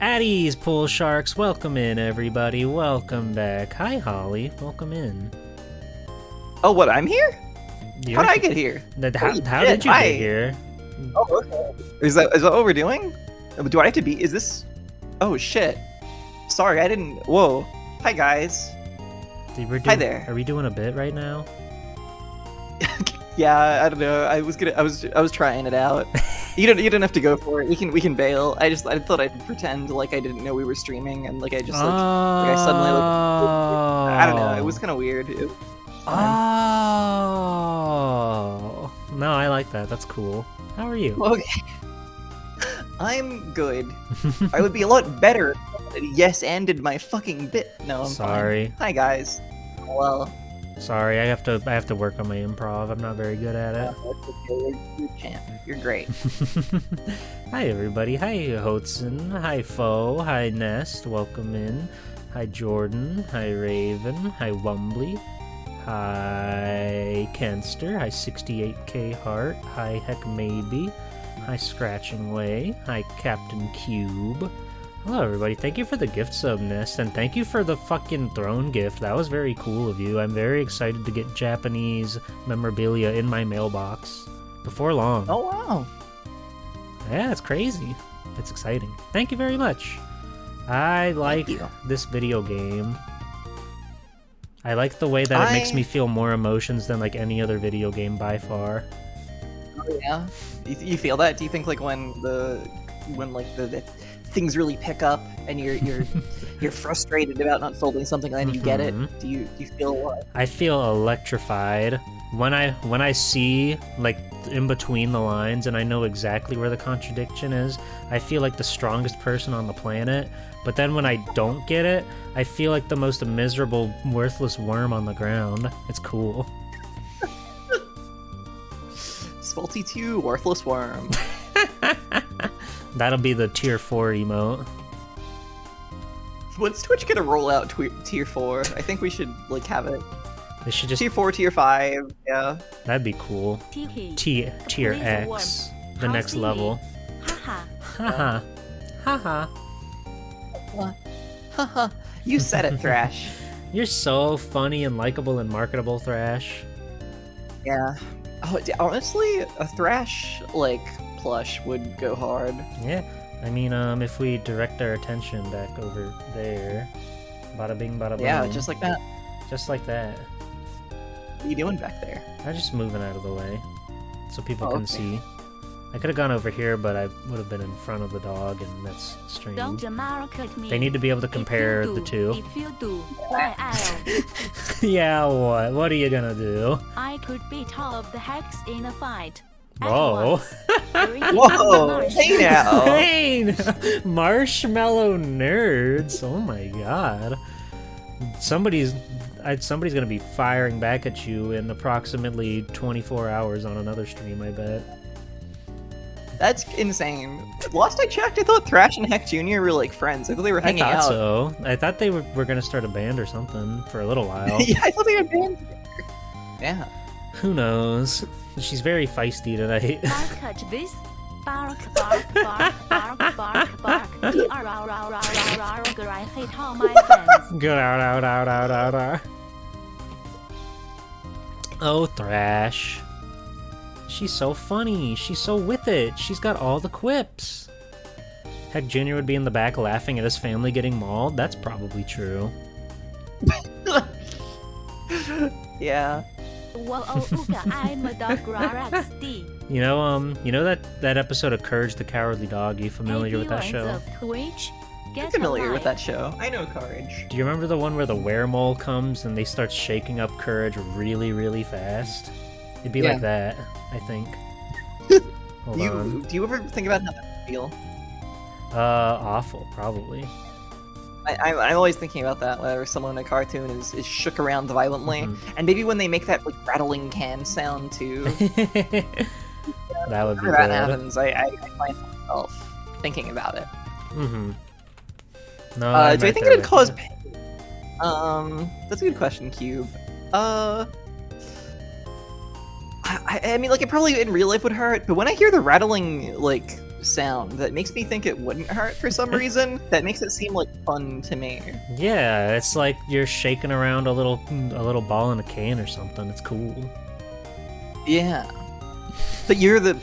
Addie's Pool Sharks, welcome in, everybody. Welcome back. Hi, Holly. Welcome in. Oh, what? I'm here? You're How did I get here? How did you get here? Oh, okay. Is that what we're doing? Do I have to be? Is this? Oh shit! Sorry, I didn't. Whoa! Hi guys. Hi there. Are we doing a bit right now? Yeah, I don't know. I was trying it out. You don't have to go for it. We can bail. I thought I'd pretend like I didn't know we were streaming and like I just like I suddenly I don't know. It was kind of weird. Oh no, I like that. That's cool. How are you? Okay. I'm good. I would be a lot better if yes ended my fucking bit. No, I'm sorry. Fine. Hi guys. Well. Sorry, I have to work on my improv. I'm not very good at it. You're champ. You're great. Hi everybody. Hi Hotson. Hi Foe. Hi Nest. Welcome in. Hi Jordan. Hi Raven. Hi Wumbly. Hi Kenster. Hi 68k Heart. Hi Heck Maybe. Hi Scratching Way. Hi Captain Cube. Hello everybody, thank you for the gift sub, Nest, and thank you for the fucking throne gift. That was very cool of you. I'm very excited to get Japanese memorabilia in my mailbox before long. Oh wow. Yeah, it's crazy. It's exciting. Thank you very much. I like this video game. I like the way that it makes me feel more emotions than like any other video game by far. Oh yeah? You feel that? Do you think like when like the things really pick up and you're frustrated about not solving something and then you get it? Do you feel what? I feel electrified when I see like in between the lines and I know exactly where the contradiction is. I feel like the strongest person on the planet, but then when I don't get it, I feel like the most miserable, worthless worm on the ground. It's cool. Spalty 2, worthless worm. That'll be the tier 4 emote. When's Twitch gonna roll out tier 4? I think we should like have it. They should just tier 4, tier 5. Yeah. That'd be cool. Tier X, the next level. Haha. Haha. Haha. Haha. You said it, Thrash. You're so funny and likable and marketable, Thrash. Yeah. Oh, honestly, a Thrash like plush would go hard. Yeah, I mean, if we direct our attention back over there, bada bing, bada boom. Yeah, just like that. Just like that. What are you doing back there? I'm just moving out of the way, so people can see. I could have gone over here, but I would have been in front of the dog, and that's strange. They need to be able to compare the two. If you do, why I'll. Yeah, what? What are you gonna do? I could beat all of the hacks in a fight. Whoa. Whoa, hey now! Hey! Marshmallow nerds! Oh my god. Somebody's gonna be firing back at you in approximately 24 hours on another stream, I bet. That's insane. Last I checked, I thought Thrash and Heck Jr. were like friends. I thought they were hanging out. I thought so. I thought they were gonna start a band or something for a little while. Yeah, I thought they had a band together. Yeah. Who knows? She's very feisty tonight. I'll catch this. Bark, bark, bark, bark, bark, bark. I hate all my friends. Good out. Oh, Thrash. She's so funny. She's so with it. She's got all the quips. Heck, Junior would be in the back laughing at his family getting mauled. That's probably true. Yeah. I'm a dog. You know that episode of Courage the Cowardly Dog? Are you familiar with that show? I'm familiar with that show. I know Courage. Do you remember the one where the weremole comes and they start shaking up Courage really, really fast? It'd be like that, I think. Hold on. Do you ever think about how that would feel? Awful, probably. I'm always thinking about that, whenever someone in a cartoon is shook around violently. And maybe when they make that like rattling can sound too. That would be Whenever good. that happens, I find myself thinking about it. No, do I think it would cause pain? That's a good question, Cube. I mean, like, it probably in real life would hurt, but when I hear the rattling, like, sound that makes me think it wouldn't hurt for some reason. That makes it seem like fun to me. Yeah, it's like you're shaking around a little ball in a can or something. It's cool. Yeah. But you're the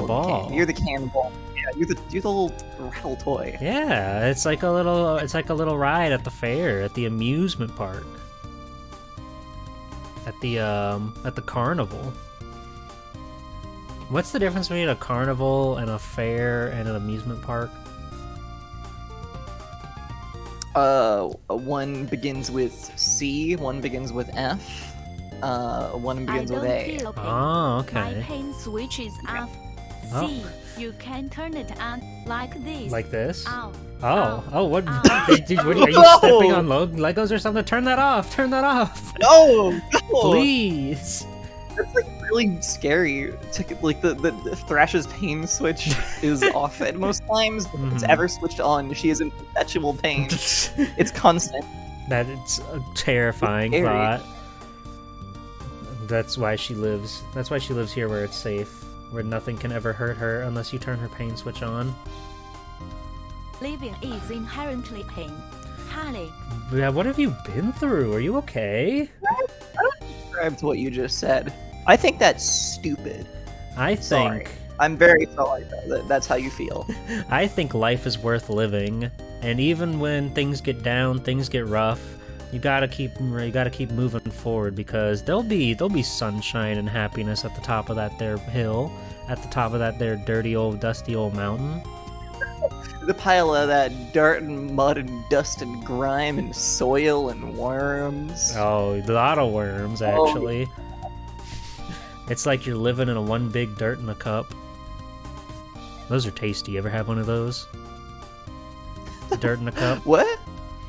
ball. Can. You're the cannonball. Yeah, you're the little rattle toy. Yeah, it's like a little ride at the fair, at the amusement park. At the carnival. What's the difference between a carnival and a fair and an amusement park? One begins with C, one begins with F, one begins with A. Oh, okay. My paint switch is off. Oh. See, you can turn it on like this. Like this? Ow. Oh, what? Ow. Are you No! stepping on Legos or something? Turn that off! Turn that off! No! Please! That's like really scary. Like the Thrash's pain switch is off at most times. If it's ever switched on, she is in perpetual pain. It's constant. That it's a terrifying Scary. thought. That's why she lives. That's why she lives here where it's safe, where nothing can ever hurt her unless you turn her pain switch on. Living is inherently pain. Harley, Yeah, what have you been through? Are you okay? Subscribe to what you just said. I think that's stupid. I Sorry. think I'm very sorry that that's how you feel. I think life is worth living, and even when things get down, things get rough, you gotta keep moving forward, because there'll be sunshine and happiness at the top of that there hill, at the top of that there dirty old dusty old mountain. The pile of that dirt and mud and dust and grime and soil and worms. Oh, a lot of worms actually. It's like you're living in a one big dirt in a cup. Those are tasty. You ever have one of those? Dirt in a cup? What?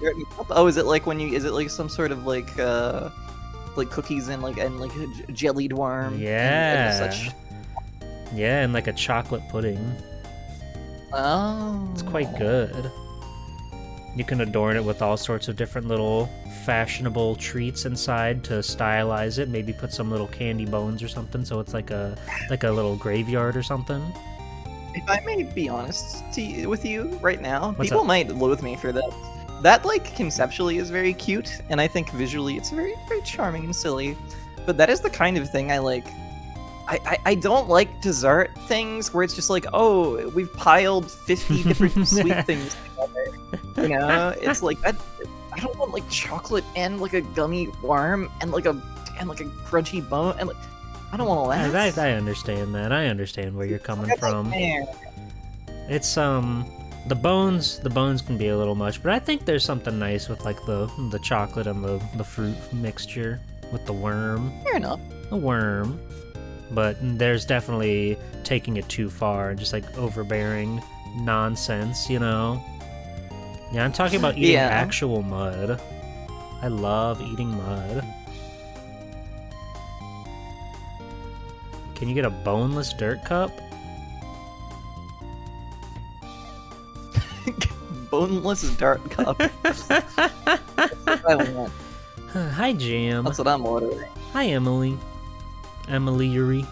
Dirt in a cup? Oh, is it like is it like some sort of like cookies and like a jellied worm? Yeah. And such. Yeah, and like a chocolate pudding. Oh. It's quite good. You can adorn it with all sorts of different little fashionable treats inside to stylize it. Maybe put some little candy bones or something, so it's like a little graveyard or something. If I may be honest with you right now, What's people up? might loathe me for this. That like conceptually is very cute, and I think visually it's very, very charming and silly. But that is the kind of thing I like. I don't like dessert things where it's just like, oh, we've piled 50 different sweet things together. You know, it's like that. I don't want like chocolate and like a gummy worm and like a crunchy bone and like I don't want all that. I understand that. I understand where you're coming That's like, from. man. It's the bones can be a little much, but I think there's something nice with like the chocolate and the fruit mixture with the worm. Fair enough. The worm. But there's definitely taking it too far, just like overbearing nonsense, you know? Yeah, I'm talking about eating Yeah. actual mud. I love eating mud. Can you get a boneless dirt cup? Boneless dirt cup. That's what I want. Hi, Jam. That's what I'm ordering. Hi, Emily. Emily Yuri.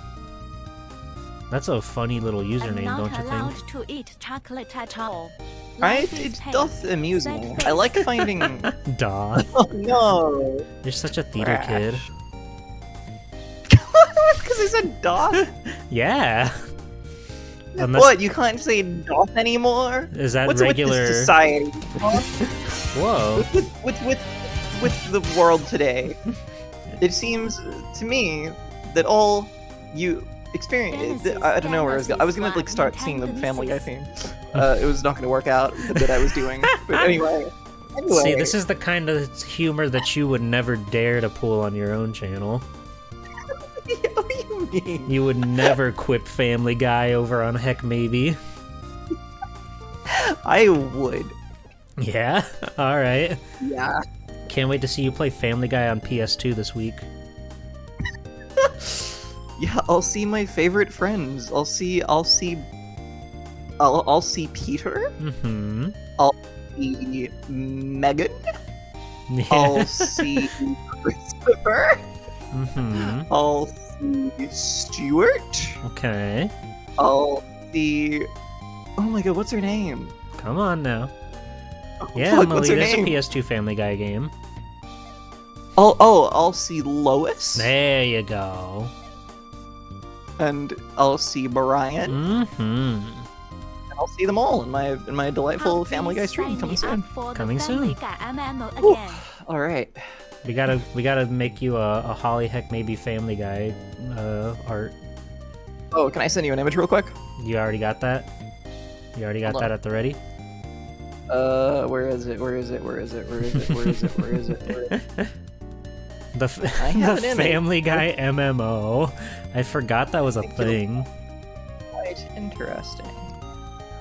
That's a funny little I'm username, not don't you allowed think? to eat chocolate at all. Right? Life is It pain. doth amuse Sad me. face. I like finding. Duh. Oh no! You're such a theater kid. Because I said doth. Yeah. Unless, What? You can't say doth anymore? is that What's regular? with this society? Whoa. with the world today? It seems to me that all you experience. I don't know where I was going. I was gonna like start singing the Family Guy theme. It was not gonna work out the bit I was doing. But anyway. See, this is the kind of humor that you would never dare to pull on your own channel. What do you mean? You would never quip Family Guy over on Heck Maybe. I would. Yeah? Alright. Yeah. Can't wait to see you play Family Guy on PS2 this week. Yeah, I'll see my favorite friends. I'll see Peter. Mm-hmm. I'll see Megan. Yeah. I'll see Christopher. Mm-hmm. I'll see Stuart. Okay. I'll see. Oh my god, what's her name? Come on now. Oh, Yeah, fuck, Emily, what's her there's a name? PS2 Family Guy game. I'll see Lois, There you go. and I'll see Brian, Mm-hmm. and I'll see them all in my delightful Family Guy stream coming soon. Coming soon. Whew. All right. We gotta make you a Holly Heck Maybe Family Guy art. Oh, can I send you an image real quick? You already got that? You already got Hold that on. at the ready? Where is it? Where is it? Where is it? Where is it? Where is it? Where is it? Where is it? The I have the an image. Family Guy MMO. I forgot that was a Thank you. thing. Quite interesting.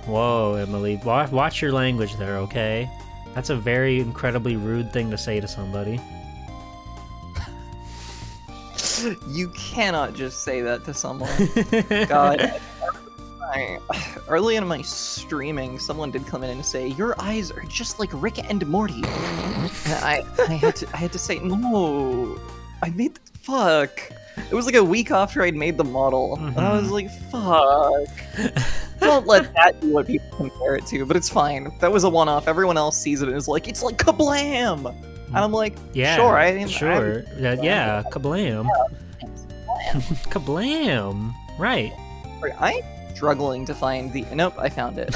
Whoa, Emily, watch your language there, okay? That's a very incredibly rude thing to say to somebody. You cannot just say that to someone. God. Early in my streaming, someone did come in and say, "Your eyes are just like Rick and Morty." And I had to say, "No, I made the fuck." It was like a week after I'd made the model, and I was like, "Fuck." Don't let that be what people compare it to, but it's fine. That was a one-off. Everyone else sees it and is like, "It's like kablam!" And I'm like, Yeah, "Sure, sure. Yeah, kablam. Kablam. Right. I'm struggling to find the. Nope, I found it.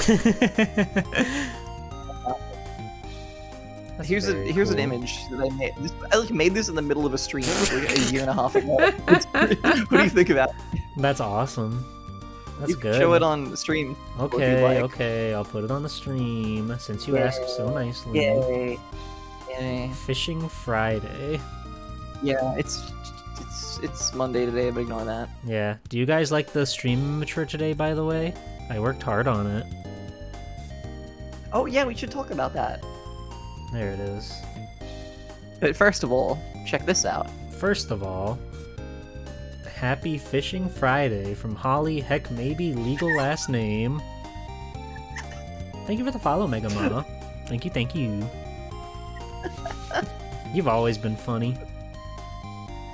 Here's an cool. image that I made. I like made this in the middle of a stream like a year and a half ago. What do you think about it? That's awesome. That's You can good. show it on stream. if you'd Okay, like. okay, I'll put it on the stream since you Yay. asked so nicely. Yay. Yay. Fishing Friday. Yeah, it's Monday today, but ignore that. Yeah. Do you guys like the stream mature today, by the way? I worked hard on it. Oh yeah, we should talk about that. There it is. But first of all, check this out. First of all, happy Fishing Friday from Holly Heck Maybe Legal Last Name. Thank you for the follow, Mega Ma. Thank you, thank you. You've always been funny.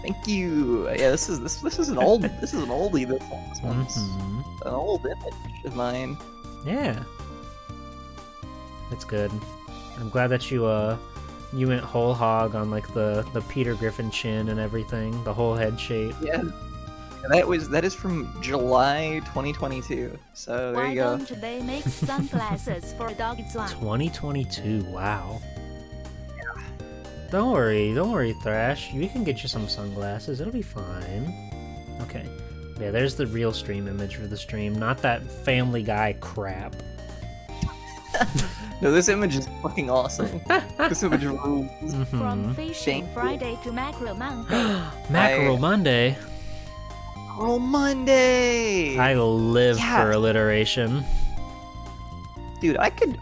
Thank you. Yeah, this is an oldie. This one's Mhm. an old image of mine. Yeah. It's good. I'm glad that you went whole hog on like the Peter Griffin chin and everything, the whole head shape. Yeah. That is from July 2022. So there Why you go. don't they make sunglasses for dog's life? 2022. Wow. Don't worry, Thrash. We can get you some sunglasses. It'll be fine. Okay. Yeah, there's the real stream image for the stream, not that Family Guy crap. No, this image is fucking awesome. This image rules. From Mhm. Fishing Thank you. Friday to Mackerel Monday. Mackerel Monday. Oh, Monday. I live Yeah. for alliteration. Dude, I could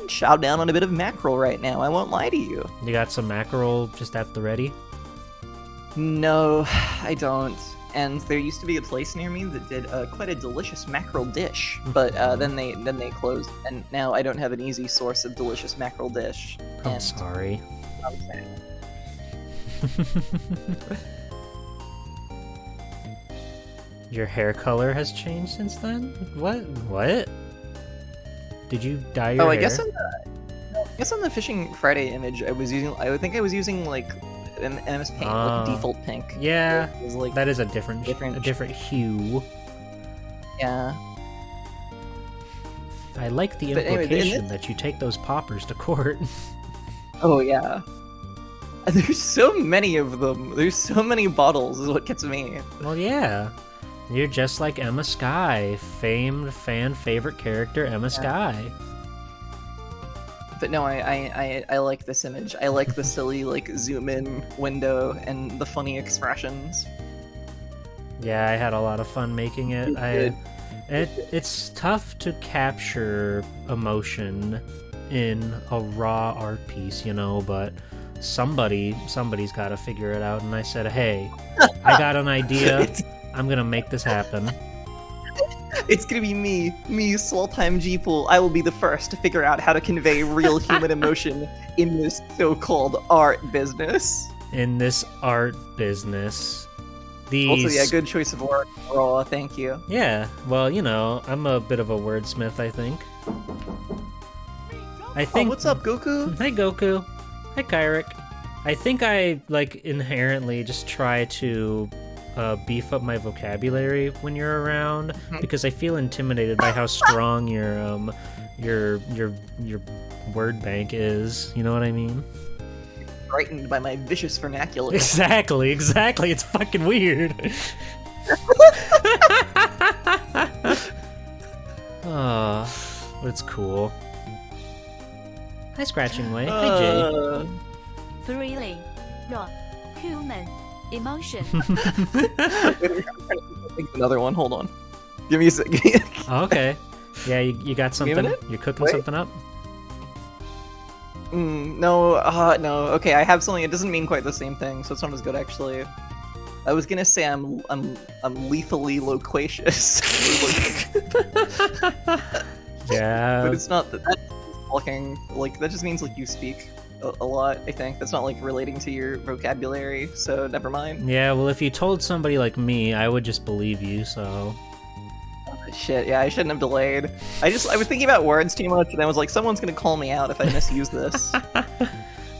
chow down on a bit of mackerel right now. I won't lie to you. You got some mackerel just at the ready? No, I don't. And there used to be a place near me that did quite a delicious mackerel dish, but then they closed, and now I don't have an easy source of delicious mackerel dish. I'm And sorry. I'm sad. Your hair color has changed since then? What? What? Did you dye your Oh, hair? I guess on the Fishing Friday image, I think I was using like MS Paint, Ah. like default pink. Yeah, It was like that is a different Different- hue. yeah. I like the But anyway, in implication that you take those poppers to court. Oh yeah. There's so many of them. There's so many bottles is what gets me. Well, yeah. You're just like Emma Skye, famed fan favorite character Emma Skye. But no, I like this image. I like the silly like zoom in window and the funny expressions. Yeah, I had a lot of fun making it. You did. It's tough to capture emotion in a raw art piece, you know, but somebody's got to figure it out. And I said, hey, I got an idea. It's, I'm gonna make this happen. it's gonna be me, Swell-Time G-Pool. I will be the first to figure out how to convey real human emotion in this so-called art business. In this art business, These... Also, yeah, good choice of word. Raw, thank you. Yeah, well, you know, I'm a bit of a wordsmith, I think. Oh, what's up, Goku? Hi, Goku. Hi, Kyrick. I think I, like, inherently just try to beef up my vocabulary when you're around, because I feel intimidated by how strong your word bank is. You know what I mean? Frightened by my vicious vernacular. Exactly. It's fucking weird. Oh, it's cool. Hi, Scratching Way. Hi, Jay. Thrilling. Raw. Human. Emotion. Another one. Hold on. Give me a second. Oh, okay. Yeah, you got something? You're cooking something up? No. Okay, I have something. It doesn't mean quite the same thing, so it's not as good actually. I was gonna say I'm lethally loquacious. Yeah. But it's not that. Talking like that just means like you speak a lot. I think that's not like relating to your vocabulary, so never mind. Yeah, well, if you told somebody like me, I would just believe you. So. Shit, yeah, I shouldn't have delayed. I was thinking about words too much, and I was like, someone's gonna call me out if I misuse this.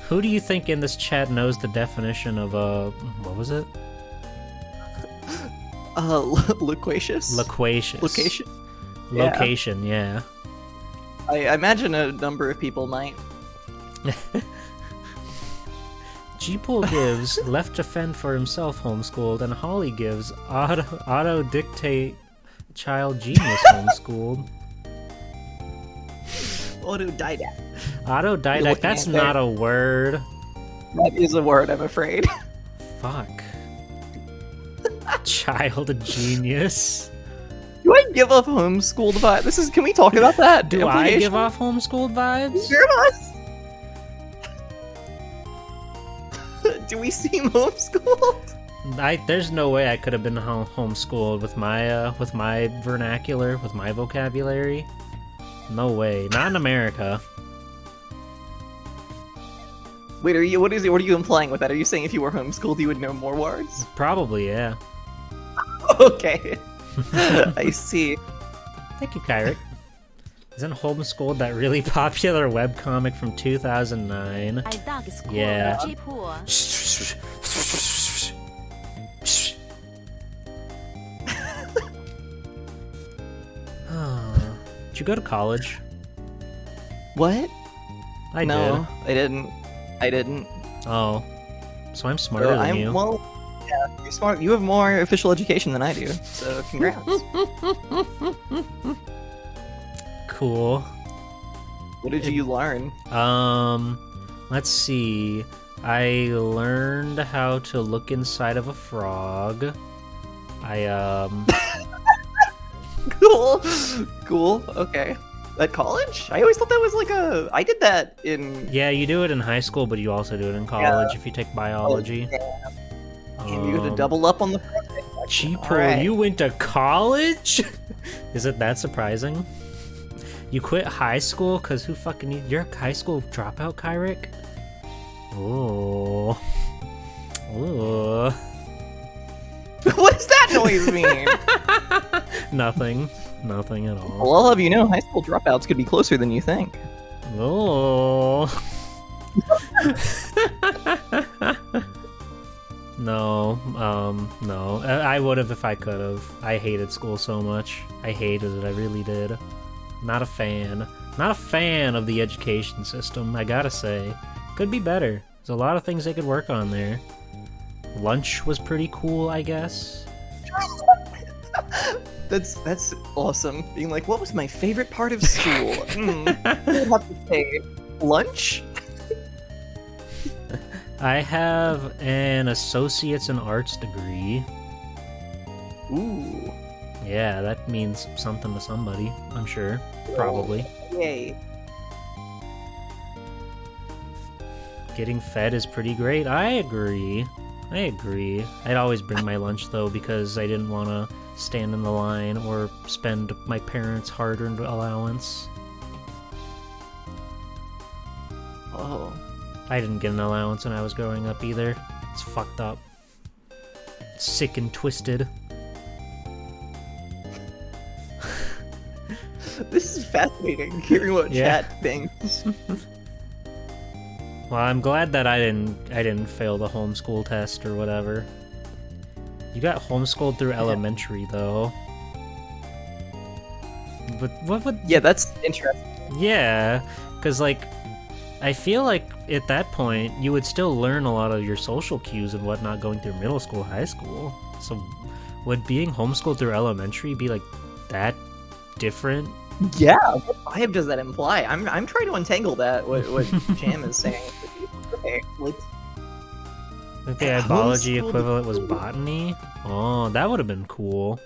Who do you think in this chat knows the definition of what was it? Loquacious. Loquacious. Location. Location, yeah. I imagine a number of people might. G-Pool gives left to fend for himself homeschooled, and Holly gives auto dictate child genius homeschooled. Autodidact. Autodidact, that's not a word. That is a word, I'm afraid. Fuck. Child genius. Do I give off homeschooled vibes? Can we talk about that? Do I give off homeschooled vibes? Do we seem homeschooled? There's no way I could have been homeschooled with my vernacular, with my vocabulary. No way. Not in America. Wait, what are you implying with that? Are you saying if you were homeschooled you would know more words? Probably, yeah. Okay. I see. Thank you, Kyrick. Isn't Homeschooled that really popular webcomic from 2009? Yeah. Did you go to college? What? I No, I didn't. Oh. So I'm smarter than you. Well, yeah, you're smart. You have more official education than I do, so congrats. Cool. What did you learn? Let's see. I learned how to look inside of a frog. Cool, okay. At college? I always thought that was like I did that in... Yeah, you do it in high school, but you also do it in college if you take biology. And you had to double up on the... Cheaper, right. You went to college? Is it that surprising? You quit high school? Because who fucking need... You're a high school dropout, Kyrick? Oh. Oh. What does that noise mean? Nothing. Nothing at all. Well, I'll have you know, high school dropouts could be closer than you think. Oh. No, no. I would have if I could have. I hated school so much. I hated it, I really did. Not a fan. Not a fan of the education system, I gotta say. Could be better. There's a lot of things they could work on there. Lunch was pretty cool, I guess. That's awesome. Being like, what was my favorite part of school? I would have to say, lunch? I have an associate's in arts degree. Ooh. Yeah, that means something to somebody, I'm sure. Probably. Yay. Getting fed is pretty great. I agree. I'd always bring my lunch, though, because I didn't want to stand in the line or spend my parents' hard-earned allowance. Oh. I didn't get an allowance when I was growing up, either. It's fucked up. sick and twisted. This is fascinating, hearing what Yeah. chat thinks. Well, I'm glad that I didn't fail the homeschool test or whatever. You got homeschooled through elementary though. But what would... Yeah, that's interesting. Yeah, because, like, I feel like at that point, you would still learn a lot of your social cues and whatnot going through middle school, high school. So would being homeschooled through elementary be, like, that different? Yeah, what vibe does that imply? I'm trying to untangle that, what Jam is saying. Okay, like, Like the biology homeschooled- equivalent was botany? Oh, that would have been cool.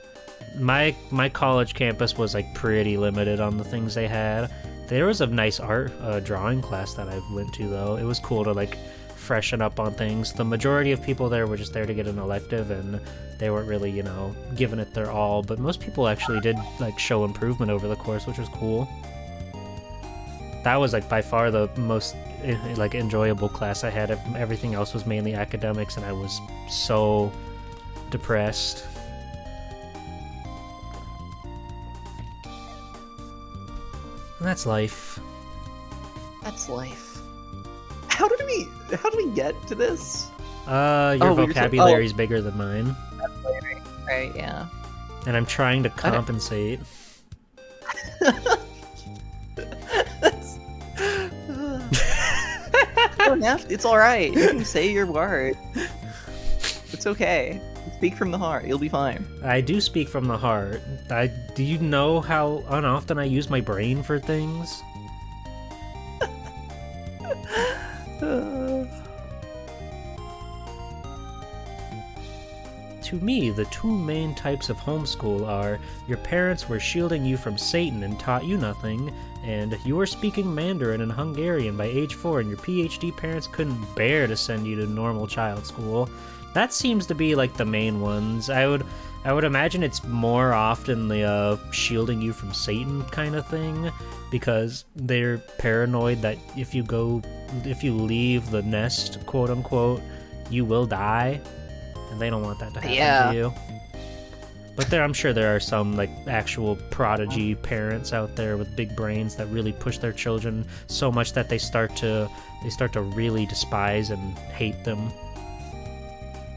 My college campus was, like, pretty limited on the things they had. There was a nice art drawing class that I went to, though. It was cool to, like, freshen up on things. The majority of people there were just there to get an elective, and they weren't really, you know, giving it their all. But most people actually did, like, show improvement over the course, which was cool. That was, like, by far the most, like, enjoyable class I had. Everything else was mainly academics, and I was so depressed. And that's life. that's life. How did we get to this? Your Oh, we were saying- vocabulary's bigger than mine, Right, yeah. and I'm trying to don't- compensate. That's... You don't have to- it's alright. You can say your word. It's okay. Speak from the heart. You'll be fine. I do speak from the heart. Do you know how unoften I use my brain for things? To me, the two main types of homeschool are your parents were shielding you from Satan and taught you nothing, and you were speaking Mandarin and Hungarian by age 4 and your PhD parents couldn't bear to send you to normal child school. That seems to be like the main ones. I would imagine it's more often the shielding you from Satan kind of thing, because they're paranoid that if you leave the nest, quote unquote, you will die. And they don't want that to happen to you. But I'm sure there are some, like, actual prodigy parents out there with big brains that really push their children so much that they start to really despise and hate them.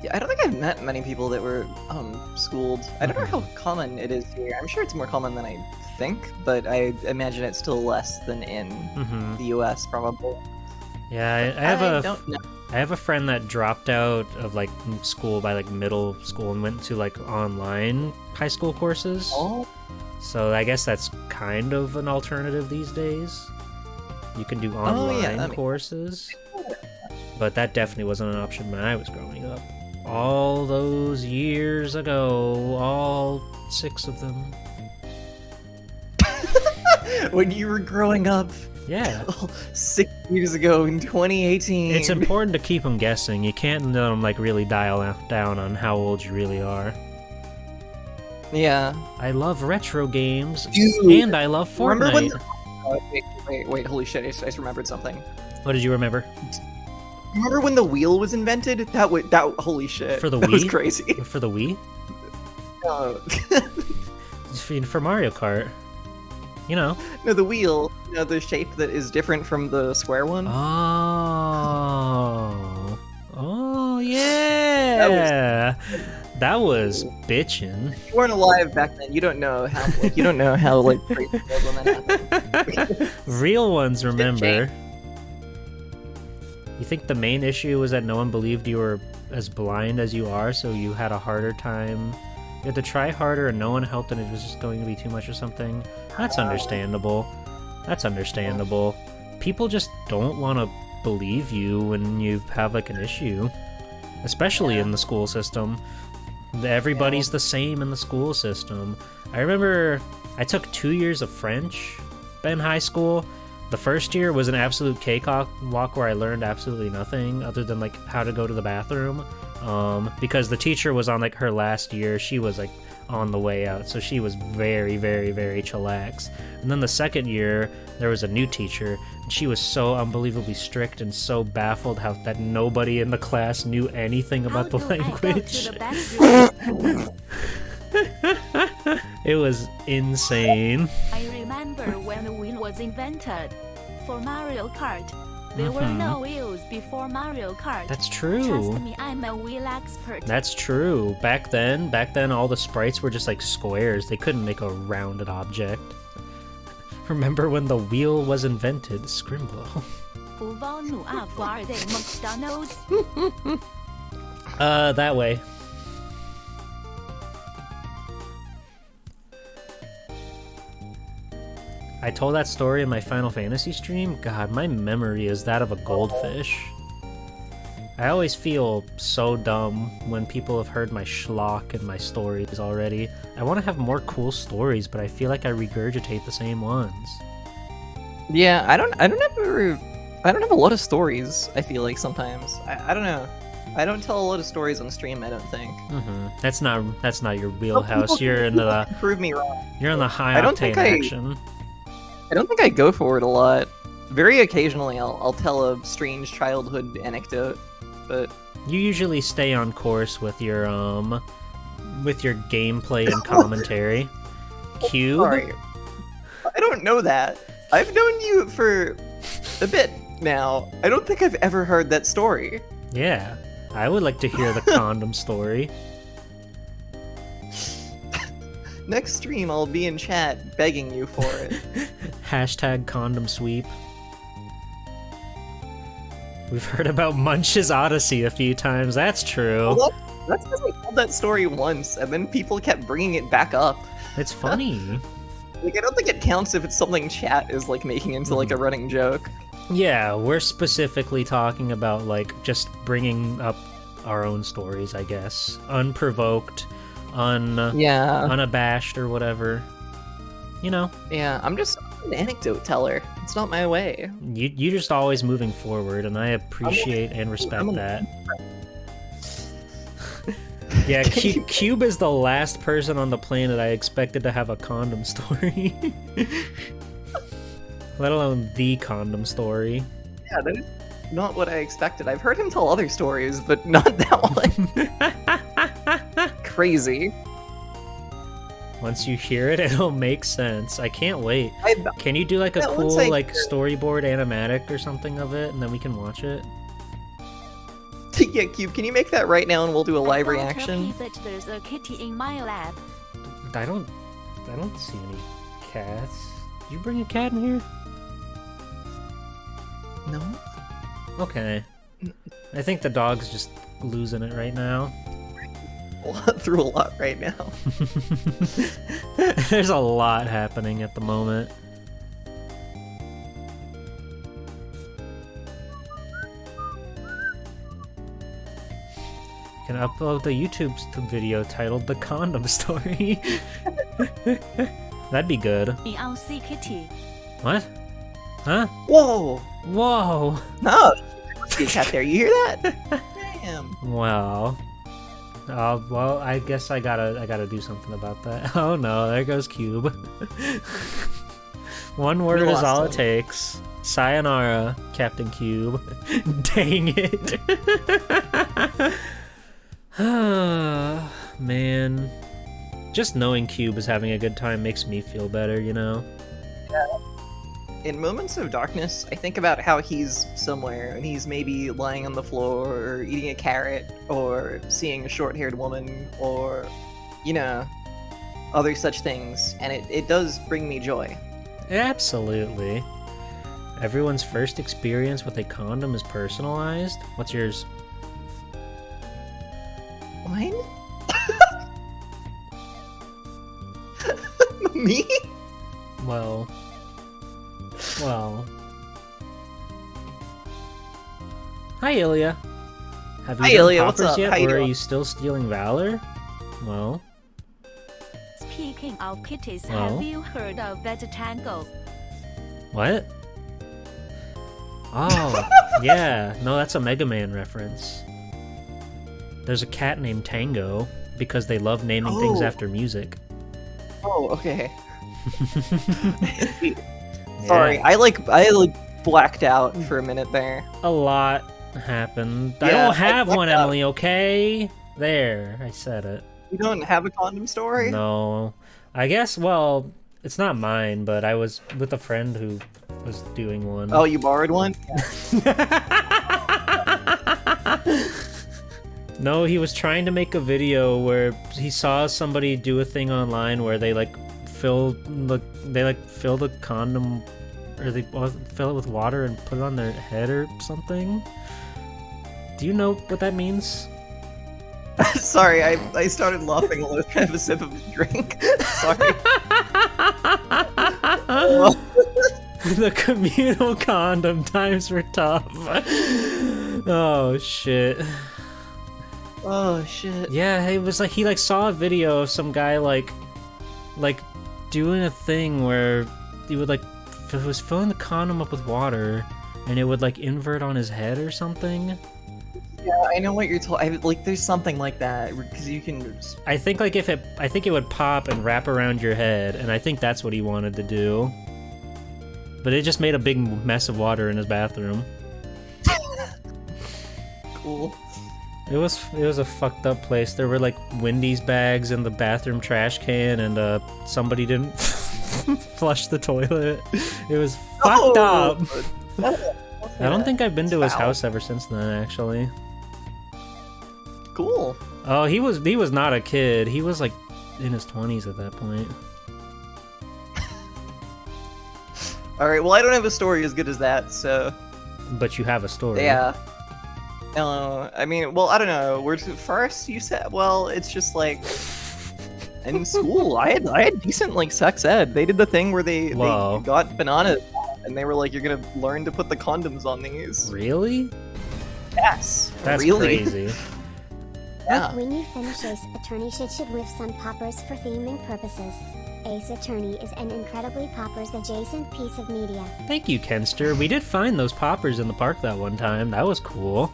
Yeah, I don't think I've met many people that were schooled. I don't know how common it is here. I'm sure it's more common than I think, but I imagine it's still less than in the US, probably. Yeah, I don't know. I have a friend that dropped out of, like, school by, like, middle school and went to, like, online high school courses. Oh, So I guess that's kind of an alternative these days. You can do online courses. But that definitely wasn't an option when I was growing up. All those years ago, all 6 of them. when you were growing up. Yeah. 6 years ago in 2018. It's important to keep them guessing. You can't let them, like, really dial down on how old you really are. Yeah. I love retro games, Dude, and I love remember when Fortnite. wait, holy shit, I just remembered something. What did you remember? Remember when the wheel was invented? That holy shit. For the that was Wii? crazy. For the Wii? No. For Mario Kart. You know. No, the wheel, the shape that is different from the square one. Oh, yeah. That was bitchin'. You weren't alive back then. You don't know how. Like, crazy it was when that happened. Real ones remember. You think the main issue was that no one believed you were as blind as you are, so you had a harder time? You had to try harder and no one helped and it was just going to be too much or something? That's understandable. That's understandable. People just don't want to believe you when you have, like, an issue. Especially in the school system. Everybody's the same in the school system. I remember I took 2 years of French in high school. The first year was an absolute cakewalk where I learned absolutely nothing other than, like, how to go to the bathroom. Because the teacher was on, like, her last year. She was, like, on the way out, so she was very, very, very chillax. And then the second year, there was a new teacher, and she was so unbelievably strict and so baffled that nobody in the class knew anything about the language. It was insane. I remember when the wheel was invented for Mario Kart. There were no wheels before Mario Kart. That's true. Trust me, I'm a wheel expert. That's true. Back then, all the sprites were just like squares. They couldn't make a rounded object. Remember when the wheel was invented? Scrimblow. McDonald's. That way. I told that story in my Final Fantasy stream. God, my memory is that of a goldfish. I always feel so dumb when people have heard my schlock and my stories already. I want to have more cool stories, but I feel like I regurgitate the same ones. Yeah, I don't have a lot of stories. I feel like sometimes I don't know. I don't tell a lot of stories on stream. I don't think. That's not your wheelhouse. You're in the prove me wrong. You're in the high octane action. I don't think I go for it a lot. Very occasionally, I'll tell a strange childhood anecdote, but you usually stay on course with your gameplay and commentary. Cube? Sorry. I don't know that. I've known you for a bit now. I don't think I've ever heard that story. Yeah, I would like to hear the condom story. Next stream, I'll be in chat begging you for it. Hashtag condom sweep. We've heard about Munch's Odyssey a few times. That's true. Well, that's because I told that story once, and then people kept bringing it back up. It's funny. Like, I don't think it counts if it's something chat is like making into like a running joke. Yeah, we're specifically talking about like just bringing up our own stories, I guess, unprovoked, unabashed or whatever. You know. Yeah, I'm just an anecdote teller. It's not my way. You're just always moving forward, and I appreciate and respect that. Yeah, Cube is the last person on the planet I expected to have a condom story. Let alone the condom story. Yeah, that is not what I expected. I've heard him tell other stories, but not that one. Crazy. Once you hear it, it'll make sense. I can't wait. Can you do like a cool like storyboard animatic or something of it, and then we can watch it? Yeah, Cube, can you make that right now and we'll do a live reaction? There's a kitty in my lab. I don't see any cats. Did you bring a cat in here? No. Okay. I think the dog's just losing it right now. Through a lot right now. There's a lot happening at the moment. You can upload the YouTube video titled The Condom Story. That'd be good. I'll see kitty. What? Huh? Whoa! Whoa! No! See a cat there, you hear that? Damn. Well, I guess I gotta do something about that. Oh no, there goes Cube. One word is all it takes. Sayonara, Captain Cube. Dang it. Man. Just knowing Cube is having a good time makes me feel better, you know? Yeah. In moments of darkness, I think about how he's somewhere, and he's maybe lying on the floor, or eating a carrot, or seeing a short-haired woman, or, you know, other such things, and it does bring me joy. Absolutely. Everyone's first experience with a condom is personalized. What's yours? Mine? Me? Well. Hi, Ilya. Have you done poppers yet, or are you still stealing valor? Well. Speaking of kitties, have you heard of Vegetango? What? Oh, yeah. No, that's a Mega Man reference. There's a cat named Tango. because they love naming things Oh. after music. Oh, okay. Sorry, I blacked out for a minute there. A lot happened. I Yeah, don't I have one, blacked out. Emily, okay? There, I said it. You don't have a condom story? No. I guess, well, it's not mine, but I was with a friend who was doing one. Oh, you borrowed one? No, he was trying to make a video where he saw somebody do a thing online where they fill the condom, or they fill it with water and put it on their head or something. Do you know what that means? Sorry, I started laughing while I was trying to have a sip of a drink. Sorry. The communal condom, times were tough. Oh shit. Oh shit. Yeah, it was like he saw a video of some guy like doing a thing where he would was filling the condom up with water and it would invert on his head or something. Yeah, I know what you're talking. There's something like that because you can. I think I think it would pop and wrap around your head, and I think that's what he wanted to do. But it just made a big mess of water in his bathroom. Cool. It was a fucked up place. There were Wendy's bags in the bathroom trash can, and somebody didn't flush the toilet. It was fucked up. I don't think I've been to his house ever since then, actually. Cool. Oh, he was not a kid. He was in his 20s at that point. All right. Well, I don't have a story as good as that, so. But you have a story. Yeah. No, I mean, well, I don't know. Where to first? You said, well, it's just in school, I had decent sex ed. They did the thing where they got bananas and they were like, "You're gonna learn to put the condoms on these." Really? Yes. That's really crazy. Yeah. When you finish Ace Attorney should with some poppers for theming purposes. Ace Attorney is an incredibly poppers adjacent piece of media. Thank you, Kenster. We did find those poppers in the park that one time. That was cool.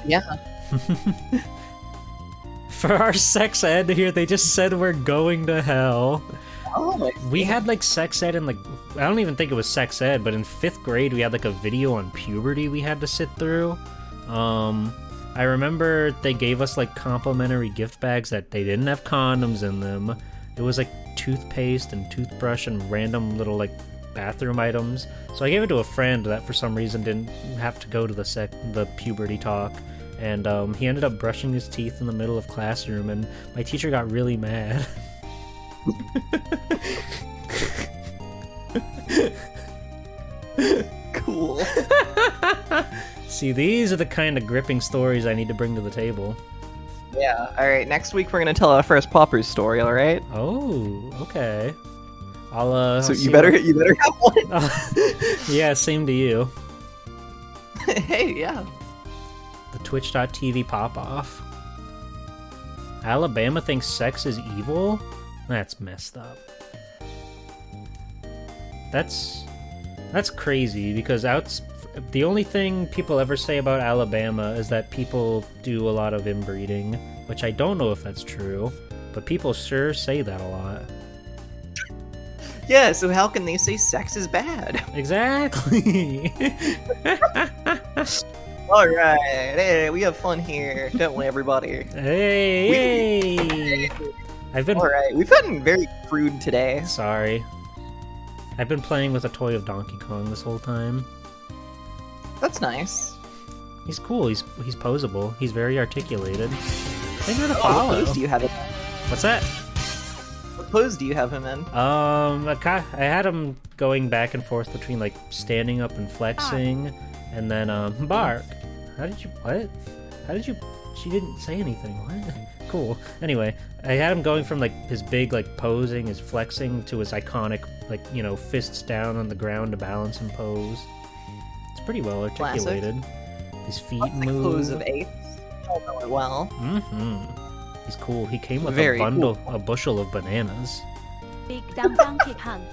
Yeah. For our sex ed here, they just said we're going to hell. Oh. We had sex ed in I don't even think it was sex ed, but in 5th grade we had a video on puberty we had to sit through. I remember they gave us complimentary gift bags that they didn't have condoms in them. It was toothpaste and toothbrush and random little bathroom items. So I gave it to a friend that for some reason didn't have to go to the puberty talk, and he ended up brushing his teeth in the middle of classroom, and my teacher got really mad. Cool. See, these are the kind of gripping stories I need to bring to the table. Yeah. All right. Next week we're gonna tell our first poppers story. All right. Oh, okay. So I'll you better have one. Yeah, same to you. Hey, yeah. The Twitch.tv pop-off. Alabama thinks sex is evil? That's messed up. That's crazy, because the only thing people ever say about Alabama is that people do a lot of inbreeding, which I don't know if that's true, but people sure say that a lot. Yeah, so how can they say sex is bad? Exactly! Alright, hey, we have fun here, don't we, everybody? Hey! Alright, we've gotten very crude today. Sorry. I've been playing with a toy of Donkey Kong this whole time. That's nice. He's cool, he's poseable, he's very articulated. Thanks for the What follow! pose do you have him? What's that? What pose do you have him in? I had him going back and forth between standing up and flexing, and then bark. She didn't say anything. What? Cool. Anyway, I had him going from his big posing, his flexing, to his iconic fists down on the ground to balance and pose. It's pretty well articulated. His feet move. Pose of apes. I know it well. He's cool. He came with Very a bushel of bananas. Big dumb Donkey Kong.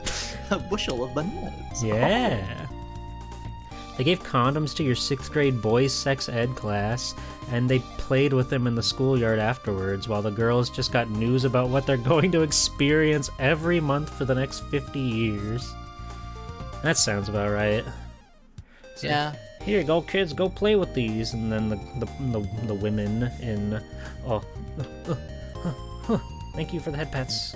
A bushel of bananas. Yeah. They gave condoms to your 6th grade boys' sex ed class, and they played with them in the schoolyard afterwards, while the girls just got news about what they're going to experience every month for the next 50 years. That sounds about right. So, Yeah. here you go, kids, go play with these. And then the women in... Oh. Thank you for the head pats.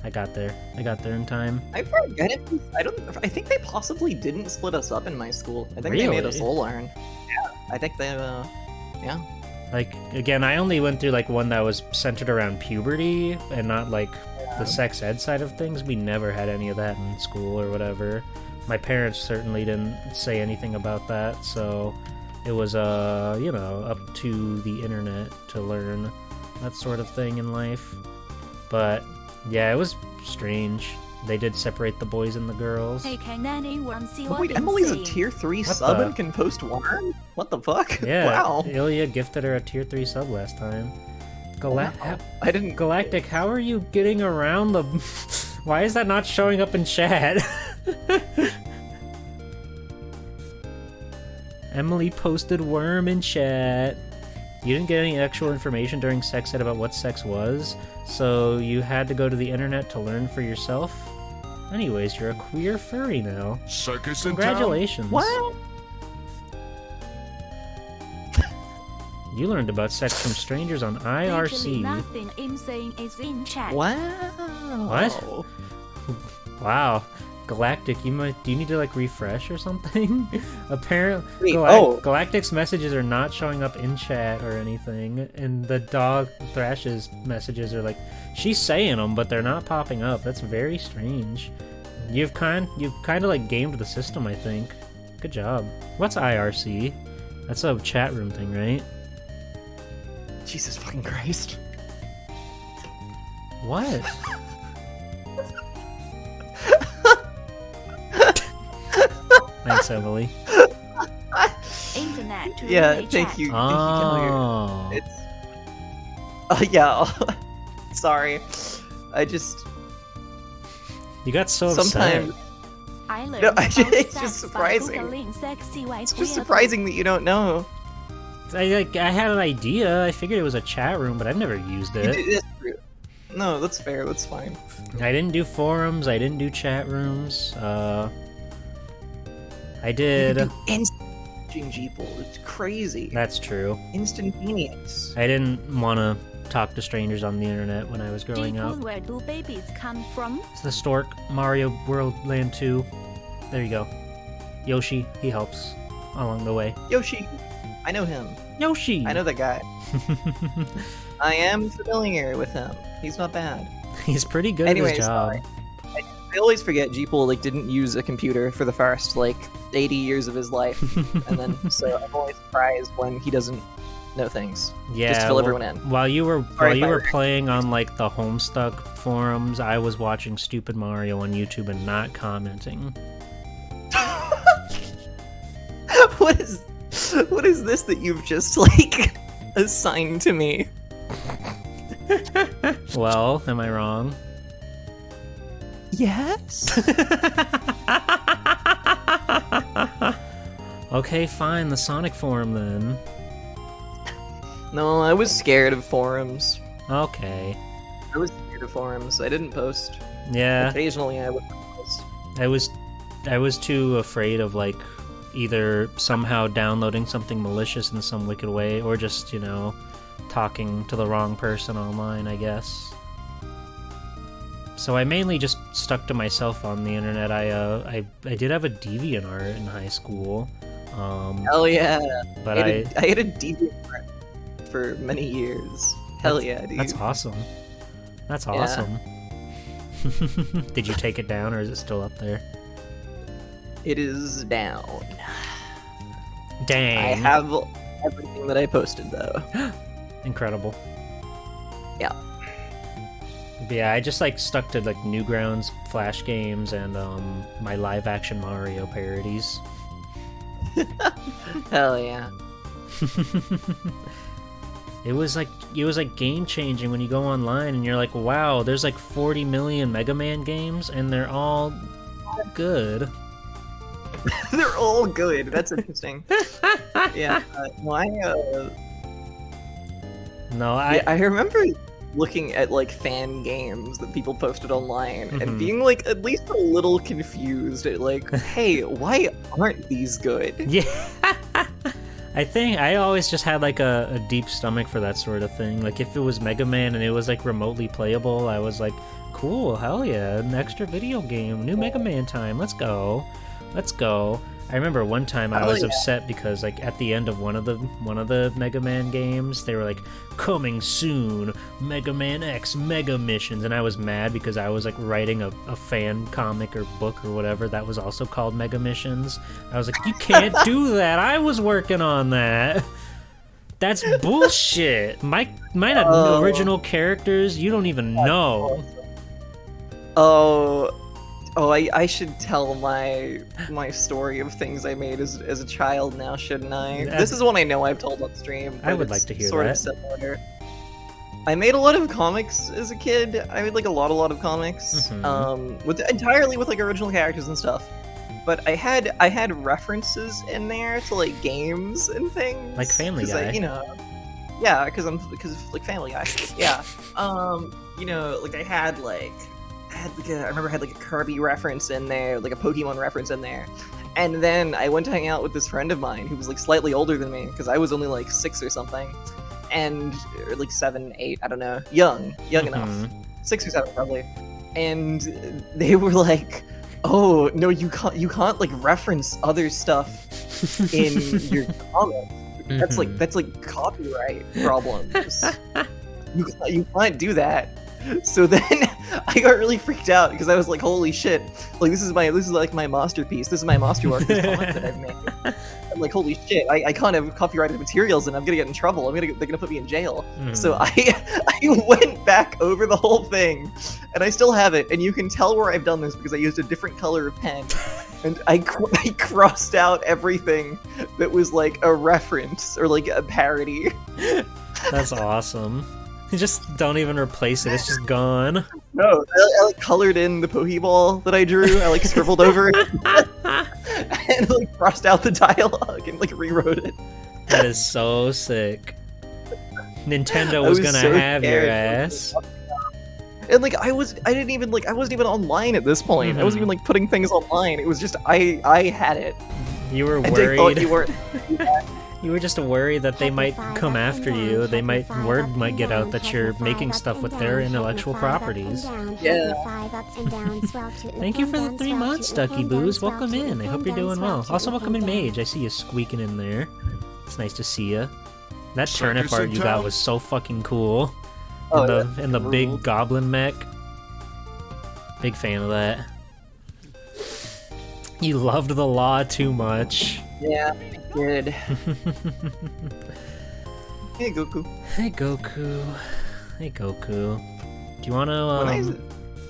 I got there in time. I forget if I think they possibly didn't split us up in my school. I think they made us all learn. Yeah. I think they yeah. Like, again, I only went through like one that was centered around puberty and not like the sex ed side of things. We never had any of that in school or whatever. My parents certainly didn't say anything about that, so it was you know, up to the internet to learn that sort of thing in life. But yeah, it was strange. They did separate the boys and the girls. Hey, can anyone see Oh, what wait, I'm Emily's a saying? tier 3 What sub the- and can post Worm? What the fuck? Yeah, Wow. Ilya gifted her a tier 3 sub last time. Wow. I didn't. Galactic, how are you getting around the... Why is that not showing up in chat? Emily posted Worm in chat. You didn't get any actual information during sex ed about what sex was, so you had to go to the internet to learn for yourself? Anyways, you're a queer furry now. Circus in town? Congratulations. What? You learned about sex from strangers on Literally IRC. nothing I'm saying is in chat. Wow. What? Wow. Galactic, do you need to like refresh or something? Apparently, Wait, Galactic's messages are not showing up in chat or anything, and the dog Thrash's messages are like, she's saying them, but they're not popping up. That's very strange. You've kind of like gamed the system, I think. Good job. What's IRC? That's a chat room thing, right? Jesus fucking Christ. What? Thanks, Emily. Internet to Yeah, relay thank chat. you. Thank you, Kelly. Oh. It's. Yeah. Sorry. I just. You got so upset. Sometimes. I learned No, about it's just sex by surprising. Googling sexy white It's just weirdo. surprising that you don't know. I had an idea. I figured it was a chat room, but I've never used it. That's true. No, that's fair. That's fine. I didn't do forums. I didn't do chat rooms. I did. You can do instant people. It's crazy. That's true. Instantaneous. I didn't want to talk to strangers on the internet when I was growing People, up. where do babies come from? It's the Stork, Mario World Land 2. There you go. Yoshi, he helps along the way. Yoshi. I know him. Yoshi! I know that guy. I am familiar with him. He's not bad. He's pretty good at Anyways, his job. I always forget Jeeple like didn't use a computer for the first like 80 years of his life, and then so I'm always surprised when he doesn't know things. Yeah, just to fill well, everyone in. While you were Sorry if I playing on like the Homestuck forums, I was watching Stupid Mario on YouTube and not commenting. What is this that you've just like assigned to me? Well, am I wrong? Yes. Okay, fine, the Sonic forum then. No, I was scared of forums. Okay. I was scared of forums. I didn't post. Yeah, Occasionally, I would post. I was too afraid of like either somehow downloading something malicious in some wicked way or just, you know, talking to the wrong person online, I guess. So I mainly just stuck to myself on the internet. I did have a DeviantArt in high school. Hell yeah! But I had a DeviantArt for many years. Hell yeah, dude. That's awesome. That's Yeah. awesome. Did you take it down or is it still up there? It is down. Dang. I have everything that I posted though. Incredible. Yeah. But yeah, I just like stuck to like Newgrounds Flash games and my live action Mario parodies. Hell yeah. It was like game changing when you go online and you're like, wow, there's like 40 million Mega Man games and they're all good. They're all good. That's interesting. Yeah. No, I remember looking at like fan games that people posted online Mhm. and being like at least a little confused at like, hey, why aren't these good? Yeah. I think I always just had like a deep stomach for that sort of thing. Like if it was Mega Man and it was like remotely playable, I was like, cool, hell yeah, an extra video game, new Mega Man time, let's go. Let's go. I remember one time I was upset because like at the end of one of the Mega Man games, they were like, coming soon, Mega Man X Mega Missions, and I was mad because I was like writing a fan comic or book or whatever that was also called Mega Missions. I was like, you can't do that, I was working on that. That's bullshit. Mine had original characters you don't even know. I should tell my story of things I made as a child now, shouldn't I? This is one I know I've told on stream. I would like to hear sort that. of similar. I made a lot of comics as a kid. I made like a lot of comics, entirely with like original characters and stuff. But I had references in there to like games and things, like Family Guy. Yeah, because of like Family Guy. Yeah, like I remember I had like a Kirby reference in there, like a Pokemon reference in there. And then I went to hang out with this friend of mine who was like slightly older than me, because I was only like 6 or something. Or like 7, 8, I don't know. Young enough. 6 or 7 probably. And they were like, oh, no, you can't like reference other stuff in your comics. That's like copyright problems. You can't do that. So then I got really freaked out because I was like, holy shit, like this is like my masterpiece. This is my masterwork, this comic that I've made. I'm like, holy shit, I can't have copyrighted materials and I'm gonna get in trouble. They're gonna put me in jail. So I went back over the whole thing and I still have it, and you can tell where I've done this because I used a different color of pen. And I crossed out everything that was like a reference or like a parody. That's awesome. You just don't even replace it, it's just gone. No, I like colored in the Pokeball that I drew. I like scribbled over it and like crossed out the dialogue and like rewrote it. That is so sick. Nintendo was gonna have your ass. And like I wasn't even online at this point. I wasn't even like putting things online. It was just I had it. You were And worried. they thought you were. You were just worried that they might come after you. Word might get out that you're making stuff with their intellectual properties. Yeah. Thank you for the 3 months, Ducky Boos. Welcome in. I hope you're doing well. Also, welcome in, Mage. I see you squeaking in there. It's nice to see you. That turnip art you got was so fucking cool. And the big goblin mech. Big fan of that. You loved the law too much. Yeah. Good. Hey Goku. Hey Goku. Hey Goku. Do you want to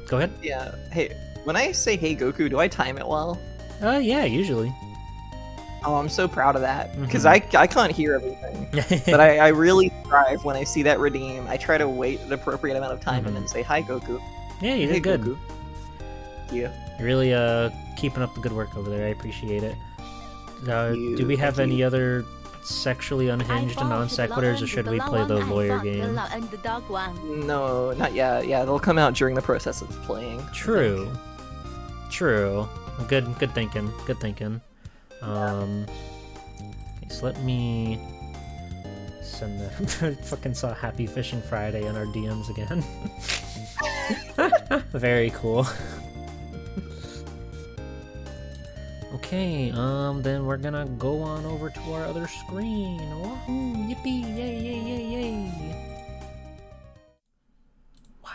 go ahead? Yeah. Hey, when I say hey Goku, do I time it well? Yeah, usually. Oh, I'm so proud of that because I can't hear everything, but I really strive when I see that redeem. I try to wait an appropriate amount of time and then say hi Goku. Yeah, you did good. Goku. Yeah. You're really keeping up the good work over there. I appreciate it. Do we have any other sexually unhinged and non sequiturs, or should we play the lawyer game? No, not yet. Yeah, they'll come out during the process of playing. True. Good thinking. Good thinking. Okay, so let me send the fucking saw Happy Fishing Friday on our DMs again. Very cool. Okay, then we're gonna go on over to our other screen. Woohoo! Yippee! Yay! Yay! Yay! Yay! Wow.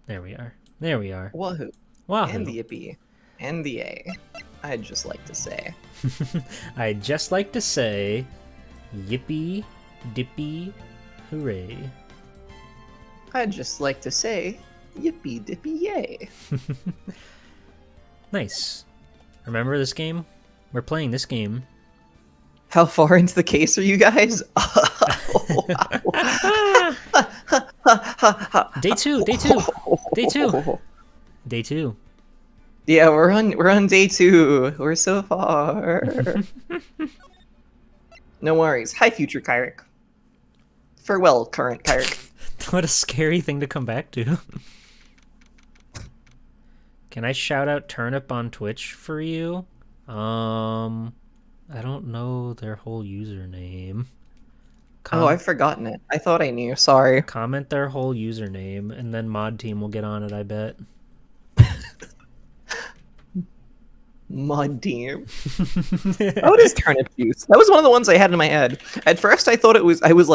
There we are. Wahoo! Wahoo! And the yippee, and the yay. I'd just like to say. I'd just like to say, yippee, dippy, hooray! I'd just like to say, yippee dippy yay. Nice. Remember this game? We're playing this game. How far into the case are you guys? Day two. Yeah, we're on day 2. We're so far. No worries. Hi, future Kyric. Farewell, current Kyric. What a scary thing to come back to. Can I shout out Turnip on Twitch for you? I don't know their whole username. Oh, I've forgotten it. I thought I knew. Sorry. Comment their whole username, and then Mod Team will get on it, I bet. Mod Team. Oh, it is Turnip Juice. That was one of the ones I had in my head. At first, I thought I was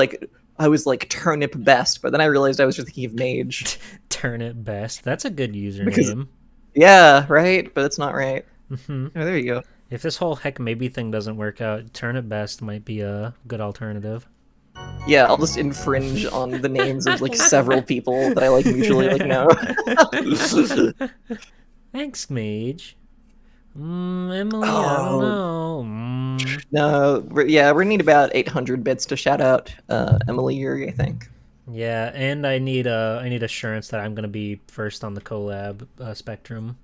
like Turnip Best, but then I realized I was just thinking of Mage. Turnip Best. That's a good username. Because, yeah, right? But it's not right. Mm-hmm. Oh, there you go. If this whole heck maybe thing doesn't work out, Turnip Best might be a good alternative. Yeah, I'll just infringe on the names of like several people that I like mutually like know. Thanks, Mage. Emily, I don't know. No, we're gonna need about 800 bits to shout out Emily Yuri, I think. Yeah, and I need assurance that I'm gonna be first on the collab spectrum.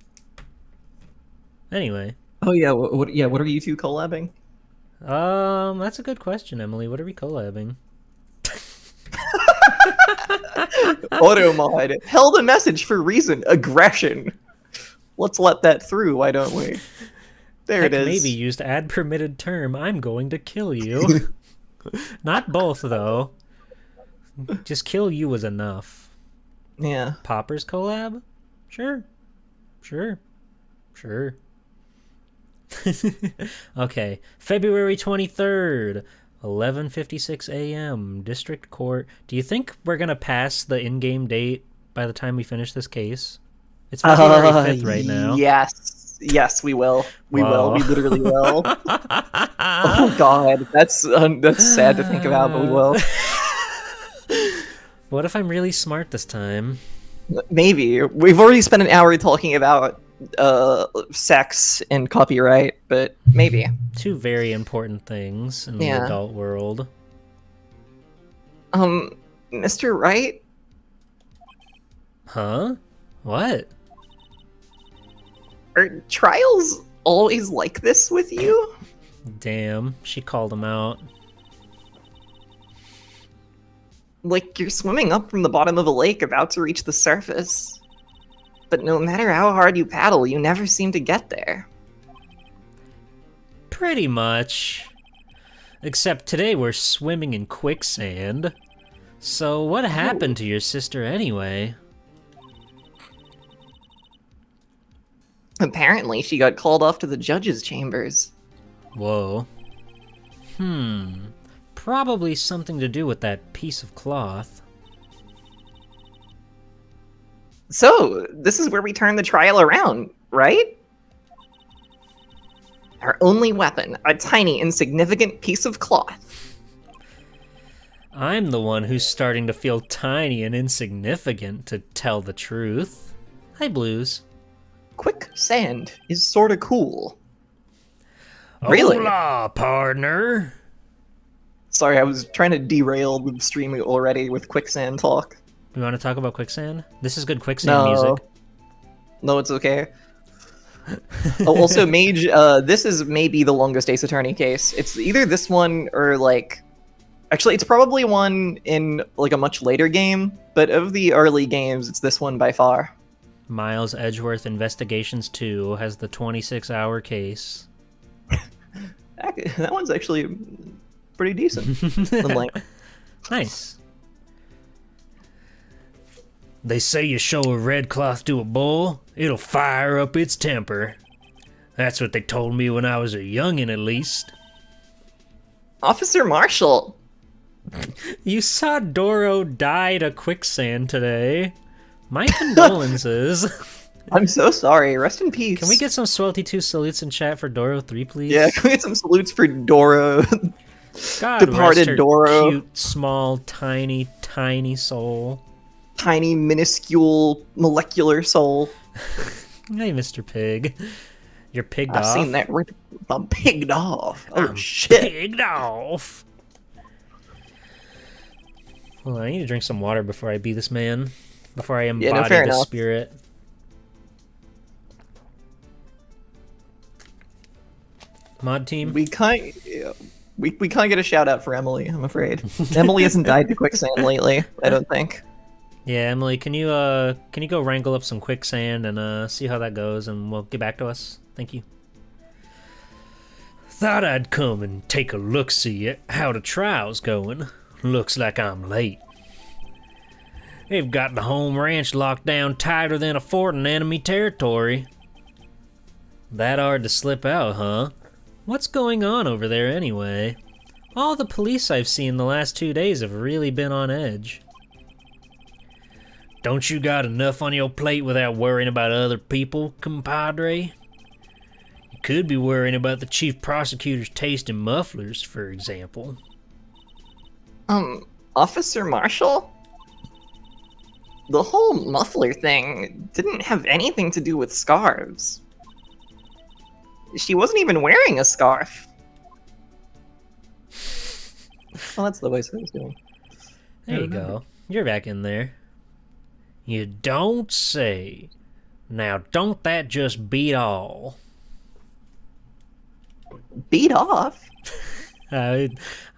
Anyway. Oh yeah, what are you two collabing? That's a good question, Emily. What are we collabing? Automod held a message for reason, aggression. Let's let that through, why don't we? There Heck, it is. Maybe used ad permitted term. I'm going to kill you. Not both though. Just kill you was enough. Yeah. Poppers collab? Sure. Okay, February 23rd, 11:56 a.m. District Court. Do you think we're gonna pass the in-game date by the time we finish this case? It's February 5th right now. Yes, we will. We will. We literally will. Oh God, that's sad to think about, but we will. What if I'm really smart this time? Maybe. We've already spent an hour talking about sex and copyright, but maybe. Two very important things in the adult world. Mr. Wright? Huh? What? Are trials always like this with you? Damn, she called him out. Like you're swimming up from the bottom of a lake about to reach the surface. But no matter how hard you paddle, you never seem to get there. Pretty much. Except today we're swimming in quicksand. So what happened to your sister anyway? Apparently, she got called off to the judge's chambers. Whoa. Probably something to do with that piece of cloth. So, this is where we turn the trial around, right? Our only weapon, a tiny, insignificant piece of cloth. I'm the one who's starting to feel tiny and insignificant, to tell the truth. Hi, Blues. Quicksand is sorta cool. Really? Hola, partner. Sorry, I was trying to derail the stream already with quicksand talk. You want to talk about quicksand? This is good quicksand music. No, it's okay. Oh, also, Mage, this is maybe the longest Ace Attorney case. It's either this one or, like... Actually, it's probably one in, like, a much later game, but of the early games, it's this one by far. Miles Edgeworth Investigations 2 has the 26-hour case. That one's actually pretty decent. Nice. They say you show a red cloth to a bull, it'll fire up its temper. That's what they told me when I was a youngin', at least. Officer Marshall! You saw Doro die to quicksand today. My condolences. I'm so sorry. Rest in peace. Can we get some Swelty 2 salutes in chat for Doro 3, please? Yeah, can we get some salutes for Doro? God Departed rest her Doro. cute, small, tiny, tiny soul. Tiny, minuscule, molecular soul. Hey, Mr. Pig. You're pigged I've off? seen that. I'm pigged off. Oh, shit. Pigged off. Well, I need to drink some water before I be this man. Before I embody fair the enough. spirit. mod team? We can't get a shout out for Emily, I'm afraid. Emily hasn't died to quicksand lately, I don't think. Yeah, Emily, can you go wrangle up some quicksand and see how that goes, and we'll get back to us? Thank you. Thought I'd come and take a look-see at how the trial's going. Looks like I'm late. They've got the home ranch locked down tighter than a fort in enemy territory. That hard to slip out, huh? What's going on over there anyway? All the police I've seen the last 2 days have really been on edge. Don't you got enough on your plate without worrying about other people, compadre? You could be worrying about the chief prosecutor's taste in mufflers, for example. Officer Marshall? The whole muffler thing didn't have anything to do with scarves. She wasn't even wearing a scarf. Well, that's the voice I was doing. There you go. You're back in there. You don't say. Now, don't that just beat all? Beat off? I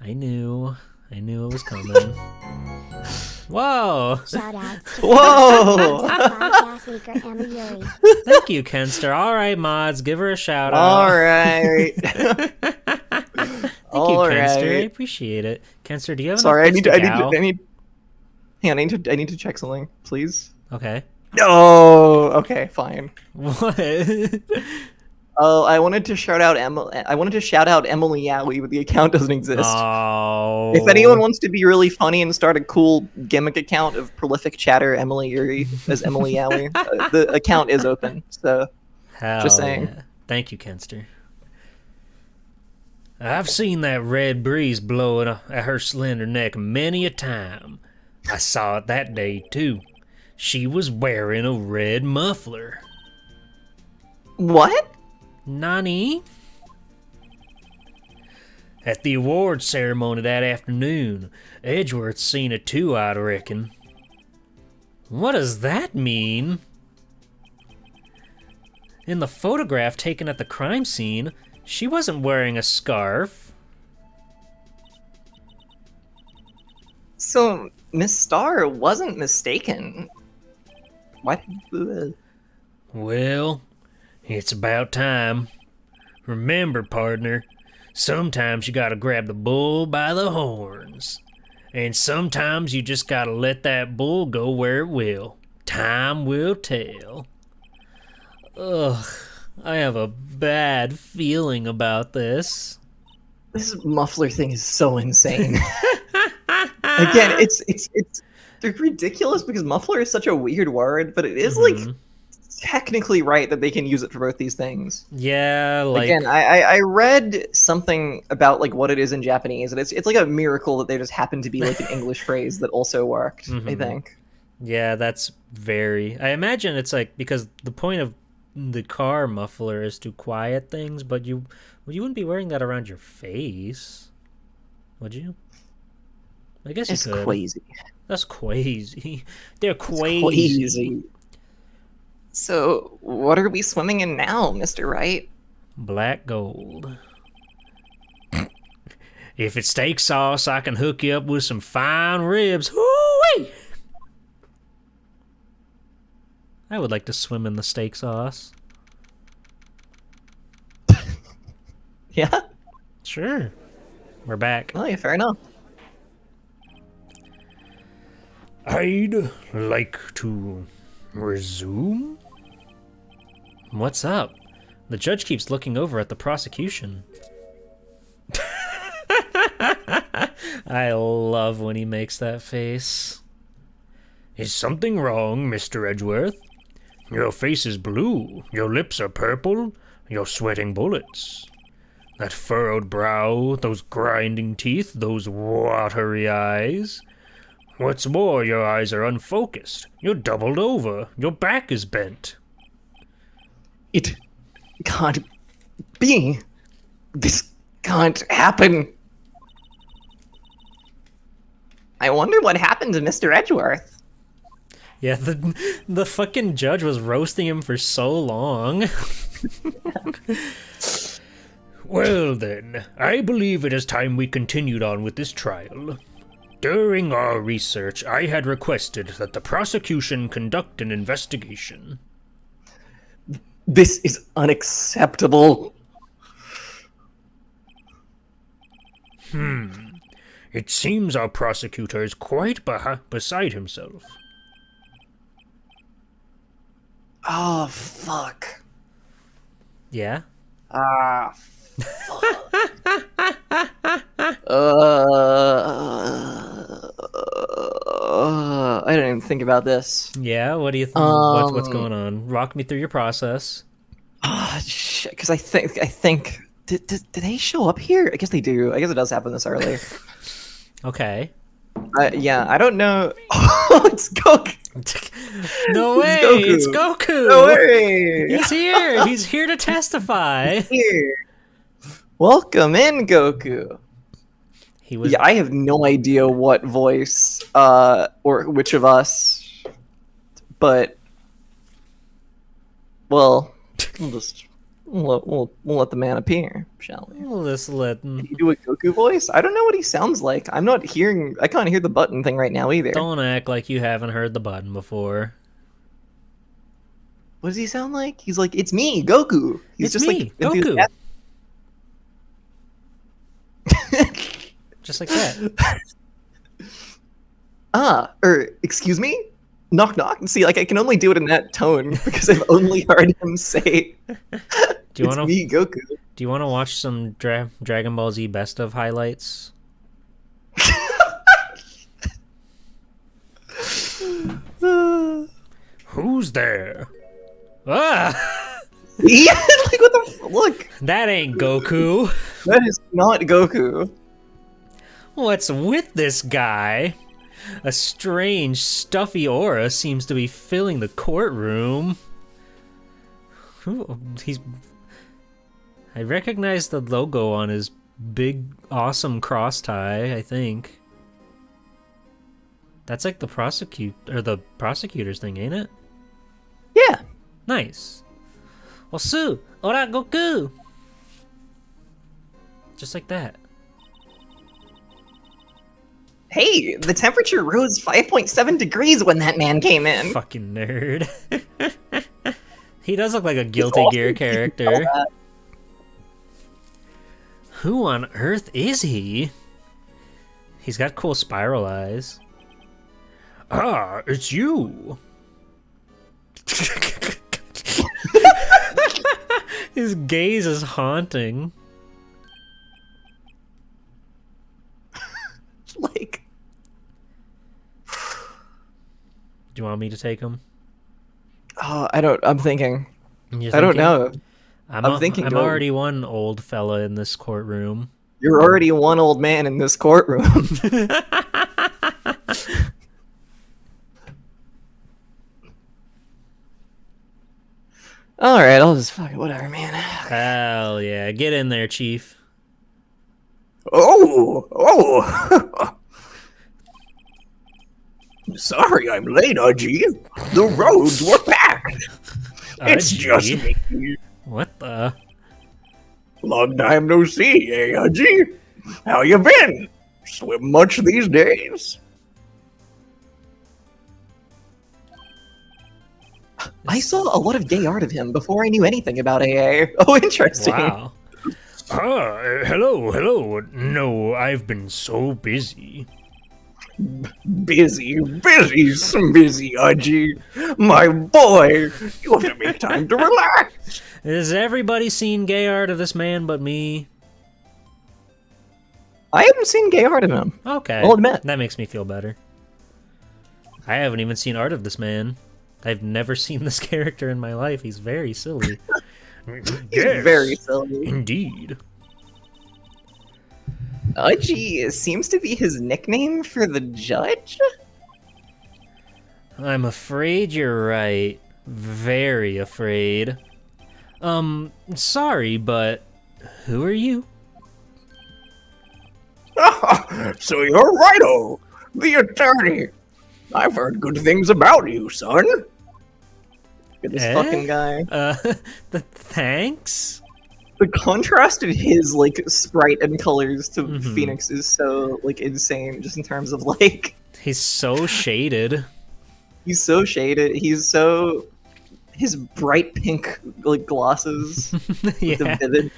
knew it was coming. Whoa! Shout outs to Whoa! podcast leaker Emma Yuri. Thank you, Kenster. All right, mods, give her a shout out. All right. Thank you, Kenster. I appreciate it. Kenster, do you have Sorry, I enough need bits to. to gal? Hang on, I need to check something, please. Okay. No. Okay, fine. What? Oh, I wanted to shout out Emily Yowie, but the account doesn't exist. Oh. If anyone wants to be really funny and start a cool gimmick account of prolific chatter Emily Yuri as Emily Yowie, the account is open. So, Hell just saying. yeah. Thank you, Kenster. I've seen that red breeze blowing at her slender neck many a time. I saw it that day, too. She was wearing a red muffler. What? Nani? At the awards ceremony that afternoon, Edgeworth seen it too, I'd reckon. What does that mean? In the photograph taken at the crime scene, she wasn't wearing a scarf. So, Miss Starr wasn't mistaken. What? Well, it's about time. Remember, partner, sometimes you gotta grab the bull by the horns. And sometimes you just gotta let that bull go where it will. Time will tell. Ugh, I have a bad feeling about this. This muffler thing is so insane. Again, it's ridiculous because muffler is such a weird word, but it is like technically right that they can use it for both these things. Yeah, like Again, I read something about like what it is in Japanese, and it's like a miracle that there just happened to be like an English phrase that also worked. I think. yeah, that's very. I imagine it's like because the point of the car muffler is to quiet things, but you wouldn't be wearing that around your face, would you? I guess It's you could. crazy. That's crazy. They're It's crazy. crazy. So, what are we swimming in now, Mr. Wright? Black gold. If it's steak sauce, I can hook you up with some fine ribs. Hoo-wee! I would like to swim in the steak sauce. Yeah? Sure. We're back. Oh, yeah, fair enough. I'd like to resume? What's up? The judge keeps looking over at the prosecution. I love when he makes that face. Is something wrong, Mr. Edgeworth? Your face is blue, your lips are purple, you're sweating bullets. That furrowed brow, those grinding teeth, those watery eyes. What's more, your eyes are unfocused. You're doubled over. Your back is bent. It can't be. This can't happen. I wonder what happened to Mr. Edgeworth. Yeah, the fucking judge was roasting him for so long. Well then, I believe it is time we continued on with this trial. During our research, I had requested that the prosecution conduct an investigation. This is unacceptable. It seems our prosecutor is quite beside himself. Oh, fuck. Yeah? Ah, I didn't even think about this. Yeah, what do you think? What's going on? Walk me through your process. Ah, shit, because I think... Did they show up here? I guess they do. I guess it does happen this early. Okay. Yeah, I don't know. Oh, it's Goku. No way! It's Goku! No way! He's here! He's here to testify! Here. Welcome in, Goku. He was. Yeah, I have no idea what voice, or which of us, but well, we'll let the man appear, shall we? We'll just let. Can you do a Goku voice? I don't know what he sounds like. I can't hear the button thing right now either. Don't act like you haven't heard the button before. What does he sound like? He's like, it's me, Goku. He's It's just me, like Goku. enthusiastic. Just like that. Excuse me? Knock knock. See, like I can only do it in that tone because I've only heard him say Do you want me, to? Goku. Do you want to watch some Dragon Ball Z best of highlights? Who's there? Ah! Yeah, like what the look? That ain't Goku. That is not Goku. What's with this guy? A strange, stuffy aura seems to be filling the courtroom. I recognize the logo on his big, awesome cross tie, I think. That's like the prosecutor's thing, ain't it? Yeah. Nice. Osu! Ora Goku! Just like that. Hey, the temperature rose 5.7 degrees when that man came in. Fucking nerd. He does look like a Guilty Gear character. Who on earth is he? He's got cool spiral eyes. Ah, it's you. His gaze is haunting. Like, Do you want me to take him? I'm thinking. You I don't thinking? know. I'm thinking I'm go. already one old fella in this courtroom. You're already one old man in this courtroom. Alright, I'll just fuck it, whatever, man. Hell yeah. Get in there, Chief. Oh! Sorry I'm late, Aji. The roads were packed. It's Aji? just me. What the? Long time no see, eh, Aji? How you been? Swim much these days? I saw a lot of gay art of him before I knew anything about AA. Oh, interesting. Wow. Hello. No, I've been so busy. Busy, Aji. My boy, you have to make time to relax. Has everybody seen gay art of this man but me? I haven't seen gay art of him. Okay. I'll admit. That makes me feel better. I haven't even seen art of this man. I've never seen this character in my life. He's very silly. He's very silly. Indeed. Aji seems to be his nickname for the judge? I'm afraid you're right. Very afraid. Sorry, but who are you? So you're Righto, the attorney. I've heard good things about you, son. Look at this fucking guy. Thanks? The contrast in his like sprite and colors to Mhm. Phoenix is so like insane, just in terms of like He's so shaded. he's so shaded. His bright pink like glosses with the Yeah. vivid.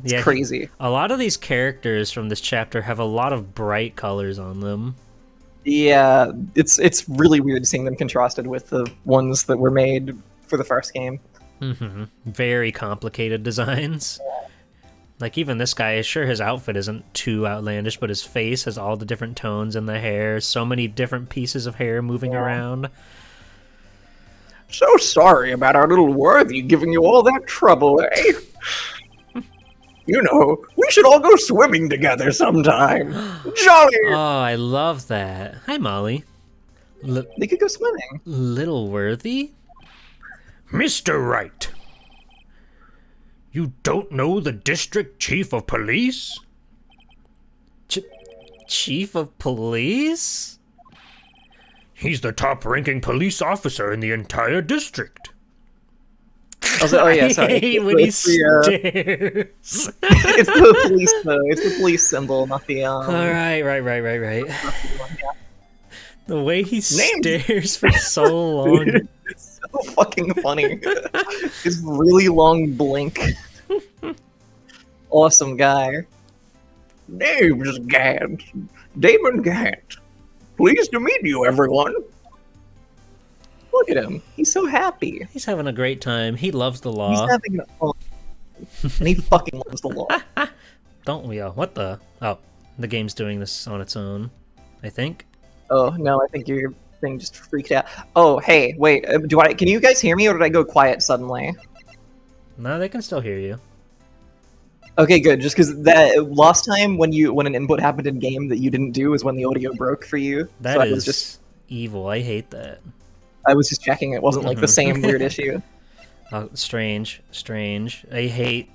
It's Yeah, crazy. a lot of these characters from this chapter have a lot of bright colors on them. Yeah, it's really weird seeing them contrasted with the ones that were made for the first game. Very complicated designs. Like, even this guy, sure, his outfit isn't too outlandish, but his face has all the different tones in the hair, so many different pieces of hair moving around. So sorry about our little worthy giving you all that trouble, eh? You know, we should all go swimming together sometime. Jolly! Oh, I love that. Hi, Molly. They could go swimming. Little Worthy? Mr. Wright, you don't know the district chief of police? Chief of police? He's the top-ranking police officer in the entire district. Oh yeah, sorry. I hate when he It's stares. it's the police though. It's the police symbol, not the All right. The way he stares for so long. It's so fucking funny. His really long blink. Awesome guy. Name's Gant. Damon Gant. Pleased to meet you, everyone. Look at him. He's so happy. He's having a great time. He loves the law. He's having fun. And he fucking loves the law. Don't we all? What the? Oh, the game's doing this on its own, I think. Oh, no, I think your thing just freaked out. Oh, hey, wait. Can you guys hear me, or did I go quiet suddenly? No, they can still hear you. Okay, good. Just because that last time when an input happened in game that you didn't do was when the audio broke for you. That so is evil. I hate that. I was just checking. It wasn't like the same weird issue. Oh, strange. I hate...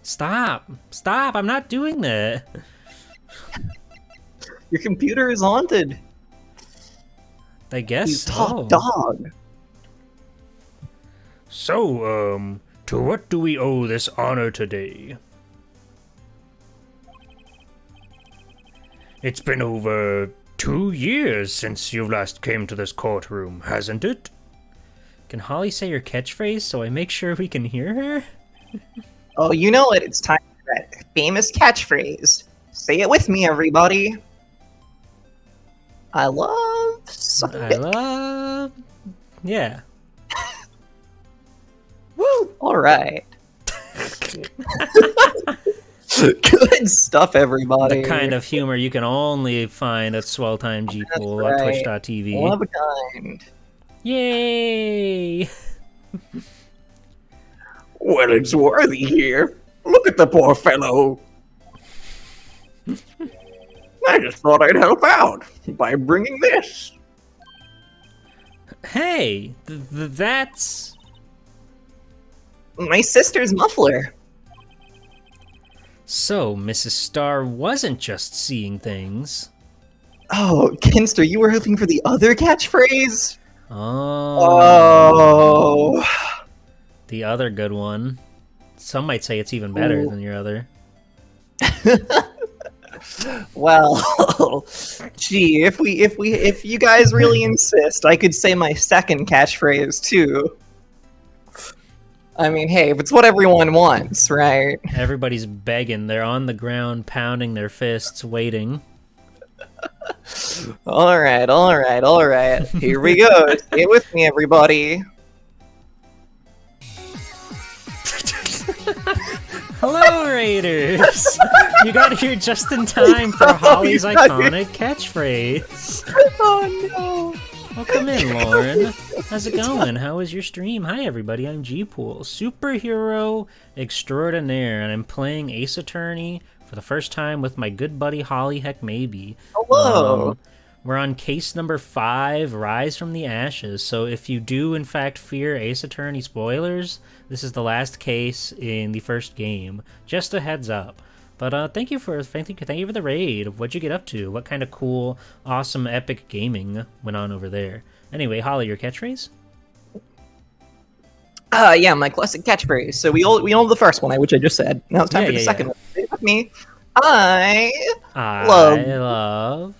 Stop! I'm not doing that! Your computer is haunted. I guess He's so. top dog. So, to what do we owe this honor today? It's been over 2 years since you last came to this courtroom, hasn't it? Can Holly say her catchphrase so I make sure we can hear her? Oh, you know it. It's time for that famous catchphrase. Say it with me, everybody. I love sucking I dick. love... Yeah. Woo! All right. Good stuff, everybody. The kind of humor you can only find at Swell Time G-Pool That's at right. twitch.tv. One of a kind. Yay! Well, it's worthy here. Look at the poor fellow. I just thought I'd help out by bringing this. Hey, that's... My sister's muffler. So, Mrs. Starr wasn't just seeing things. Oh, Kinster, you were hoping for the other catchphrase? Oh. Oh. The other good one. Some might say it's even better than your other. Well, gee, if you guys really insist, I could say my second catchphrase too. I mean, hey, if it's what everyone wants, right? Everybody's begging. They're on the ground, pounding their fists, waiting. All right. Here we go. Stay with me, everybody. Hello, Raiders! You got here just in time for Holly's you got iconic catchphrase. Oh no. Welcome in, Lauren. How's it going? How was your stream? Hi, everybody. I'm G-Pool, superhero extraordinaire, and I'm playing Ace Attorney for the first time with my good buddy Holly Heck Maybe. Hello. We're on case number 5, Rise from the Ashes. So if you do, in fact, fear Ace Attorney spoilers, this is the last case in the first game. Just a heads up. But thank you for the raid. What'd you get up to? What kind of cool, awesome, epic gaming went on over there? Anyway, Holly, your catchphrase? Yeah, my classic catchphrase. So we all the first one, which I just said. Now it's time for the second one. Say it with me. I love love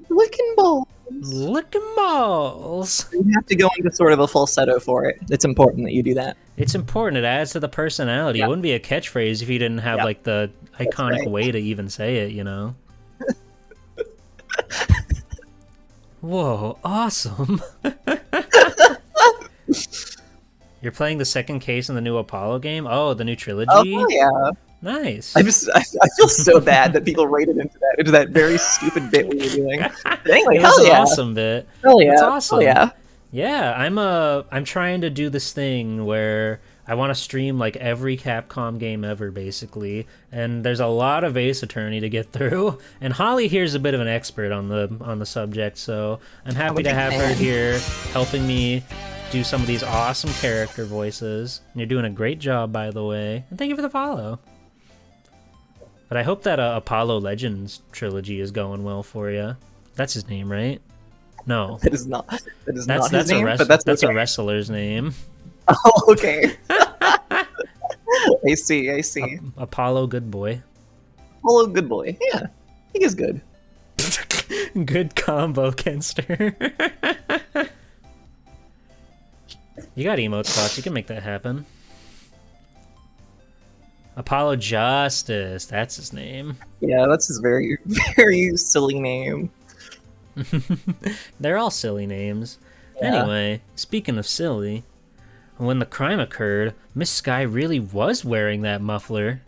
licking balls. licking balls. You have to go into sort of a falsetto for it. It's important that you do that. It's important. It adds to the personality. Yeah. It wouldn't be a catchphrase if you didn't have Yeah. like the iconic right. way to even say it, you know? Whoa, awesome. You're playing the second case in the new Apollo game? Oh, the new trilogy? Oh yeah. Nice. I feel so bad that people rated into that very stupid bit we were doing. But anyway, It was hell an yeah. awesome bit. Hell yeah. It's awesome. Hell yeah. Yeah, I'm trying to do this thing where I want to stream like every Capcom game ever, basically. And there's a lot of Ace Attorney to get through. And Holly here's a bit of an expert on the subject, so I'm happy to have her here helping me do some of these awesome character voices. And you're doing a great job, by the way. And thank you for the follow. But I hope that Apollo Legends trilogy is going well for you. That's his name, right? No. That is not his name, a but that's a okay. wrestler's name. Oh, okay. I see. Apollo Good Boy. Apollo good boy. Yeah. He is good. Good combo, Kenster. You got emote spots. You can make that happen. Apollo Justice. That's his name. Yeah, that's his very, very silly name. They're all silly names. Yeah. Anyway, speaking of silly, when the crime occurred, Miss Sky really was wearing that muffler.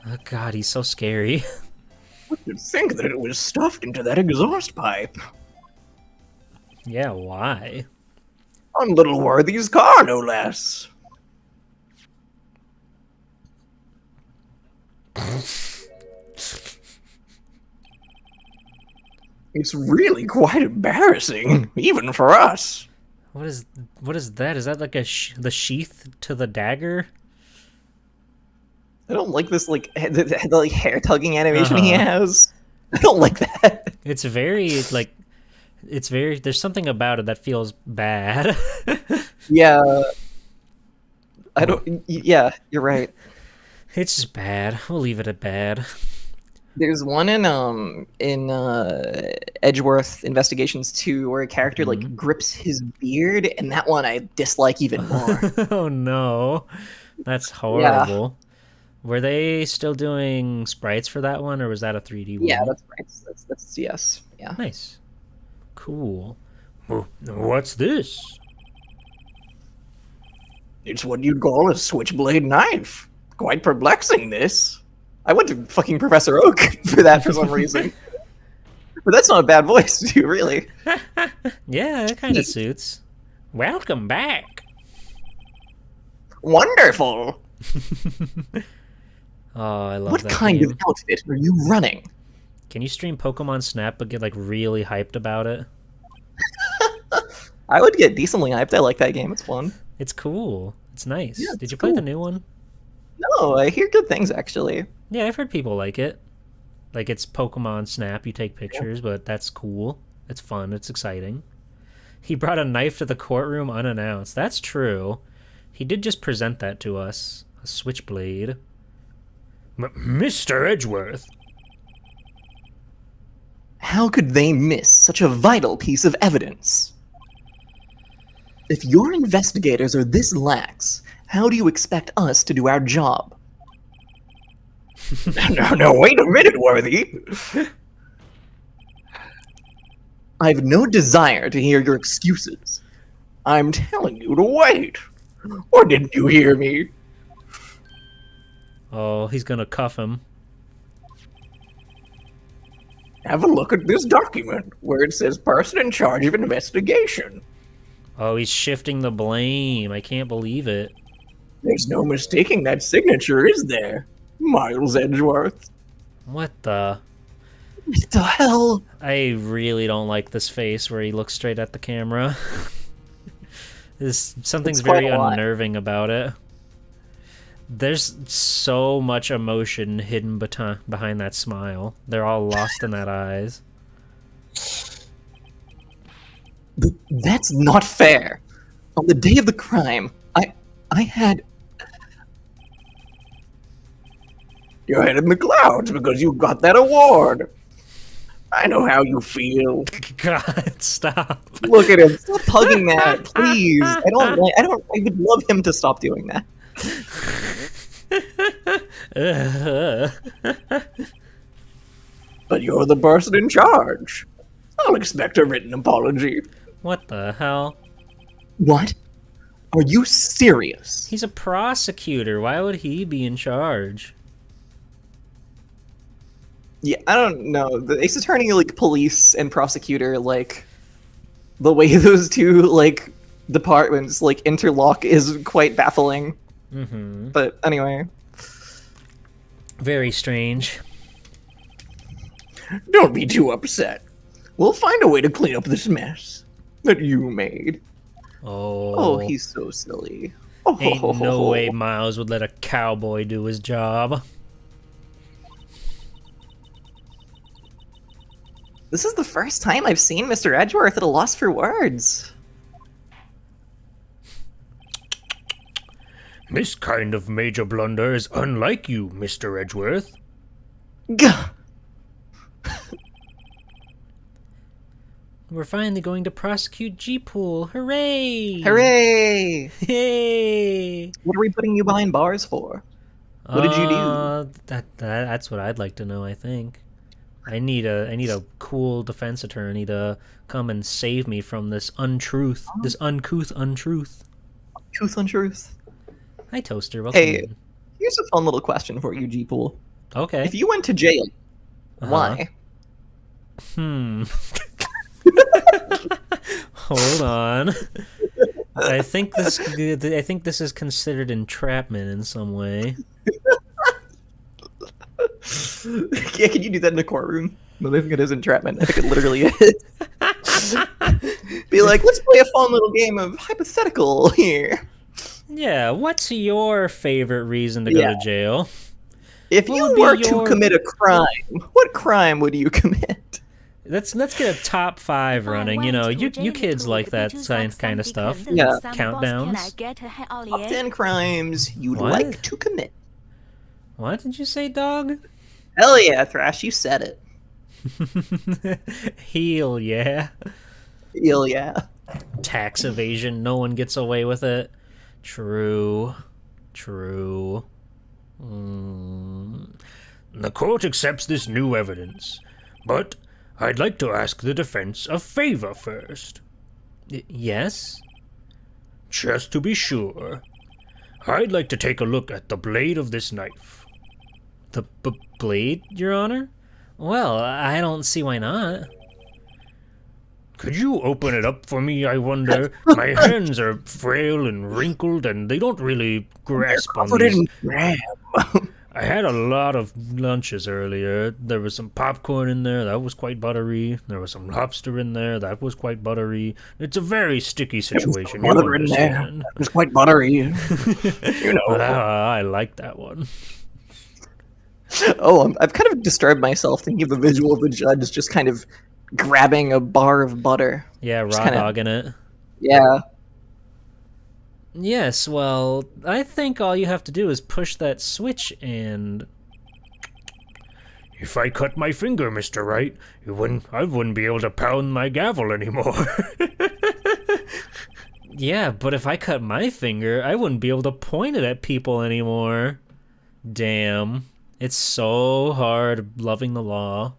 Oh god, he's so scary. You'd think that it was stuffed into that exhaust pipe. Yeah, why? On Little Worthy's car, no less. It's really quite embarrassing, even for us. What is that? Is that like the sheath to the dagger? I don't like this the hair tugging animation he Uh-huh. has. I don't like that. It's very there's something about it that feels bad. Yeah. I don't. Yeah, you're right. It's just bad. We'll leave it at bad. There's one in Edgeworth Investigations 2 where a character like grips his beard, and that one I dislike even more. Oh no. That's horrible. Were they still doing sprites for that one, or was that a 3D one? Yeah, that's right. That's yes. Yeah. Nice. Cool. What's this? It's what you'd call a switchblade knife. Quite perplexing, this. I went to fucking Professor Oak for that for some reason. But that's not a bad voice, too, really. Yeah, it kind of suits. Welcome back. Wonderful. Oh, I love What that kind game. of outfit are you running? Can you stream Pokemon Snap but get like really hyped about it? I would get decently hyped. I like that game. It's fun. It's cool. It's nice. Yeah, Did it's you play the cool. new one? No, I hear good things, actually. Yeah, I've heard people like it. Like it's Pokemon Snap, you take pictures, but that's cool. It's fun, it's exciting. He brought a knife to the courtroom unannounced. That's true. He did just present that to us. A switchblade. Mr. Edgeworth. How could they miss such a vital piece of evidence? If your investigators are this lax, how do you expect us to do our job? No, wait a minute, Worthy. I've no desire to hear your excuses. I'm telling you to wait. Or didn't you hear me? Oh, he's gonna cuff him. Have a look at this document where it says person in charge of investigation. Oh, he's shifting the blame. I can't believe it. There's no mistaking that signature, is there? Miles Edgeworth. What the? What the hell? I really don't like this face where he looks straight at the camera. Something's It's quite very a lot. unnerving about it. There's so much emotion hidden behind that smile. They're all lost in that eyes. That's not fair. On the day of the crime, I had... You're head in the clouds because you got that award. I know how you feel. God, stop. Look at him. Stop hugging that, please. I would love him to stop doing that. But you're the person in charge. I'll expect a written apology. What the hell? What? Are you serious? He's a prosecutor. Why would he be in charge? Yeah, I don't know. The Ace Attorney, like, police and prosecutor, like, the way those two, like, departments, like, interlock is quite baffling. Mm-hmm. But anyway. Very strange. Don't be too upset. We'll find a way to clean up this mess that you made. Oh, he's so silly. Oh, Ain't no way Miles would let a cowboy do his job. This is the first time I've seen Mr. Edgeworth at a loss for words. This kind of major blunder is unlike you, Mr. Edgeworth. Gah! We're finally going to prosecute G-Pool. Hooray! Hooray! Hey! What are we putting you behind bars for? What did you do? That's what I'd like to know, I think. I need a cool defense attorney to come and save me from this untruth, this uncouth untruth. Truth on truth. Hi, Toaster. Welcome Hey, in. here's a fun little question for you, G-Pool. Okay. If you went to jail, why? Hold on. I think this is considered entrapment in some way. Yeah, can you do that in a courtroom? No, I think it is entrapment. I think it literally is. Be like, let's play a fun little game of hypothetical here. Yeah, what's your favorite reason to go to jail? If What you would be were your- to commit a crime, what crime would you commit? Let's get a top 5 running. You know, you kids like that kind of stuff. Yeah. Countdowns. Top 10 crimes you'd What? like to commit. What did you say, dog? Hell yeah, Thrash, you said it. Heel, yeah. Hell yeah. Tax evasion, no one gets away with it. True. True. The court accepts this new evidence, but I'd like to ask the defense a favor first. Yes? Just to be sure, I'd like to take a look at the blade of this knife. The blade, Your Honor? Well, I don't see why not. Could you open it up for me, I wonder? My hands are frail and wrinkled, and they don't really grasp on these. I had a lot of lunches earlier. There was some popcorn in there, that was quite buttery. There was some lobster in there, that was quite buttery. It's a very sticky situation, you understand. It was quite buttery. You know. I like that one. Oh, I've kind of disturbed myself thinking of the visual of the judge just kind of grabbing a bar of butter. Yeah, raw kinda- dogging it. Yeah. Yes, well, I think all you have to do is push that switch and... If I cut my finger, Mr. Wright, I wouldn't be able to pound my gavel anymore. Yeah, but if I cut my finger, I wouldn't be able to point it at people anymore. Damn. It's so hard loving the law.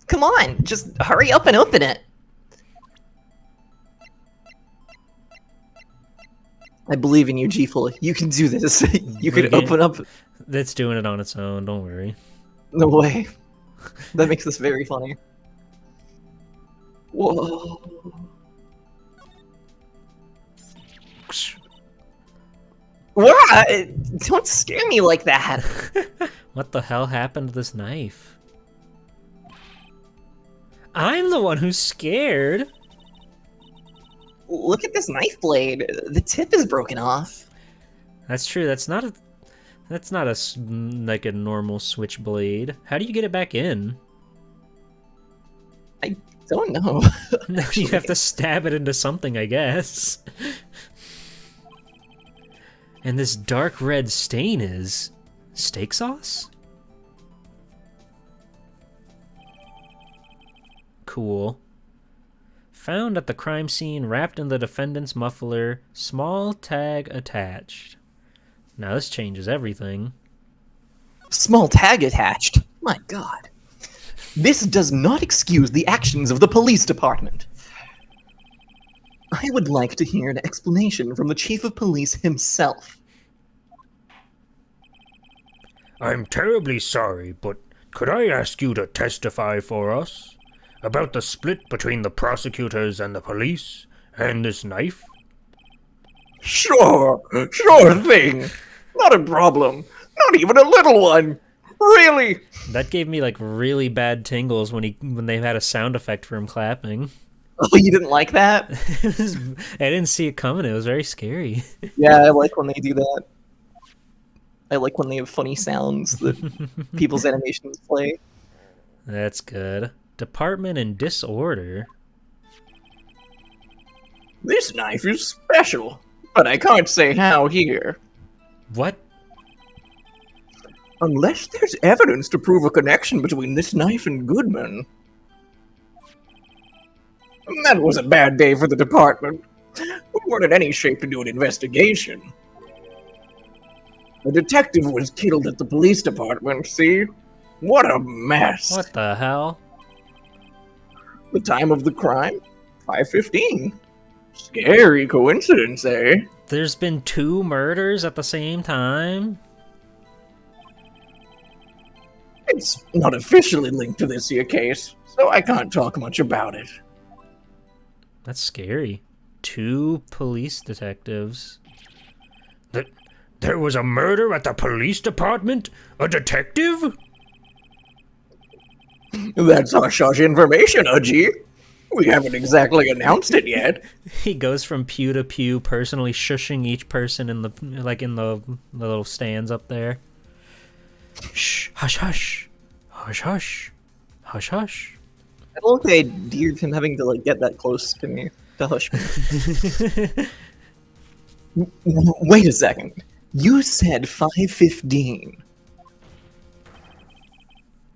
Come on, just hurry up and open it. I believe in you, G-Full. You can do this. You can open up... It's doing it on its own, don't worry. No way. That makes this very funny. Whoa. What? Don't scare me like that. What the hell happened to this knife? I'm the one who's scared. Look at this knife blade. The tip is broken off. That's true. That's not a like a normal switchblade. How do you get it back in? Don't know. You have to stab it into something, I guess. And this dark red stain is steak sauce? Cool. Found at the crime scene, wrapped in the defendant's muffler, small tag attached. Now this changes everything. Small tag attached. My God. This does not excuse the actions of the police department. I would like to hear an explanation from the chief of police himself. I'm terribly sorry, but could I ask you to testify for us about the split between the prosecutors and the police and this knife? Sure thing. Not a problem. Not even a little one. Really? That gave me like really bad tingles when they had a sound effect for him clapping. Oh, you didn't like that? I didn't see it coming. It was very scary. Yeah, I like when they do that. I like when they have funny sounds that people's animations play. That's good. Department in disorder. This knife is special, but I can't say how here. What? Unless there's evidence to prove a connection between this knife and Goodman. That was a bad day for the department. We weren't in any shape to do an investigation. A detective was killed at the police department, see? What a mess. What the hell? The time of the crime? 5:15. Scary coincidence, eh? There's been 2 murders at the same time? It's not officially linked to this here case, so I can't talk much about it. That's scary. 2 police detectives. There was a murder at the police department? A detective? That's hush-hush information, Udgy. We haven't exactly announced it yet. He goes from pew to pew, personally shushing each person in the little stands up there. Shh, hush, hush, hush, hush, hush, hush. I love the idea of him having to get that close to me to hush me. Wait a second. You said 5:15.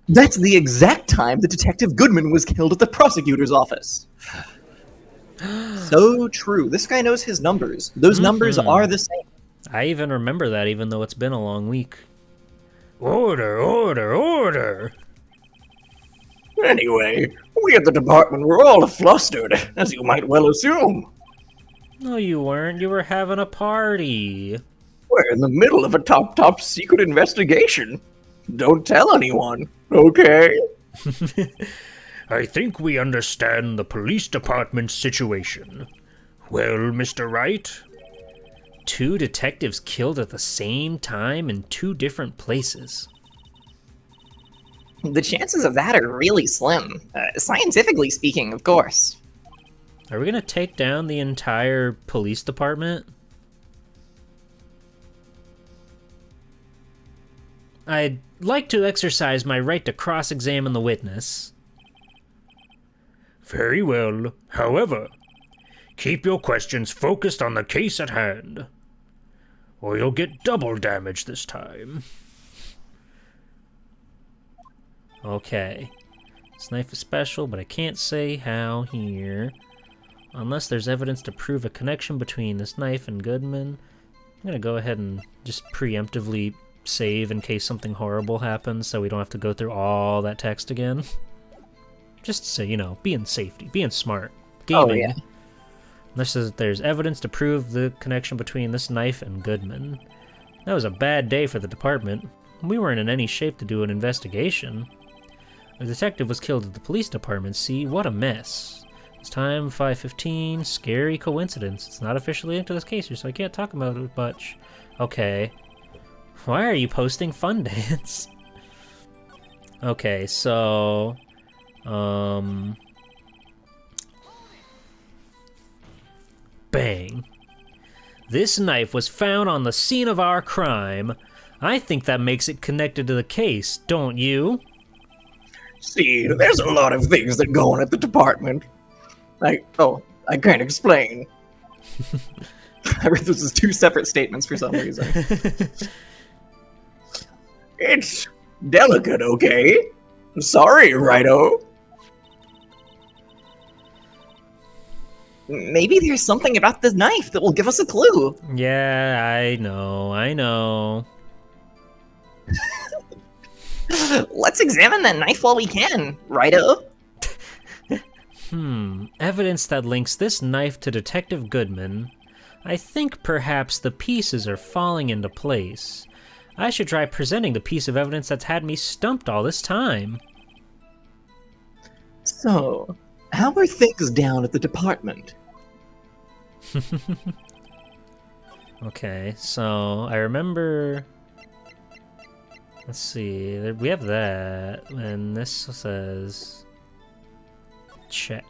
That's the exact time that Detective Goodman was killed at the prosecutor's office. So true. This guy knows his numbers. Those numbers are the same. I even remember that, even though it's been a long week. Order, order, order! Anyway, we at the department were all flustered, as you might well assume. No, you weren't. You were having a party. We're in the middle of a top secret investigation. Don't tell anyone, okay? I think we understand the police department's situation. Well, Mr. Wright? 2 detectives killed at the same time in 2 different places. The chances of that are really slim. Scientifically speaking, of course. Are we gonna take down the entire police department? I'd like to exercise my right to cross-examine the witness. Very well. However, keep your questions focused on the case at hand, or you'll get double damage this time. Okay. This knife is special, but I can't say how here. Unless there's evidence to prove a connection between this knife and Goodman. I'm gonna go ahead and just preemptively save in case something horrible happens, so we don't have to go through all that text again. Just so, you know, being safety, being smart. Gaming. Oh, yeah. Unless there's evidence to prove the connection between this knife and Goodman. That was a bad day for the department. We weren't in any shape to do an investigation. A detective was killed at the police department, see? What a mess. It's time, 5:15, scary coincidence. It's not officially into this case here, so I can't talk about it much. Okay. Why are you posting fun dance? Okay, so... Bang. This knife was found on the scene of our crime. I think that makes it connected to the case, don't you? See, there's a lot of things that go on at the department. I can't explain. I read this as two separate statements for some reason. It's delicate, okay? Sorry, Righto. Maybe there's something about this knife that will give us a clue. Yeah, I know. Let's examine that knife while we can, Righto. Evidence that links this knife to Detective Goodman. I think perhaps the pieces are falling into place. I should try presenting the piece of evidence that's had me stumped all this time. So, how are things down at the department? Okay, so I remember... Let's see, we have that, and this says... Check.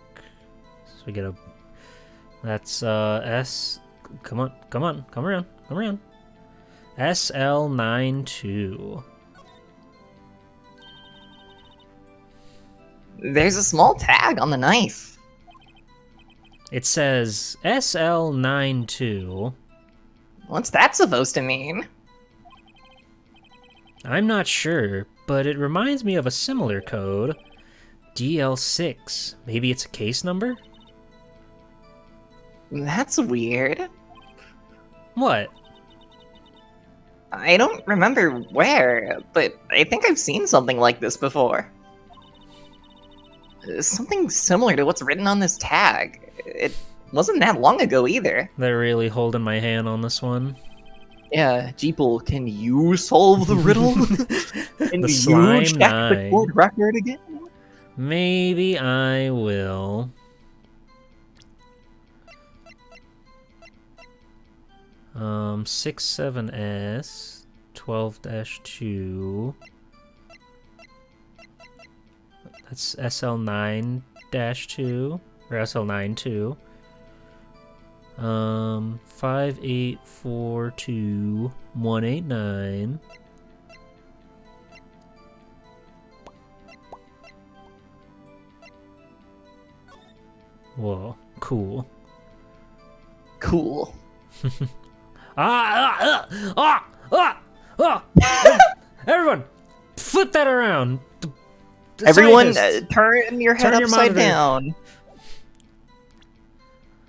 So we get a... That's, S... Come around. SL92. There's a small tag on the knife. It says SL92. What's that supposed to mean? I'm not sure, but it reminds me of a similar code. DL6. Maybe it's a case number? That's weird. What? I don't remember where, but I think I've seen something like this before. Something similar to what's written on this tag. It wasn't that long ago either. They're really holding my hand on this one. Yeah, Jeeple, can you solve the riddle? Can The you slime check nine. the court record again? Maybe I will. 67S 12-2. That's SL9-2 or SL92. 5842189. Whoa, cool. Cool. Everyone, flip that around. The Everyone, scientist. turn your head Turn your upside monitor. down.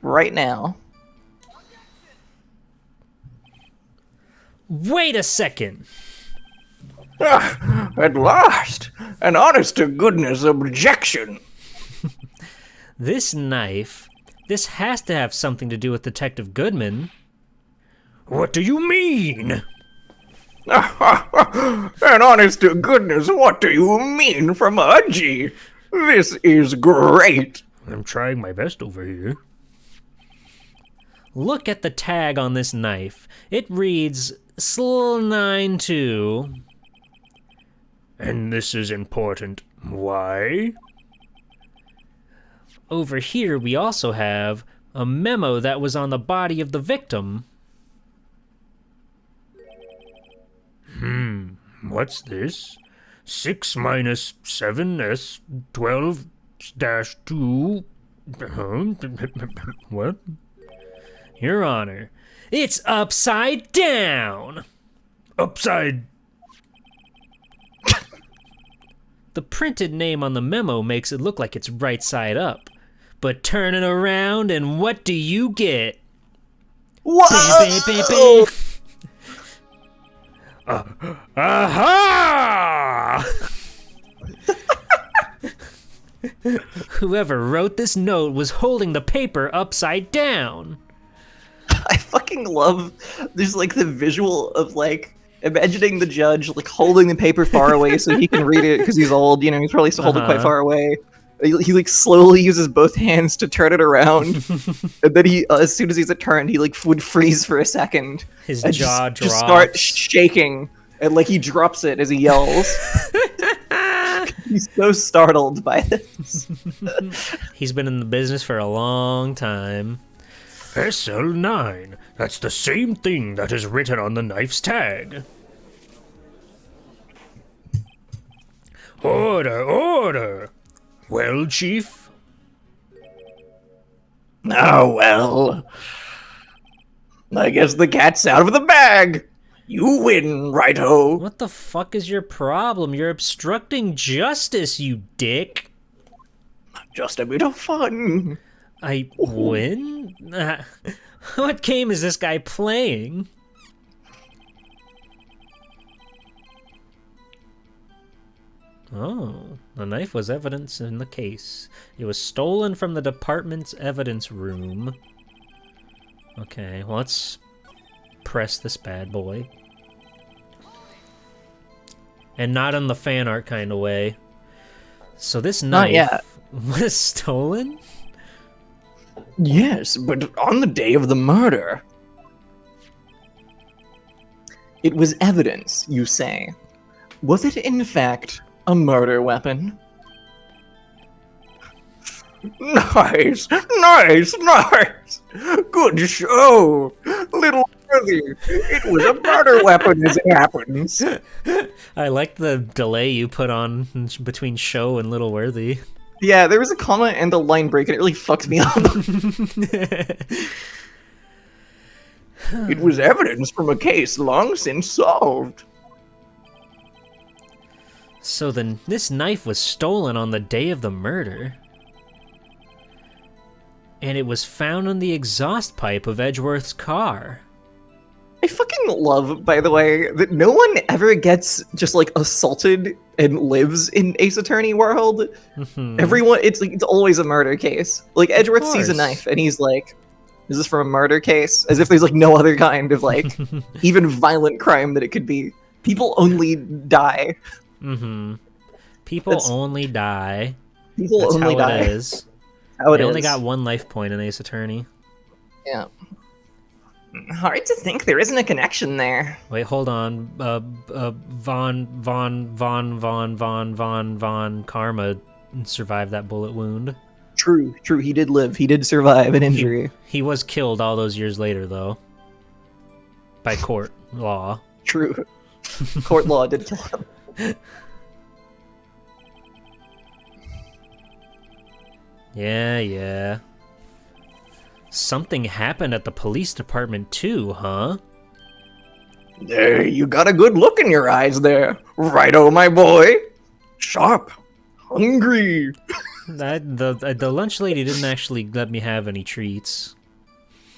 Right now. Wait a second. At last! An honest-to-goodness objection! This knife, this has to have something to do with Detective Goodman. What do you mean? An honest-to-goodness, what do you mean from Udgy? This is great! I'm trying my best over here. Look at the tag on this knife. It reads SL92. And this is important. Why? Over here, we also have a memo that was on the body of the victim. What's this? 6 minus 7s 12-2. What? Your Honor, it's upside down. Upside. The printed name on the memo makes it look like it's right side up. But turn it around and what do you get? Whoa! Bam, bam, bam, bam. Aha! Whoever wrote this note was holding the paper upside down. I fucking love there's like the visual of like imagining the judge like holding the paper far away so he can read it because he's old, you know, he's probably to hold it quite far away. He like slowly uses both hands to turn it around, and then he, as soon as he's turned, he like would freeze for a second. His and jaw just drops. start shaking, and like he drops it as he yells. He's so startled by this. He's been in the business for a long time. SL9. That's the same thing that is written on the knife's tag. Order, order! Well, Chief? Oh, well. I guess the cat's out of the bag. You win, righto. What the fuck is your problem? You're obstructing justice, you dick. Just a bit of fun. I win? What game is this guy playing? Oh, the knife was evidence in the case. It was stolen from the department's evidence room. Okay, well, let's press this bad boy. And not in the fan art kind of way. So this knife was stolen? Yes, but on the day of the murder. It was evidence, you say. Was it in fact a murder weapon? Nice! Nice! Nice! Good show! Little Worthy! It was a murder weapon as it happens! I like the delay you put on between show and Little Worthy. Yeah, there was a comma and a line break and it really fucked me up. It was evidence from a case long since solved. So then this knife was stolen on the day of the murder. And it was found on the exhaust pipe of Edgeworth's car. I fucking love, by the way, that no one ever gets just like assaulted and lives in Ace Attorney world. Everyone, it's like it's always a murder case. Like Edgeworth sees a knife and he's like, "Is this from a murder case?" As if there's like no other kind of like even violent crime that it could be. People only die. People only die. People That's only how die. it is. How it They is. only got one life point in Ace Attorney. Yeah. Hard to think there isn't a connection there. Wait, hold on. Von Karma survived that bullet wound. True, he did live. He did survive an injury. He was killed all those years later, though. By court law. True. Court law did kill him. Yeah. Something happened at the police department too, huh? There, you got a good look in your eyes there. Righto, my boy. Sharp. Hungry. The lunch lady didn't actually let me have any treats.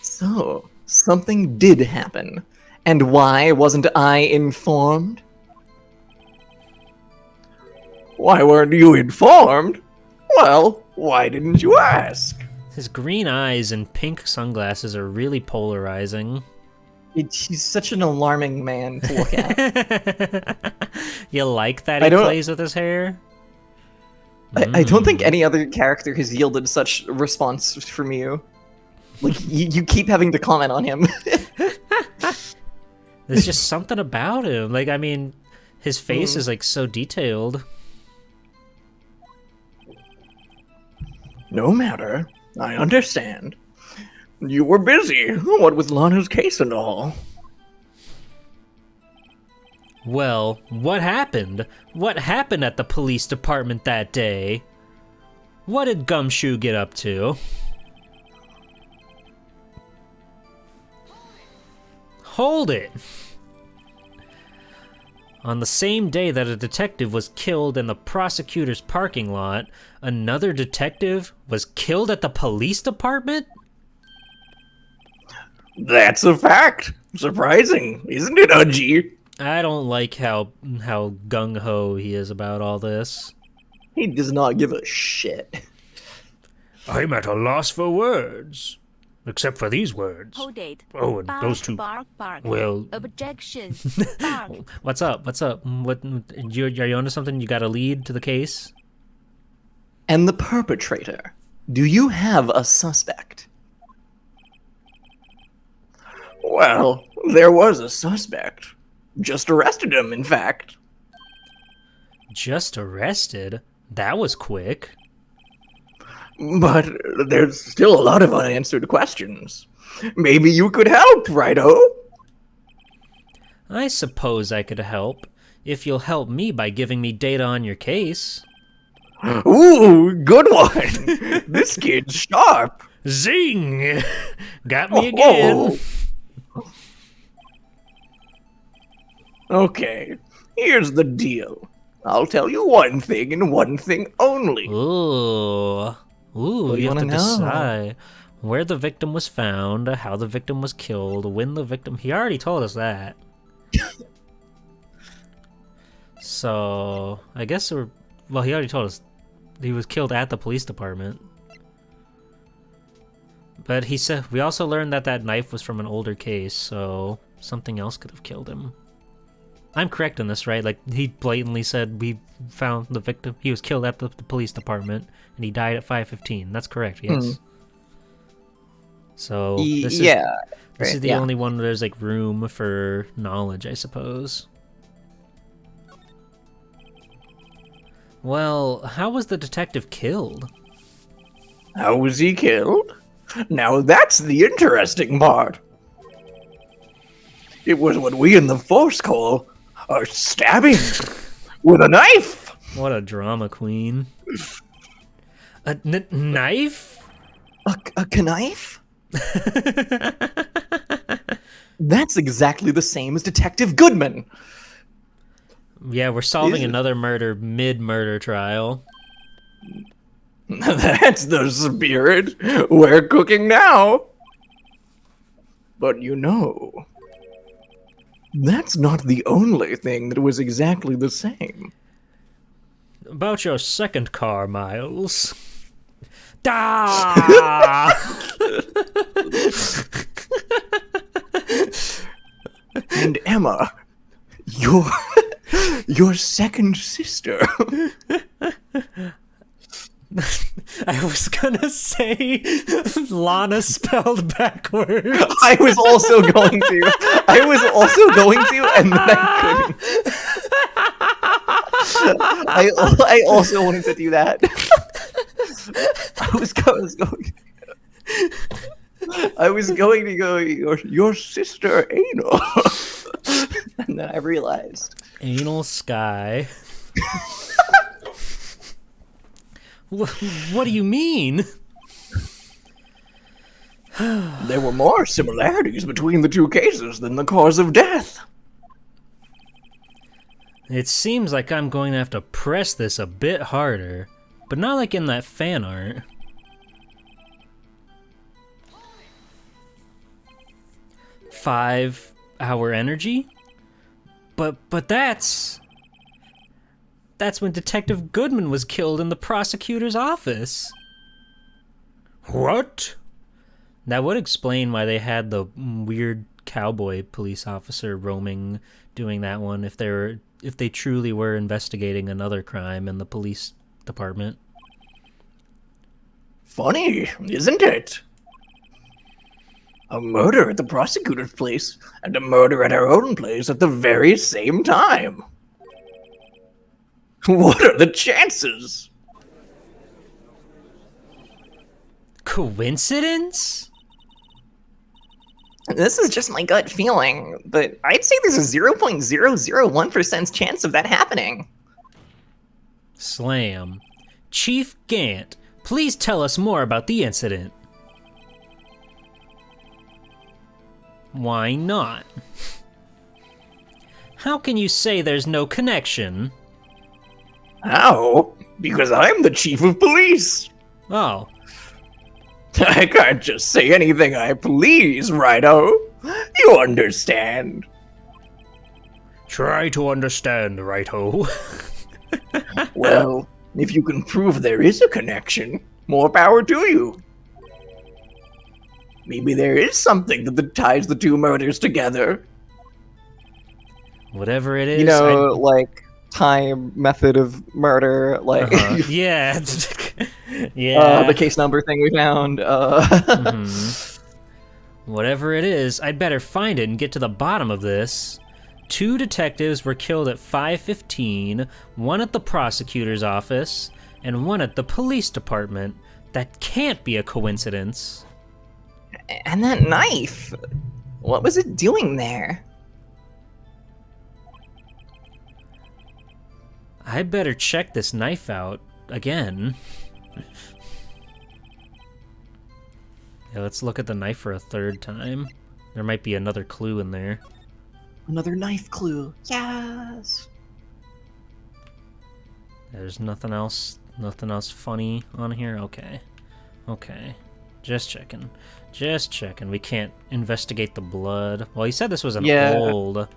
So, something did happen. And why wasn't I informed? Why weren't you informed? Well, why didn't you ask? His green eyes and pink sunglasses are really polarizing. He's such an alarming man to look at. You like that he plays with his hair? I don't think any other character has yielded such a response from you. Like, you keep having to comment on him. There's just something about him. Like, I mean, his face is, like, so detailed. No matter. I understand. You were busy. What with Lana's case and all. Well, what happened? What happened at the police department that day? What did Gumshoe get up to? Hold it! On the same day that a detective was killed in the prosecutor's parking lot, another detective was killed at the police department? That's a fact. Surprising, isn't it, Udgy? I don't like how gung-ho he is about all this. He does not give a shit. I'm at a loss for words. Except for these words. Hold it. Oh, and Bark, those two. Bark, bark. Well, Objection. Bark. What's up? What? Are you onto something? You got a lead to the case? And the perpetrator. Do you have a suspect? Well, there was a suspect. Just arrested him, in fact. Just arrested? That was quick. But there's still a lot of unanswered questions. Maybe you could help, righto? I suppose I could help. if you'll help me by giving me data on your case. Ooh, good one. This kid's sharp. Zing! Got me again. Okay, here's the deal. I'll tell you one thing and one thing only. Ooh. Ooh, do you you have to wanna know? decide where the victim was found, how the victim was killed, when the victim... He already told us that. So, I guess we're... Well, he already told us he was killed at the police department. But he said... We also learned that that knife was from an older case, so something else could have killed him. I'm correct in this, right? Like, he blatantly said we found the victim. He was killed at the police department, and he died at 5:15. That's correct, yes? So, this is the only one where there's, like, room for knowledge, I suppose. Well, how was the detective killed? How was he killed? Now that's the interesting part. It was what we in the Force call a stabbing with a knife. What a drama queen. A knife? A knife? That's exactly the same as Detective Goodman. Yeah, we're solving another murder mid-murder trial. That's the spirit. We're cooking now. But you know, that's not the only thing that was exactly the same. About your second car, Miles. Da! And Emma, your second sister. I was gonna say Lana spelled backwards. I was also going to, and then I couldn't. I also wanted to do that. I was going to go your sister anal, and then I realized Anal Sky. What do you mean? There were more similarities between the two cases than the cause of death. It seems like I'm going to have to press this a bit harder, but not like in that fan art. Five-hour energy? But that's when Detective Goodman was killed in the prosecutor's office. What? That would explain why they had the weird cowboy police officer roaming, doing that one, if they truly were investigating another crime in the police department. Funny, isn't it? A murder at the prosecutor's place and a murder at our own place at the very same time. What are the chances? Coincidence? this is just my gut feeling, but I'd say there's a 0.001% chance of that happening. Slam. Chief Gant, please tell us more about the incident. Why not? How can you say there's no connection? How? Because I'm the chief of police. Oh, I can't just say anything I please, Righto. You understand. Try to understand, righto. Well, if you can prove there is a connection, more power to you. Maybe there is something that ties the two murders together. whatever it is. You know, like time, method of murder, like Yeah. Yeah. the case number thing we found. Whatever it is, I'd better find it and get to the bottom of this. 2 detectives were killed at 5:15, one at the prosecutor's office, and one at the police department. That can't be a coincidence. And that knife, what was it doing there? I better check this knife out again. Yeah, let's look at the knife for a third time. There might be another clue in there. Another knife clue. Yes. There's nothing else funny on here? Okay. Okay. Just checking. Just checking. We can't investigate the blood. Well, he said this was an old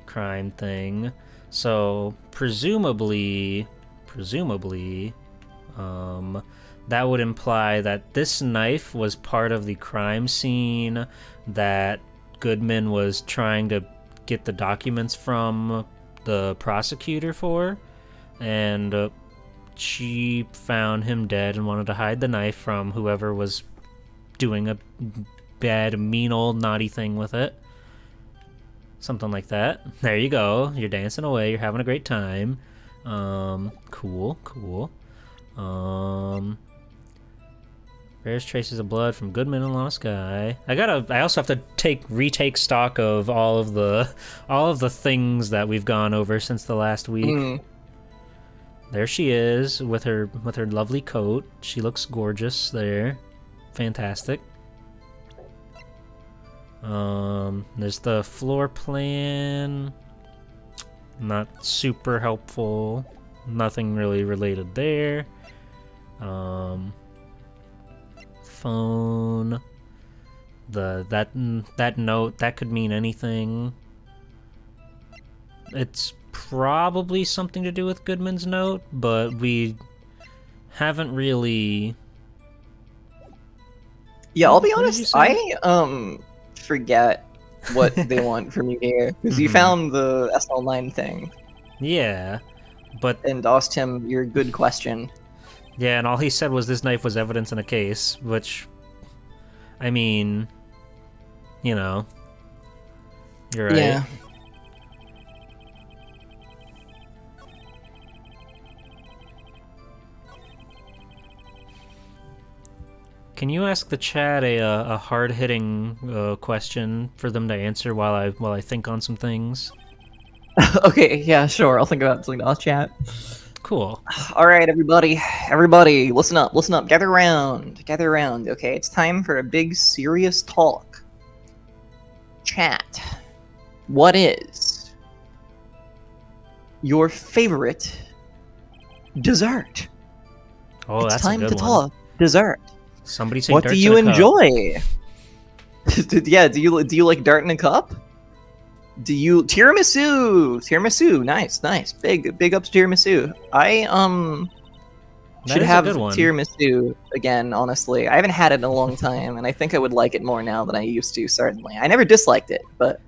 crime thing. So, presumably, that would imply that this knife was part of the crime scene that Goodman was trying to get the documents from the prosecutor for, and she found him dead and wanted to hide the knife from whoever was doing a bad, mean old naughty thing with it. Something like that. There you go. You're dancing away. You're having a great time. Cool. Bears traces of blood from Goodman and Lana Sky. I also have to retake stock of all of the things that we've gone over since the last week. There she is with her lovely coat. She looks gorgeous there. Fantastic. There's the floor plan. Not super helpful. Nothing really related there. Phone. That note, that could mean anything. It's probably something to do with Goodman's note, but we haven't really... Yeah, I'll be honest, I forget what they want from you here, because you found the SL9 thing. Yeah, but... And asked him your good question. Yeah, and all he said was this knife was evidence in a case, which... I mean... You know... You're right. Yeah. Can you ask the chat a hard-hitting question for them to answer while I think on some things? Okay, yeah, sure. I'll think about something. I'll chat. Cool. All right, everybody, listen up, gather around. Okay, it's time for a big serious talk. Chat. What is your favorite dessert? Oh, it's that's time a good to one. talk dessert. Somebody say What darts do you in a cup. enjoy? Yeah, do you like dart in a cup? Do you tiramisu? Nice. Big ups to tiramisu. I That should is a have good one. tiramisu again. Honestly, I haven't had it in a long time, and I think I would like it more now than I used to. Certainly, I never disliked it, but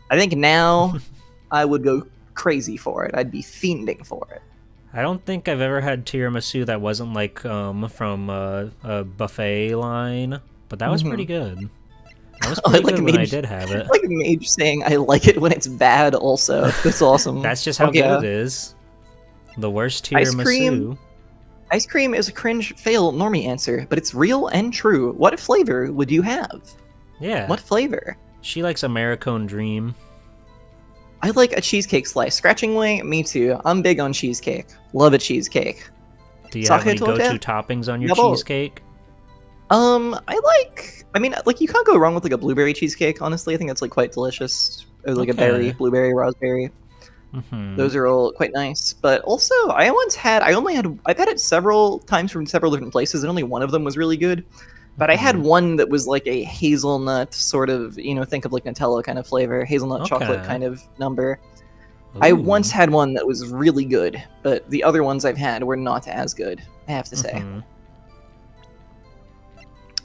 I think now I would go crazy for it. I'd be fiending for it. I don't think I've ever had tiramisu that wasn't like from a buffet line, but that was pretty good. That was pretty good when I did have it. Like Mage saying, "I like it when it's bad." Also, that's awesome. That's just how good it is. The worst tiramisu. Ice cream is a cringe fail normie answer, but it's real and true. What flavor would you have? Yeah. What flavor? She likes Americone Dream. I like a cheesecake slice. Scratching way, me too. I'm big on cheesecake. Love a cheesecake. Do you have any go-to toppings on your cheesecake? I mean, you can't go wrong with like a blueberry cheesecake. Honestly, I think that's like quite delicious. Or like a berry, blueberry, raspberry. Those are all quite nice. But also, I've had it several times from several different places, and only one of them was really good. But I had one that was like a hazelnut sort of, think of like Nutella kind of flavor, hazelnut chocolate kind of number. Ooh. I once had one that was really good, but the other ones I've had were not as good, I have to say.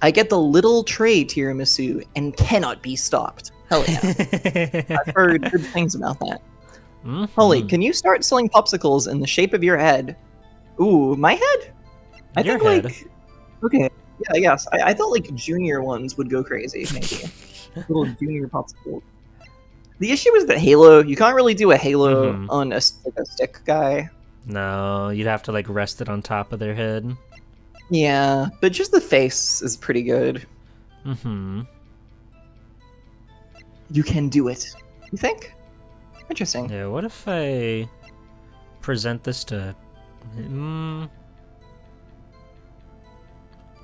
I get the little tray tiramisu and cannot be stopped. Hell yeah. I've heard good things about that. Holly, can you start selling popsicles in the shape of your head? Ooh, my head? I think like... Okay. Yeah, yes. I thought like junior ones would go crazy, maybe. Little junior popsicle. The issue is that Halo, you can't really do a Halo on a stick guy. No, you'd have to like rest it on top of their head. Yeah, but just the face is pretty good. You can do it. You think? Interesting. Yeah, what if I present this to...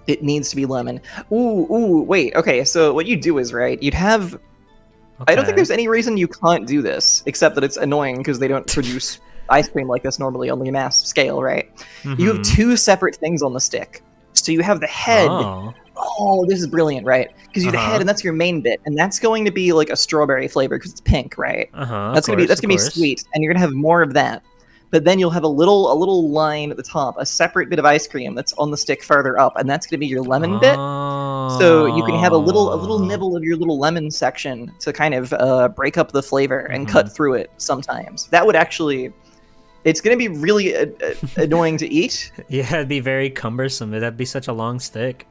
It needs to be lemon. Ooh, wait. Okay, so what you do is, right, you'd have... I don't think Okay. there's any reason you can't do this, except that it's annoying because they don't produce ice cream like this normally on the mass scale, right? You have Mhm. 2 separate things on the stick. So you have the head. Oh, this is brilliant, right? Because you have the Uh-huh. head, and that's your main bit, and that's going to be like a strawberry flavor because it's pink, right? Uh-huh, That's gonna be sweet, and you're gonna have more of that. But then you'll have a little line at the top, a separate bit of ice cream that's on the stick further up, and that's gonna be your lemon bit. So you can have a little nibble of your little lemon section to kind of break up the flavor and cut through it sometimes. That would actually, it's going to be really annoying to eat. Yeah, it'd be very cumbersome. That'd be such a long stick.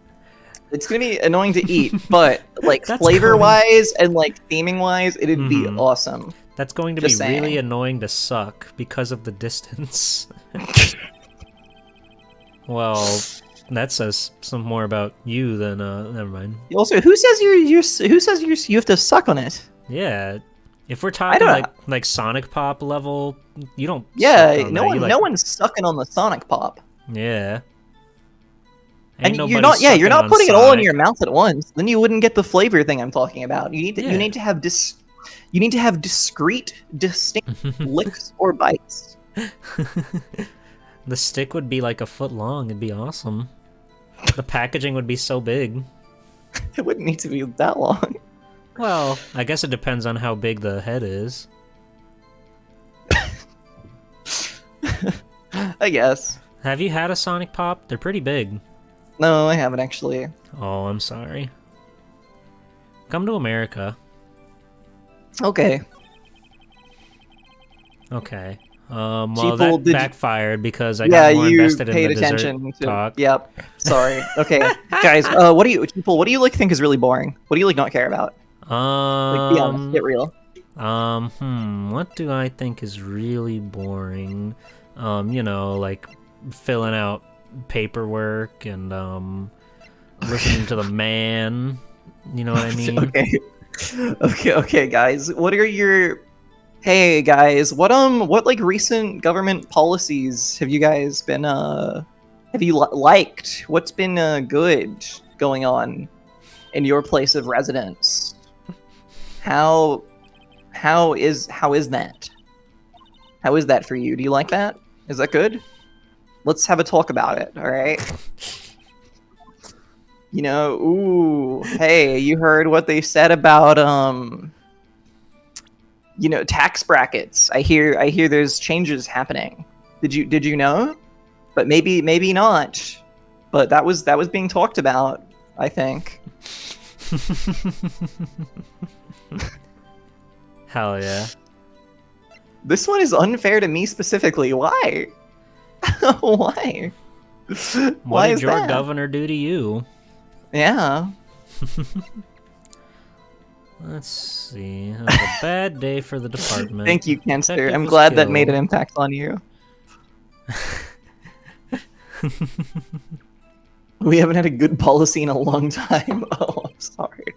It's going to be annoying to eat, but like That's flavor-wise and like theming-wise, it'd be awesome. That's going to Just be really saying. annoying to suck because of the distance. Well, that says some more about you than never mind. Also, who says you have to suck on it? Yeah, if we're talking don't- like Sonic Pop level, you don't. Yeah, suck on no that. one, You, like, no one's sucking on the Sonic Pop. Yeah. And Ain't you're nobody you're not sucking putting it on all in Sonic. your mouth at once. Then you wouldn't get the flavor thing I'm talking about. You Yeah. need to have discrete, distinct licks or bites. The stick would be like a foot long. It'd be awesome. The packaging would be so big. It wouldn't need to be that long. Well, I guess it depends on how big the head is. I guess. Have you had a Sonic Pop? They're pretty big. No, I haven't actually. Oh, I'm sorry. Come to America. Okay. Okay. Well, Sheeple, that did you- backfired because I Yeah, got more you invested in paid the dessert attention to. talk. Yep. Sorry. Okay, guys. What do you like think is really boring? What do you like not care about? Like, be honest. Get real. What do I think is really boring? Like filling out paperwork and listening to the man. You know what I mean? Okay, guys. What are your... Hey, guys. What like recent government policies have you guys been have you liked? What's been good going on in your place of residence? How is that? How is that for you? Do you like that? Is that good? Let's have a talk about it, all right? Hey, you heard what they said about tax brackets. I hear there's changes happening. Did you know? But maybe not. But that was being talked about, I think. Hell yeah. This one is unfair to me specifically. Why? Why? What Why did is your that? governor do to you? Yeah. Let's see. It was a bad day for the department. Thank you, Kenster. Detective I'm was glad that made an killed. impact on you. We haven't had a good policy in a long time. Oh, I'm sorry.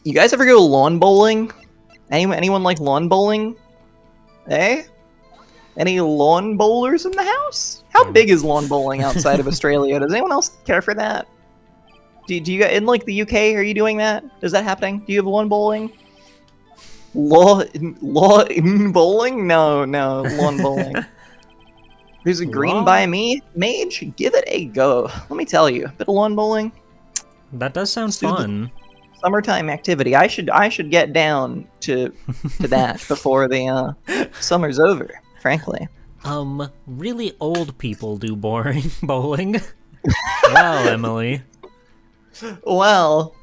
You guys ever go lawn bowling? Anyone like lawn bowling? Eh? Any lawn bowlers in the house? How big is lawn bowling outside of Australia? Does anyone else care for that? Do you in like the UK? Are you doing that? Is that happening? Do you have lawn bowling? Law in bowling? No, lawn bowling. There's a green Lawn? by me mage. Give it a go. Let me tell you, a bit of lawn bowling, That does sound Let's do the- fun. summertime activity. I should get down to that before the summer's over. Frankly. Really old people do boring bowling. Wow, Emily. Well,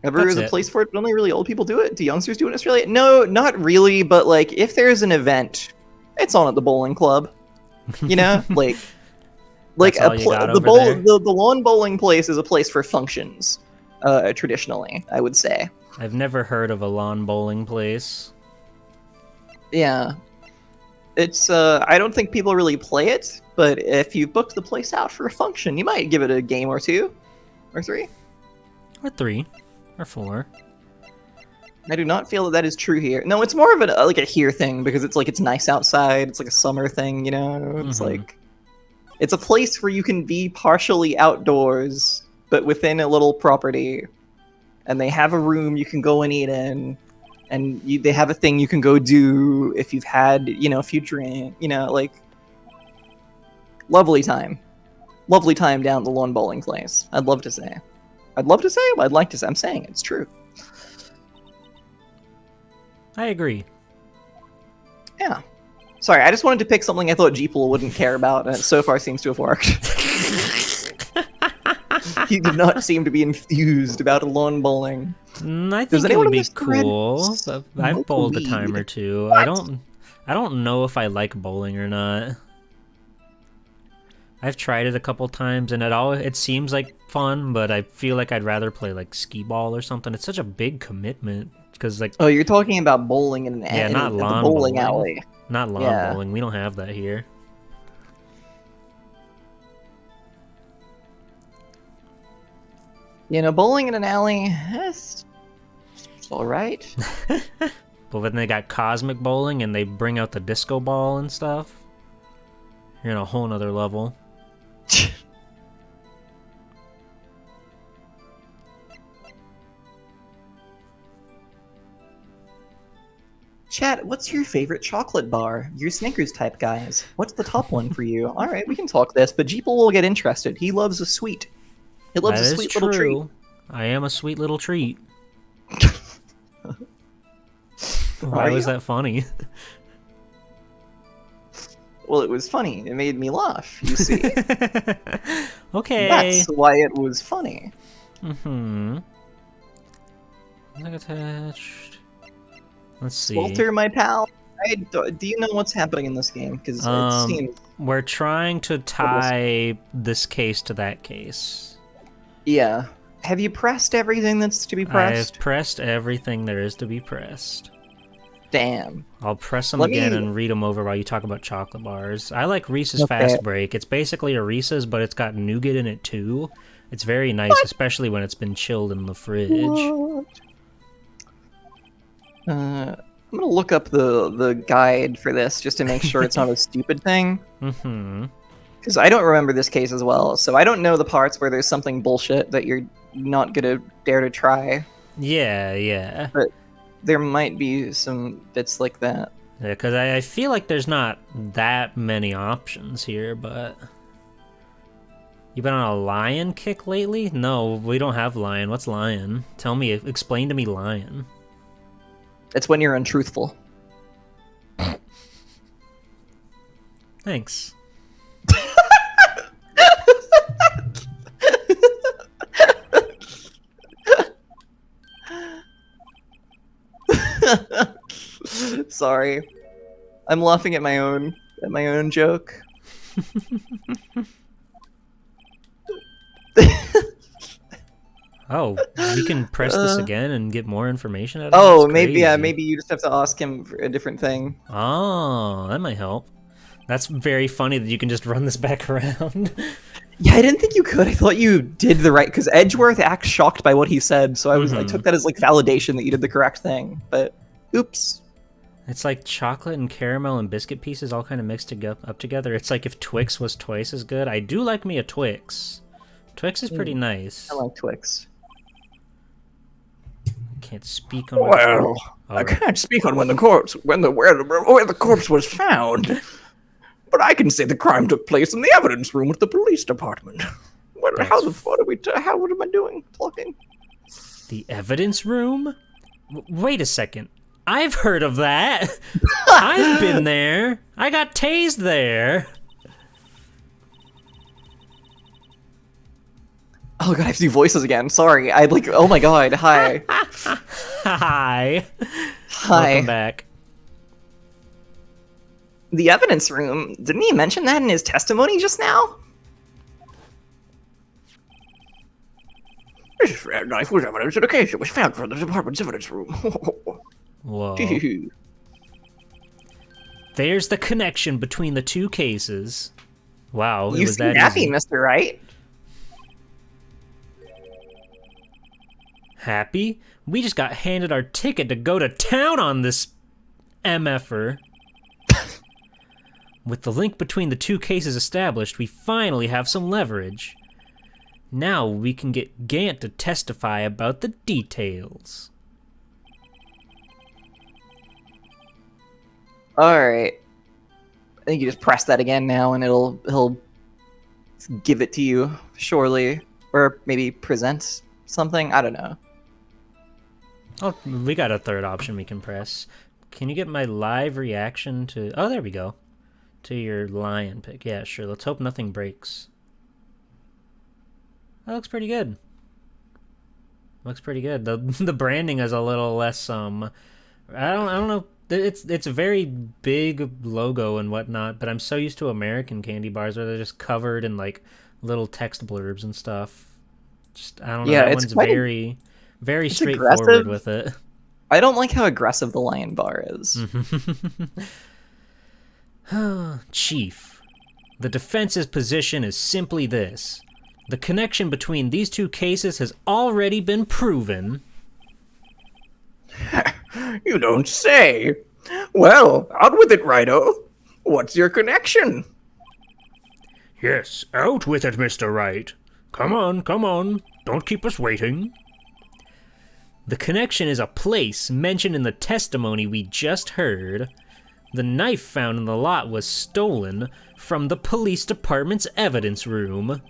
ever That's is a it. place for it, but only really old people do it. Do youngsters do it in Australia? No, not really. But like, if there's an event, it's on at the bowling club. You know, like That's all you got the over there? the lawn bowling place is a place for functions. Traditionally, I would say. I've never heard of a lawn bowling place. Yeah, it's I don't think people really play it, but if you booked the place out for a function, you might give it a game or two, or three. Or 3. Or 4. I do not feel that that is true here. No, it's more of like a here thing because it's like it's nice outside. It's like a summer thing, you know. It's like it's a place where you can be partially outdoors, but within a little property, and they have a room you can go and eat in, and they have a thing you can go do if you've had a few drinks, like lovely time down the lawn bowling place. I'd like to say, I'm saying it's true. I agree. Yeah. Sorry, I just wanted to pick something I thought Jeeple wouldn't care about, and it so far seems to have worked. He did not seem to be enthused about lawn bowling. I think it would be cool. I've bowled a time or two. What? I don't know if I like bowling or not. I've tried it a couple times, and it seems like fun, but I feel like I'd rather play like skee ball or something. It's such a big commitment because like. Oh, you're talking about bowling in not lawn the bowling alley. Not lawn bowling. We don't have that here. Bowling in an alley, it's all right. But when they got cosmic bowling and they bring out the disco ball and stuff, you're in a whole nother level. Chat, what's your favorite chocolate bar? You're Snickers type guys. What's the top one for you? All right, we can talk this, but Jeeple will get interested. He loves a sweet. He loves a sweet little treat. I am a sweet little treat. Why was that funny? Well, it was funny. It made me laugh, you see. Okay. That's why it was funny. Mm-hmm. Like attached. Let's see. Walter, my pal, do you know what's happening in this game? Because it seems... We're trying to tie this case to that case. Yeah. Have you pressed everything that's to be pressed? I've pressed everything there is to be pressed. Damn. I'll press them again and read them over while you talk about chocolate bars. I like Reese's Fast Break. It's basically a Reese's, but it's got nougat in it too. It's very nice, especially when it's been chilled in the fridge. What? I'm gonna look up the guide for this just to make sure it's not a stupid thing. Mm-hmm. Because I don't remember this case as well, so I don't know the parts where there's something bullshit that you're not gonna dare to try. Yeah. But there might be some bits like that. Yeah, because I feel like there's not that many options here, but... You been on a lion kick lately? No, we don't have lion. What's lion? Explain to me lion. It's when you're untruthful. Thanks. Sorry. I'm laughing at my own joke. Oh, you can press this again and get more information out of it? Oh, maybe you just have to ask him for a different thing. Oh, that might help. That's very funny that you can just run this back around. Yeah, I didn't think you could. I thought you did the right, because Edgeworth acts shocked by what he said, so I took that as like validation that you did the correct thing. But oops. It's like chocolate and caramel and biscuit pieces all kind of mixed up together. It's like if Twix was twice as good. I do like me a Twix. Twix is pretty nice. I like Twix. Can't speak on. Well, I can't speak on where the corpse was found, but I can say the crime took place in the evidence room with the police department. How am I doing talking? The evidence room? Wait a second. I've heard of that. I've been there. I got tased there. Oh god, I have to do voices again. Sorry. Oh my god. Hi. Hi. Welcome back. The evidence room. Didn't he mention that in his testimony just now? This knife was evidence in a case. It was found from the department's evidence room. Whoa. There's the connection between the two cases. Wow, it was that happy, easy. Mr. Wright. Happy? We just got handed our ticket to go to town on this MFer. With the link between the two cases established, we finally have some leverage. Now we can get Gant to testify about the details. Alright. I think you just press that again now and he'll give it to you, surely. Or maybe present something? I don't know. Oh, we got a third option we can press. Can you get my live reaction to... Oh, there we go. To your lion pick. Yeah, sure. Let's hope nothing breaks. That looks pretty good. Looks pretty good. The branding is a little less I don't know. It's a very big logo and whatnot, but I'm so used to American candy bars where they're just covered in like little text blurbs and stuff. Just I don't know. Yeah, that it's one's quite very straightforward aggressive. with it. I don't like how aggressive the lion bar is. Chief, the defense's position is simply this. The connection between these two cases has already been proven. You don't say. Well, out with it, Righto. What's your connection? Yes, out with it, Mr. Wright. Come on, come on. Don't keep us waiting. The connection is a place mentioned in the testimony we just heard. The knife found in the lot was stolen from the police department's evidence room.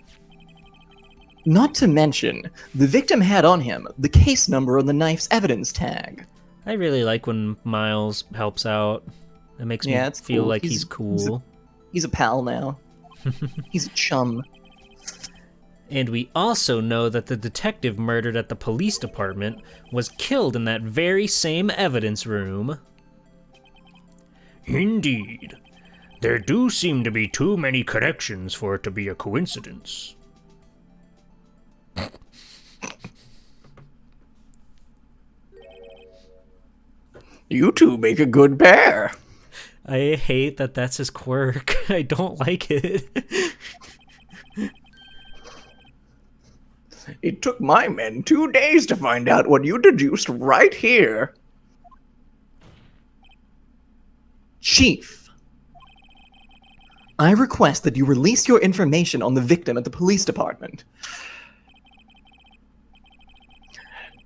Not to mention, the victim had on him the case number on the knife's evidence tag. I really like when Miles helps out. It makes me it's feel cool. like he's cool. He's a pal now. He's a chum. And we also know that the detective murdered at the police department was killed in that very same evidence room. Indeed. There do seem to be too many connections for it to be a coincidence. You two make a good pair. I hate that that's his quirk. I don't like it. It took my men 2 days to find out what you deduced right here. Chief, I request that you release your information on the victim at the police department.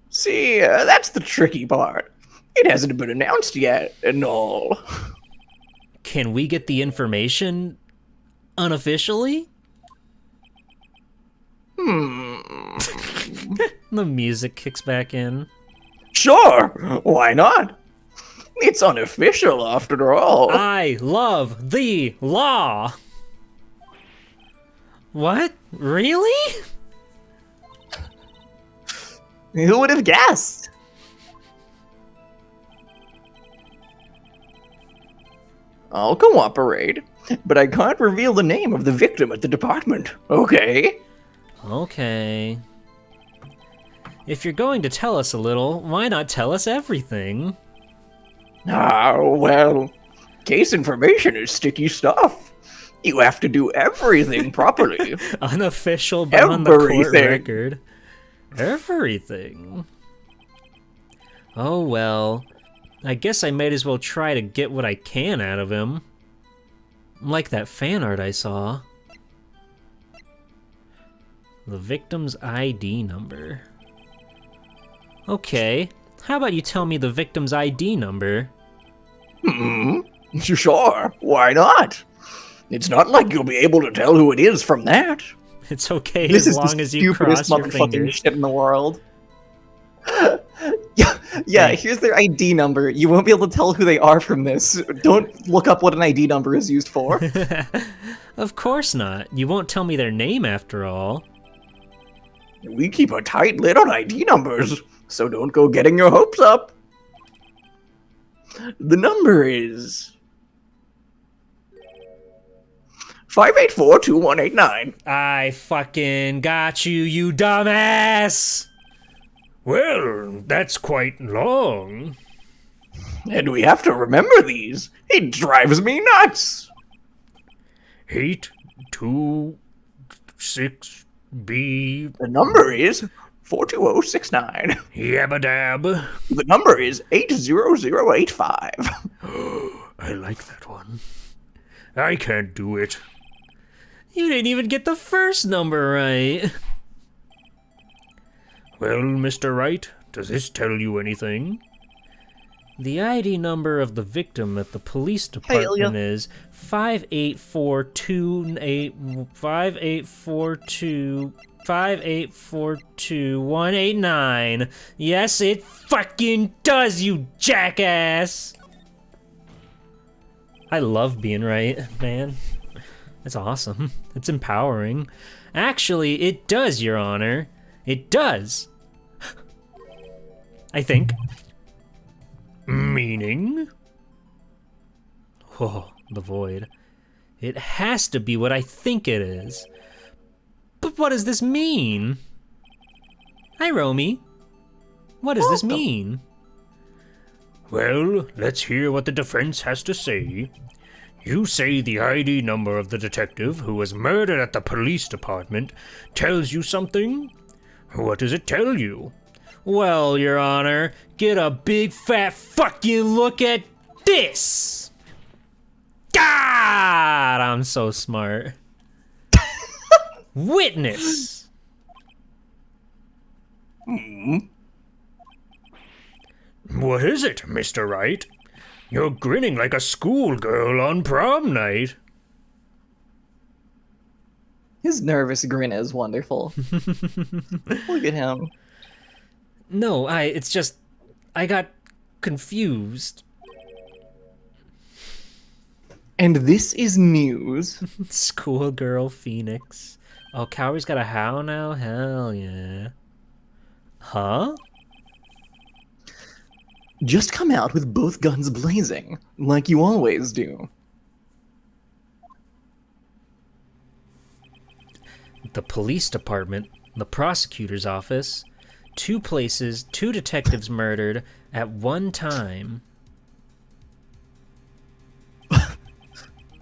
See, that's the tricky part. It hasn't been announced yet, and all. Can we get the information unofficially? The music kicks back in. Sure, why not? It's unofficial after all. I love the law. What? Really? Who would have guessed? I'll cooperate, but I can't reveal the name of the victim at the department, okay? Okay. If you're going to tell us a little, why not tell us everything? Ah, well, case information is sticky stuff. You have to do everything properly. Unofficial but on the court Everything. record. Everything. Oh well. I guess I might as well try to get what I can out of him. Like that fan art I saw. The victim's ID number. Okay, how about you tell me the victim's ID number? Sure, why not? It's not like you'll be able to tell who it is from that. It's okay This as is long the as you stupidest cross your motherfucking fingers. shit in the world. Yeah, here's their ID number. You won't be able to tell who they are from this. Don't look up what an ID number is used for. Of course not. You won't tell me their name after all. We keep a tight lid on ID numbers, so don't go getting your hopes up. The number is 584-2189. I fucking got you, you dumbass! Well, that's quite long. And we have to remember these. It drives me nuts. 826B. The number is 42069. Yabba dab. The number is 80085. I like that one. I can't do it. You didn't even get the first number right. Well, Mr. Wright, does this tell you anything? The ID number of the victim at the police department is 5842189. Yes, it fucking does, you jackass! I love being right, man. It's awesome. It's empowering. Actually, it does, Your Honor. It does. I think. Meaning? Oh, the void. It has to be what I think it is. But what does this mean? Hi, Romy. What does this mean? Well, let's hear what the defense has to say. You say the ID number of the detective who was murdered at the police department tells you something? What does it tell you? Well, Your Honor, get a big fat fucking look at this! God, I'm so smart. Witness! What is it, Mr. Wright? You're grinning like a schoolgirl on prom night. His nervous grin is wonderful. Look at him. No, it's just, I got confused. And this is news. Schoolgirl Phoenix. Oh, Cowie's got a how now? Hell yeah. Huh? Just come out with both guns blazing, like you always do. The police department, the prosecutor's office, 2 places, 2 detectives murdered at one time.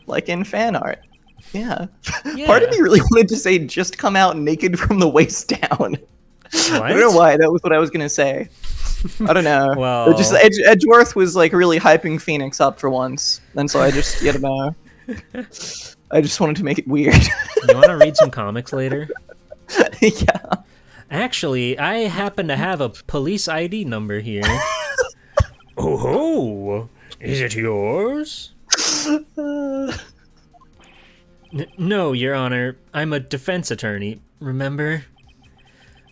Like in fan art. Yeah. Yeah. Part of me really wanted to say just come out naked from the waist down. I don't know why, that was what I was gonna say. I don't know. Well, Just Edgeworth was like really hyping Phoenix up for once, and so I just, you know, I just wanted to make it weird. You want to read some comics later? Yeah. Actually, I happen to have a police ID number here. Oh ho! Is it yours? No, Your Honor. I'm a defense attorney, remember?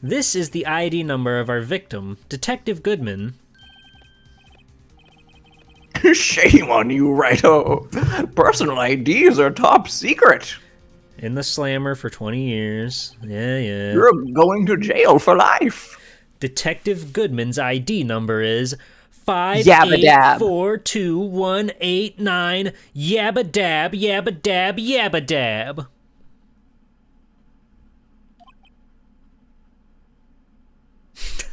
This is the ID number of our victim, Detective Goodman. Shame on you, Righto. Personal IDs are top secret. In the slammer for 20 years. Yeah. You're going to jail for life. Detective Goodman's ID number is Yabba dab. 5842189 yabba dab yabba dab yabba dab.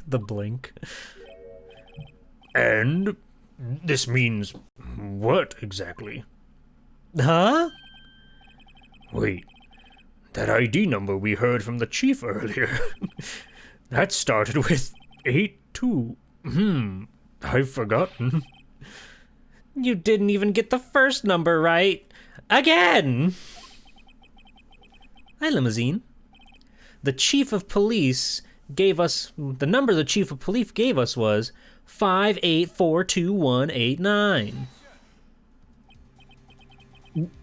The blink. And this means what exactly? Huh? Wait, that ID number we heard from the chief earlier. That started with 82. I've forgotten. You didn't even get the first number right. Again! Hi, Limousine. The chief of police gave us... The number the chief of police gave us was 5842189.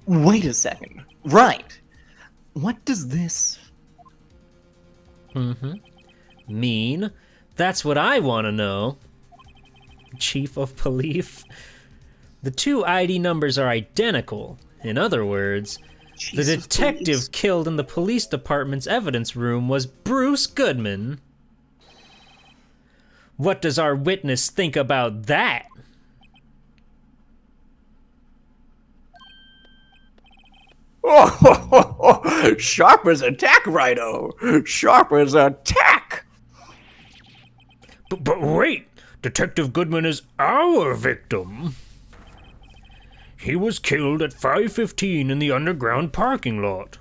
Wait a second. Right. What does this... Mean? That's what I want to know. Chief of police. The 2 ID numbers are identical. In other words, the detective killed in the police department's evidence room was Bruce Goodman. What does our witness think about that? Oh, sharp as a tack, Righto. Sharp as a tack. But wait, Detective Goodman is our victim. He was killed at 5:15 in the underground parking lot.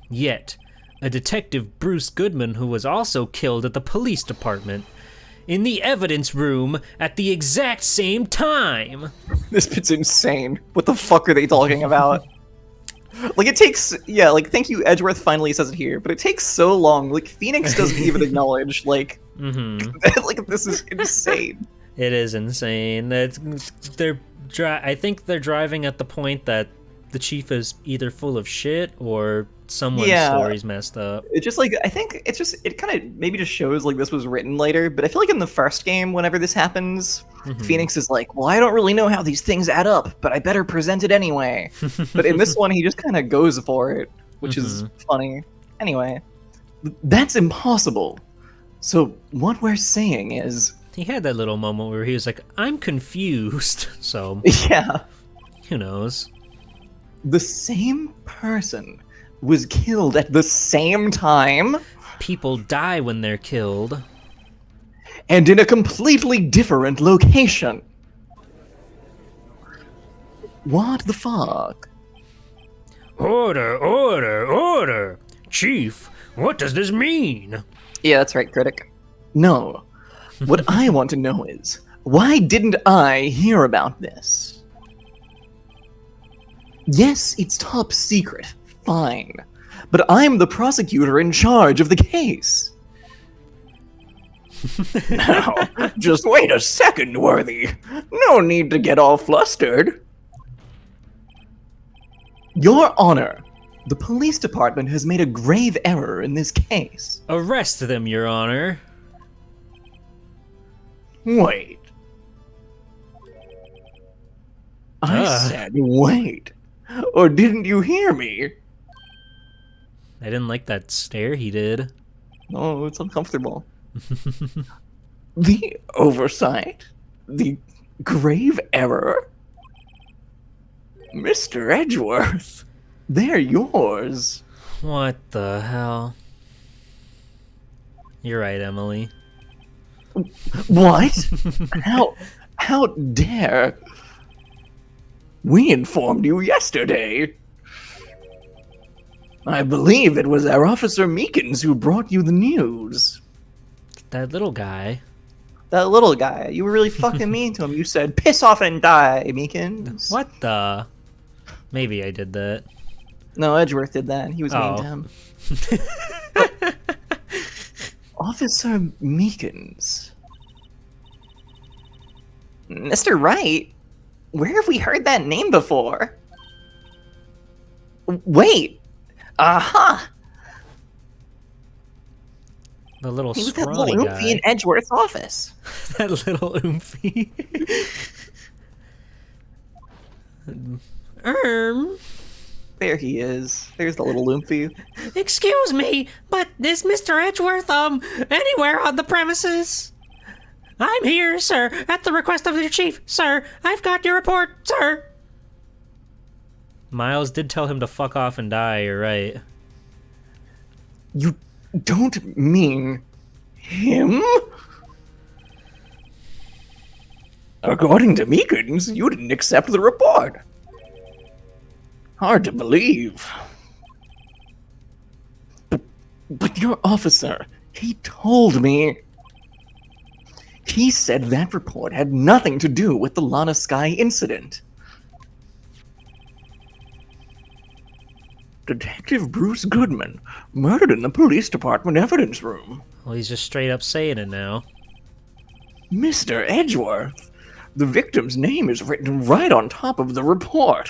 Yet, a detective Bruce Goodman who was also killed at the police department in the evidence room at the exact same time. This bit's insane. What the fuck are they talking about? Like, it takes, yeah, like, thank you, Edgeworth finally says it here, but it takes so long. Like, Phoenix doesn't even acknowledge, like, like, this is insane. It is insane. I think they're driving at the point that the chief is either full of shit or someone's story's messed up. It just, like, I think it's just, it kind of maybe just shows, like, this was written later, but I feel like in the first game, whenever this happens, Phoenix is like, well, I don't really know how these things add up, but I better present it anyway. But in this one, he just kind of goes for it, which is funny. Anyway, that's impossible. So what we're saying is... He had that little moment where he was like, I'm confused. So, yeah. Who knows? The same person was killed at the same time. People die when they're killed. And in a completely different location. What the fuck? Order, order, order! Chief, what does this mean? Yeah, that's right, critic. No. What I want to know is, why didn't I hear about this? Yes, it's top secret. Fine. But I'm the prosecutor in charge of the case. Now, just wait a second, Worthy. No need to get all flustered. Your Honor, the police department has made a grave error in this case. Arrest them, Your Honor. Wait. I said wait. Or didn't you hear me? I didn't like that stare he did. Oh, it's uncomfortable. The oversight? The grave error? Mr. Edgeworth, they're yours. What the hell? You're right, Emily. What? How dare? We informed you yesterday. I believe it was our Officer Meekins who brought you the news. That little guy. That little guy. You were really fucking mean to him. You said, piss off and die, Meekins. What the? Maybe I did that. No, Edgeworth did that. He was mean to him. Officer Meekins. Mr. Wright? Where have we heard that name before? Wait. Aha! The little He was that scrawny little guy. oofy in Edgeworth's office. That little oofy. There he is. There's the little oofy. Excuse me, but is Mr. Edgeworth, anywhere on the premises? I'm here, sir, at the request of your chief. Sir, I've got your report, sir. Miles did tell him to fuck off and die, you're right. You don't mean him? According to Meekins, you didn't accept the report. Hard to believe. But your officer, he told me. He said that report had nothing to do with the Lana Sky incident. Detective Bruce Goodman, murdered in the police department evidence room. Well, he's just straight up saying it now. Mr. Edgeworth, the victim's name is written right on top of the report.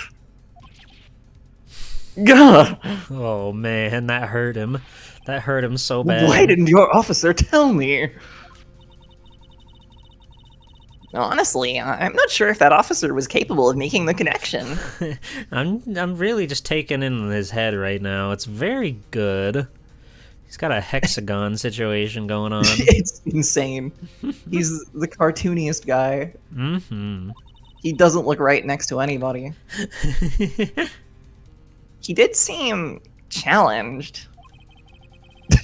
Gah! Oh man, that hurt him. That hurt him so bad. Why didn't your officer tell me? Honestly, I'm not sure if that officer was capable of making the connection. I'm really just taking in his head right now. It's very good. He's got a hexagon situation going on. It's insane. He's the cartooniest guy. Mm-hmm. He doesn't look right next to anybody. He did seem challenged.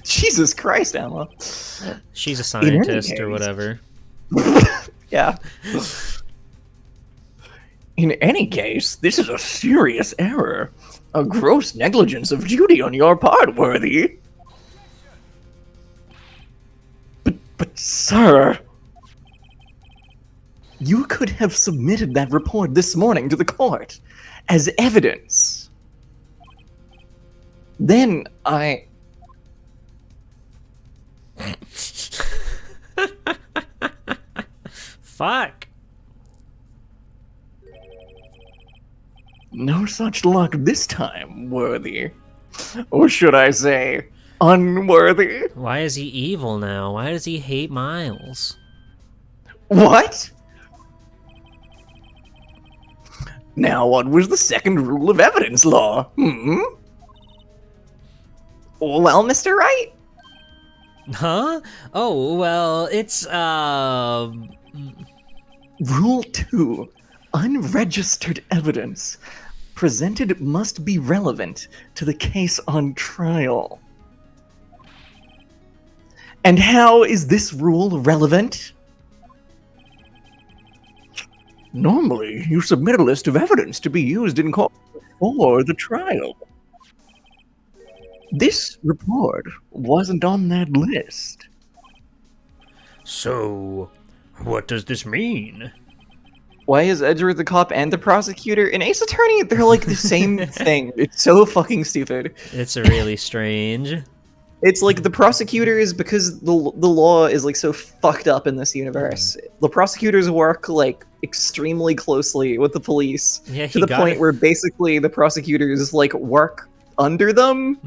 Jesus Christ, Emma. She's a scientist or whatever. Yeah. In any case, this is a serious error. A gross negligence of duty on your part, Worthy. Sir, you could have submitted that report this morning to the court as evidence. Then I... Fuck. No such luck this time, worthy. Or should I say, unworthy? Why is he evil now? Why does he hate Miles? What? Now, what was the second rule of evidence law? Well, Mr. Wright? Huh? Oh, well, it's, Rule 2. Unregistered evidence presented must be relevant to the case on trial. And how is this rule relevant? Normally, you submit a list of evidence to be used in court before the trial. This report wasn't on that list. So, what does this mean? Why is Edgeworth the cop and the prosecutor? In Ace Attorney, they're like the same thing. It's so fucking stupid. it's really strange. It's like the prosecutor is because the law is like so fucked up in this universe. The prosecutors work like extremely closely with the police Yeah, to the point where basically the prosecutors like work under them.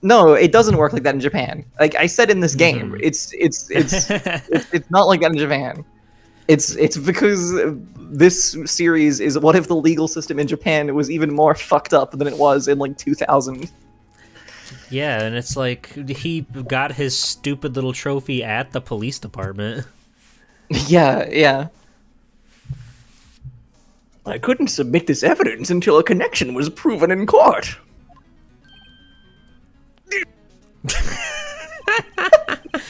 No, it doesn't work like that in Japan. Like I said in this game, it's not like that in Japan. It's because this series is what if the legal system in Japan was even more fucked up than it was in like 2000. Yeah, and it's like he got his stupid little trophy at the police department. Yeah. I couldn't submit this evidence until a connection was proven in court.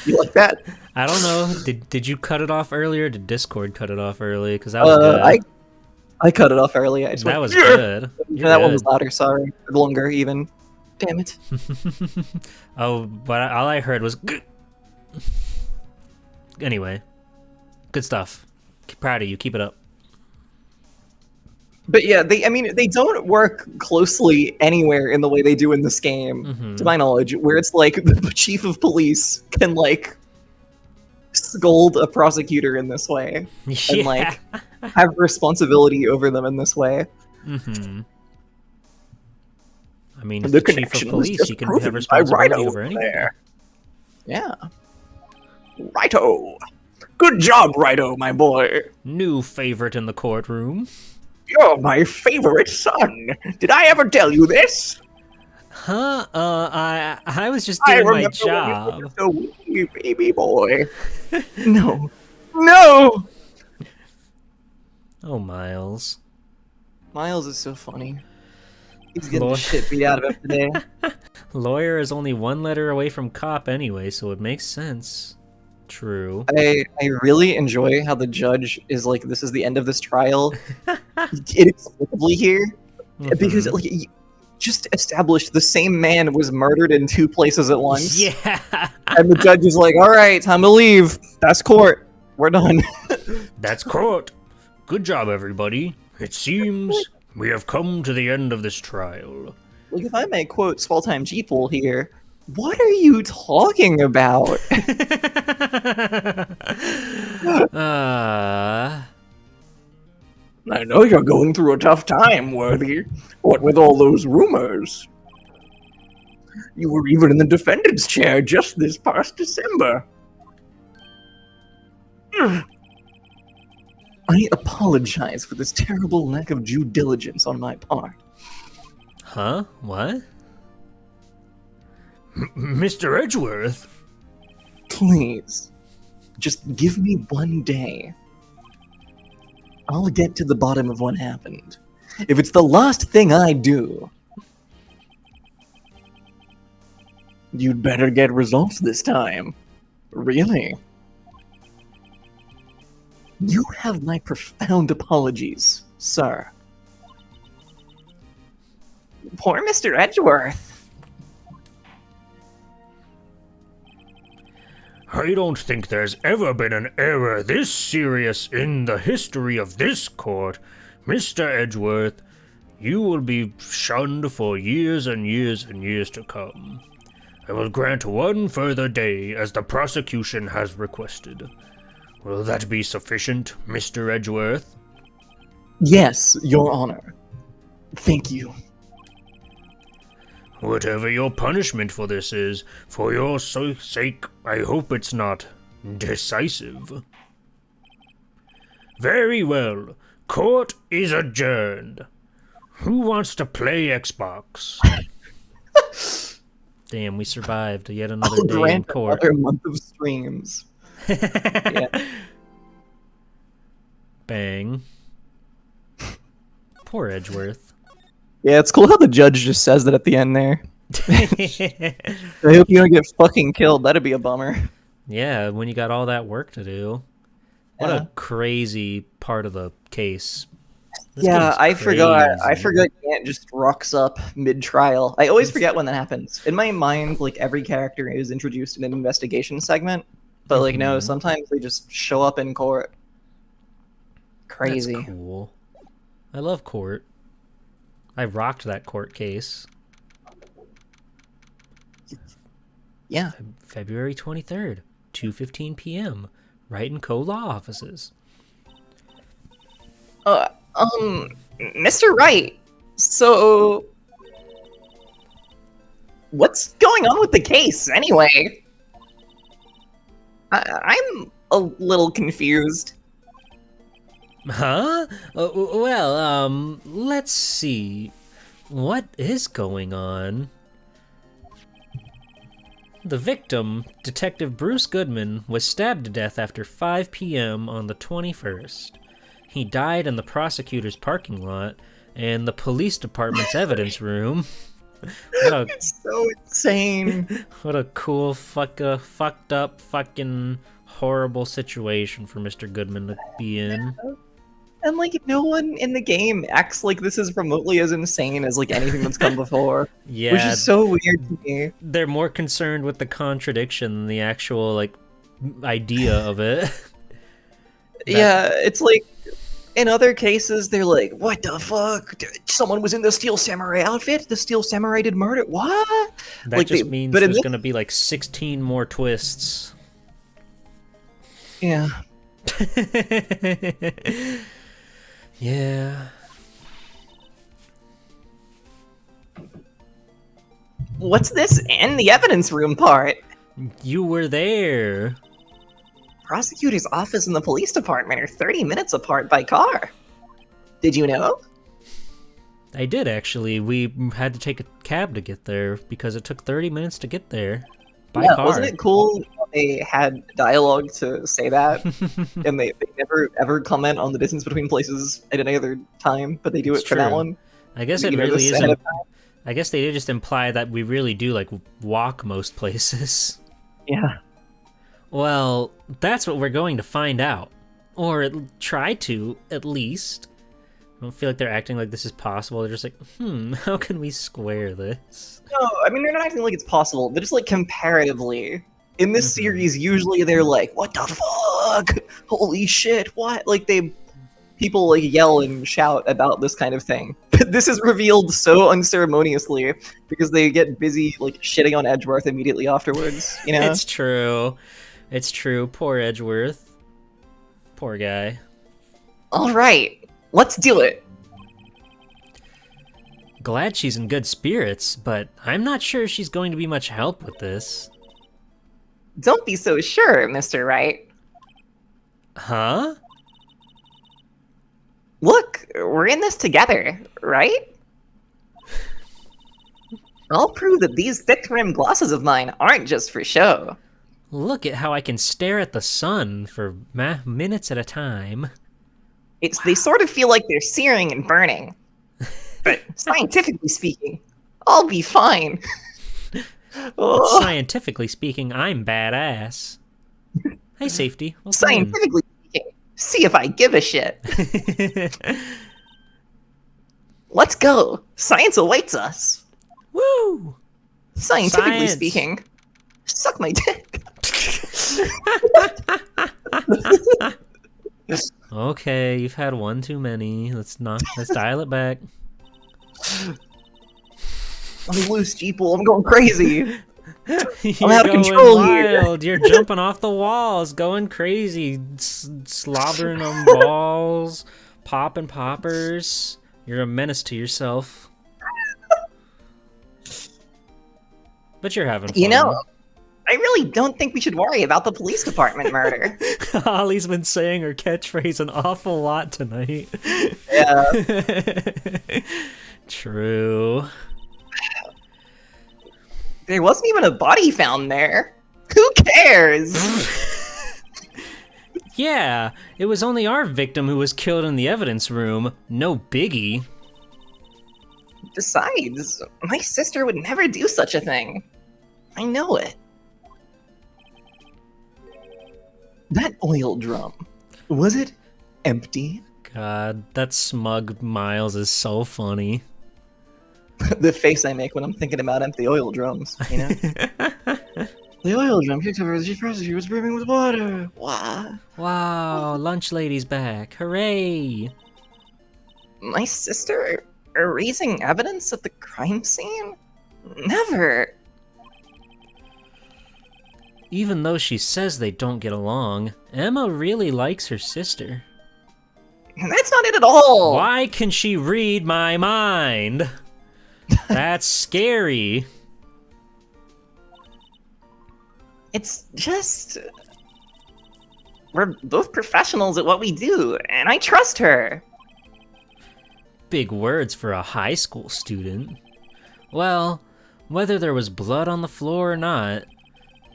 You like that? I don't know. Did you cut it off earlier? Or did Discord cut it off early? Because that was good. I cut it off early. That was good. That one was louder. Sorry, longer even. Damn it. Oh, but all I heard was. Anyway, good stuff. Proud of you. Keep it up. But yeah, they don't work closely anywhere in the way they do in this game, to my knowledge, where it's like the chief of police can like scold a prosecutor in this way Yeah. and like have responsibility over them in this way. I mean, if the chief of police, you can have responsibility over anything. There. Yeah. Righto. Good job, Righto, my boy. New favorite in the courtroom. You're my favorite son. Did I ever tell you this? Huh? I was just doing my job. A wee baby boy. No. Oh, Miles. Miles is so funny. He's getting Boy. the shit beat out of him today. Lawyer is only one letter away from cop anyway, so it makes sense. True. I really enjoy how the judge is like, this is the end of this trial. Inexplicably here. Because like, just established the same man was murdered in 2 places at once. Yeah. And the judge is like, all right, time to leave. That's court. We're done. That's court. Good job, everybody. It seems we have come to the end of this trial. Like, if I may quote Small-Time Jeeple here, what are you talking about? I know you're going through a tough time, Worthy. What with all those rumors? You were even in the defendant's chair just this past December. I apologize for this terrible lack of due diligence on my part. Huh? What? Mr. Edgeworth? Please, just give me 1 day. I'll get to the bottom of what happened. If it's the last thing I do, You'd better get results this time. really? You have my profound apologies, sir. Poor Mr. Edgeworth. I don't think there's ever been an error this serious in the history of this court. Mr. Edgeworth, you will be shunned for years and years and years to come. I will grant one further day as the prosecution has requested. Will that be sufficient, Mr. Edgeworth? Yes, Your Honor. Thank you. Whatever your punishment for this is, for your sake, I hope it's not decisive. Very well. Court is adjourned. Who wants to play Xbox? Damn, we survived yet another I'll day in grant court. another month of streams. Yeah. Bang. Poor Edgeworth. Yeah, it's cool how the judge just says that at the end there. I hope you don't get fucking killed. That'd be a bummer. Yeah, when you got all that work to do. What Yeah. a crazy part of the case. This Yeah, game's I forgot. I crazy. forgot Gant just rocks up mid-trial. I always forget when that happens. In my mind, like every character is introduced in an investigation segment, but like no, Mhm. sometimes they just show up in court. Crazy. That's cool. I love court. I rocked that court case. Yeah. February 23rd, 2:15 p.m. Wright & Co. law offices. Mr. Wright. So, what's going on with the case anyway? I'm a little confused. Huh? Well, let's see. What is going on? The victim, Detective Bruce Goodman, was stabbed to death after 5 p.m. on the 21st. He died in the prosecutor's parking lot and the police department's evidence room. It's so insane. What a cool, fucked up, fucking horrible situation for Mr. Goodman to be in. And like no one in the game acts like this is remotely as insane as like anything that's come before. Yeah, Which is so weird to me. they're more concerned with the contradiction than the actual like idea of it. Yeah, it's like in other cases they're like, what the fuck? Someone was in the Steel Samurai outfit? The Steel Samurai did murder? What? That Like, just means but in there's this- gonna be like 16 more twists. Yeah. Yeah. What's this in the evidence room part? You were there. Prosecutor's office and the police department are 30 minutes apart by car. Did you know? I did actually. We had to take a cab to get there because it took 30 minutes to get there by car. Wasn't it cool they had dialogue to say that? And they never ever comment on the distance between places at any other time, but they do It's it for that true. one. I guess You it know, really this ahead isn't. of time. I guess they did just imply that we really do like walk most places. Yeah. Well, that's what we're going to find out. Or try to, at least. I don't feel like they're acting like this is possible. They're just like, how can we square this? No, I mean they're not acting like it's possible. They're just like comparatively. In this Mhm. series, usually they're like, "What the fuck? Holy shit! What?" Like people like yell and shout about this kind of thing. But this is revealed so unceremoniously because they get busy like shitting on Edgeworth immediately afterwards. You know? It's true. It's true. Poor Edgeworth. Poor guy. All right, let's do it. Glad she's in good spirits, but I'm not sure she's going to be much help with this. Don't be so sure, Mr. Wright. Huh? Look, we're in this together, right? I'll prove that these thick-rimmed glasses of mine aren't just for show. Look at how I can stare at the sun for minutes at a time. They sort of feel like they're searing and burning. But scientifically speaking, I'll be fine. Oh, Scientifically speaking, I'm badass. Hey, Safety. What's in? scientifically speaking, see if I give a shit. Let's go. Science awaits us. Woo! Scientifically Science. speaking, suck my dick. Okay, you've had one too many. Let's dial it back. I'm loose, people. I'm going crazy. You're out of going control here. wild. You're jumping off the walls, going crazy, slobbering on balls, popping poppers. You're a menace to yourself. But you're having fun. You know, I really don't think we should worry about the police department murder. Holly's been saying her catchphrase an awful lot tonight. Yeah. True. There wasn't even a body found there. Who cares? Yeah, it was only our victim who was killed in the evidence room. No biggie. Besides, my sister would never do such a thing. I know it. That oil drum, was it empty? God, that smug Miles is so funny. The face I make when I'm thinking about empty oil drums, you know? The oil drum picked up as she was brimming with water. Wow. Wow, lunch lady's back. Hooray! My sister erasing evidence at the crime scene? Never. Even though she says they don't get along, Emma really likes her sister. That's not it at all. Why can she read my mind? That's scary. It's just... We're both professionals at what we do, and I trust her. Big words for a high school student. Well, whether there was blood on the floor or not,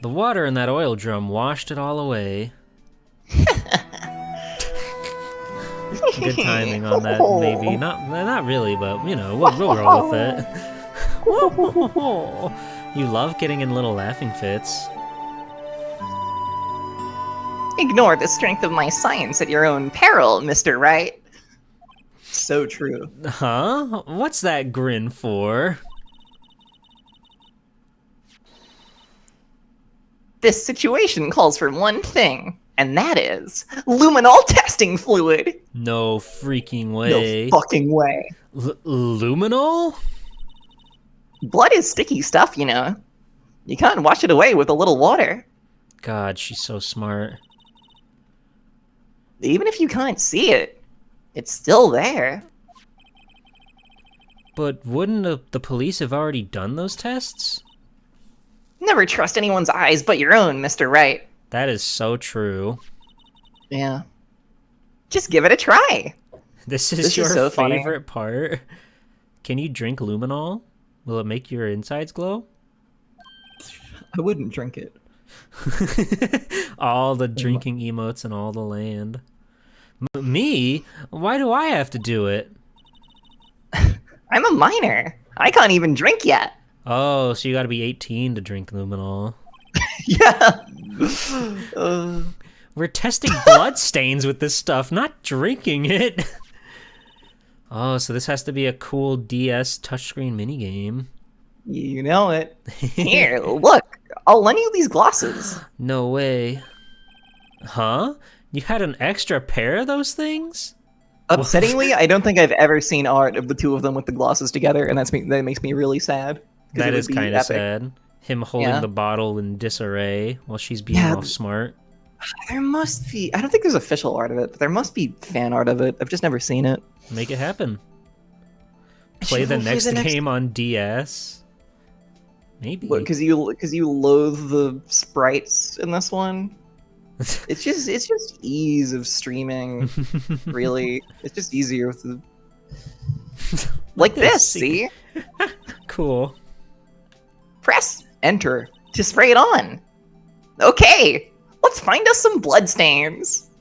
the water in that oil drum washed it all away. Good timing on that, maybe. Not really, but, you know, we'll roll with it. You love getting in little laughing fits. Ignore the strength of my science at your own peril, Mr. Wright. So true. Huh? What's that grin for? This situation calls for one thing, and that is luminol testing fluid. No freaking way. No fucking way. Luminol? Blood is sticky stuff, you know. You can't wash it away with a little water. God, she's so smart. Even if you can't see it, it's still there. But wouldn't the police have already done those tests? Never trust anyone's eyes but your own, Mr. Wright. That is so true. Yeah. Just give it a try. This is This your is so funny. favorite part? Can you drink luminol? Will it make your insides glow? I wouldn't drink it. All the drinking emotes in all the land. Me? Why do I have to do it? I'm a minor. I can't even drink yet. Oh, so you gotta be 18 to drink luminol. Yeah. We're testing blood stains with this stuff, not drinking it. Oh, so this has to be a cool DS touchscreen minigame. You know it. Here, look. I'll lend you these glasses. No way. Huh? You had an extra pair of those things? Upsettingly, I don't think I've ever seen art of the two of them with the glasses together, and that makes me really sad. That is kind of sad. Him holding the bottle in disarray while she's being all smart. There must be... I don't think there's official art of it, but there must be fan art of it. I've just never seen it. Make it happen. Play the next game on DS. Maybe. Because you loathe the sprites in this one. It's just ease of streaming. Really, it's just easier with the like this. See? Cool. Press enter to spray it on. Okay, let's find us some bloodstains.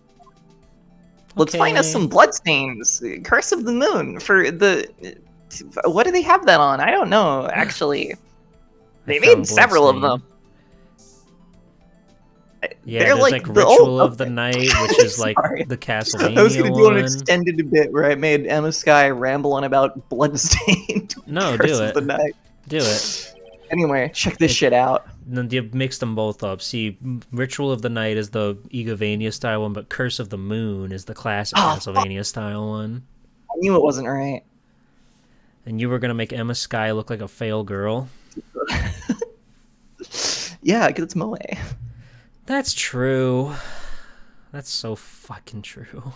Let's find us some bloodstains. Curse of the Moon for the. What do they have that on? I don't know. Actually, they made several of them. Yeah, they're there's like the Ritual of the Night, which is like the Castlevania I was gonna do an one. extended bit where I made Emma Sky ramble on about bloodstained. No, Curse do of it. the Night. Do it. Anyway, check this shit out. Then you mix them both up. See, Ritual of the Night is the Egavania style one, but Curse of the Moon is the classic Castlevania style one. I knew it wasn't right. And you were gonna make Emma Skye look like a fail girl. Yeah, because it's Moe. That's true. That's so fucking true.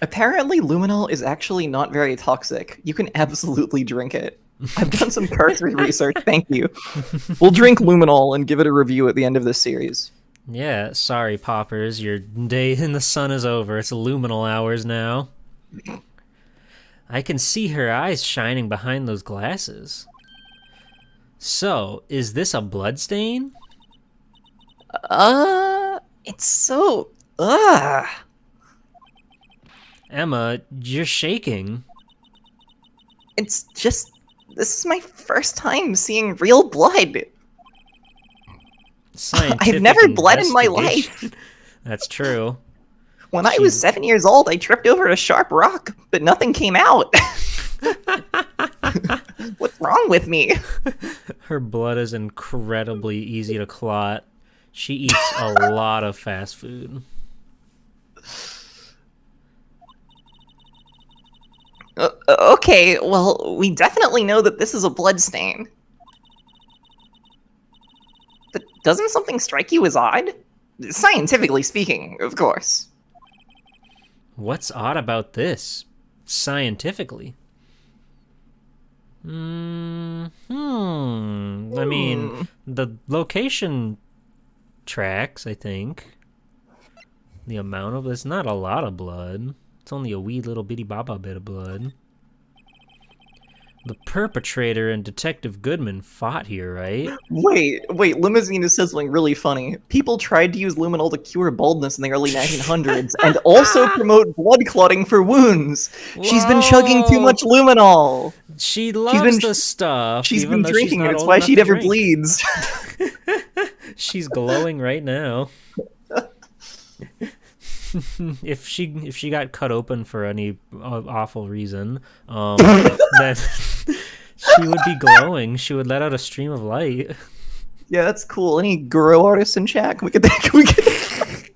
Apparently, luminol is actually not very toxic. You can absolutely drink it. I've done some cursory research, thank you. We'll drink luminol and give it a review at the end of this series. Yeah, sorry, Poppers. Your day in the sun is over. It's luminal hours now. I can see her eyes shining behind those glasses. So, is this a blood stain? It's so... Emma, you're shaking. It's just... This is my first time seeing real blood. I've never bled in my life. That's true. When I was 7 years old, I tripped over a sharp rock, but nothing came out. What's wrong with me? Her blood is incredibly easy to clot. She eats a lot of fast food. Okay, well, we definitely know that this is a blood stain. But doesn't something strike you as odd? Scientifically speaking, of course. What's odd about this? Scientifically? I mean, the location tracks, I think. The amount of... It's not a lot of blood. It's only a wee little bitty baba bit of blood. The perpetrator and Detective Goodman fought here, right? Wait, Limousine says something really funny. People tried to use luminol to cure baldness in the early 1900s and also promote blood clotting for wounds. Whoa. She's been chugging too much luminol. She loves the stuff. She's been drinking it. It's why she never bleeds. She's glowing right now. If she got cut open for any awful reason, then she would be glowing. She would let out a stream of light. Yeah, that's cool. Any Guru artists in chat? Can we get that?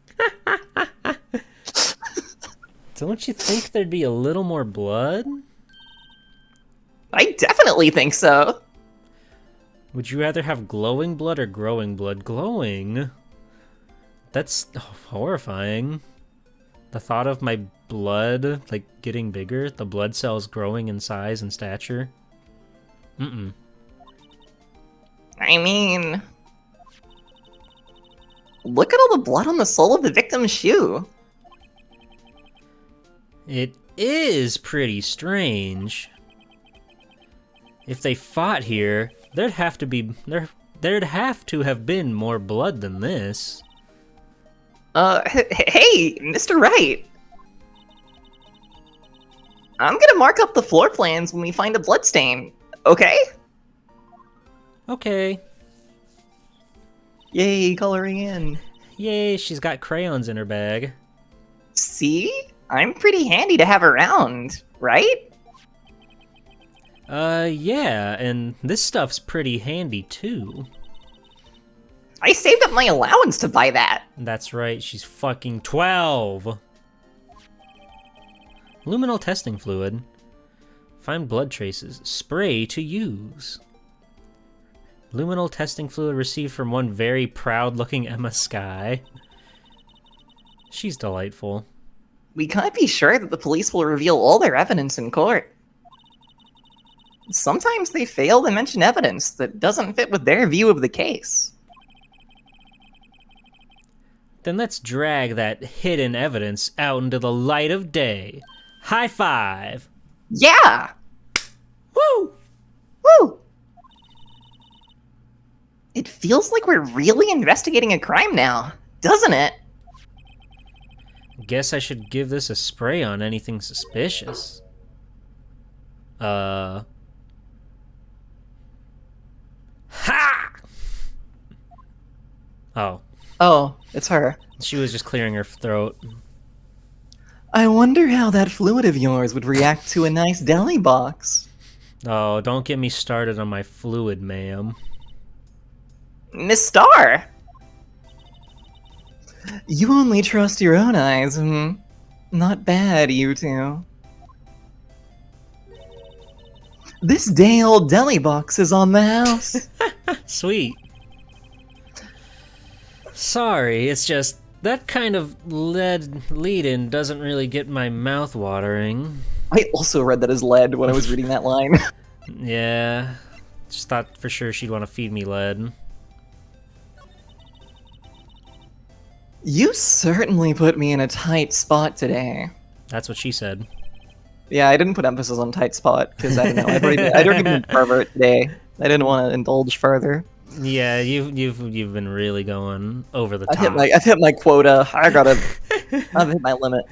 Don't you think there'd be a little more blood? I definitely think so. Would you rather have glowing blood or growing blood? Glowing? That's horrifying. The thought of my blood, like, getting bigger, the blood cells growing in size and stature. I mean... Look at all the blood on the sole of the victim's shoe. It is pretty strange. If they fought here, there'd have to have been more blood than this. Hey, Mr. Wright. I'm gonna mark up the floor plans when we find a bloodstain, okay? Okay. Yay, coloring in. Yay, she's got crayons in her bag. See? I'm pretty handy to have around, right? Yeah, and this stuff's pretty handy too. I saved up my allowance to buy that. That's right, she's fucking 12. Luminol testing fluid. Find blood traces. Spray to use. Luminol testing fluid received from one very proud-looking Emma Skye. She's delightful. We can't be sure that the police will reveal all their evidence in court. Sometimes they fail to mention evidence that doesn't fit with their view of the case. Then let's drag that hidden evidence out into the light of day. High five! Yeah! Woo! Woo! It feels like we're really investigating a crime now, doesn't it? Guess I should give this a spray on anything suspicious. Ha! Oh. Oh, it's her. She was just clearing her throat. I wonder how that fluid of yours would react to a nice deli box. Oh, don't get me started on my fluid, ma'am. Miss Star! You only trust your own eyes, hmm? Not bad, you two. This day old deli box is on the house. Sweet. Sorry, it's just that kind of lead-in doesn't really get my mouth watering. I also read that as lead when I was reading that line. Yeah, just thought for sure she'd want to feed me lead. You certainly put me in a tight spot today. That's what she said. Yeah, I didn't put emphasis on tight spot because I don't know. I'd already been pervert today. I didn't want to indulge further. Yeah, you've been really going over the top. I've hit my quota. I've hit my limit.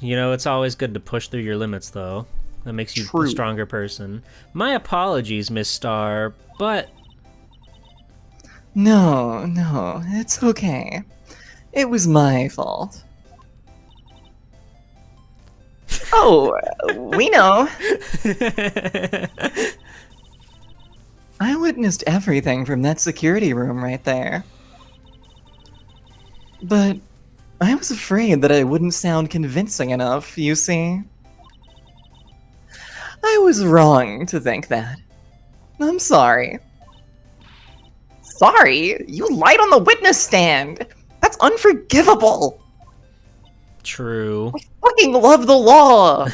You know, it's always good to push through your limits, though. That makes you True. a stronger person. My apologies, Miss Star, but No, it's okay. It was my fault. Oh, we know. I witnessed everything from that security room right there. But I was afraid that I wouldn't sound convincing enough, you see. I was wrong to think that. I'm sorry. Sorry? You lied on the witness stand! That's unforgivable! True. Fucking love the law!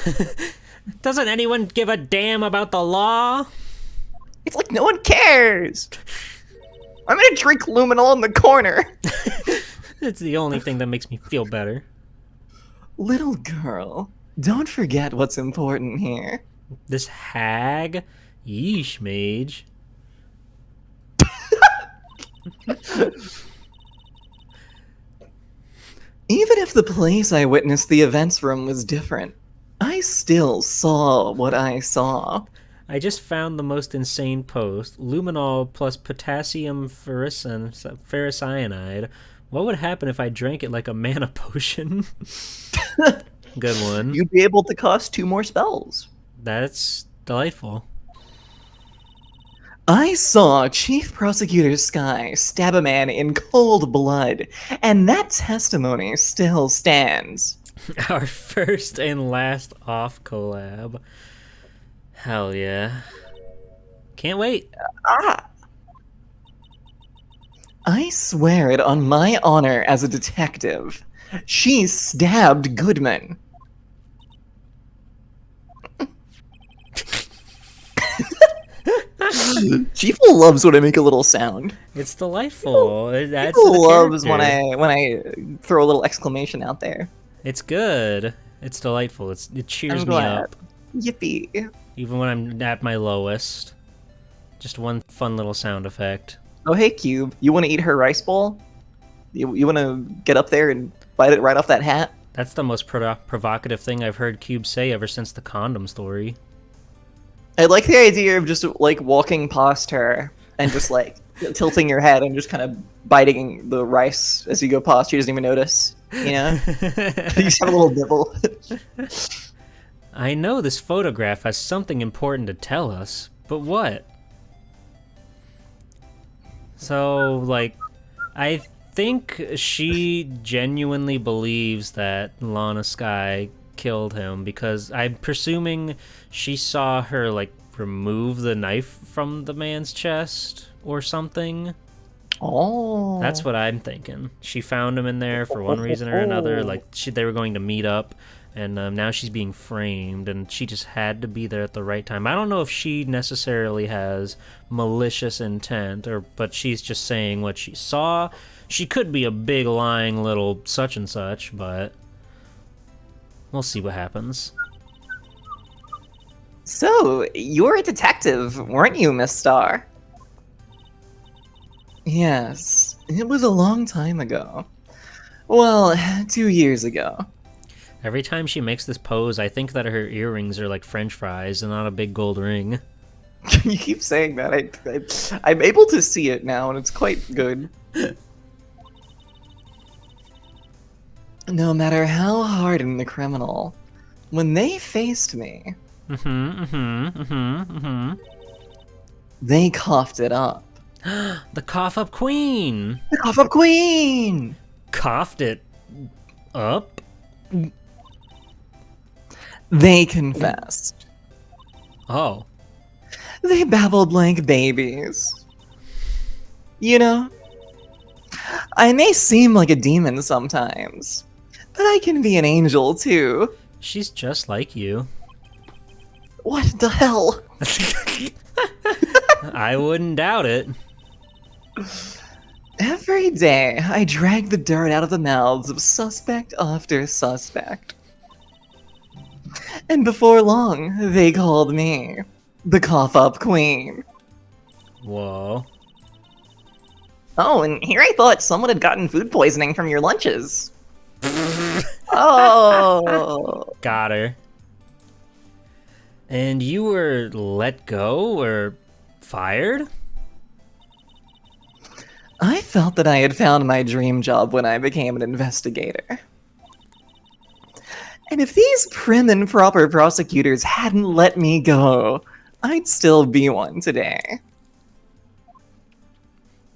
Doesn't anyone give a damn about the law? It's like no one cares! I'm gonna drink luminol in the corner! It's the only thing that makes me feel better. Little girl, don't forget what's important here. This hag? Yeesh, mage. Even if the place I witnessed the events from was different, I still saw what I saw. I just found the most insane post. Luminol plus potassium ferricyanide. What would happen if I drank it like a mana potion? Good one. You'd be able to cast 2 more spells. That's delightful. I saw Chief Prosecutor Sky stab a man in cold blood, and that testimony still stands. Our first and last off collab. Hell yeah. Can't wait. I swear it on my honor as a detective. She stabbed Goodman. Chief loves when I make a little sound. It's delightful. It adds Chief to the loves when character. I throw a little exclamation out there. It's good. It's delightful. It cheers I'm me glad. up. Yippee. Even when I'm at my lowest. Just one fun little sound effect. Oh hey Cube, you want to eat her rice bowl? You want to get up there and bite it right off that hat? That's the most provocative thing I've heard Cube say ever since the condom story. I like the idea of just like walking past her and just like tilting your head and just kind of biting the rice as you go past. She doesn't even notice, you know? You just have a little nibble. I know this photograph has something important to tell us, but what? So, like, I think she genuinely believes that Lana Skye killed him because I'm presuming she saw her, like, remove the knife from the man's chest or something. Oh. That's what I'm thinking. She found him in there for one reason or another. Like, they were going to meet up, and now she's being framed, and she just had to be there at the right time. I don't know if she necessarily has malicious intent, but she's just saying what she saw. She could be a big lying little such and such, but we'll see what happens. So, you're a detective, weren't you, Miss Star? Yes, it was a long time ago. Well, 2 years ago. Every time she makes this pose, I think that her earrings are like French fries and not a big gold ring. You keep saying that. I'm able to see it now, and it's quite good. No matter how hardened the criminal, when they faced me, they coughed it up. The cough up queen! The cough up queen! Coughed it up? They confessed. Oh. They babbled like babies. You know, I may seem like a demon sometimes, but I can be an angel too. She's just like you. What the hell? I wouldn't doubt it. Every day, I drag the dirt out of the mouths of suspect after suspect. And before long, they called me the cough-up queen. Whoa. Oh, and here I thought someone had gotten food poisoning from your lunches. Oh. Got her. And you were let go or fired? I felt that I had found my dream job when I became an investigator. And if these prim and proper prosecutors hadn't let me go, I'd still be one today.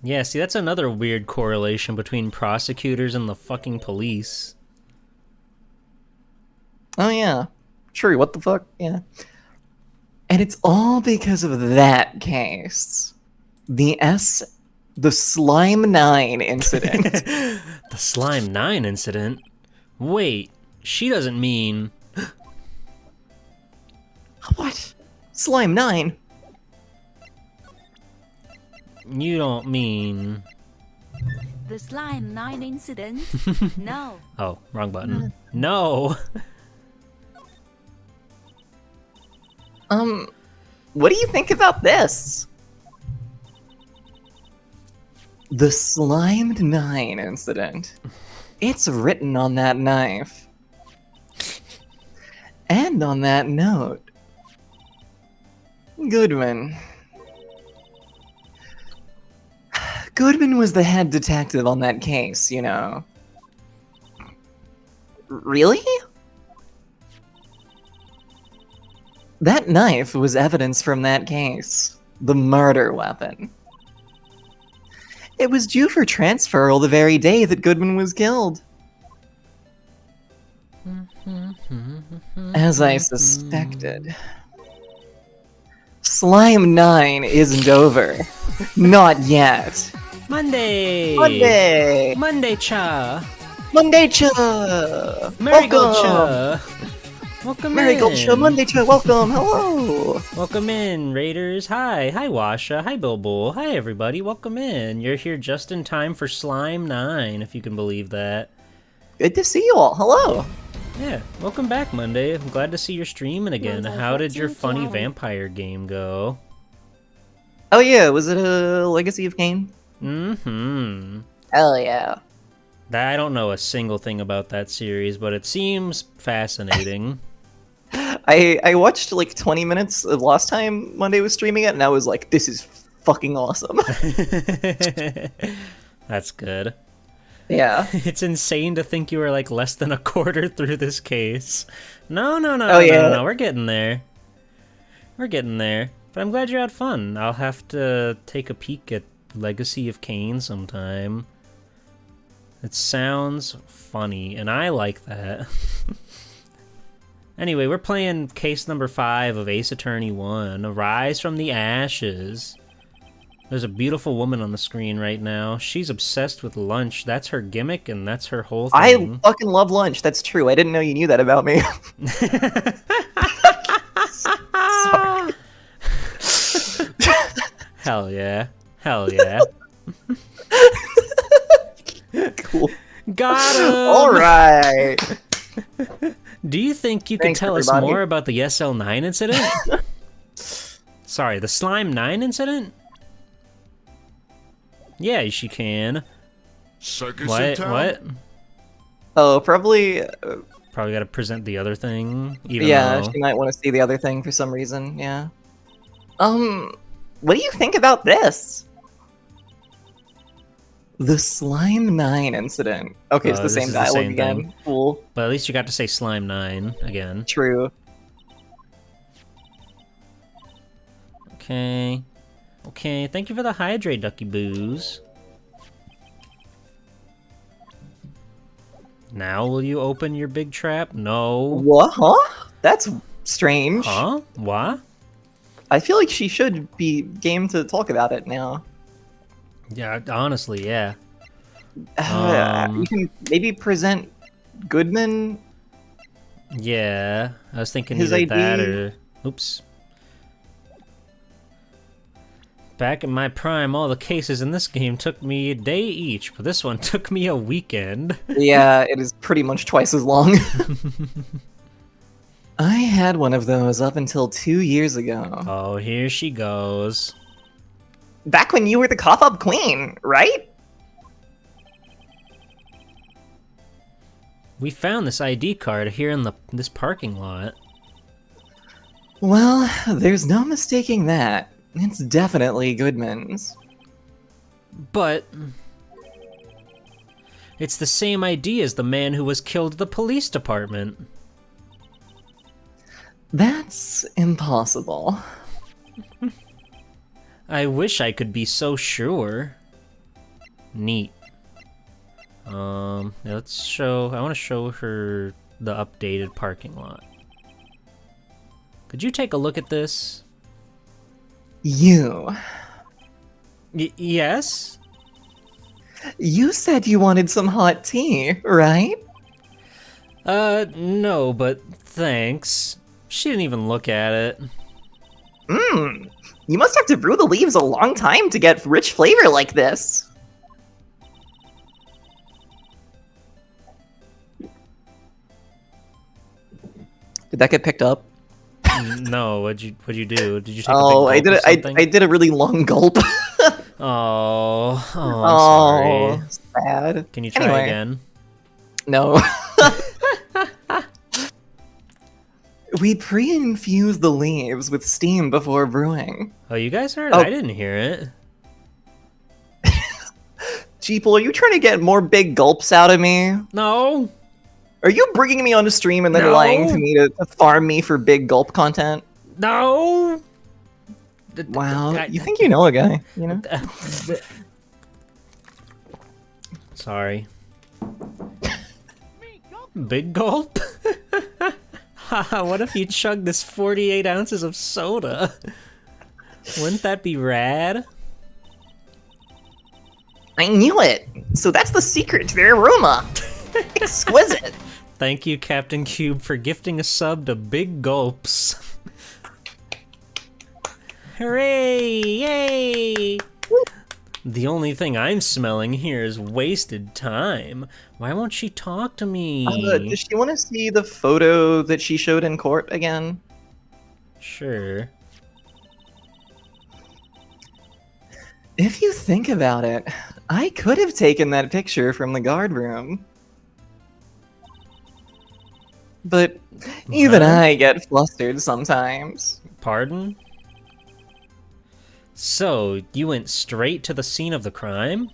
Yeah, see, that's another weird correlation between prosecutors and the fucking police. Oh yeah. True, what the fuck? Yeah. And it's all because of that case. The Slime 9 incident. The Slime 9 incident? Wait, she doesn't mean... What? Slime 9? You don't mean... The Slime 9 incident? No. Oh, wrong button. No! What do you think about this? The Slimed 9 incident. It's written on that knife. And on that note. Goodman. Goodman was the head detective on that case, you know. Really? That knife was evidence from that case. The murder weapon. It was due for transferal the very day that Goodman was killed. As I suspected. Slime 9 isn't over. Not yet. Monday! Monday! Monday cha! Monday cha! Marigold Welcome! cha! Welcome Marigold in! cha! Monday cha! Welcome! Hello! Welcome in, Raiders. Hi. Hi, Washa. Hi, Bilbo. Hi, everybody. Welcome in. You're here just in time for Slime 9, if you can believe that. Good to see you all. Hello! Yeah, welcome back, Monday. I'm glad to see you're streaming again. How did your funny vampire game go? Oh yeah, was it a Legacy of Kain? Mm-hmm. Hell yeah. I don't know a single thing about that series, but it seems fascinating. I watched like 20 minutes of last time Monday was streaming it, and I was like, this is fucking awesome. That's good. Yeah. It's insane to think you were like less than a quarter through this case. No, Oh, no, yeah. we're getting there. We're getting there. But I'm glad you had fun. I'll have to take a peek at Legacy of Kain sometime. It sounds funny, and I like that. Anyway, we're playing case number 5 of Ace Attorney 1, Arise from the Ashes. There's a beautiful woman on the screen right now. She's obsessed with lunch. That's her gimmick, and that's her whole thing. I fucking love lunch. That's true. I didn't know you knew that about me. Sorry. Hell yeah. Hell yeah. Cool. Got him! Alright. Do you think you could Thanks, tell everybody. us more about the SL9 incident? Sorry, the Slime 9 incident? Yeah, she can. What? Oh, probably... Probably gotta present the other thing, even yeah, though... she might want to see the other thing for some reason, yeah. What do you think about this? The Slime 9 incident. Okay, it's Oh, the this same is the dialogue same again. thing. Cool. But at least you got to say Slime 9 again. True. Okay. Okay, thank you for the hydrate, Ducky Boos. Now will you open your big trap? No. What? Huh? That's strange. Huh? What? I feel like she should be game to talk about it now. Yeah, honestly, yeah. You can maybe present Goodman. Yeah, I was thinking His either that ID? or... Oops. Back in my prime, all the cases in this game took me a day each, but this one took me a weekend. Yeah, it is pretty much twice as long. I had one of those up until 2 years ago. Oh, here she goes. Back when you were the cough-up queen, right? We found this ID card here in this parking lot. Well, there's no mistaking that. It's definitely Goodman's. But... it's the same ID as the man who was killed at the police department. That's impossible. I wish I could be so sure. Neat. Let's show... I want to show her the updated parking lot. Could you take a look at this? You. Yes? You said you wanted some hot tea, right? No, but thanks. She didn't even look at it. Mmm. You must have to brew the leaves a long time to get rich flavor like this. Did that get picked up? No, what'd you do? Did you take Oh, a I big did gulp it. or something? I did a really long gulp. Oh, I'm sorry. Sad. Can you try Anyway. again? No. We pre-infuse the leaves with steam before brewing. Oh, you guys heard? Oh. I didn't hear it. Jeeple, are you trying to get more big gulps out of me? No. Are you bringing me on the stream and then No. lying to me to farm me for big gulp content? No. Wow, you think you know a guy, you know? Sorry. Big gulp? Haha, what if you chugged this 48 ounces of soda? Wouldn't that be rad? I knew it! So that's the secret to their aroma! Exquisite! Thank you, Captain Cube, for gifting a sub to Big Gulps. Hooray! Yay! The only thing I'm smelling here is wasted time. Why won't she talk to me? Does she want to see the photo that she showed in court again? Sure. If you think about it, I could have taken that picture from the guard room. But even Huh? I get flustered sometimes. Pardon? So, you went straight to the scene of the crime?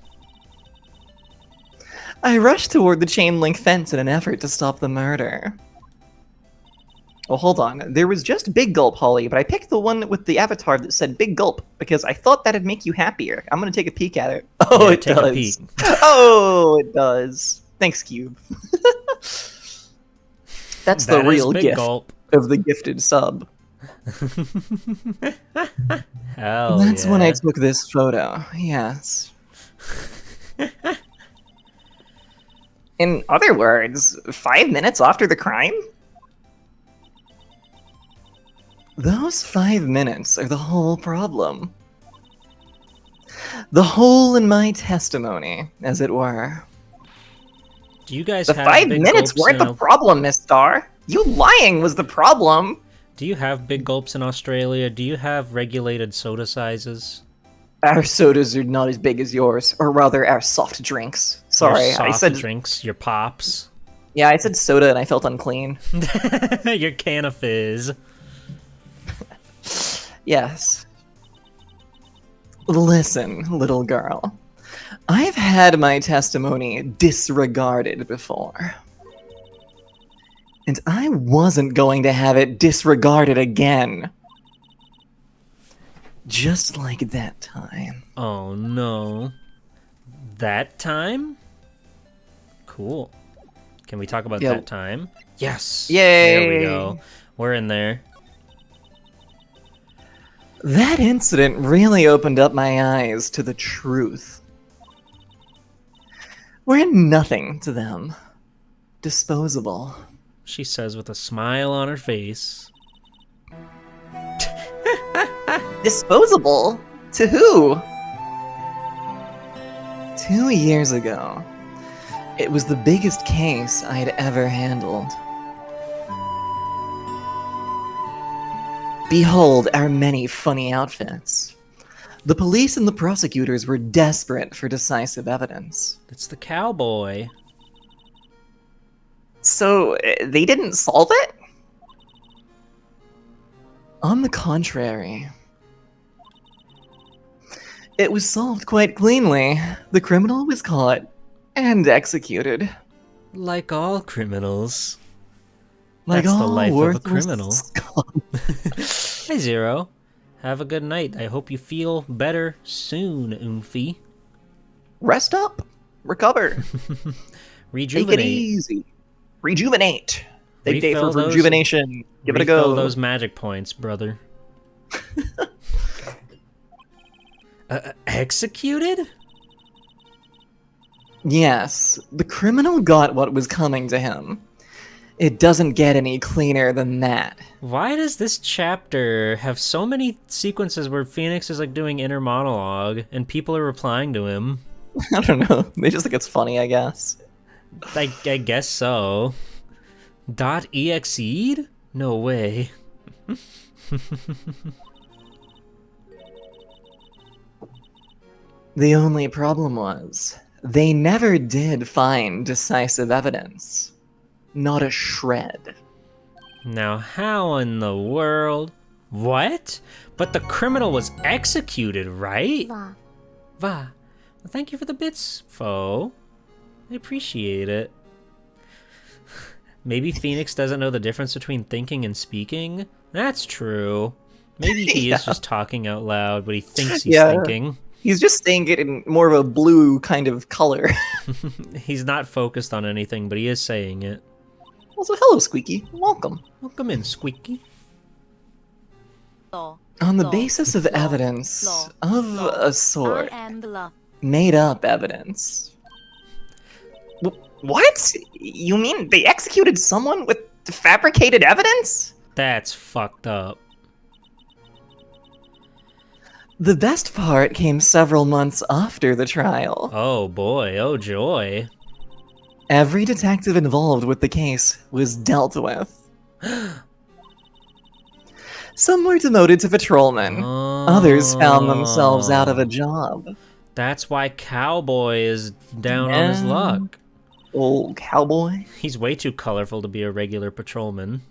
I rushed toward the chain link fence in an effort to stop the murder. Oh, hold on. There was just Big Gulp, Holly, but I picked the one with the avatar that said Big Gulp because I thought that'd make you happier. I'm gonna take a peek at it. Oh, Yeah, it take a does. peek. Oh, it does. Thanks, Cube. That's the That is real Big gift Gulp. of the gifted sub. Hell That's when I yeah. took this photo. Yes. In other words, 5 minutes after the crime? Those 5 minutes are the whole problem. The hole in my testimony, as it were. Do you guys The have 5 Big minutes Gulps weren't in the problem, Miss Star. You lying was the problem. Do you have Big Gulps in Australia? Do you have regulated soda sizes? Our sodas are not as big as yours, or rather, our soft drinks. Sorry, Your soft I said drinks, your pops, yeah, I said soda, and I felt unclean. your can of fizz. Yes. Listen, little girl. I've had my testimony disregarded before. And I wasn't going to have it disregarded again. Just like that time. Oh no. That time? Cool. Can we talk about Yeah. that time? Yes! Yay! There we go. We're in there. That incident really opened up my eyes to the truth. We're nothing to them. Disposable. She says with a smile on her face. Disposable? To who? 2 years ago, it was the biggest case I had ever handled. Behold our many funny outfits. The police and the prosecutors were desperate for decisive evidence. It's the cowboy. So, they didn't solve it? On the contrary. It was solved quite cleanly. The criminal was caught and executed. Like all criminals. Like That's the all life of a worthless criminal. scum. Hey, Zero. Have a good night. I hope you feel better soon, Oomphy. Rest up. Recover. Take it Rejuvenate. easy. Rejuvenate. Big day for Refill those- rejuvenation. Give it a Refill go. those magic points, brother. Executed? Yes, the criminal got what was coming to him. It doesn't get any cleaner than that. Why does this chapter have so many sequences where Phoenix is like doing inner monologue and people are replying to him? I don't know. They just think it's funny, I guess. I guess so. .exed? No way. The only problem was, they never did find decisive evidence. Not a shred. Now how in the world? What? But the criminal was executed, right? Va. Va. Well, thank you for the bits, foe. I appreciate it. Maybe Phoenix doesn't know the difference between thinking and speaking? That's true. Maybe he is just talking out loud, but he thinks he's Yeah. thinking. He's just saying it in more of a blue kind of color. He's not focused on anything, but he is saying it. Also, hello, Squeaky. Welcome. Welcome in, Squeaky. Law. On the Law. basis of Law. evidence Law. of Law. a sort, I am the law. made up evidence. What? You mean they executed someone with fabricated evidence? That's fucked up. The best part came several months after the trial. Oh boy, oh joy. Every detective involved with the case was dealt with. Some were demoted to patrolmen. Others found themselves out of a job. That's why Cowboy is down on his Yeah. luck. Old cowboy. He's way too colorful to be a regular patrolman.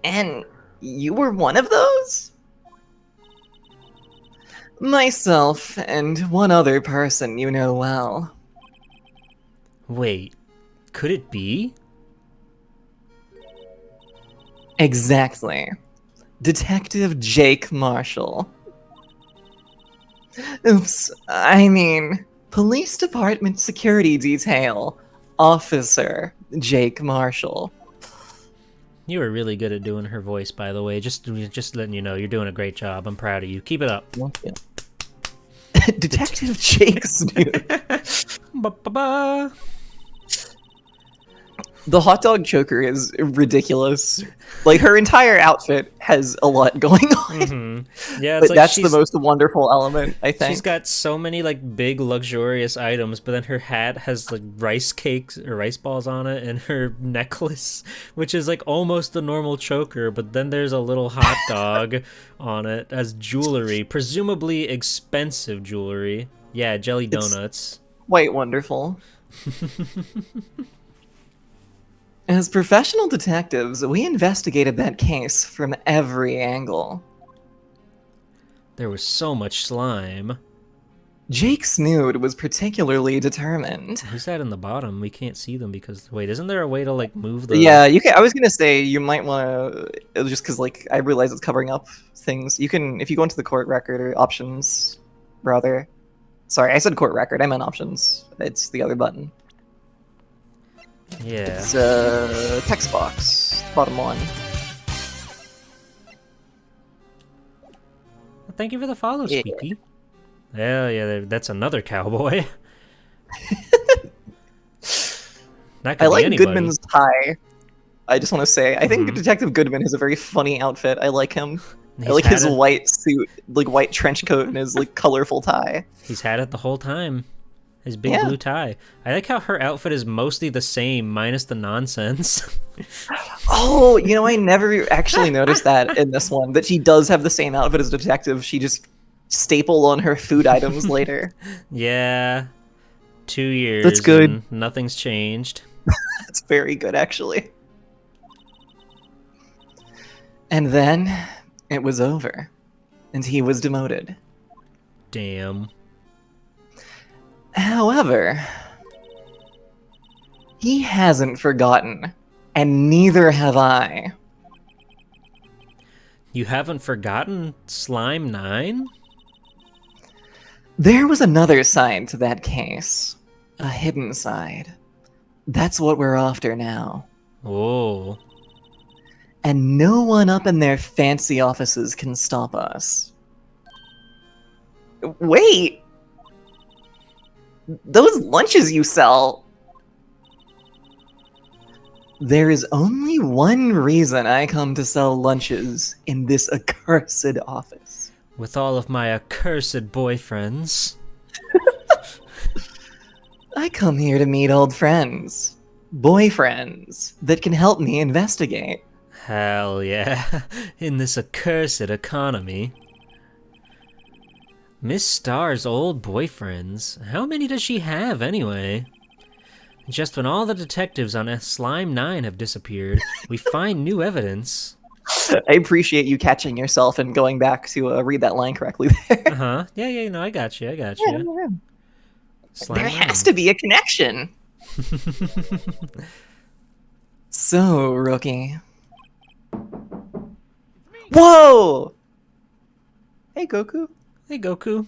And you were one of those? Myself and one other person you know well. Wait, could it be? Exactly. Detective Jake Marshall. Oops, I mean, Police Department Security Detail Officer Jake Marshall. You were really good at doing her voice, by the way. Just letting you know, you're doing a great job. I'm proud of you. Keep it up. Detective Jake Snoot. Ba-ba-ba. The hot dog choker is ridiculous. Like, her entire outfit has a lot going on. Mm-hmm. Yeah, it's But like that's the she's- most wonderful element, I think. She's got so many like big luxurious items, but then her hat has like rice cakes or rice balls on it, and her necklace, which is like almost the normal choker, but then there's a little hot dog on it as jewelry, presumably expensive jewelry. Yeah, jelly donuts. Quite wonderful. As professional detectives, we investigated that case from every angle. There was so much slime. Jake Snood was particularly determined. Who's that in the bottom? We can't see them because wait, isn't there a way to like move the? Yeah, you can. I was gonna say you might want to just because like I realize it's covering up things. You can if you go into the court record or options, rather. Sorry, I said court record. I meant options. It's the other button. Yeah. It's text box, bottom one. Well, thank you for the follow, Yeah. Squeaky. Hell yeah, that's another cowboy. That could I be like anybody. Goodman's tie. I just want to say, I think Mhm. Detective Goodman has a very funny outfit. I like him. I He's like had his it- white suit, like white trench coat, and his like colorful tie. He's had it the whole time. His big Yeah. blue tie. I like how her outfit is mostly the same, minus the nonsense. Oh, you know, I never actually noticed that in this one. That she does have the same outfit as a detective. She just staple on her food items later. Yeah. 2 years. That's good. And nothing's changed. It's very good, actually. And then it was over, and he was demoted. Damn. However, he hasn't forgotten, and neither have I. You haven't forgotten Slime 9? There was another side to that case. A hidden side. That's what we're after now. Oh. And no one up in their fancy offices can stop us. Wait! Those lunches you sell... There is only one reason I come to sell lunches in this accursed office. With all of my accursed boyfriends. I come here to meet old friends. Boyfriends that can help me investigate. Hell yeah. In this accursed economy. Miss Star's old boyfriends. How many does she have, anyway? Just when all the detectives on Slime 9 have disappeared, we find new evidence. I appreciate you catching yourself and going back to read that line correctly there. Uh-huh. Yeah, no, I got you. Slime There 9. has to be a connection. So, rookie. Whoa! Hey, Goku. Hey, Goku.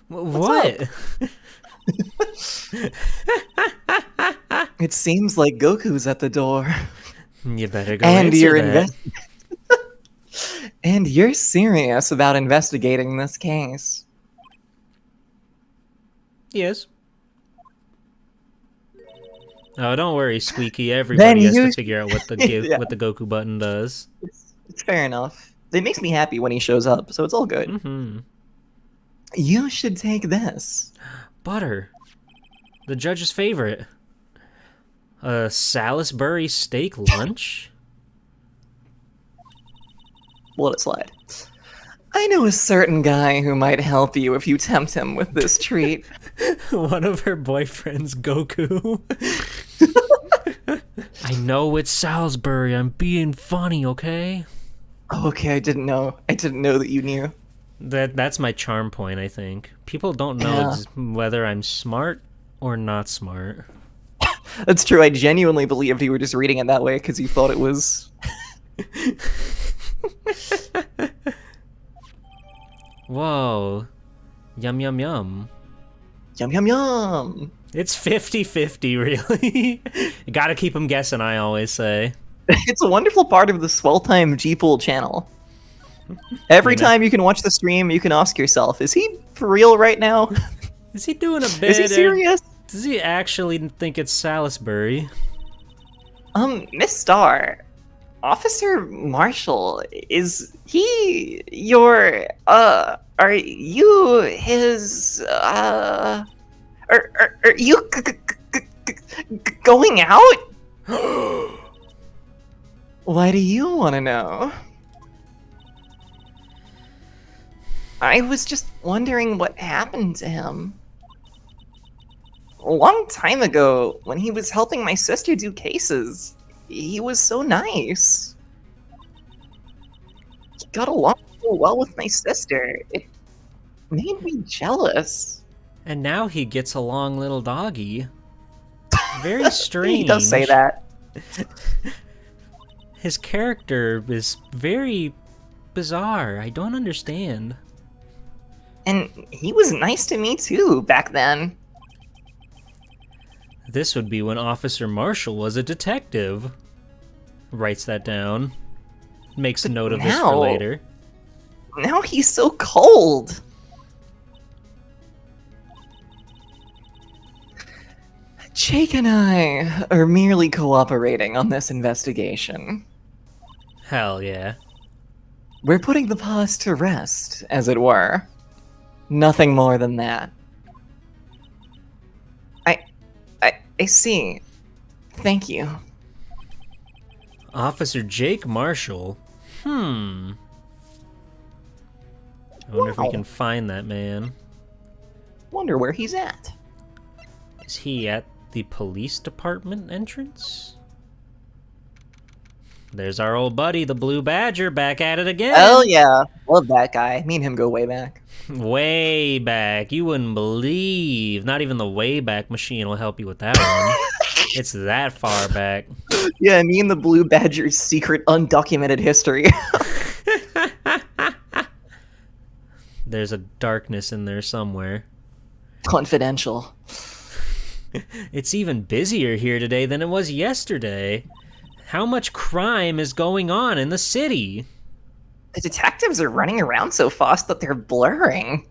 What's What? It seems like Goku's at the door. You better go And answer you're that. And you're serious about investigating this case. Yes. Oh, don't worry, Squeaky. Everybody has to figure out what the Yeah. what the Goku button does. It's fair enough. It makes me happy when he shows up, so it's all good. Mm-hmm. You should take this. Butter. The judge's favorite. A Salisbury steak lunch? Let it slide. I know a certain guy who might help you if you tempt him with this treat. One of her boyfriends, Goku. I know it's Salisbury. I'm being funny, okay? Okay, I didn't know. I didn't know that you knew. That's my charm point, I think. People don't know Yeah. whether I'm smart or not smart. That's true. I genuinely believed you were just reading it that way because you thought it was. Whoa. Yum, yum, yum. Yum yum yum. It's 50-50, really. You gotta keep them guessing, I always say. It's a wonderful part of the Swell Time G-Pool channel. Every You know. time you can watch the stream, you can ask yourself, is he for real right now? Is he doing a bit? Is he serious? Does he actually think it's Salisbury? Miss Star, Officer Marshall, is he your, are you his, are you going out? Why do you want to know? I was just wondering what happened to him. A long time ago, when he was helping my sister do cases, he was so nice. He got along so well with my sister. It made me jealous. And now he gets a long little doggy. Very strange. He does say that. His character is very bizarre. I don't understand. And he was nice to me too back then. This would be when Officer Marshall was a detective. Writes that down. Makes a note of this for now- later. Now he's so cold. Jake and I are merely cooperating on this investigation. Hell yeah. We're putting the past to rest, as it were. Nothing more than that. I see. Thank you. Officer Jake Marshall. I wonder if we Wow. can find that man. Wonder where he's at. Is he at the police department entrance? There's our old buddy, the Blue Badger, back at it again. Oh yeah, love that guy. Me and him go way back. Way back. You wouldn't believe. Not even the Wayback Machine will help you with that one. It's that far back. Yeah, me and the Blue Badger's secret undocumented history. There's a darkness in there somewhere. Confidential. It's even busier here today than it was yesterday. How much crime is going on in the city? The detectives are running around so fast that they're blurring.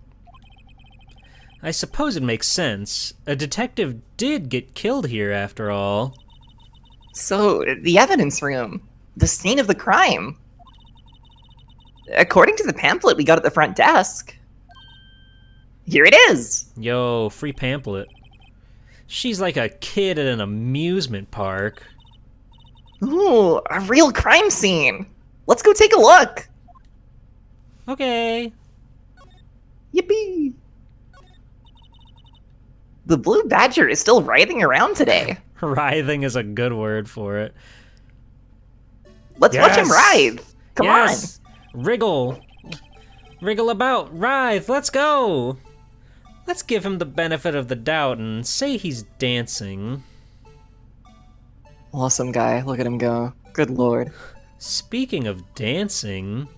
I suppose it makes sense. A detective did get killed here after all. So, the evidence room. The scene of the crime. According to the pamphlet we got at the front desk. Here it is! Yo, free pamphlet. She's like a kid at an amusement park. Ooh, a real crime scene! Let's go take a look! Okay. Yippee! The Blue Badger is still writhing around today. Writhing is a good word for it. Let's watch him writhe! Come Yes! Wriggle. Wriggle about. Writhe. Let's go. Let's give him the benefit of the doubt and say he's dancing. on! Awesome guy, look at him go. Good lord. Speaking of dancing,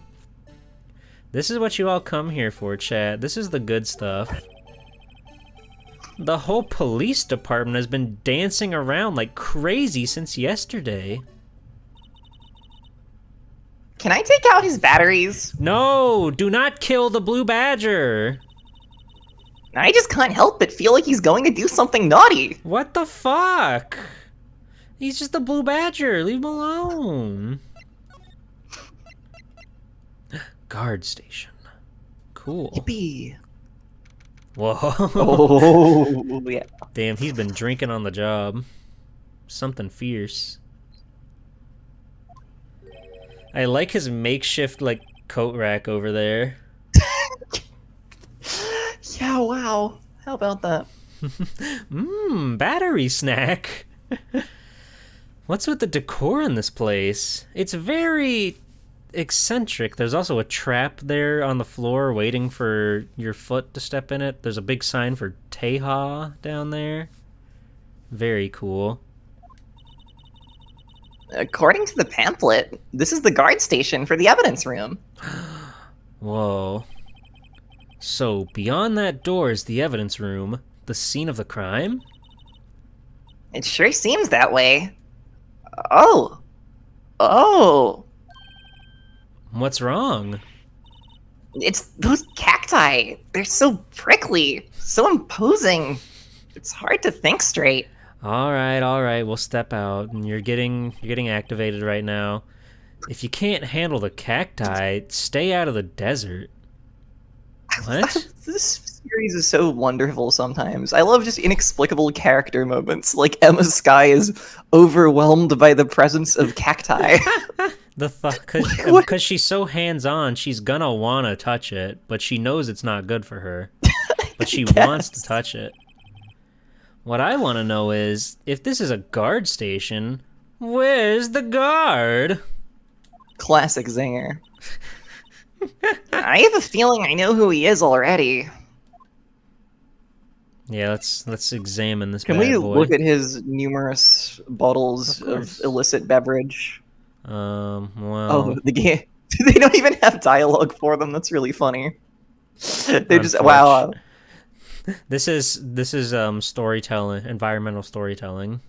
this is what you all come here for, chat. This is the good stuff. The whole police department has been dancing around like crazy since yesterday. Can I take out his batteries? No, do not kill the Blue Badger. I just can't help but feel like he's going to do something naughty. What the fuck? He's just a Blue Badger. Leave him alone. Guard station. Cool. Yippee. Whoa. Oh, yeah. Damn, he's been drinking on the job. Something fierce. I like his makeshift, like, coat rack over there. Yeah, wow. How about that? Battery snack. What's with the decor in this place? It's very eccentric. There's also a trap there on the floor waiting for your foot to step in it. There's a big sign for Teha down there. Very cool. According to the pamphlet, this is the guard station for the evidence room. Whoa. So, beyond that door is the evidence room, the scene of the crime? It sure seems that way. Oh. Oh. What's wrong? It's those cacti. They're so prickly, so imposing. It's hard to think straight. All right, we'll step out. And you're getting activated right now. If you can't handle the cacti, stay out of the desert. What? This series is so wonderful sometimes. I love just inexplicable character moments, like Emma Skye is overwhelmed by the presence of cacti. Because she's so hands-on, she's gonna wanna touch it, but she knows it's not good for her. But she wants to touch it. What I want to know is, if this is a guard station, where's the guard? Classic zinger. I have a feeling I know who he is already. Yeah, let's examine this Can bad we boy. look at his numerous bottles Of of course. illicit beverage? Well, Oh, the game. They don't even have dialogue for them. That's really funny. They just wow. This is storytelling, environmental storytelling.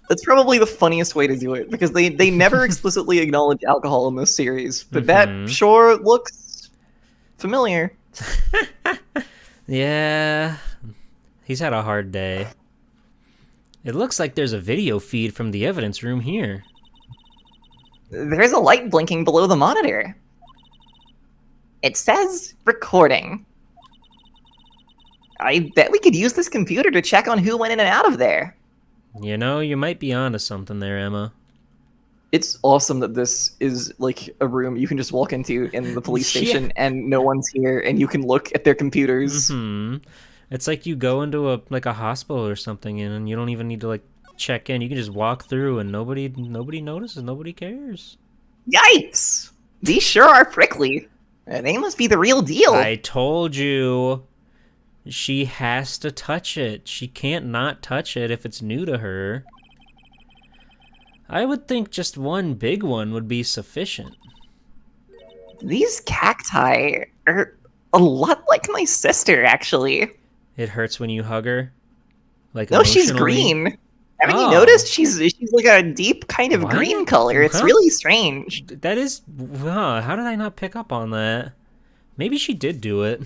That's probably the funniest way to do it because they never explicitly acknowledge alcohol in this series, but Mhm. that sure looks familiar. Yeah, he's had a hard day. It looks like there's a video feed from the evidence room here. There's a light blinking below the monitor. It says recording. I bet we could use this computer to check on who went in and out of there. You know, you might be onto something there, Emma. It's awesome that this is like a room you can just walk into in the police Yeah. station and no one's here and you can look at their computers. Hmm. It's like you go into a hospital or something, and you don't even need to like check in. You can just walk through, and nobody notices. Nobody cares. Yikes! These sure are prickly. They must be the real deal. I told you. She has to touch it. She can't not touch it if it's new to her. I would think just one big one would be sufficient. These cacti are a lot like my sister, actually. It hurts when you hug her. Like No, she's emotionally. green. Haven't Oh. you noticed? She's like a deep kind of What? green color. It's Huh? really strange. That is, how did I not pick up on that? Maybe she did do it.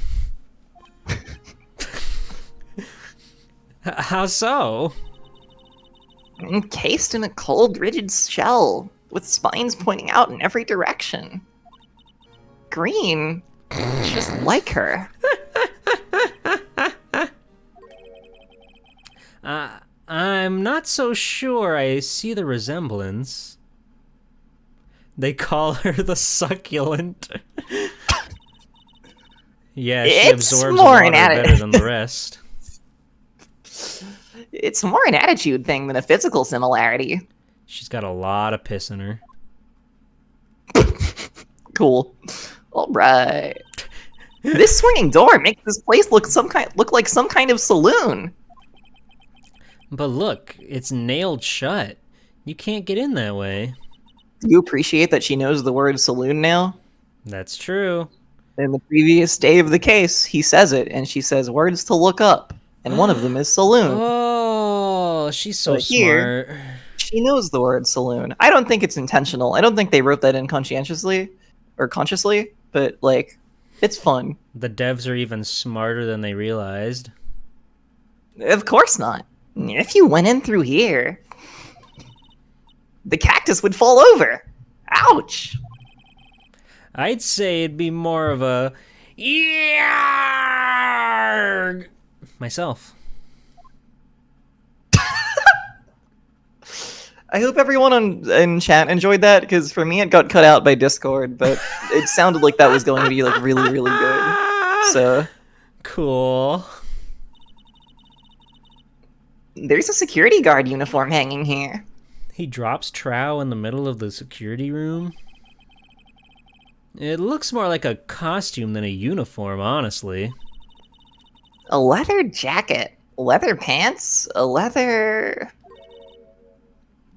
How so? Encased in a cold, rigid shell with spines pointing out in every direction. Green, just like her. I'm not so sure I see the resemblance. They call her the succulent. Yeah, she It's absorbs more water an better than the rest. It's more an attitude thing than a physical similarity. She's got a lot of piss in her. Cool. All right. This swinging door makes this place look like some kind of saloon. But look, it's nailed shut. You can't get in that way. Do you appreciate that she knows the word saloon now? That's true. In the previous day of the case, he says it, and she says words to look up, and one of them is saloon. Oh, she's so But here- smart. She knows the word saloon. I don't think it's intentional. I don't think they wrote that in conscientiously or consciously, but like, it's fun. The devs are even smarter than they realized. Of course not. If you went in through here, the cactus would fall over. Ouch. I'd say it'd be more of a yarg myself. I hope everyone in chat enjoyed that, because for me it got cut out by Discord, but it sounded like that was going to be like really, really good. So Cool. there's a security guard uniform hanging here. He drops Trow in the middle of the security room. It looks more like a costume than a uniform, honestly. A leather jacket, leather pants, a leather...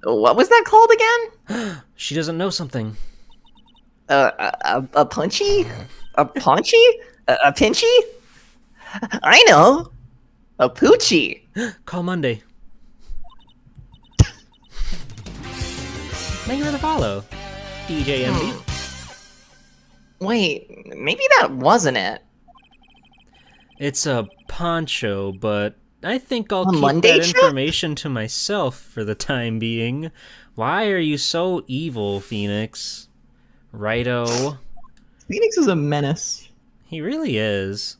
What was that called again? She doesn't know something. A punchy? A paunchy? A pinchy? I know. A poochie. Call Monday. Thank you for the follow, DJ MD. Wait, maybe that wasn't it. It's a poncho, but I think I'll A keep Monday that trip? information to myself for the time being. Why are you so evil, Phoenix? Righto. Phoenix is a menace. He really is.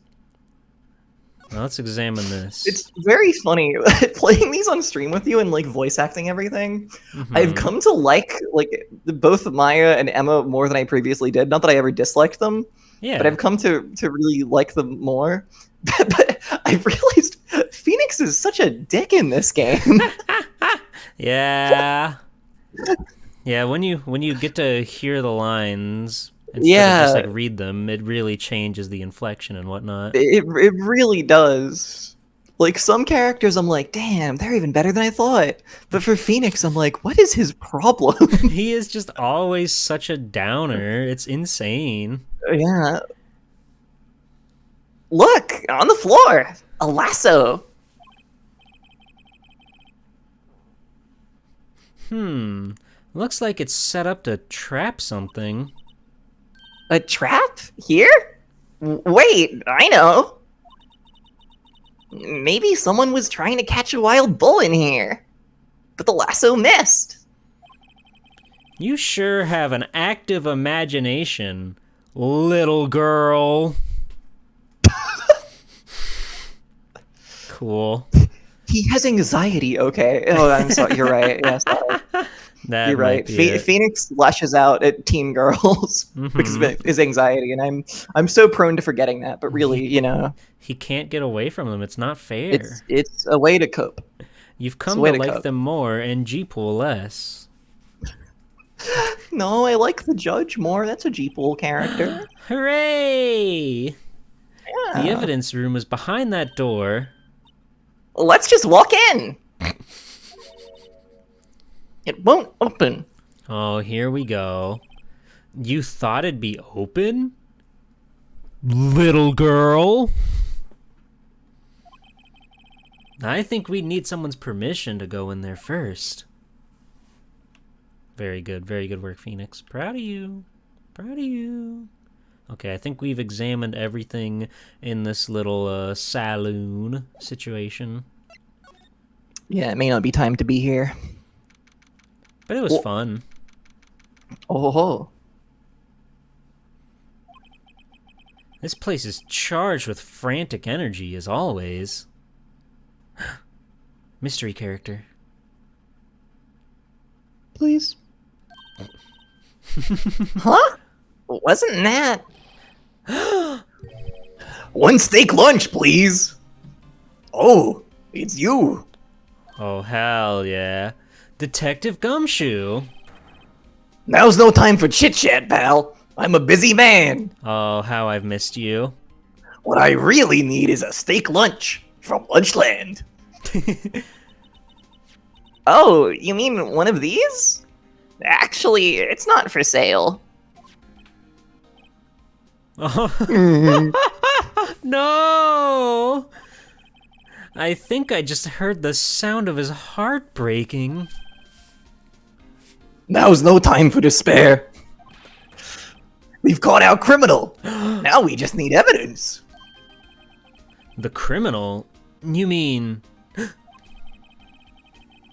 Now let's examine this. It's very funny playing these on stream with you and like voice acting everything. Mhm. I've come to like both Maya and Emma more than I previously did. Not that I ever disliked them, Yeah. but I've come to really like them more. But I've realized Phoenix is such a dick in this game. Yeah. Yeah, when you get to hear the lines instead of Yeah. just like read them, it really changes the inflection and whatnot. It really does. Like, some characters I'm like, damn, they're even better than I thought. But for Phoenix, I'm like, what is his problem? He is just always such a downer. It's insane. Yeah. Look, on the floor, a lasso. Looks like it's set up to trap something. A trap? Here? Wait, I know. Maybe someone was trying to catch a wild bull in here, but the lasso missed. You sure have an active imagination, little girl. Cool. He has anxiety, okay. Oh, I'm sorry, you're right. Yeah, sorry. That You're might right. be it. Phoenix lashes out at teen girls because of his anxiety, and I'm so prone to forgetting that. But really, you know, He can't get away from them. It's not fair. it's a way to cope. You've come way to to like cope. them more and G-Pool less. No, I like the judge more. That's a G-Pool character. Hooray! Yeah. The evidence room is behind that door. Let's just walk in. It won't open. Oh, here we go. You thought it'd be open? Little girl? I think we need someone's permission to go in there first. Very good work, Phoenix. Proud of you. Proud of you. Okay, I think we've examined everything in this little saloon situation. Yeah, it may not be time to be here. But it was fun. Oh. This place is charged with frantic energy, as always. Mystery character. Please. Huh? Wasn't that? One steak lunch, please. Oh, it's you. Oh, hell yeah. Detective Gumshoe. Now's no time for chit-chat, pal. I'm a busy man. Oh, how I've missed you. What I really need is a steak lunch from Lunchland. Oh, you mean one of these? Actually, it's not for sale. No! I think I just heard the sound of his heart breaking. Now's no time for despair. We've caught our criminal. Now we just need evidence. The criminal? You mean...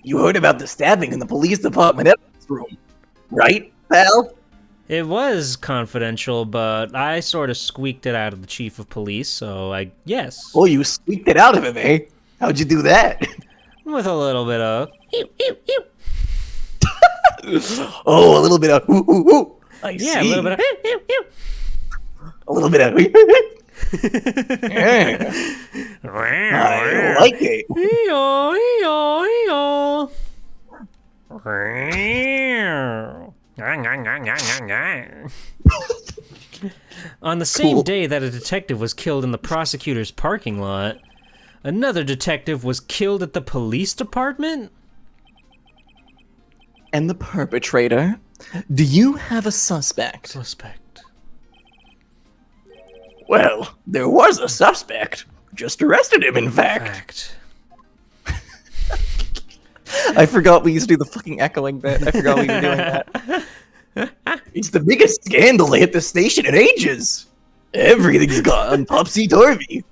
You heard about the stabbing in the police department evidence room, right, pal? It was confidential, but I sort of squeaked it out of the chief of police, so yes. Oh, you squeaked it out of him, eh? How'd you do that? With a little bit of... Oh, a little bit of ooh, ooh, ooh. I see. Yeah, a little bit of... A little bit of yeah. I like it. On the same day that a detective was killed in the prosecutor's parking lot, another detective was killed at the police department? And the perpetrator? Do you have a suspect? Suspect. Well, there was a suspect. Just arrested him, in fact. I forgot we used to do the fucking echoing bit. I forgot we were doing that. It's the biggest scandal they hit the station in ages. Everything's gone topsy-turvy.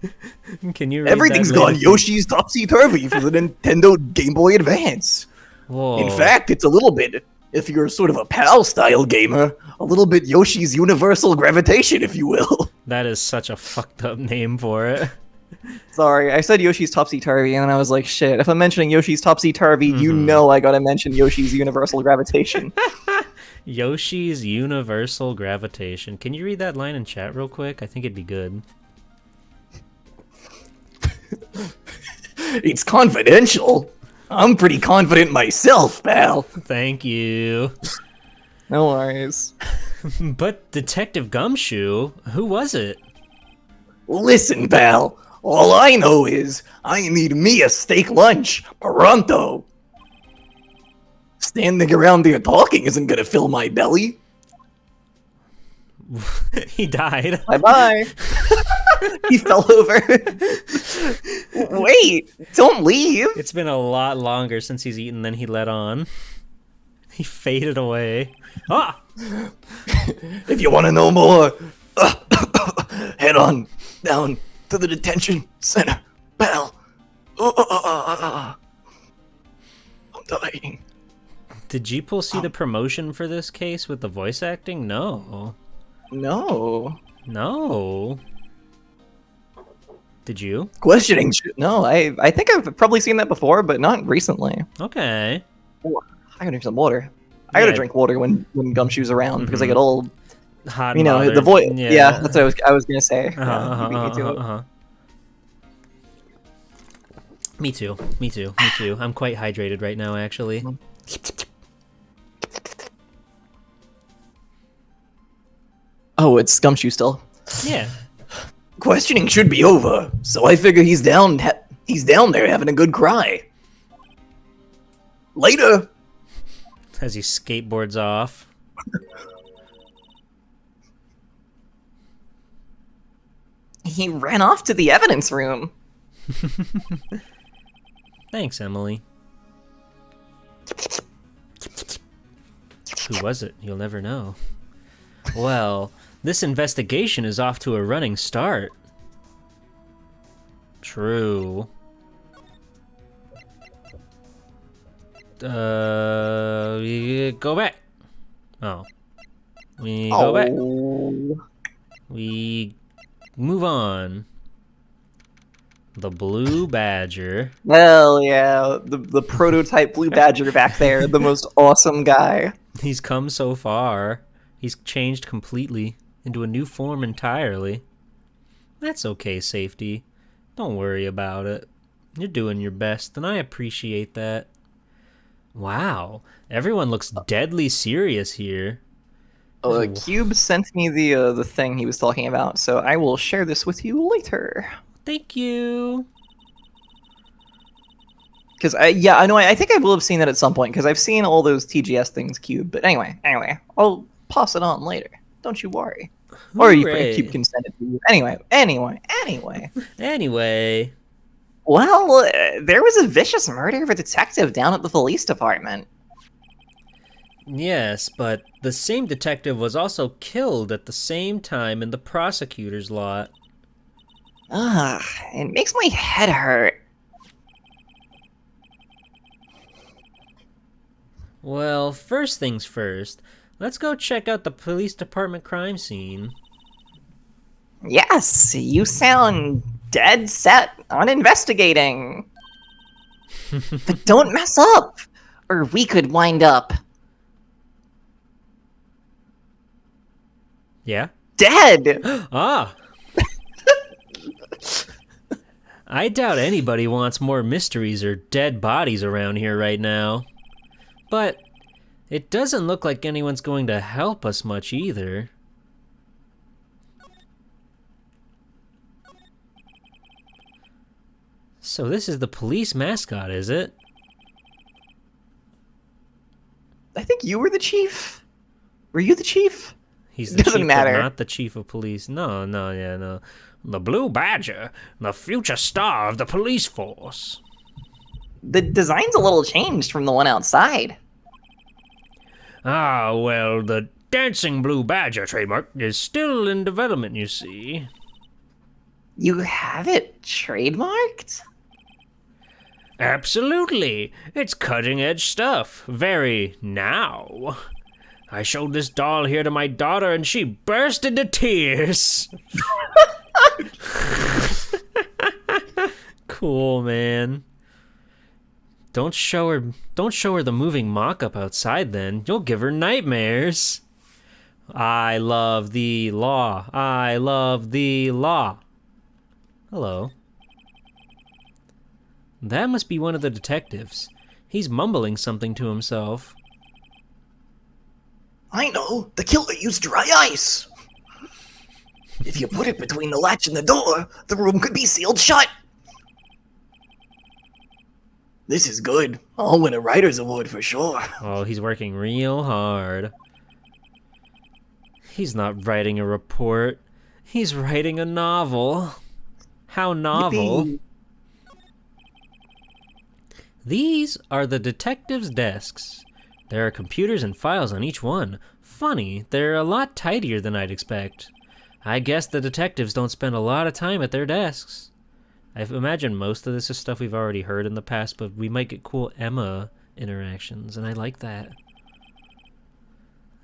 Can you read Everything's that, gone lady? Yoshi's topsy-turvy for the Nintendo Game Boy Advance. Whoa. In fact, it's a little bit, if you're sort of a PAL-style gamer, a little bit Yoshi's Universal Gravitation, if you will. That is such a fucked up name for it. Sorry, I said Yoshi's Topsy-Turvy, and then I was like, shit, if I'm mentioning Yoshi's Topsy-Turvy, you know I gotta mention Yoshi's Universal Gravitation. Yoshi's Universal Gravitation. Can you read that line in chat real quick? I think it'd be good. It's confidential. I'm pretty confident myself, pal. Thank you. No worries. But Detective Gumshoe, who was it? Listen, pal. All I know is I need me a steak lunch, pronto. Standing around here talking isn't gonna fill my belly. He died. Bye-bye. He fell over. Wait, don't leave. It's been a lot longer since he's eaten than he let on. He faded away. Ah! If you want to know more, head on down to the detention center. Pal. I'm dying. Did Jeeple see the promotion for this case with the voice acting? No. No. No. Did you? Questioning. No, I think I've probably seen that before, but not recently. Okay. I gotta drink some water. I gotta drink water when Gumshoe's around because I get old. Hot. You know, bothered. the voice. Yeah, that's what I was gonna say. Yeah, beat me to it. Me too. Me too. Me too. I'm quite hydrated right now, actually. Oh, it's Gumshoe still. Yeah. Questioning should be over, so I figure he's down there having a good cry. Later. As he skateboards off. He ran off to the evidence room. Thanks, Emily. Who was it? You'll never know. Well, this investigation is off to a running start. True. We go back. Oh. We go back. We move on. The Blue Badger. Hell yeah, the prototype Blue Badger back there, the most awesome guy. He's come so far. He's changed completely into a new form entirely. That's okay, Safety. Don't worry about it. You're doing your best, and I appreciate that. Wow, everyone looks deadly serious here. Cube sent me the thing he was talking about, so I will share this with you later. Thank you. Because I know I think I will have seen that at some point because I've seen all those TGS things, Cube. But anyway, I'll pass it on later. Don't you worry. Or Hooray. Cube can send it to you. Anyway. Anyway. Well, there was a vicious murder of a detective down at the police department. Yes, but the same detective was also killed at the same time in the prosecutor's lot. It makes my head hurt. Well, first things first, let's go check out the police department crime scene. Yes, you sound dead set on investigating. But don't mess up, or we could wind up Yeah? dead. Ah! I doubt anybody wants more mysteries or dead bodies around here right now. But it doesn't look like anyone's going to help us much either. So this is the police mascot, is it? I think you were the chief. Were you the chief? He's the Doesn't chief, matter. but not the chief of police. No. The Blue Badger, the future star of the police force. The design's a little changed from the one outside. Ah, well, the Dancing Blue Badger trademark is still in development, you see. You have it trademarked? Absolutely. It's cutting-edge stuff. Very now. I showed this doll here to my daughter and she burst into tears. Cool, man. Don't show her the moving mock-up outside then. You'll give her nightmares. I love the law. I love the law. Hello. That must be one of the detectives. He's mumbling something to himself. I know. The killer used dry ice. If you put it between the latch and the door, the room could be sealed shut. This is good. I'll win a writer's award for sure. Oh, he's working real hard. He's not writing a report. He's writing a novel. How novel. Yippee. These are the detectives' desks. There are computers and files on each one. Funny, they're a lot tidier than I'd expect. I guess the detectives don't spend a lot of time at their desks. I imagine most of this is stuff we've already heard in the past, but we might get cool Emma interactions, and I like that.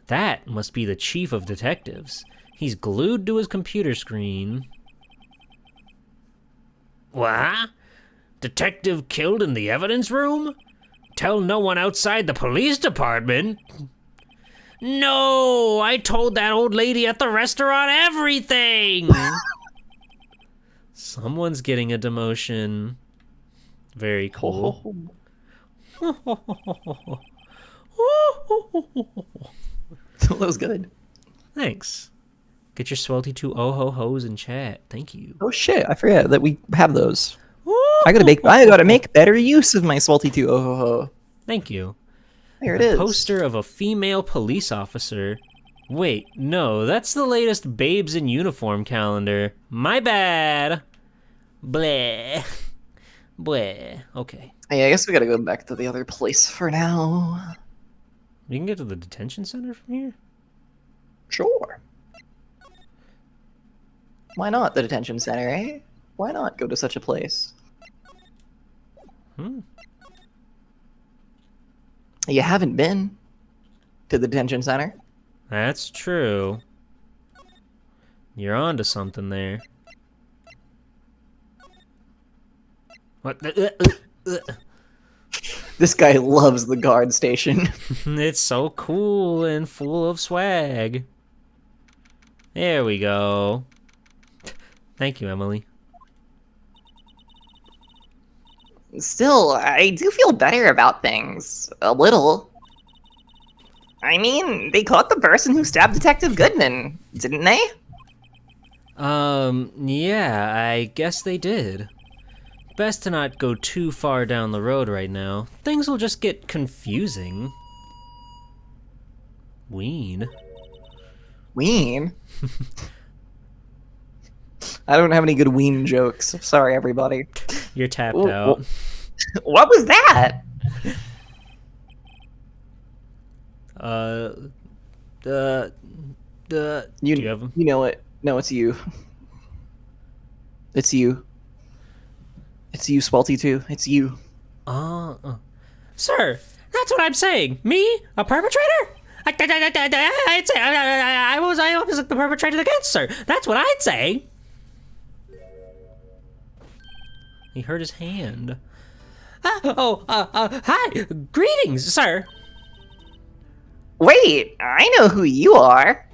That must be the chief of detectives. He's glued to his computer screen. What? Detective killed in the evidence room? Tell no one outside the police department? No, I told that old lady at the restaurant everything. Someone's getting a demotion. Very cool. That was good. Thanks. Get your swelty 2 oh-ho-hos in chat. Thank you. Oh shit, I forget that we have those. I gotta make better use of my Swelty 2 oh ho ho. Thank you. There it is. Poster of a female police officer. Wait, no, that's the latest Babes in Uniform calendar. My bad. Bleh. Bleh. Okay. Hey, I guess we gotta go back to the other place for now. We can get to the detention center from here? Sure. Why not the detention center, eh? Why not go to such a place? You haven't been to the detention center? That's true. You're onto something there. What the? This guy loves the guard station. It's so cool and full of swag. There we go. Thank you, Emily. Still, I do feel better about things. A little. I mean, they caught the person who stabbed Detective Goodman, didn't they? Yeah, I guess they did. Best to not go too far down the road right now. Things will just get confusing. Ween. Ween? I don't have any good ween jokes. Sorry, everybody. You're tapped Ooh, out. What was that? Do you have 'em? You know it. No, it's you. It's you. It's you, Swelty 2. It's you. Sir, that's what I'm saying. Me? A perpetrator? I'd say I was the perpetrator against, sir. That's what I'd say. He hurt his hand. Hi. Greetings, sir. Wait, I know who you are.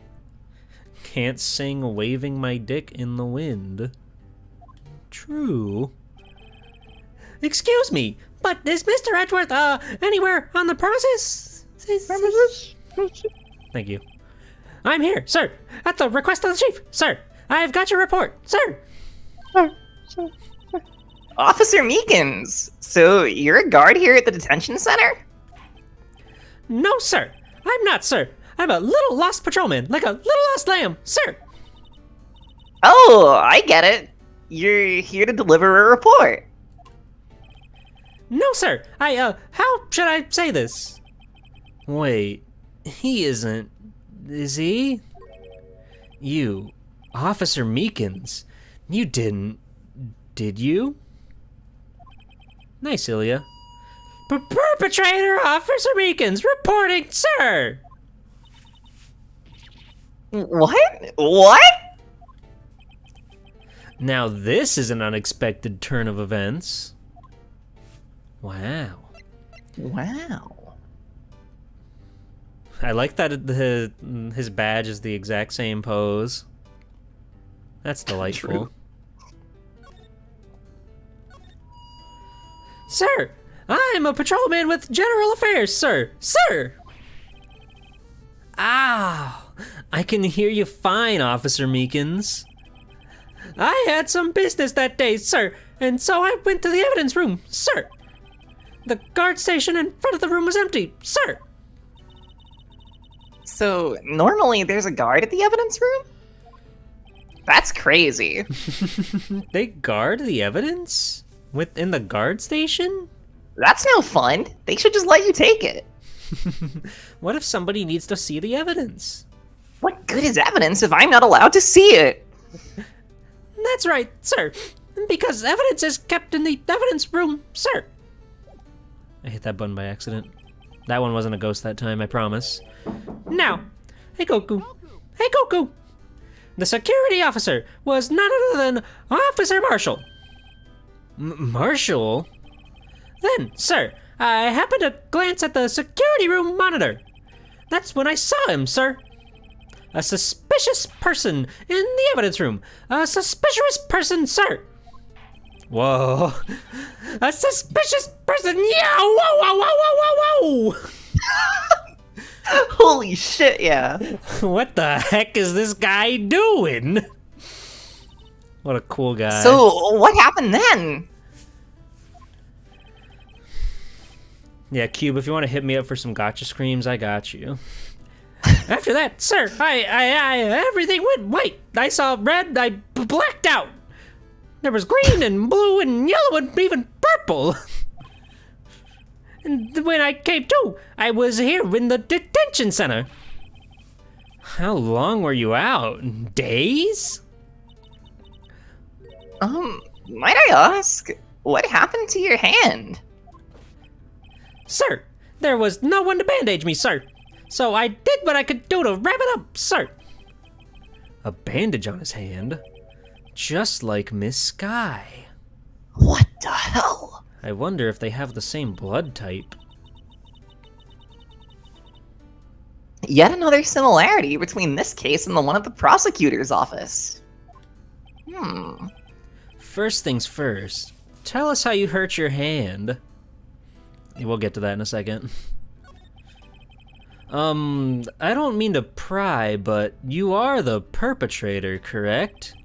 Can't sing waving my dick in the wind. True. Excuse me, but is Mr. Edgeworth, anywhere on the premises? Thank you. I'm here, sir, at the request of the chief. Sir, I've got your report, sir. Officer Meekins, so you're a guard here at the detention center? No, sir, I'm not, sir. I'm a little lost patrolman, like a little lost lamb, sir. Oh, I get it. You're here to deliver a report. No, sir, how should I say this? Wait, he isn't, is he? You, Officer Meekins, you didn't, did you? Nice, Ilya. Perpetrator Officer Meekins reporting, sir! What? What? Now this is an unexpected turn of events. Wow. Wow. I like that his badge is the exact same pose. That's delightful. True. Sir, I'm a patrolman with General Affairs, sir. Sir! Ow! I can hear you fine, Officer Meekins. I had some business that day, sir, and so I went to the evidence room, sir. The guard station in front of the room was empty, sir. So, normally there's a guard at the evidence room? That's crazy. They guard the evidence? Within the guard station? That's no fun. They should just let you take it. What if somebody needs to see the evidence? What good is evidence if I'm not allowed to see it? That's right, sir. Because evidence is kept in the evidence room, sir. I hit that button by accident. That one wasn't a ghost that time, I promise. Now, hey Goku. Hey Goku! The security officer was none other than Officer Marshall. Marshall? Then, sir, I happened to glance at the security room monitor. That's when I saw him, sir. A suspicious person in the evidence room. A suspicious person, sir. Whoa. A suspicious person. Yeah, whoa, whoa, whoa, whoa, whoa, whoa. Holy shit, yeah. What the heck is this guy doing? What a cool guy. So, what happened then? Yeah, Cube, if you want to hit me up for some gotcha screams, I got you. After that, sir, everything went white. I saw red, I blacked out. There was green and blue and yellow and even purple. And when I came to, I was here in the detention center. How long were you out? Days? Might I ask, what happened to your hand? Sir, there was no one to bandage me, sir. So I did what I could do to wrap it up, sir. A bandage on his hand? Just like Miss Sky. What the hell? I wonder if they have the same blood type. Yet another similarity between this case and the one at the prosecutor's office. First things first, tell us how you hurt your hand. We'll get to that in a second. I don't mean to pry, but you are the perpetrator, correct?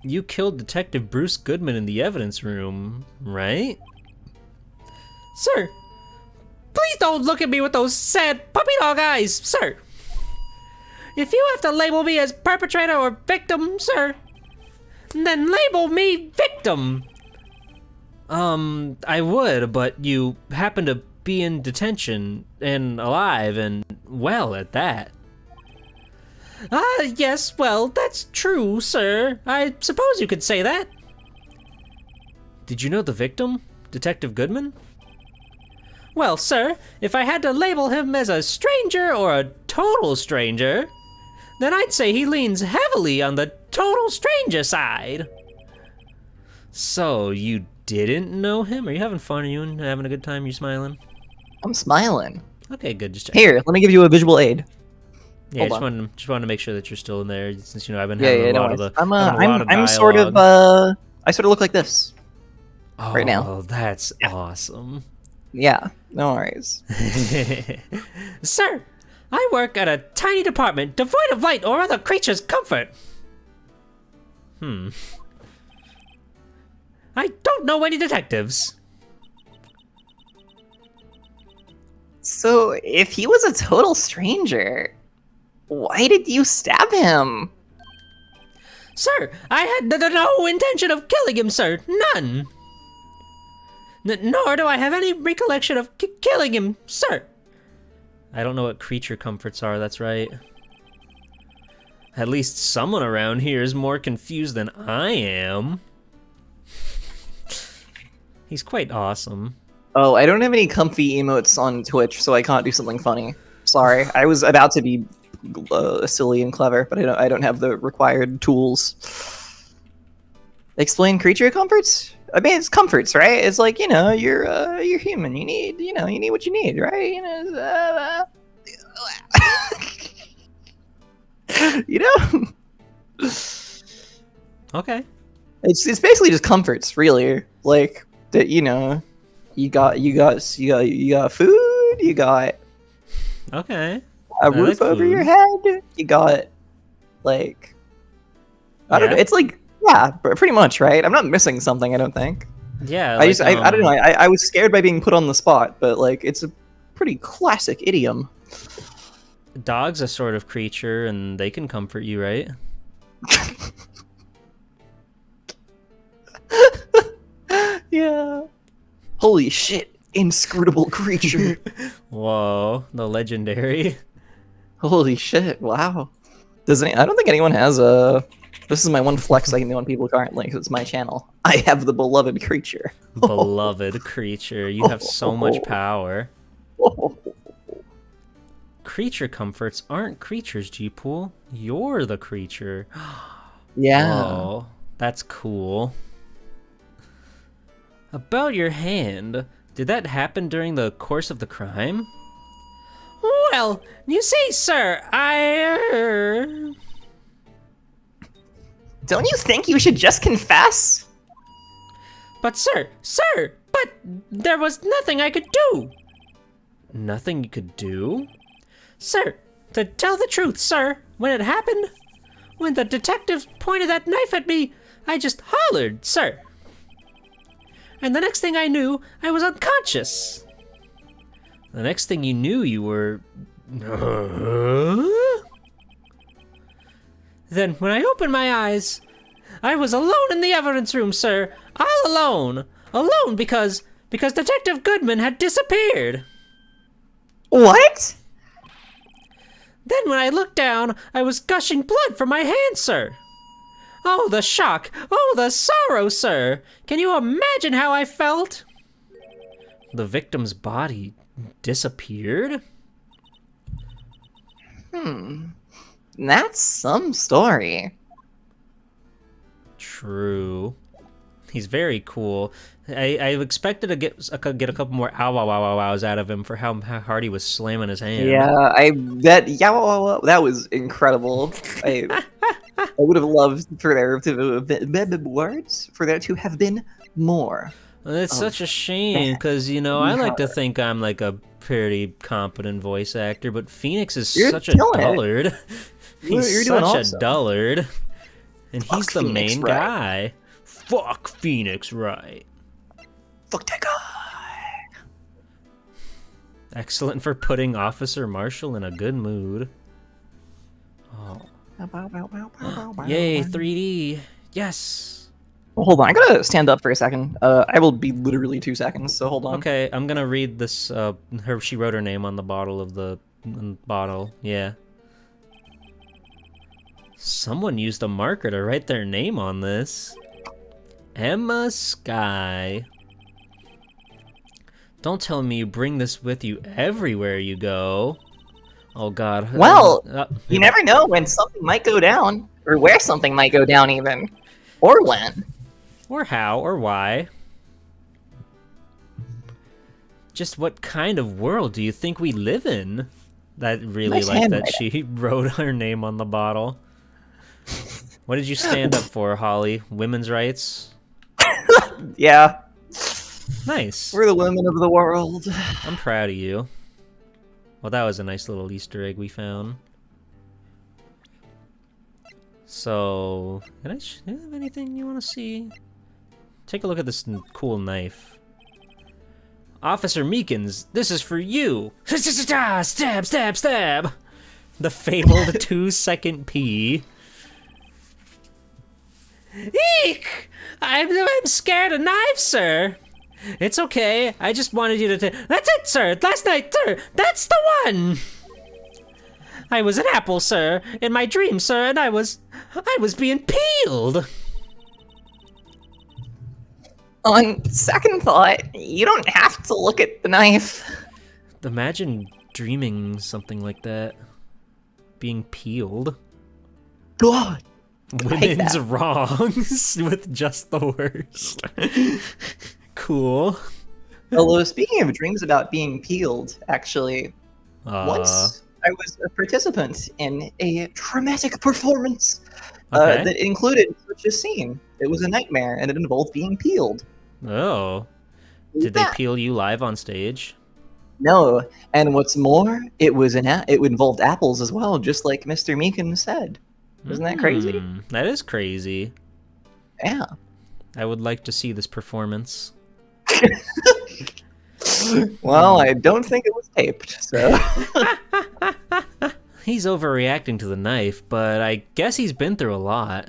You killed Detective Bruce Goodman in the evidence room, right? Sir, please don't look at me with those sad puppy dog eyes, sir. If you have to label me as perpetrator or victim, sir, then label me victim. I would, but you happen to be in detention and alive and well at that. Yes, well, that's true, sir. I suppose you could say that. Did you know the victim, Detective Goodman? Well, sir, if I had to label him as a stranger or a total stranger, then I'd say he leans heavily on the total stranger side. So, you didn't know him? Are you having fun? Are you having a good time? You smiling? I'm smiling. Okay, good. Just check. Here, let me give you a visual aid. Yeah, Hold just wanted to make sure that you're still in there, since I've been having a lot of the. I'm sort of I sort of look like this right now. Oh, that's awesome. Yeah, no worries. Sir, I work at a tiny department devoid of light or other creatures' comfort. I don't know any detectives. So, if he was a total stranger, why did you stab him? Sir, I had no intention of killing him, sir. None. Nor do I have any recollection of killing him, sir. I don't know what creature comforts are, that's right. At least someone around here is more confused than I am. He's quite awesome. Oh, I don't have any comfy emotes on Twitch, so I can't do something funny. Sorry, I was about to be silly and clever, but I don't have the required tools. Explain creature comforts? I mean, it's comforts, right? It's like, you're human. You need what you need, right? Okay. It's basically just comforts, really. Like that, you got food, you got Okay. a roof over your head, you got like I don't know. Yeah? It's like, yeah, pretty much, right? I'm not missing something, I don't think. Yeah, I just, I don't know. um, I was scared by being put on the spot, but like, it's a pretty classic idiom. dog's a sort of creature, and they can comfort you, right? Yeah. Holy shit. Inscrutable creature. Whoa, the legendary. Holy shit. Wow. I don't think anyone has a... This is my one flex I can do on people currently, because it's my channel. I have the beloved creature. Beloved creature. You have so much power. Creature comforts aren't creatures, G-Pool. You're the creature. Yeah. Whoa, that's cool. About your hand, did that happen during the course of the crime? Well, you see, sir, Don't you think you should just confess? But sir, but there was nothing I could do. Nothing you could do? Sir, to tell the truth, sir, when it happened, when the detective pointed that knife at me, I just hollered, sir. And the next thing I knew, I was unconscious. The next thing you knew, you were... Then, when I opened my eyes, I was alone in the evidence room, sir. All alone. Alone because Detective Goodman had disappeared. What? Then when I looked down, I was gushing blood from my hand, sir. Oh, the shock. Oh, the sorrow, sir. Can you imagine how I felt? The victim's body disappeared? That's some story. True. He's very cool. I expected to get a couple more ow wow wow wows out of him for how hard he was slamming his hand. Yeah, that was incredible. I would have loved for there to have been more. It's such a shame because I like to think I'm like a pretty competent voice actor, but Phoenix is You're such a killing it. dullard. He's You're doing such a awesome. dullard, and he's Fuck the Phoenix main Wright. guy. Fuck Phoenix Wright. Fuck that guy. Excellent for putting Officer Marshall in a good mood. Oh, yay, 3D. Yes. Well, hold on, I gotta stand up for a second. I will be literally 2 seconds, so hold on. Okay, I'm gonna read this. She wrote her name on the bottle of the bottle. Yeah. Someone used a marker to write their name on this. Emma Sky. Don't tell me you bring this with you everywhere you go. Oh God. Well, you never know when something might go down, or where something might go down even, or when. Or how, or why. Just what kind of world do you think we live in? That really Nice like that handwriting. she wrote her name on the bottle. What did you stand up for, Holly? Women's rights? Yeah, Nice. we're the women of the world. I'm proud of you. Well, that was a nice little Easter egg we found. So, do you have anything you want to see? Take a look at this cool knife. Officer Meekins, this is for you. Stab, stab, stab. The fabled 2-second P. Eek! I'm scared of knives, sir. It's okay. I just wanted you to. That's it, sir. Last night, sir. That's the one. I was an apple, sir, in my dream, sir, and I was being peeled. On second thought, you don't have to look at the knife. Imagine dreaming something like that. Being peeled. God. Women's that. wrongs with just the worst. Cool. Although, speaking of dreams about being peeled, actually, once I was a participant in a traumatic performance Okay. that included such a scene. It was a nightmare, and it involved being peeled. Oh. Did they peel you live on stage? No, and what's more, it involved apples as well, just like Mr. Meekin said. Isn't that crazy? That is crazy. Yeah. I would like to see this performance. Well, I don't think it was taped, so. He's overreacting to the knife, but I guess he's been through a lot.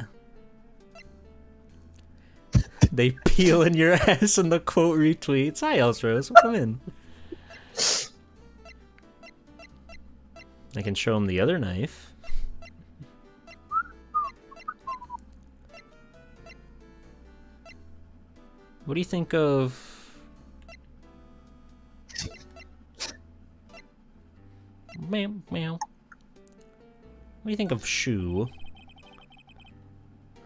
They peel in your ass and the quote retweets. Hi, Elsrose. Come in. I can show him the other knife. What do you think of... Meow, meow. What do you think of Shoe?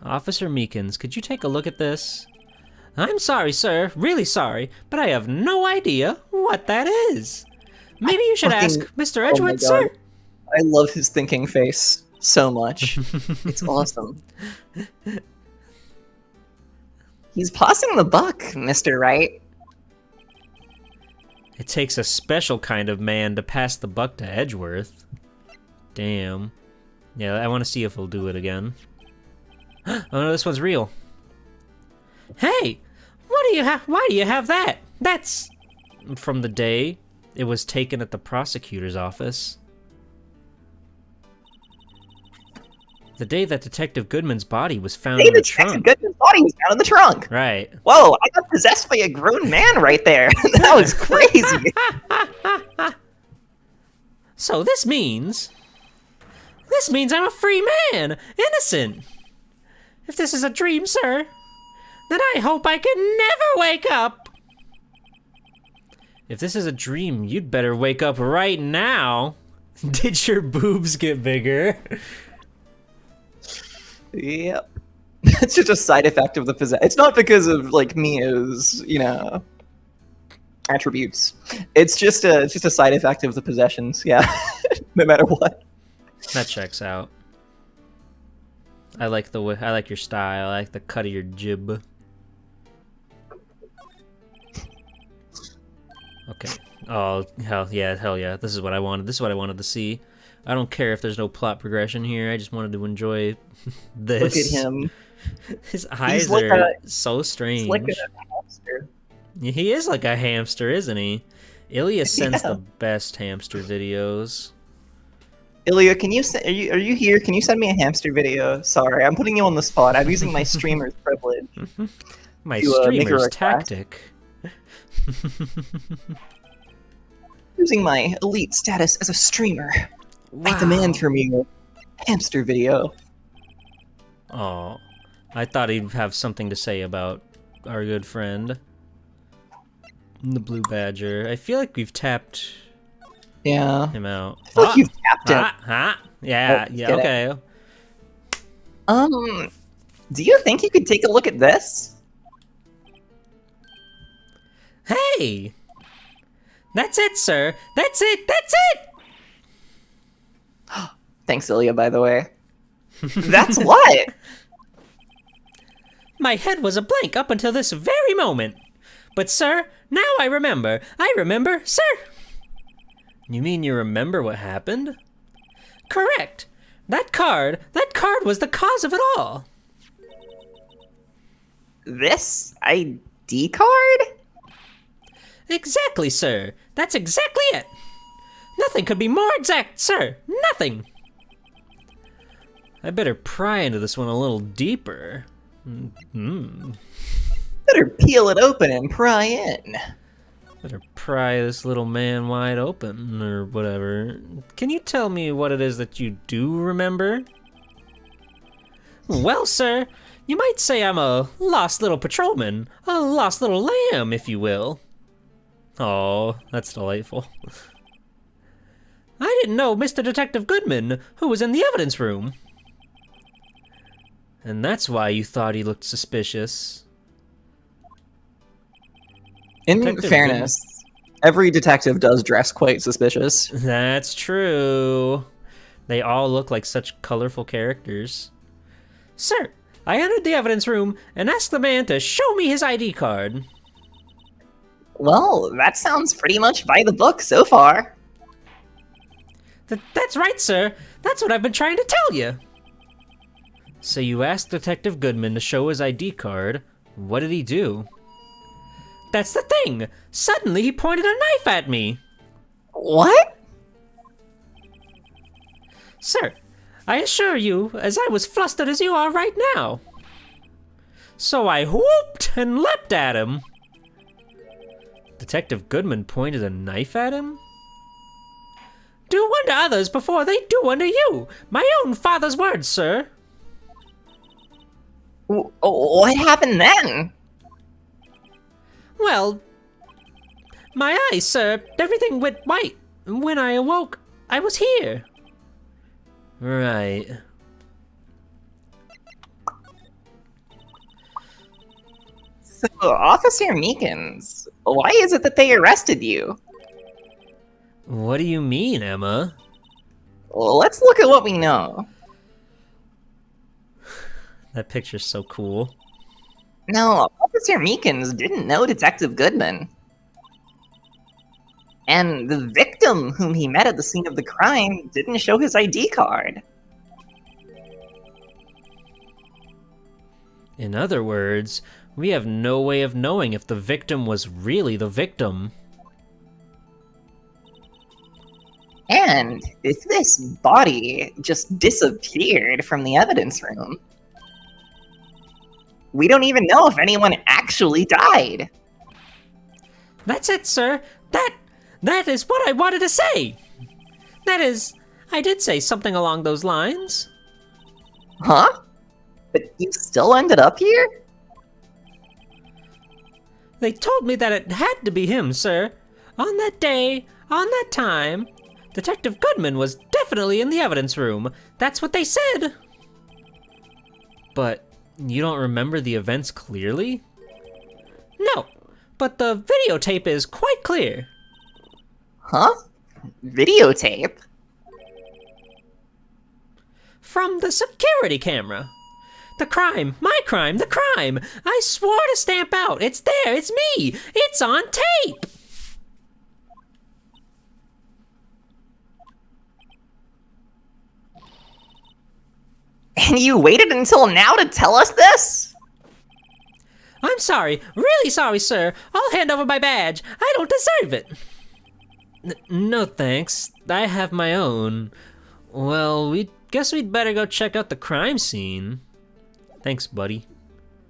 Officer Meekins, could you take a look at this? I'm sorry, sir. Really sorry, but I have no idea what that is. Maybe you should ask Mr. Edgewood, sir. I love his thinking face so much. It's awesome. He's passing the buck, Mr. Wright. It takes a special kind of man to pass the buck to Edgeworth. Damn. Yeah, I want to see if he'll do it again. Oh no, this one's real. Hey! What do you have? Why do you have that? That's... From the day it was taken at the prosecutor's office. The day that Detective Goodman's body was found in the trunk. Goodman's body was found in the trunk. Right. Whoa, I got possessed by a grown man right there. That was crazy. So this means I'm a free man, innocent. If this is a dream, sir, then I hope I can never wake up. If this is a dream, you'd better wake up right now. Did your boobs get bigger? Yep. It's just a side effect of the possession. It's not because of, like, Mia's, you know, attributes. It's just a side effect of the possessions, yeah. No matter what. That checks out. I like the way, I like your style. I like the cut of your jib. Okay. Oh, hell yeah. This is what I wanted. This is what I wanted to see. I don't care if there's no plot progression here. I just wanted to enjoy this. Look at him. His eyes are so strange. He's like a hamster. He is like a hamster, isn't he? Ilya sends the best hamster videos. Ilya, can you are you here? Can you send me a hamster video? Sorry, I'm putting you on the spot. I'm using my streamer's privilege. My to, streamer's tactic. Using my elite status as a streamer. I demand from you a hamster video. Oh, I thought he'd have something to say about our good friend, the Blue Badger. I feel like we've tapped him out. I feel like you've tapped him. Yeah, Oh, yeah, okay. Do you think you could take a look at this? Hey! That's it, sir! That's it! That's it! Thanks, Ilya, by the way. That's what? My head was a blank up until this very moment. But, sir, now I remember. I remember, sir! You mean you remember what happened? Correct! That card was the cause of it all! This ID card? Exactly, sir. That's exactly it. Nothing could be more exact, sir. Nothing. I better pry into this one a little deeper. Better peel it open and pry in. Better pry this little man wide open, or whatever. Can you tell me what it is that you do remember? Well, sir, you might say I'm a lost little patrolman. A lost little lamb, if you will. Oh, that's delightful. I didn't know Mr. Detective Goodman, who was in the evidence room. And that's why you thought he looked suspicious. In Detective fairness, every detective does dress quite suspicious. That's true. They all look like such colorful characters. Sir, I entered the evidence room and asked the man to show me his ID card. Well, that sounds pretty much by the book so far. That's right, sir. That's what I've been trying to tell you. So you asked Detective Goodman to show his ID card. What did he do? That's the thing! Suddenly he pointed a knife at me! What? Sir, I assure you, as I was flustered as you are right now. So I whooped and leapt at him. Detective Goodman pointed a knife at him? Do unto others before they do unto you! My own father's words, sir! What happened then? Well, my eyes, sir, everything went white. When I awoke, I was here. Right. So, Officer Meekins, why is it that they arrested you? What do you mean, Emma? Well, let's look at what we know. That picture's so cool. No, Officer Meekins didn't know Detective Goodman. And the victim whom he met at the scene of the crime didn't show his ID card. In other words, we have no way of knowing if the victim was really the victim. And if this body just disappeared from the evidence room, we don't even know if anyone actually died. That's it, sir. That is what I wanted to say. That is, I did say something along those lines. Huh? But you still ended up here? They told me that it had to be him, sir. On that day, on that time, Detective Goodman was definitely in the evidence room. That's what they said. But you don't remember the events clearly? No, but the videotape is quite clear. Huh? Videotape? From the security camera. The crime, my crime, the crime. I swore to stamp out. It's there, it's me. It's on tape. And you waited until now to tell us this? I'm sorry, really sorry, sir. I'll hand over my badge. I don't deserve it. No thanks. I have my own. Well, we guess we'd better go check out the crime scene. Thanks, buddy.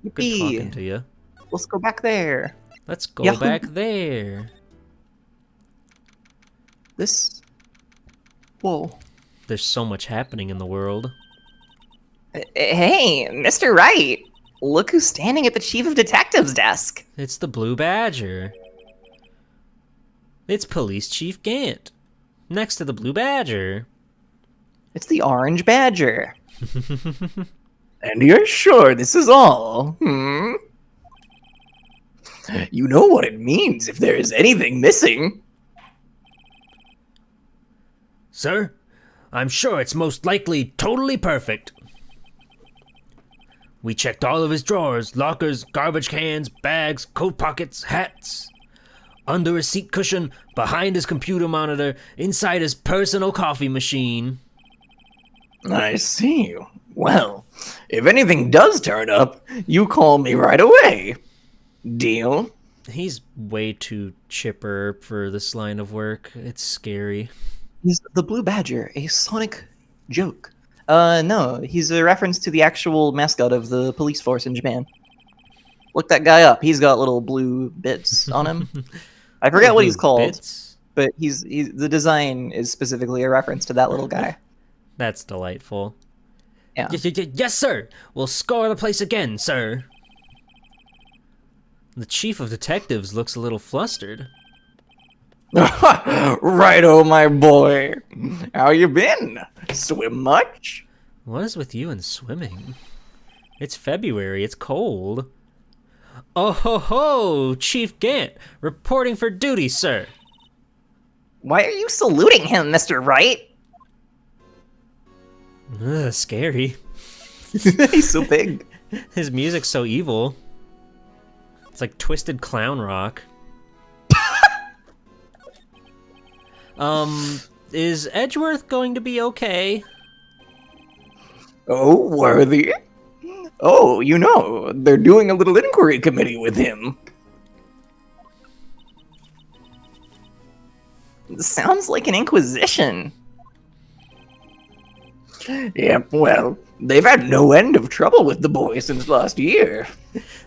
Good Yippee. talking to you. Let's go back there. Let's go Yahoo. back there. This... Whoa. There's so much happening in the world. Hey, Mr. Wright. Look who's standing at the Chief of Detectives desk. It's the Blue Badger. It's Police Chief Gant. Next to the Blue Badger. It's the Orange Badger. And you're sure this is all? You know what it means if there is anything missing. Sir, I'm sure it's most likely totally perfect. We checked all of his drawers, lockers, garbage cans, bags, coat pockets, hats. Under his seat cushion, behind his computer monitor, inside his personal coffee machine. I see. Well, if anything does turn up, you call me right away. Deal? He's way too chipper for this line of work. It's scary. He's the Blue Badger, a Sonic joke. No, he's a reference to the actual mascot of the police force in Japan. Look that guy up. He's got little blue bits on him. I forget what he's called, Bits? but he's the design is specifically a reference to that little guy. That's delightful. Yeah. Yes, sir. We'll score the place again, sir. The Chief of Detectives looks a little flustered. Righto, my boy. How you been? Swim much? What is with you and swimming? It's February, it's cold. Oh ho ho! Chief Gant, reporting for duty, sir. Why are you saluting him, Mr. Wright? Ugh, scary. He's so big. His music's so evil. It's like twisted clown rock. Is Edgeworth going to be okay? Oh, worthy? Oh, you know, they're doing a little inquiry committee with him. Sounds like an inquisition. Yep, well, they've had no end of trouble with the boy since last year.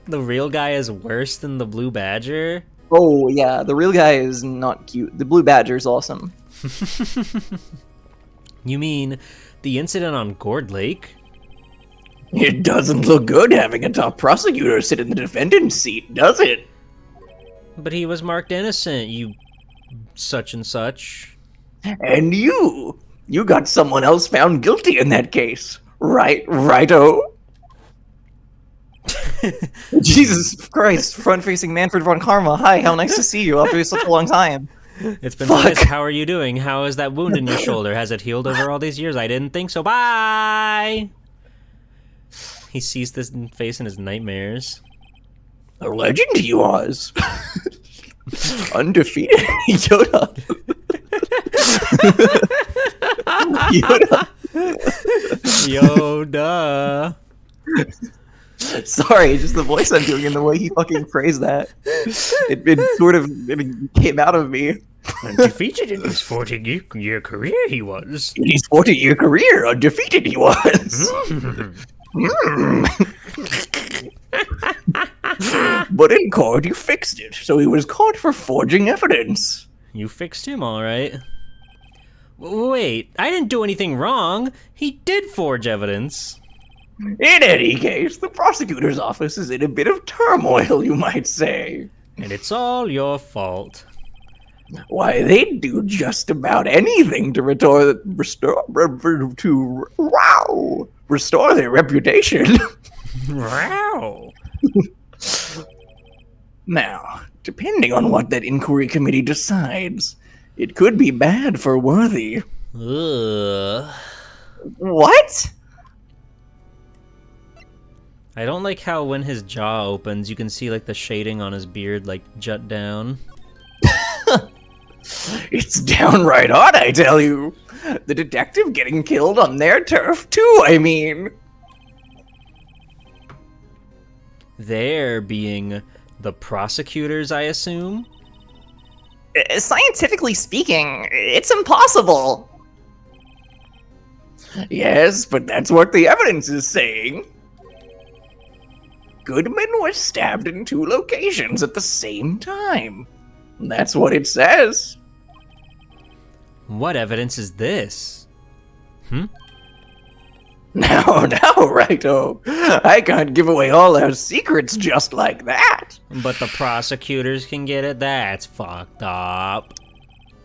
The real guy is worse than the blue badger? Oh, yeah, the real guy is not cute. The blue badger's awesome. You mean the incident on Gourd Lake? It doesn't look good having a top prosecutor sit in the defendant's seat, does it? But he was marked innocent, you such and such. And you got someone else found guilty in that case, right, righto? Jesus Christ, front-facing Manfred von Karma. Hi, how nice to see you after such a long time. It's been nice. How are you doing? How is that wound in your shoulder? Has it healed over all these years? I didn't think so. Bye! He sees this face in his nightmares. A legend he was. Undefeated Yoda. Yoda. Sorry, just the voice I'm doing and the way he fucking phrased that. It came out of me. Undefeated in his 40-year career, he was. In his 40-year career, undefeated he was. But in court, you fixed it, so he was caught for forging evidence. You fixed him, all right. Wait, I didn't do anything wrong. He did forge evidence. In any case, the prosecutor's office is in a bit of turmoil, you might say. And it's all your fault. Why, they'd do just about anything to restore their reputation. Wow. Now, depending on what that inquiry committee decides, it could be bad for Worthy. Ugh. What? I don't like how when his jaw opens, you can see like the shading on his beard like jut down. It's downright odd, I tell you. The detective getting killed on their turf, too, I mean. They're being the prosecutors, I assume? Scientifically speaking, it's impossible. Yes, but that's what the evidence is saying. Goodman was stabbed in 2 locations at the same time. That's what it says. What evidence is this? Now, righto. I can't give away all our secrets just like that. But the prosecutors can get it? That's fucked up.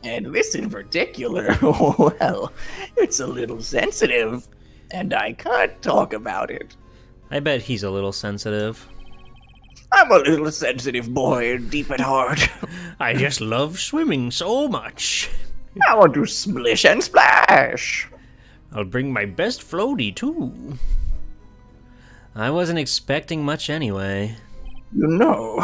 And this in particular, well, it's a little sensitive, and I can't talk about it. I bet he's a little sensitive. I'm a little sensitive boy, deep at heart. I just love swimming so much. I want to splish and splash. I'll bring my best floaty, too. I wasn't expecting much anyway. You know,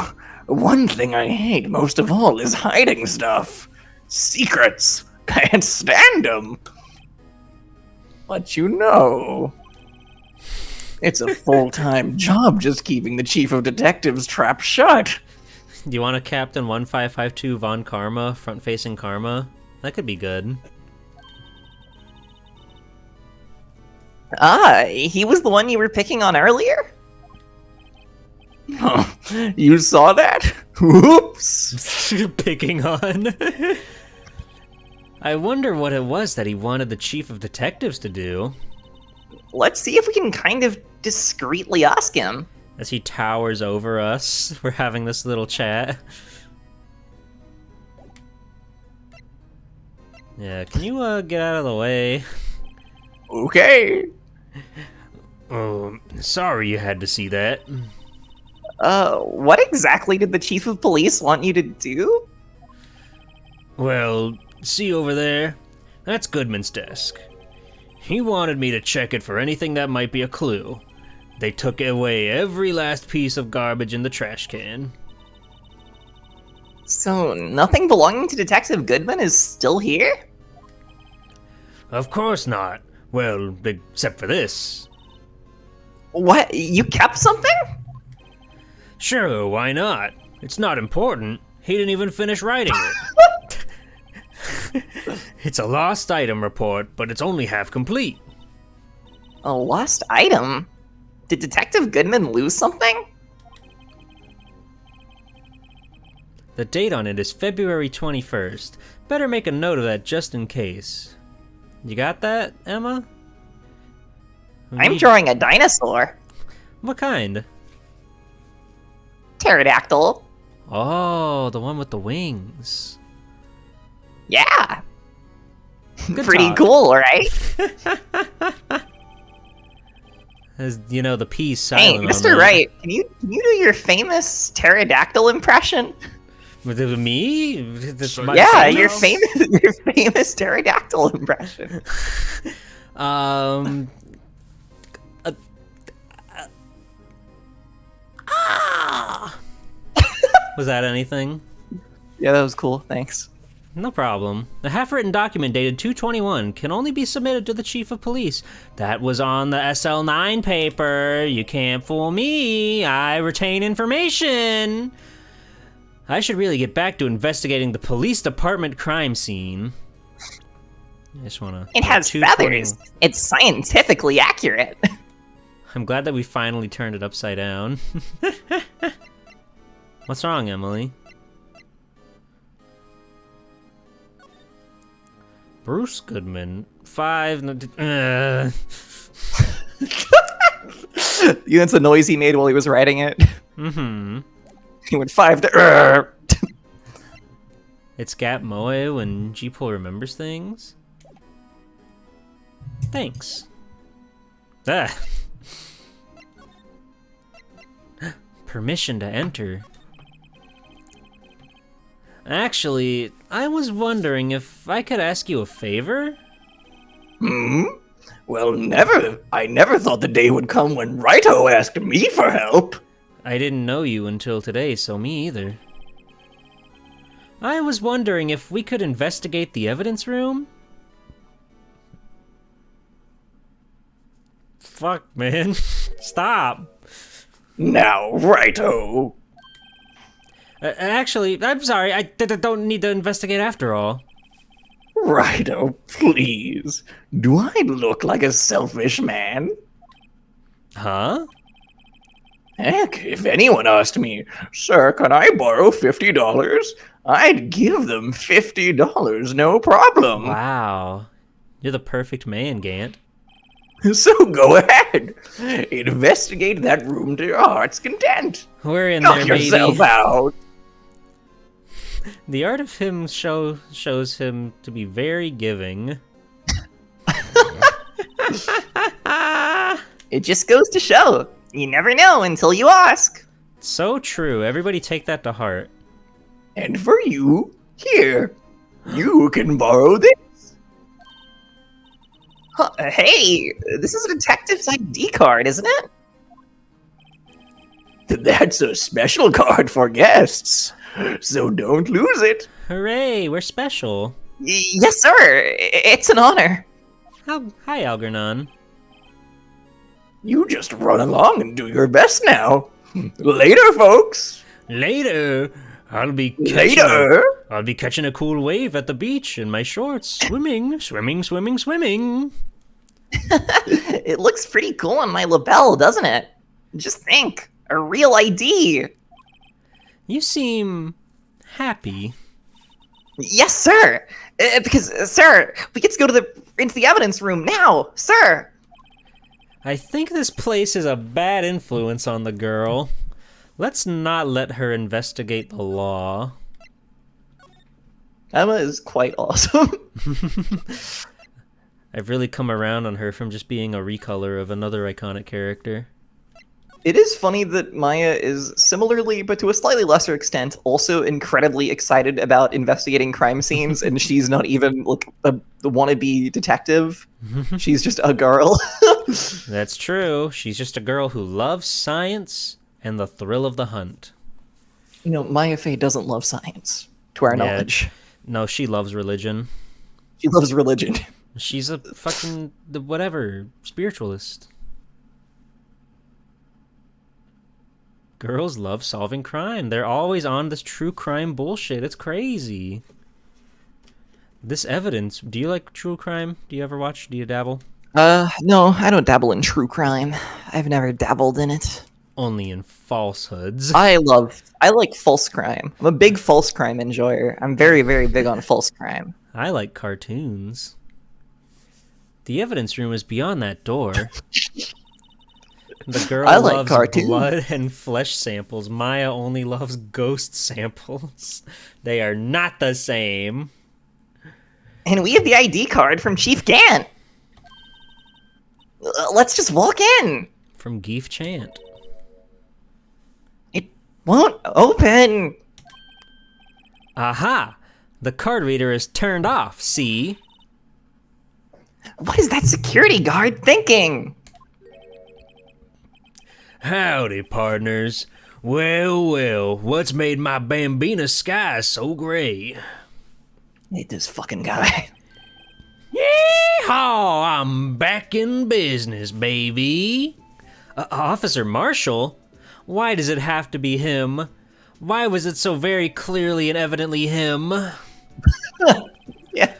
one thing I hate most of all is hiding stuff. Secrets. Can't stand them. But you know, it's a full-time job just keeping the chief of detectives trapped shut. Do you want a Captain 1552 Von Karma, front-facing Karma? That could be good. Ah, he was the one you were picking on earlier? Huh. You saw that? Whoops. Picking on. I wonder what it was that he wanted the chief of detectives to do. Let's see if we can kind of discreetly ask him. As he towers over us, we're having this little chat. Yeah, can you get out of the way? Okay. Oh, sorry you had to see that. What exactly did the chief of police want you to do? Well, see over there? That's Goodman's desk. He wanted me to check it for anything that might be a clue. They took away every last piece of garbage in the trash can. So, nothing belonging to Detective Goodman is still here? Of course not. Well, except for this. What? You kept something? Sure, why not? It's not important. He didn't even finish writing it. It's a lost item report, but it's only half complete. A lost item? Did Detective Goodman lose something? The date on it is February 21st. Better make a note of that just in case. You got that, Emma? I'm drawing a dinosaur. What kind? Pterodactyl. Oh, the one with the wings. Yeah. Good Pretty talk. cool, right? As you know, the P's Hey, silent on Mr. that. Wright, can you do your famous pterodactyl impression? With me? That's my Yeah, famous- your famous pterodactyl impression. Um. Was that anything? Yeah, that was cool. Thanks. No problem. The half-written document dated 2/21 can only be submitted to the chief of police. That was on the SL9 paper. You can't fool me. I retain information. I should really get back to investigating the police department crime scene. I just wanna. It has 220 feathers. It's scientifically accurate. I'm glad that we finally turned it upside down. What's wrong, Emily? Bruce Goodman, 5. That's the noise he made while he was writing it. Mm-hmm. He went 5 to. It's Gap Moe when G-Pole remembers things. Thanks. Ah. Permission to enter. Actually, I was wondering if I could ask you a favor? Hmm? Well, never. I never thought the day would come when Righto asked me for help. I didn't know you until today, so me either. I was wondering if we could investigate the evidence room? Fuck, man. Stop. Now, Righto. Actually, I'm sorry, I don't need to investigate after all. Righto, please. Do I look like a selfish man? Huh? Heck, if anyone asked me, sir, can I borrow $50? I'd give them $50, no problem. Wow. You're the perfect man, Gant. So go ahead. Investigate that room to your heart's content. We're in Knock there, yourself baby. out. The art of him shows him to be very giving. It just goes to show. You never know until you ask. So true. Everybody take that to heart. And for you, here, you can borrow this. Huh, hey, this is a detective's ID card, isn't it? That's a special card for guests, so don't lose it. Hooray, we're special. Yes, sir. It's an honor. Hi, Algernon. You just run along and do your best now. Later, folks. Later, I'll be catching a cool wave at the beach in my shorts, swimming. It looks pretty cool on my lapel, doesn't it? Just think, a real ID. You seem happy. Yes, sir. Because, sir, we get to go into the evidence room now, sir. I think this place is a bad influence on the girl. Let's not let her investigate the law. Emma is quite awesome. I've really come around on her from just being a recolor of another iconic character. It is funny that Maya is similarly, but to a slightly lesser extent, also incredibly excited about investigating crime scenes, and she's not even like the wannabe detective. She's just a girl. That's true. She's just a girl who loves science and the thrill of the hunt. You know, Maya Fey doesn't love science, to our knowledge. No, she loves religion. She loves religion. She's a fucking whatever spiritualist. Girls love solving crime. They're always on this true crime bullshit. It's crazy. This evidence. Do you like true crime? Do you ever watch? Do you dabble? No, I don't dabble in true crime. I've never dabbled in it. Only in falsehoods. I like false crime. I'm a big false crime enjoyer. I'm very, very big on false crime. I like cartoons. The evidence room is beyond that door. The girl I like loves cartoons. blood and flesh samples. Maya only loves ghost samples. They are not the same. And we have the ID card from Chief Gant. Let's just walk in. From Geef Chant. It won't open. Aha! The card reader is turned off, see? What is that security guard thinking? Howdy, partners. Well, what's made my Bambina sky so gray? Hate this fucking guy. Yeehaw! I'm back in business, baby. Officer Marshall? Why does it have to be him? Why was it so very clearly and evidently him? Yeah.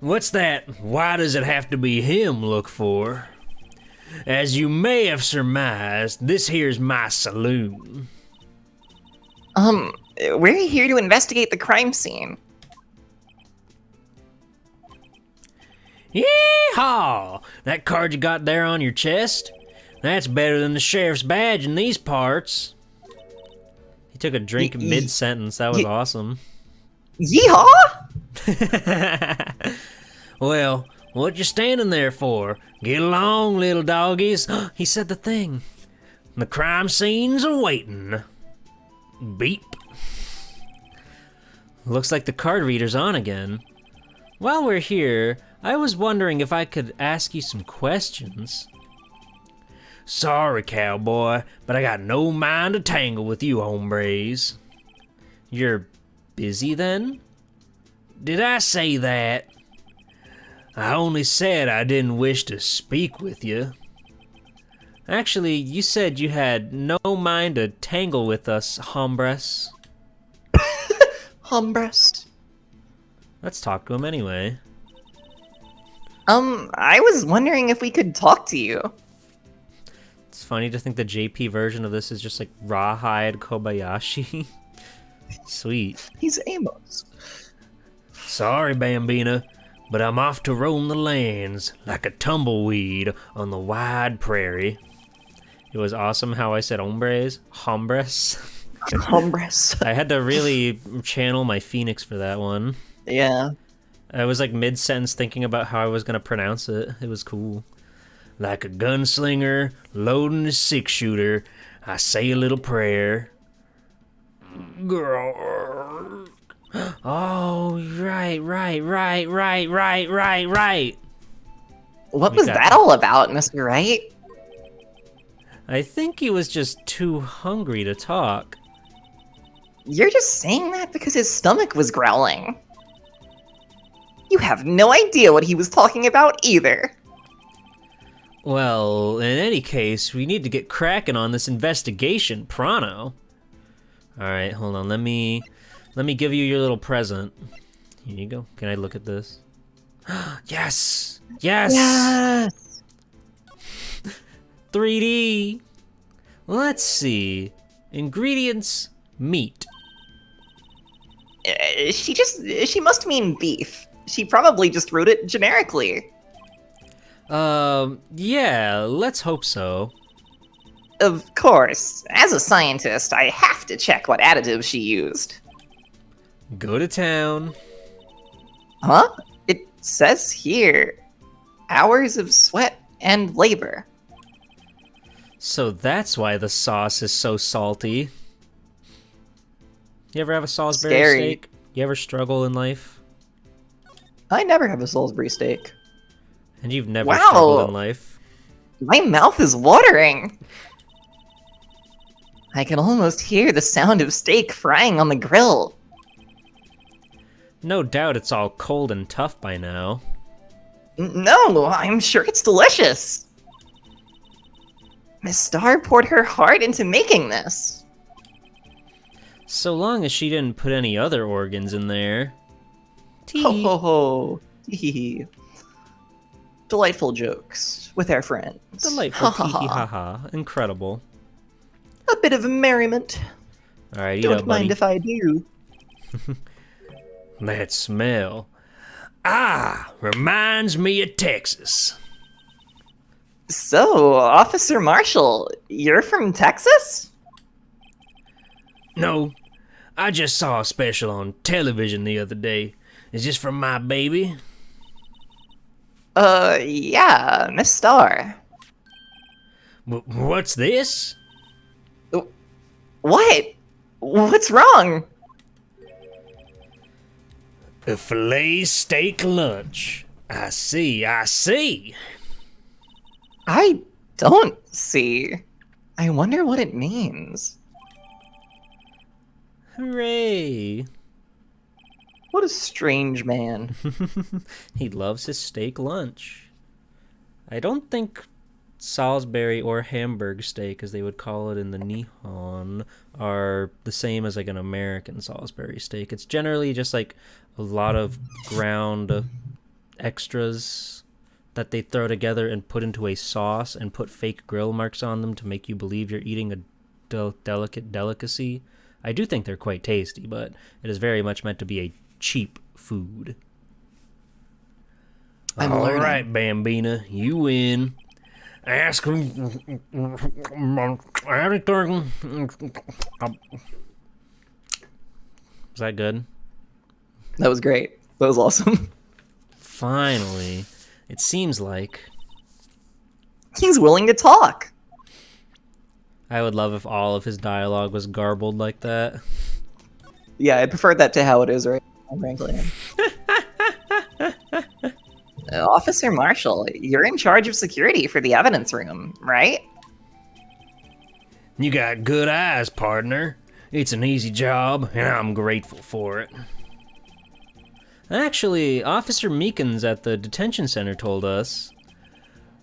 What's that? Why does it have to be him look for? As you may have surmised, this here's my saloon. We're here to investigate the crime scene. Yeehaw! That card you got there on your chest? That's better than the sheriff's badge in these parts. He took a drink mid-sentence. That was awesome. Yeehaw! Well, what you standing there for? Get along, little doggies. He said the thing. The crime scene's awaiting. Beep. Looks like the card reader's on again. While we're here, I was wondering if I could ask you some questions. Sorry, cowboy, but I got no mind to tangle with you hombres. You're busy then? Did I say that? I only said I didn't wish to speak with you. Actually, you said you had no mind to tangle with us, hombres. Humbreast. Let's talk to him anyway. I was wondering if we could talk to you. It's funny to think the JP version of this is just like Rawhide Kobayashi. Sweet. He's Amos. Sorry, Bambina, but I'm off to roam the lands like a tumbleweed on the wide prairie. It was awesome how I said hombres. Hombres. Humbreast. I had to really channel my Phoenix for that one. Yeah. I was like mid-sentence thinking about how I was going to pronounce it. It was cool. Like a gunslinger loading a six-shooter, I say a little prayer. Girl. Oh, right. What We was got that all about, Mr. Wright? I think he was just too hungry to talk. You're just saying that because his stomach was growling. You have no idea what he was talking about either. Well, in any case, we need to get cracking on this investigation, pronto. Alright, hold on, let me give you your little present. Here you go. Can I look at this? Yes! Yes! Yes! 3D! Let's see. Ingredients, meat. She must mean beef. She probably just wrote it generically. Yeah, let's hope so. Of course. As a scientist, I have to check what additives she used. Go to town. Huh? It says here, hours of sweat and labor. So that's why the sauce is so salty. You ever have a Salisbury Scary. steak? You ever struggle in life? I never have a Salisbury steak. And you've never Wow. struggled in life? My mouth is watering. I can almost hear the sound of steak frying on the grill. No doubt it's all cold and tough by now. No, I'm sure it's delicious. Miss Star poured her heart into making this. So long as she didn't put any other organs in there. Ho ho ho. Hee hee. Delightful jokes with our friends. Delightful. Ha ha Tee hee ha. ha ha. Incredible. A bit of merriment. Alright, eat Don't up, buddy. mind if I do. That smell. Ah, reminds me of Texas. So, Officer Marshall, you're from Texas? No, I just saw a special on television the other day. Is this from my baby? Yeah, Miss Star. What's this? What? What's wrong? A filet steak lunch. I see, I see. I don't see. I wonder what it means. Hooray! What a strange man. He loves his steak lunch. I don't think Salisbury or Hamburg steak, as they would call it in the Nihon, are the same as like an American Salisbury steak. It's generally just like a lot of ground extras that they throw together and put into a sauce and put fake grill marks on them to make you believe you're eating a delicate delicacy. I do think they're quite tasty, but it is very much meant to be a cheap food. I'm All learning. right, Bambina, you win. Ask him anything. Is that good? That was great. That was awesome. Finally. It seems like. He's willing to talk. I would love if all of his dialogue was garbled like that. Yeah, I prefer that to how it is right now, frankly. Officer Marshall, you're in charge of security for the evidence room, right? You got good eyes, partner. It's an easy job, and I'm grateful for it. Actually, Officer Meekins at the detention center told us.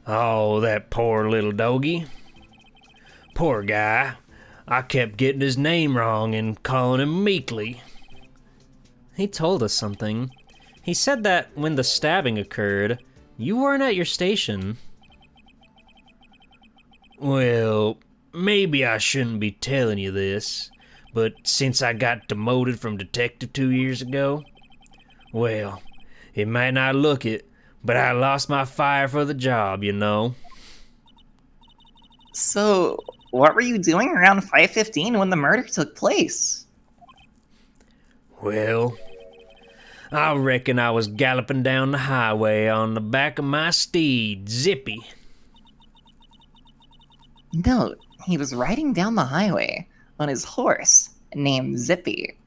Oh, that poor little doggy. Poor guy. I kept getting his name wrong and calling him Meekly. He told us something. He said that when the stabbing occurred, you weren't at your station. Well, maybe I shouldn't be telling you this, but since I got demoted from detective 2 years ago, well, it might not look it, but I lost my fire for the job, you know. So, what were you doing around 5:15 when the murder took place? Well, I reckon I was galloping down the highway on the back of my steed, Zippy. No, he was riding down the highway on his horse named Zippy.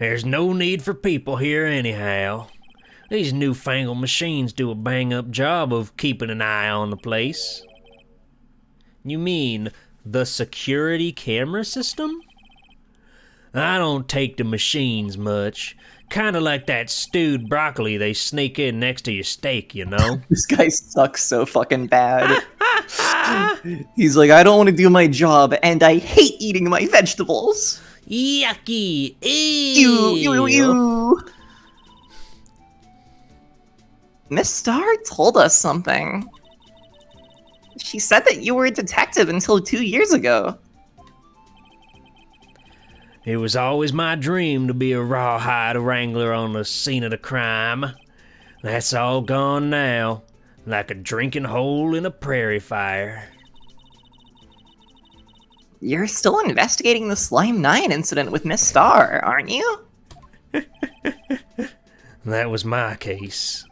There's no need for people here anyhow. These newfangled machines do a bang-up job of keeping an eye on the place. You mean the security camera system? I don't take to machines much. Kinda like that stewed broccoli they sneak in next to your steak, you know? This guy sucks so fucking bad. He's like, I don't want to do my job, and I hate eating my vegetables. Yucky! Ew, ew, ew. Miss Star told us something. She said that you were a detective until 2 years ago. It was always my dream to be a rawhide wrangler on the scene of the crime. That's all gone now, like a drinking hole in a prairie fire. You're still investigating the Slime 9 incident with Miss Star, aren't you? That was my case.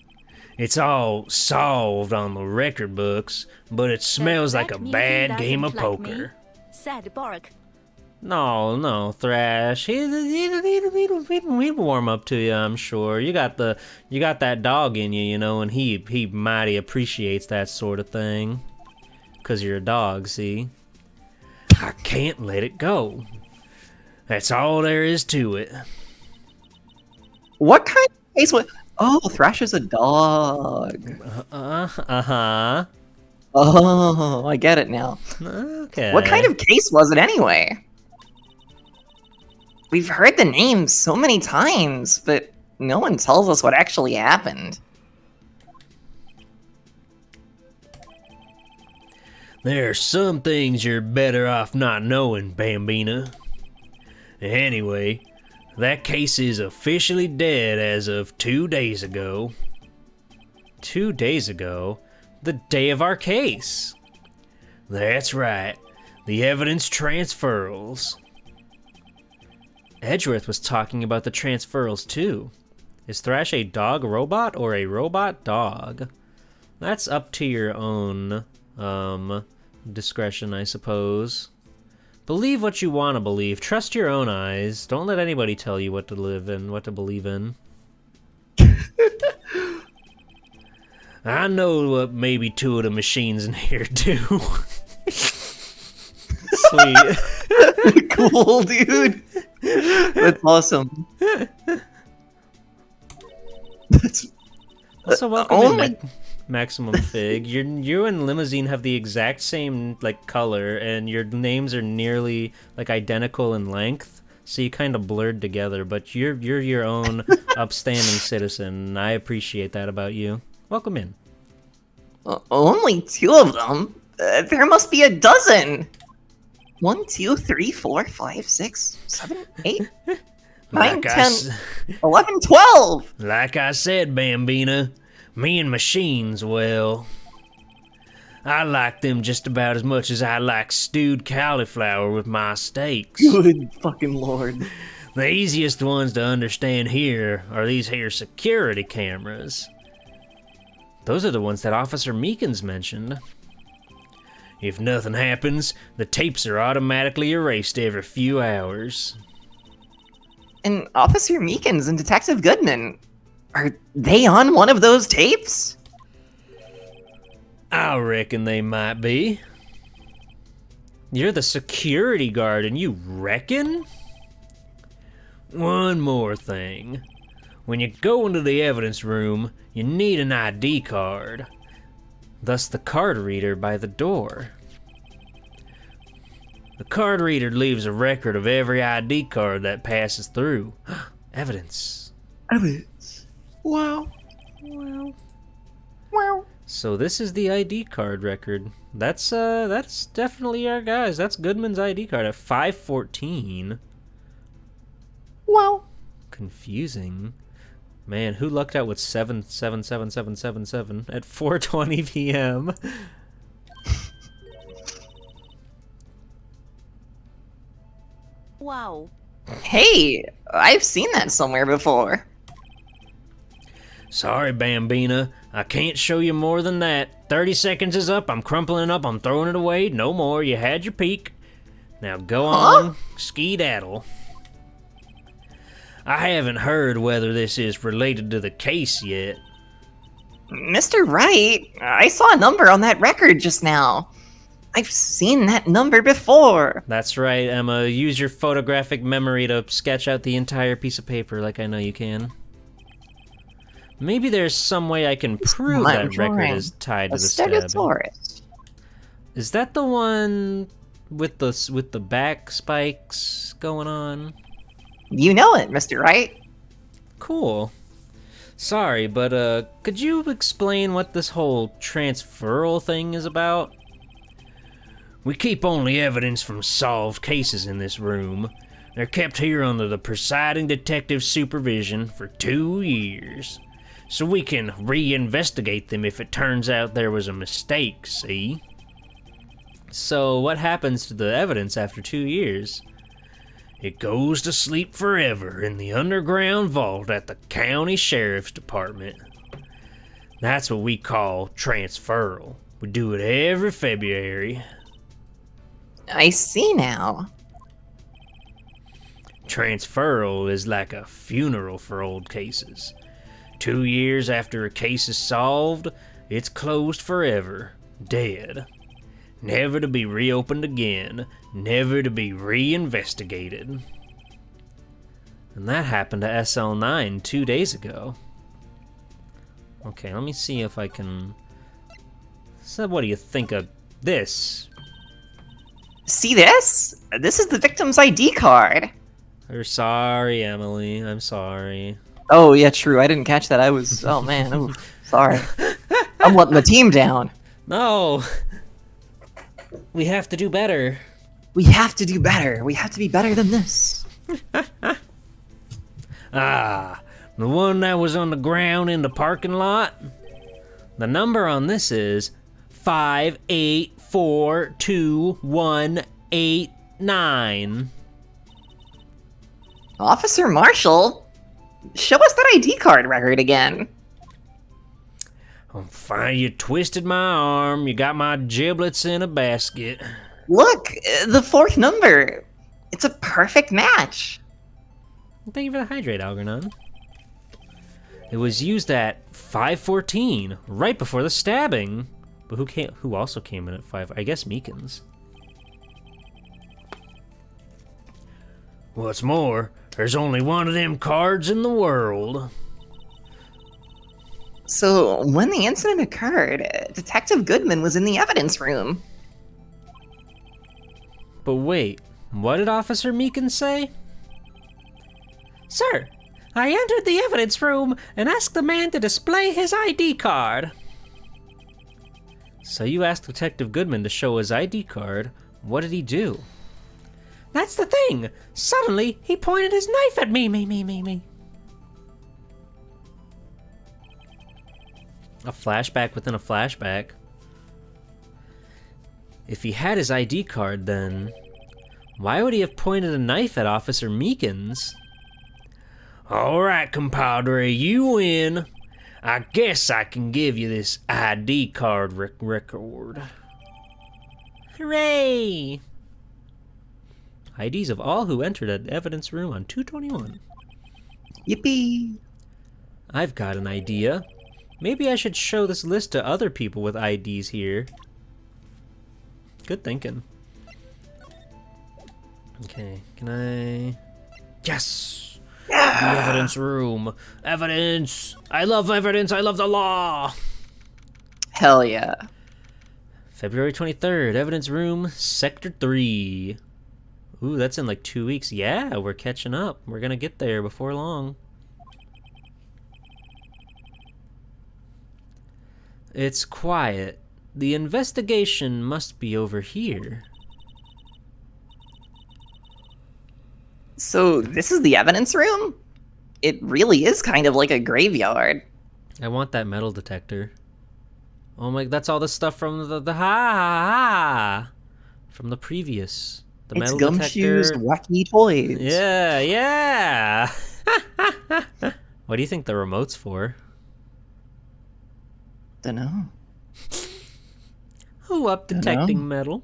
It's all solved on the record books, but it smells like a bad game of poker. Said Bark. No, Thrash. He'd warm up to you, I'm sure. You got that dog in you, you know, and he mighty appreciates that sort of thing. 'Cause you're a dog, see? I can't let it go. That's all there is to it. What kind of case was... Oh, Thrash is a dog. Uh-huh. Oh, I get it now. Okay. What kind of case was it anyway? We've heard the name so many times, but no one tells us what actually happened. There are some things you're better off not knowing, Bambina. Anyway, that case is officially dead as of 2 days ago. 2 days ago? The day of our case. That's right. The evidence transferals. Edgeworth was talking about the transferals too. Is Thrash a dog robot or a robot dog? That's up to your own discretion, I suppose. Believe what you want to believe. Trust your own eyes. Don't let anybody tell you what to live in, what to believe in. I know what maybe 2 of the machines in here do. Sweet. Cool, dude. That's awesome. That's Also, welcome oh in, my- Maximum Fig. You and Limousine have the exact same like color, and your names are nearly like identical in length. So you kind of blurred together, but you're your own upstanding citizen. And I appreciate that about you. Welcome in. Only 2 of them? There must be a dozen. 1, 2, 3, 4, 5, 6, 7, 8, 9, Like I 10, s- 11, 12. Like I said, Bambina, me and machines, well, I like them just about as much as I like stewed cauliflower with my steaks. Good fucking lord. The easiest ones to understand here are these here security cameras. Those are the ones that Officer Meekins mentioned. If nothing happens, the tapes are automatically erased every few hours. And Officer Meekins and Detective Goodman, are they on one of those tapes? I reckon they might be. You're the security guard, and you reckon? One more thing. When you go into the evidence room, you need an ID card. Thus the card reader by the door. The card reader leaves a record of every ID card that passes through. Evidence. Evidence. Wow. Wow. So this is the ID card record. That's definitely our guys. That's Goodman's ID card at 514. Wow. Confusing. Man, who lucked out with 777777 at 4:20 p.m.? Wow. Hey, I've seen that somewhere before. Sorry, Bambina. I can't show you more than that. 30 seconds is up. I'm crumpling up. I'm throwing it away. No more. You had your peek. Now go on. Skedaddle. I haven't heard whether this is related to the case yet. Mr. Wright, I saw a number on that record just now. I've seen that number before. That's right, Emma. Use your photographic memory to sketch out the entire piece of paper like I know you can. Maybe there's some way I can prove I'm that record drawing is tied A to the stabbing. Stegosaurus. Is that the one with the back spikes going on? You know it, Mr. Wright. Cool. Sorry, but could you explain what this whole transferal thing is about? We keep only evidence from solved cases in this room. They're kept here under the presiding detective's supervision for 2 years. So we can reinvestigate them if it turns out there was a mistake, see? So what happens to the evidence after 2 years? It goes to sleep forever in the underground vault at the county sheriff's department. That's what we call transferal. We do it every February. I see now. Transferal is like a funeral for old cases. 2 years after a case is solved, it's closed forever, dead. Never to be reopened again, never to be reinvestigated. And that happened to SL9 2 days ago. Okay, let me see if I can So what do you think of this? See this? This is the victim's ID card. We're sorry, Emily. I'm sorry. Oh, yeah, true. I didn't catch that. I was... Oh, man. Ooh, sorry. I'm letting the team down. No! We have to do better. We have to do better. We have to be better than this. Ah, the one that was on the ground in the parking lot? The number on this is 5842189. Officer Marshall, show us that ID card record again. Oh, fine, you twisted my arm. You got my giblets in a basket. Look, the fourth number. It's a perfect match. Thank you for the hydrate, Algernon. It was used at 5:14, right before the stabbing. But who also came in at 5? I guess Meekins. What's more, there's only one of them cards in the world. So, when the incident occurred, Detective Goodman was in the evidence room. But wait, what did Officer Meekins say? Sir, I entered the evidence room and asked the man to display his ID card. So you asked Detective Goodman to show his ID card. What did he do? That's the thing! Suddenly, he pointed his knife at me. A flashback within a flashback. If he had his ID card, then why would he have pointed a knife at Officer Meekins? All right, compadre, you win. I guess I can give you this ID card record. Hooray! IDs of all who entered an evidence room on 221. Yippee! I've got an idea. Maybe I should show this list to other people with IDs here. Good thinking. Okay, can I... Yes! The evidence room. Evidence! I love evidence! I love the law! Hell yeah. February 23rd, evidence room, Sector 3. Ooh, that's in like 2 weeks. Yeah, we're catching up. We're gonna get there before long. It's quiet. The investigation must be over here. So, this is the evidence room? It really is kind of like a graveyard. I want that metal detector. Oh my, that's all the stuff from the from the previous. The It's metal Gumshoe's detector. wacky toys. Yeah. What do you think the remote's for? Dunno. Who up detecting metal?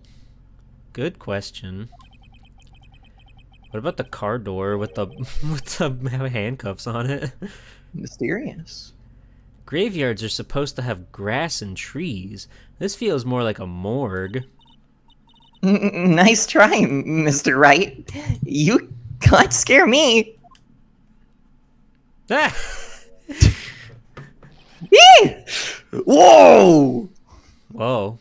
Good question. What about the car door with the handcuffs on it? Mysterious. Graveyards are supposed to have grass and trees. This feels more like a morgue. Nice try, Mr. Wright. You can't scare me. Ah! Eee! Whoa! Whoa.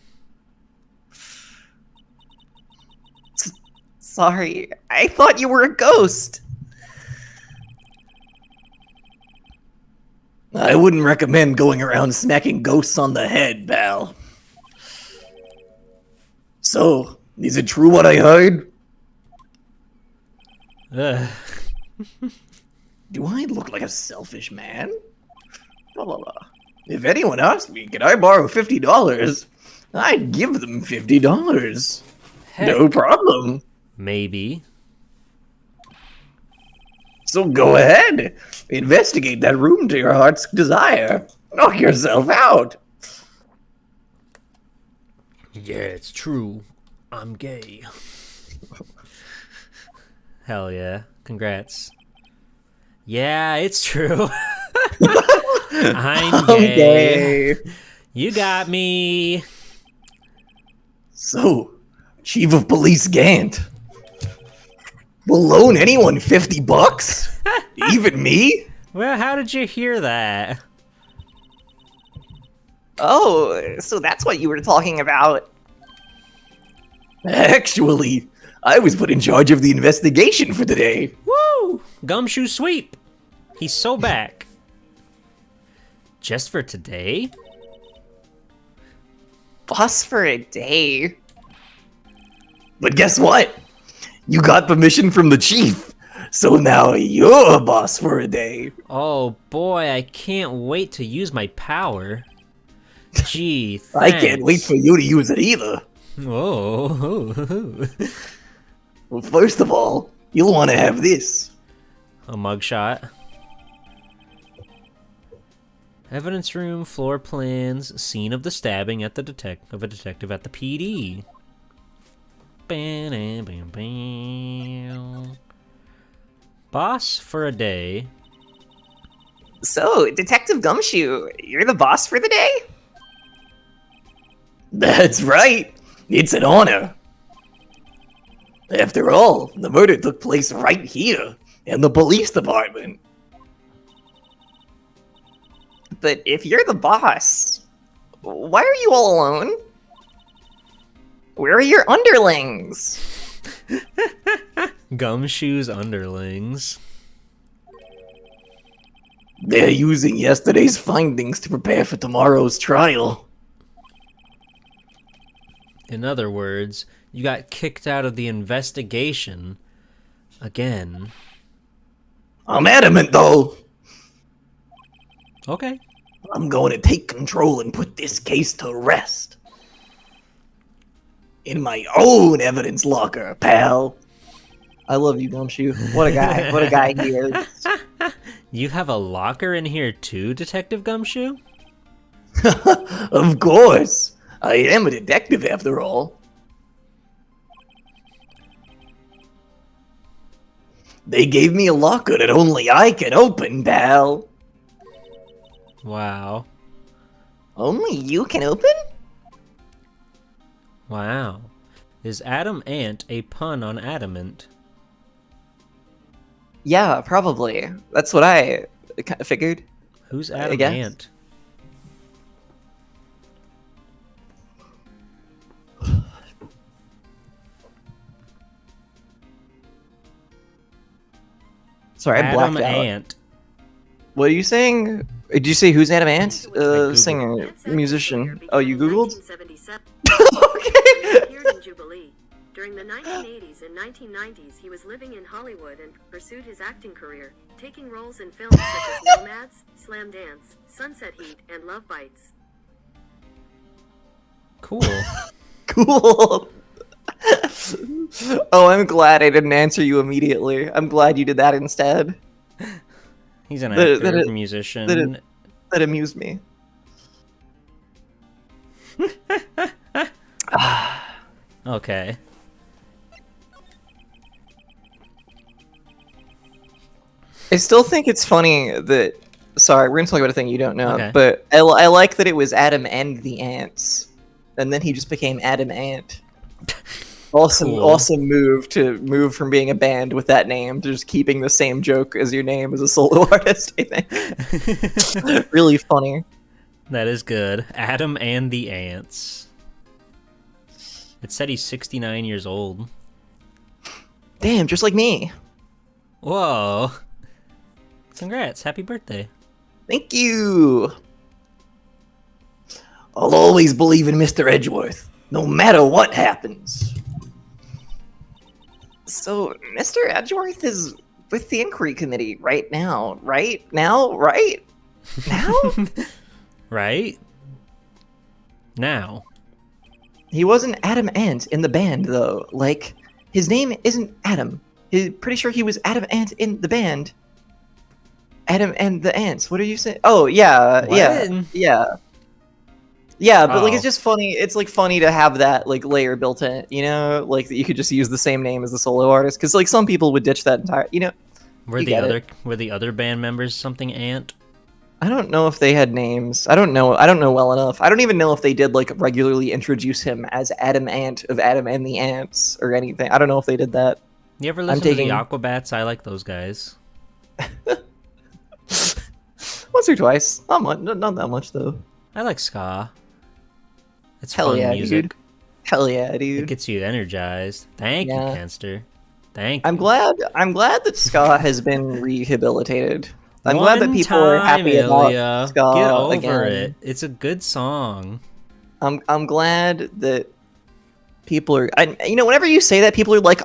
Sorry, I thought you were a ghost. I wouldn't recommend going around smacking ghosts on the head, pal. So, is it true what I heard? Ugh. Do I look like a selfish man? Blah, blah, blah. If anyone asked me, can I borrow $50? I'd give them $50. Heck, No problem. maybe. So go ahead. Investigate that room to your heart's desire. Knock yourself out. Yeah, it's true. I'm gay. Hell yeah. Congrats. Yeah, it's true. I'm gay. Okay. You got me. So, Chief of Police Gant will loan anyone $50? Even me? Well, how did you hear that? Oh, so that's what you were talking about. Actually, I was put in charge of the investigation for the day. Woo! Gumshoe sweep. He's so back. Just for today? Boss for a day. But guess what? You got permission from the chief, so now you're a boss for a day. Oh boy, I can't wait to use my power. Gee, I can't wait thanks. for you to use it either. Oh, Well, first of all, you'll want to have this. a mugshot. Evidence room, floor plans, scene of the stabbing at the of a detective at the PD. Bam, bam, bam. Boss for a day. So, Detective Gumshoe, you're the boss for the day? That's right. It's an honor. After all, the murder took place right here, in the police department. But if you're the boss, why are you all alone? Where are your underlings? Gumshoe's underlings. They're using yesterday's findings to prepare for tomorrow's trial. In other words, you got kicked out of the investigation again. I'm adamant, though. Okay. I'm going to take control and put this case to rest. In my own evidence locker, pal. I love you, Gumshoe. What a guy. What a guy he is. You have a locker in here too, Detective Gumshoe? Of course. I am a detective after all. They gave me a locker that only I can open, pal. Wow. Only you can open? Wow. Is Adam Ant a pun on adamant? Yeah, probably. That's what I kind of figured. Who's I Adam guess. Ant? Sorry, I Adam blacked out. Ant. What are you saying? Did you say who's Adam Ant? Googled. Singer, musician. Oh, you googled? 1977, Okay. appeared in Jubilee. During the 1980s and 1990s, he was living in Hollywood and pursued his acting career, taking roles in films such as Nomads, Slam Dance, Sunset Heat, and Love Bites. Cool. Cool. Oh, I'm glad I didn't answer you immediately. I'm glad you did that instead. He's an That- actor, that- musician. That amused me. Okay. I still think it's funny that. Sorry, we're gonna talk about a thing you don't know, Okay. but I like that it was Adam and the Ants, and then he just became Adam Ant. Awesome, Cool. awesome move to move from being a band with that name to just keeping the same joke as your name as a solo artist. I think really funny. That is good. Adam and the Ants. It said he's 69 years old. Damn, just like me. Whoa. Congrats. Happy birthday. Thank you. I'll always believe in Mr. Edgeworth, no matter what happens. So, Mr. Edgeworth is with the inquiry committee right now. Right now? Right now? Right? Now. He wasn't Adam Ant in the band, though. Like, his name isn't Adam. He's pretty sure he was Adam Ant in the band. Adam and the Ants. What are you saying? Oh, yeah, yeah, What? yeah. Yeah, but like Oh. it's just funny. It's like funny to have that like layer built in, you know, like that you could just use the same name as the solo artist, because like some people would ditch that entire, you know. Were You the get other it. were the other band members something Ant? I don't know if they had names. I don't know. I don't know well enough. I don't even know if they did like regularly introduce him as Adam Ant of Adam and the Ants or anything. I don't know if they did that. You ever listen taking- to the Aquabats? I like those guys. Once or twice. Not much. Not that much though. I like ska. It's Hell fun yeah, music. dude. Hell yeah, It dude. gets you energized. Thank you, Yeah. Canster. Thank you. I'm glad that ska has been rehabilitated. I'm glad that One people are time, happy about Ilya. ska Get over again. it. It's a good song. I'm glad that people are. Whenever you say that, people are like,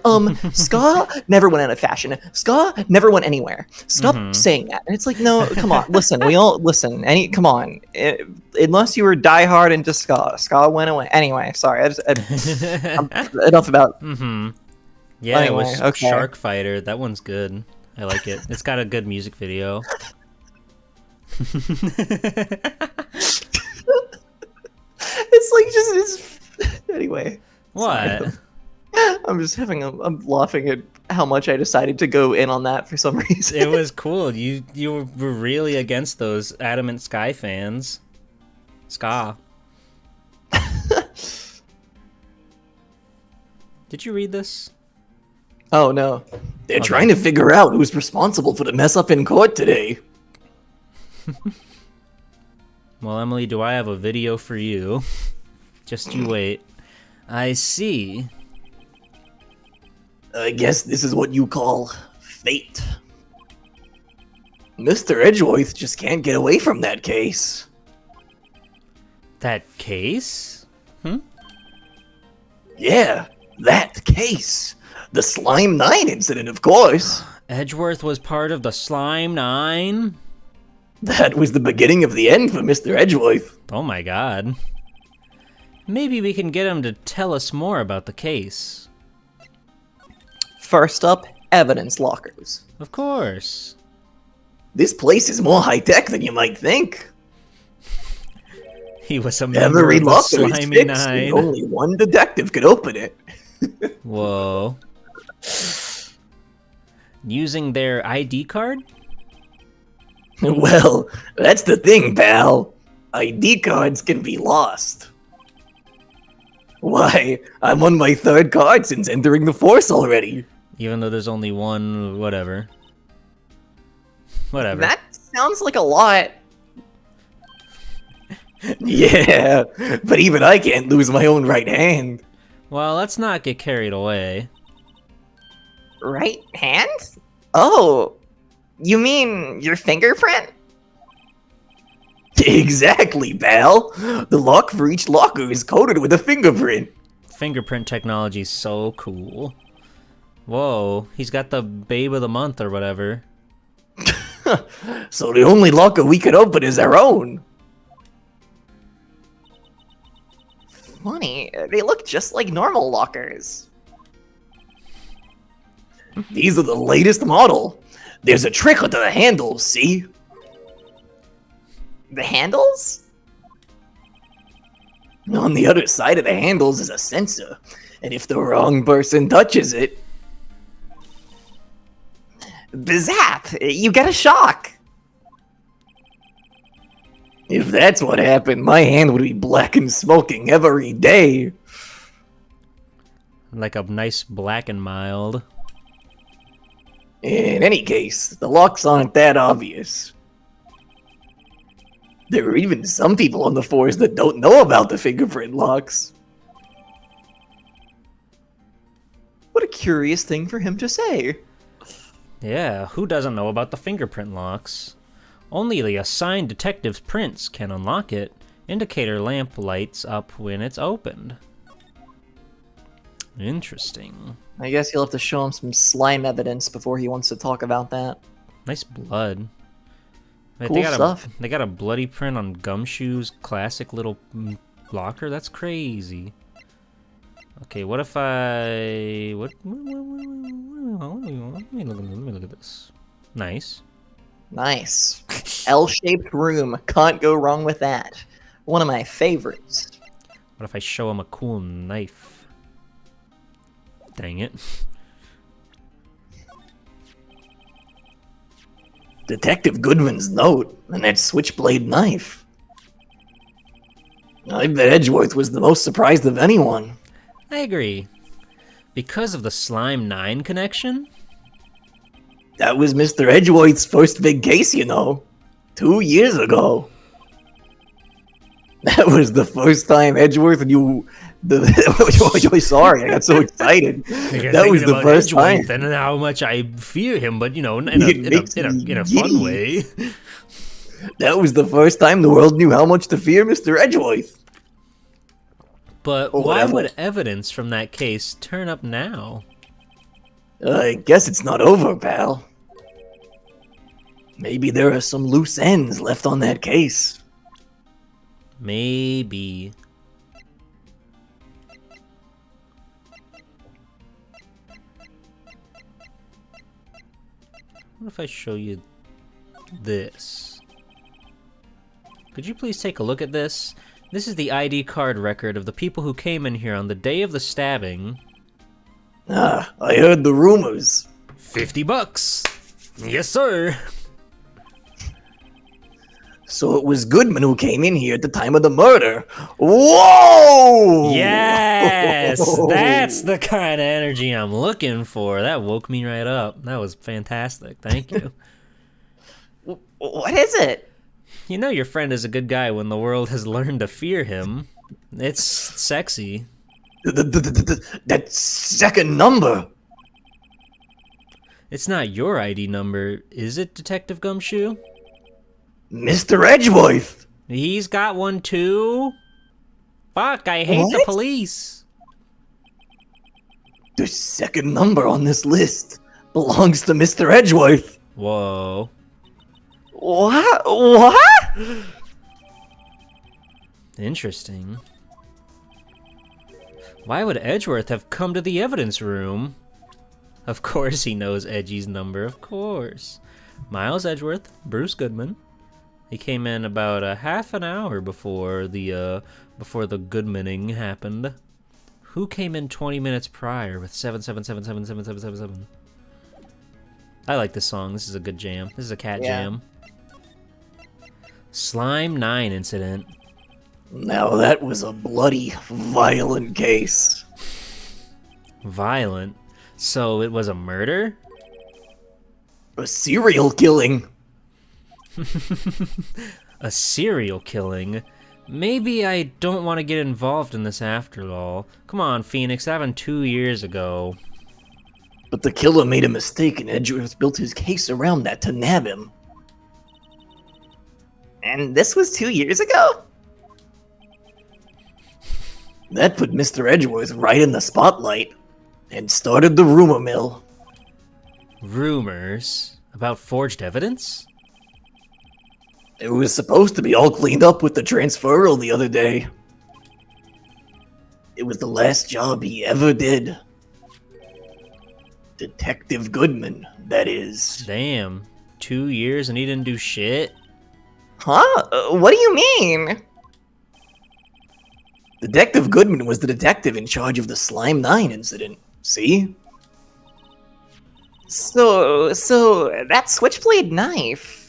ska never went out of fashion. Ska never went anywhere. Stop saying that. And it's like, no, come on, listen. We all listen. Come on. Unless you were diehard into ska went away. Anyway, sorry. Enough about. Yeah, it Anyway, was okay. Shark Fighter. That one's good. I like it. It's got a good music video. It's like anyway. What? I'm just I'm laughing at how much I decided to go in on that for some reason. It was cool. You were really against those Adamant Sky fans. Ska. Did you read this? Oh no. They're trying to figure out who's responsible for the mess up in court today. Well, Emily, do I have a video for you? Just you wait. I see. I guess this is what you call fate. Mr. Edgeworth just can't get away from that case. That case? Yeah, that case. The Slime 9 incident, of course. Edgeworth was part of the Slime 9? That was the beginning of the end for Mr. Edgeworth. Oh my god. Maybe we can get him to tell us more about the case. First up, evidence lockers. Of course. This place is more high-tech than you might think. He was a member Every of the locker is Slimy fixed, and 9. only one detective could open it. Whoa. Using their ID card? Well, that's the thing, pal. ID cards can be lost. Why, I'm on my third card since entering the force already. Even though there's only one, whatever. Whatever. That sounds like a lot. Yeah, but even I can't lose my own right hand. Well, let's not get carried away. Right hand? Oh, you mean your fingerprint? Exactly, pal. The lock for each locker is coded with a fingerprint. Fingerprint technology's so cool. Whoa, he's got the babe of the month or whatever. So the only locker we can open is our own. Funny, they look just like normal lockers. These are the latest model. There's a trick with the handles, see? The handles? On the other side of the handles is a sensor, and if the wrong person touches it... Bazap! You get a shock! If that's what happened, my hand would be black and smoking every day. Like a nice black and mild. In any case, the locks aren't that obvious. There are even some people on the force that don't know about the fingerprint locks. What a curious thing for him to say. Yeah, who doesn't know about the fingerprint locks? Only the assigned detective's prints can unlock it. Indicator lamp lights up when it's opened. Interesting. I guess you'll have to show him some slime evidence before he wants to talk about that. Nice blood. Wait, Cool stuff. They got a bloody print on Gumshoe's classic little locker? That's crazy. Okay, what if I... Let me look at this. Nice. Nice. L-shaped room. Can't go wrong with that. One of my favorites. What if I show him a cool knife? Dang it. Detective Goodman's note, and that switchblade knife. I bet Edgeworth was the most surprised of anyone. I agree. Because of the Slime 9 connection? That was Mr. Edgeworth's first big case, you know. 2 years ago. That was the first time Edgeworth and you. Sorry, I got so excited. That was the first time. And how much I fear him, but you know, in a fun way. That was the first time the world knew how much to fear Mr. Edgeworth. But why would evidence from that case turn up now? I guess it's not over, pal. Maybe there are some loose ends left on that case. Maybe. What if I show you this? Could you please take a look at this? This is the ID card record of the people who came in here on the day of the stabbing. Ah, I heard the rumors. $50. Yes, sir. So it was Goodman who came in here at the time of the murder. Whoa! Yes! That's the kind of energy I'm looking for. That woke me right up. That was fantastic. Thank you. What is it? You know your friend is a good guy when the world has learned to fear him. It's sexy. That second number. It's not your ID number, is it, Detective Gumshoe? Mr. Edgeworth! He's got one too? Fuck, I hate the What? police. The second number on this list belongs to Mr. Edgeworth. Whoa. What? What? Interesting. Why would Edgeworth have come to the evidence room? Of course he knows Edgy's number, of course. Miles Edgeworth, Bruce Goodman. He came in about a half an hour before the Goodmaning happened. Who came in 20 minutes prior with 777777777? I like this song. This is a good jam. This is a cat jam. Slime 9 incident. Now that was a bloody, violent case. Violent? So it was a murder? A serial killing. A serial killing? Maybe I don't want to get involved in this after all. Come on, Phoenix, that happened 2 years ago. But the killer made a mistake and Edgeworth built his case around that to nab him. And this was 2 years ago? That put Mr. Edgeworth right in the spotlight and started the rumor mill. Rumors? About forged evidence? It was supposed to be all cleaned up with the transferal the other day. It was the last job he ever did. Detective Goodman, that is. Damn. 2 years and he didn't do shit? Huh? What do you mean? Detective Goodman was the detective in charge of the Slime 9 incident. See? So that switchblade knife.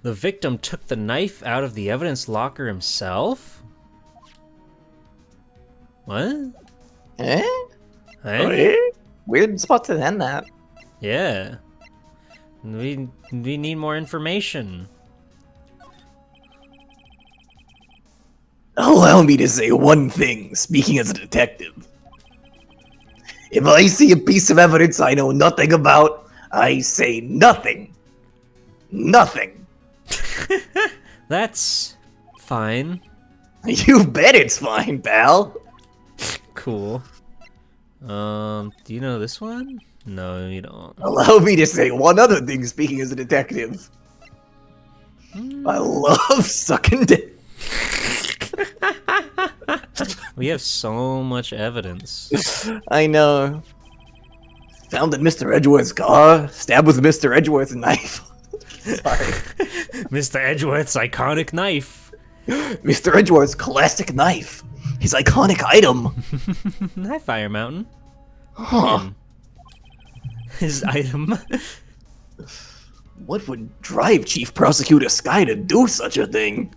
The victim took the knife out of the evidence locker himself? What? Eh? Hey? Weird spot to end that. Yeah. We need more information. Allow me to say one thing, speaking as a detective. If I see a piece of evidence I know nothing about, I say nothing. Nothing. That's fine. You bet it's fine, pal. Cool. Do you know this one? No, you don't. Allow me to say one other thing, speaking as a detective. I love sucking dick. We have so much evidence. I know. Found in Mr. Edgeworth's car, stabbed with Mr. Edgeworth's knife. Sorry. Mr. Edgeworth's iconic knife. Mr. Edgeworth's classic knife. His iconic item. Hi, Fire Mountain. Huh. His item. What would drive Chief Prosecutor Sky to do such a thing?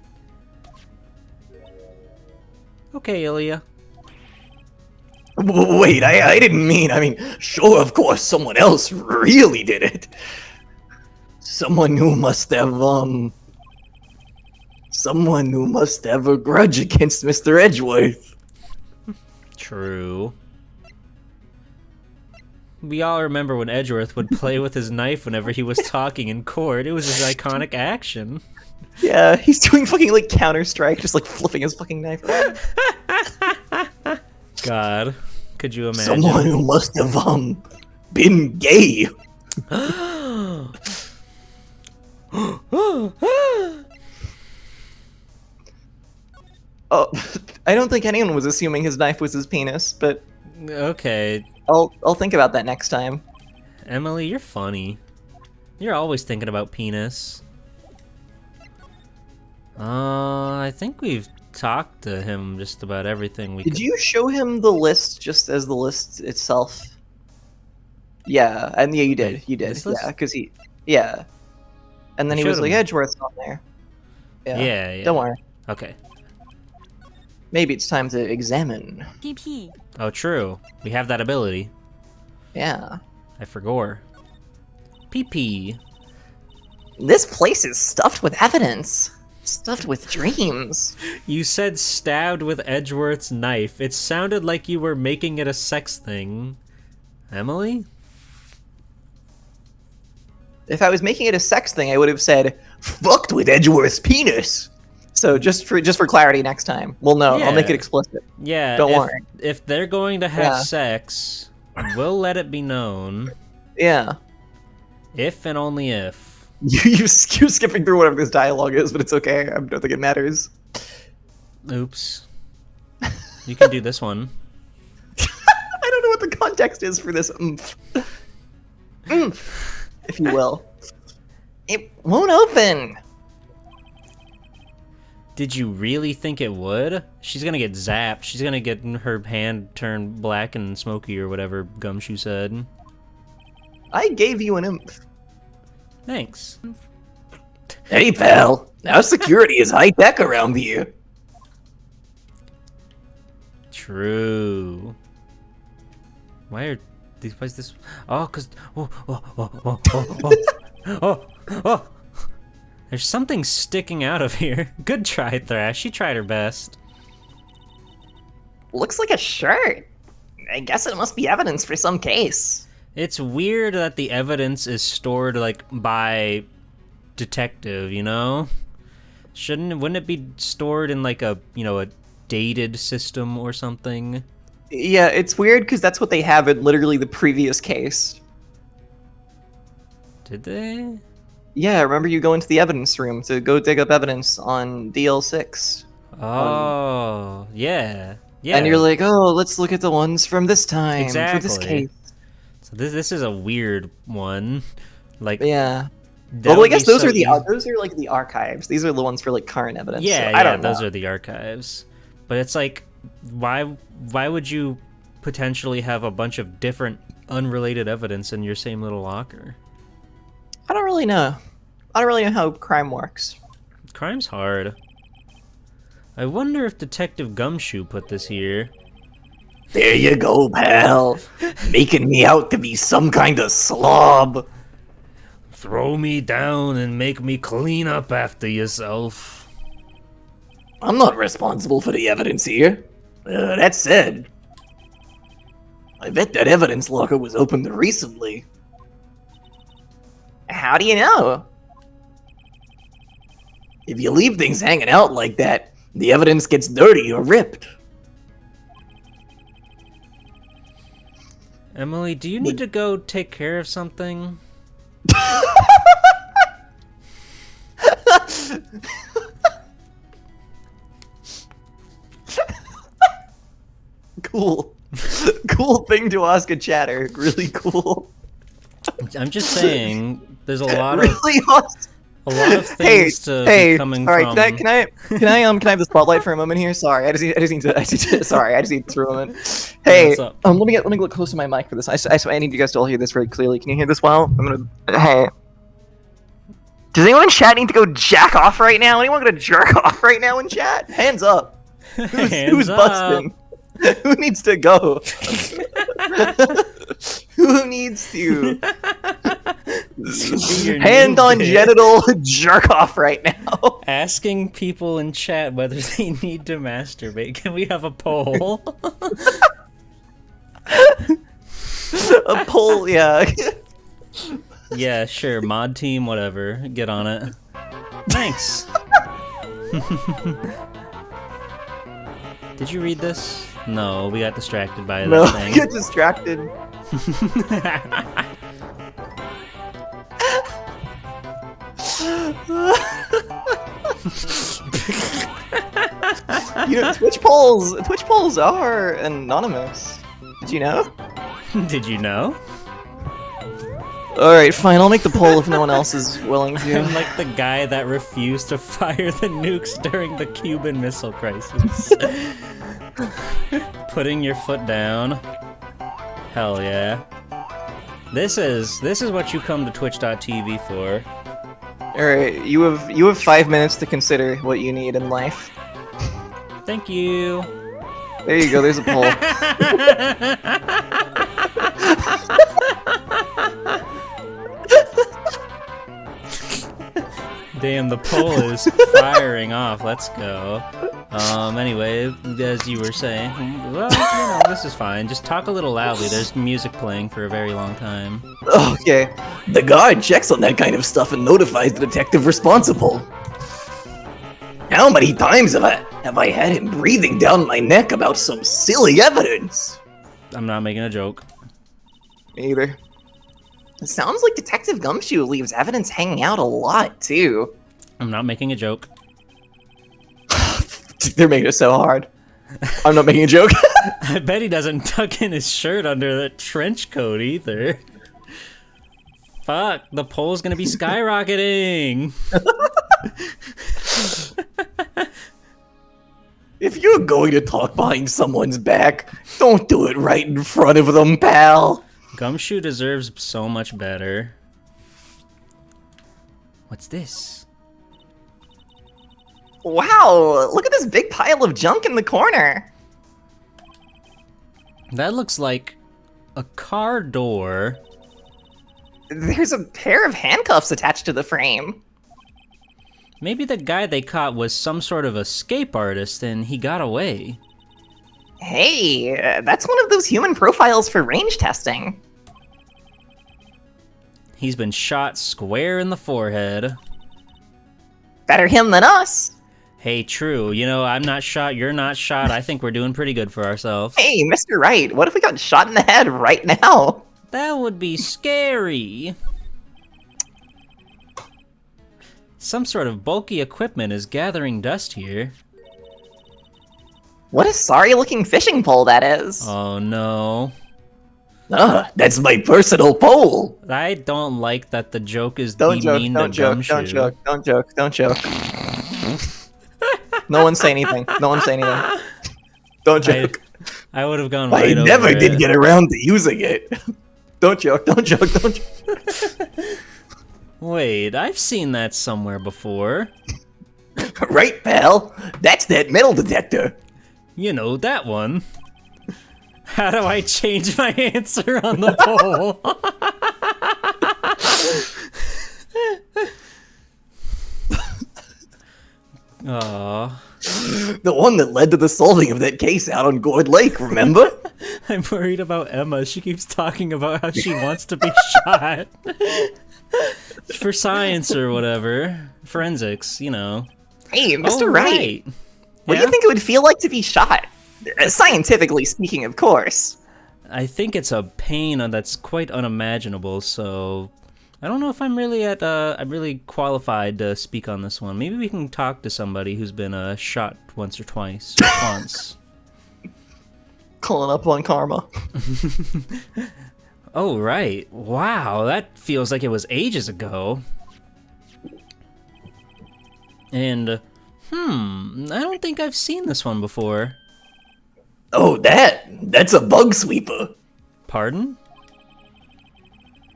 Okay, Ilya. Wait, I didn't mean, sure, of course, someone else really did it. Someone who must have, Someone who must have a grudge against Mr. Edgeworth. True. We all remember when Edgeworth would play with his knife whenever he was talking in court. It was his iconic action. Yeah, he's doing fucking like Counter-Strike, just like flipping his fucking knife around. God, could you imagine? Someone who must have been gay. Oh, I don't think anyone was assuming his knife was his penis, but Okay, I'll think about that next time. Emily, you're funny. You're always thinking about penis. I think we've talked to him just about everything we Did could. you show him the list just as the list itself? Yeah, and yeah, you did. Wait, You did. this list? Yeah, because yeah. And then You he was showed like, him. Edgeworth's on there. Yeah. Don't worry. Okay. Maybe it's time to examine. PP. Oh, true. We have that ability. Yeah. I forgot. PP. This place is stuffed with evidence. Stuffed with dreams. You said stabbed with Edgeworth's knife. It sounded like you were making it a sex thing. Emily? If I was making it a sex thing, I would have said, fucked with Edgeworth's penis. So just for clarity next time, we'll know. I'll make it Yeah. explicit. Yeah, Don't if, worry. if they're going to have Yeah. sex, we'll let it be known. Yeah. If and only if. You're skipping through whatever this dialogue is, but it's okay. I don't think it matters. Oops. You can do this one. I don't know what the context is for this oomph. Oomph, if you will. It won't open. Did you really think it would? She's gonna get zapped. She's gonna get her hand turned black and smoky or whatever Gumshoe said. I gave you an oomph. Thanks. Hey, pal. Now security is high tech around here. True. Why are these? Why is this? Oh, cause oh. There's something sticking out of here. Good try, Thrash. She tried her best. Looks like a shirt. I guess it must be evidence for some case. It's weird that the evidence is stored like by detective, you know? Wouldn't it be stored in like a dated system or something? Yeah, it's weird because that's what they have in literally the previous case. Did they? Yeah, remember you go into the evidence room to go dig up evidence on DL6. Oh, yeah. Yeah. And you're like, oh, let's look at the ones from this time, for this Exactly. case. So this is a weird one. Like Yeah. that Well, would I guess be those so are the easy- those are like the archives. These are the ones for like current evidence. Yeah, so I don't know. those are the archives. But it's like, why would you potentially have a bunch of different unrelated evidence in your same little locker? I don't really know. I don't really know how crime works. Crime's hard. I wonder if Detective Gumshoe put this here. There you go, pal. Making me out to be some kind of slob. Throw me down and make me clean up after yourself. I'm not responsible for the evidence here. That said, I bet that evidence locker was opened recently. How do you know? If you leave things hanging out like that, the evidence gets dirty or ripped. Emily, do you need to go take care of something? Cool. Cool thing to ask a chatter. Really cool. I'm just saying, there's a lot Really of awesome. Hey, things to hey, be coming all right, from. can I have the spotlight for a moment here? Sorry, I just need to sorry, I just need this for a moment. Hey, what's up? let me get close to my mic for this. I need you guys to all hear this very clearly. Can you hear this well? Hey. Does anyone in chat need to go jack off right now? Anyone gonna jerk off right now in chat? Hands up. Who's up. busting? Who needs to go? Who needs to? Hand on genital jerk off right now. Asking people in chat whether they need to masturbate. Can we have a poll? A poll, yeah. Yeah, sure. Mod team, whatever. Get on it. Thanks. Did you read this? No, we got distracted by No, that thing. get distracted. You know, Twitch polls are anonymous. Did you know? Did you know? Alright, fine, I'll make the poll if no one else is willing to. I'm like the guy that refused to fire the nukes during the Cuban Missile Crisis. Putting your foot down. Hell yeah. This is what you come to twitch.tv for. Alright, you have 5 minutes to consider what you need in life. Thank you. There you go, there's a poll. Damn, the poll is firing off. Let's go. Anyway, as you were saying, well, you know, this is fine. Just talk a little loudly. There's music playing for a very long time. Okay. The guard checks on that kind of stuff and notifies the detective responsible. How many times have I had him breathing down my neck about some silly evidence? I'm not making a joke. Me either. It sounds like Detective Gumshoe leaves evidence hanging out a lot, too. I'm not making a joke. They're making it so hard. I'm not making a joke. I bet he doesn't tuck in his shirt under that trench coat either. Fuck, the poll's gonna be skyrocketing. If you're going to talk behind someone's back, don't do it right in front of them, pal. Gumshoe deserves so much better. What's this? Wow, look at this big pile of junk in the corner. That looks like a car door. There's a pair of handcuffs attached to the frame. Maybe the guy they caught was some sort of escape artist and he got away. Hey, that's one of those human profiles for range testing. He's been shot square in the forehead. Better him than us. Hey, true. You know, I'm not shot, you're not shot. I think we're doing pretty good for ourselves. Hey, Mr. Wright, what if we got shot in the head right now? That would be scary. Some sort of bulky equipment is gathering dust here. What a sorry-looking fishing pole that is. Oh no. That's my personal pole. I don't like that the joke is Don't be joke, mean don't to joke, Gumshoe. don't joke, don't joke, don't joke. No one say anything. No one say anything. Don't joke. I would have gone I right never over did it. get around to using it. Don't joke, don't joke, don't joke. Wait, I've seen that somewhere before. Right, pal? That's that metal detector. You know, that one. How do I change my answer on the poll? Aww. The one that led to the solving of that case out on Gourd Lake, remember? I'm worried about Emma. She keeps talking about how she wants to be shot. For science or whatever. Forensics, you know. Hey, Mr. Oh, Wright. What do Yeah? you think it would feel like to be shot? Scientifically speaking, of course. I think it's a pain that's quite unimaginable, so I don't know if I'm really qualified to speak on this one. Maybe we can talk to somebody who's been shot once or twice, or once. Calling up on karma. Oh, right. Wow, that feels like it was ages ago. And, I don't think I've seen this one before. Oh, that's a bug sweeper. Pardon?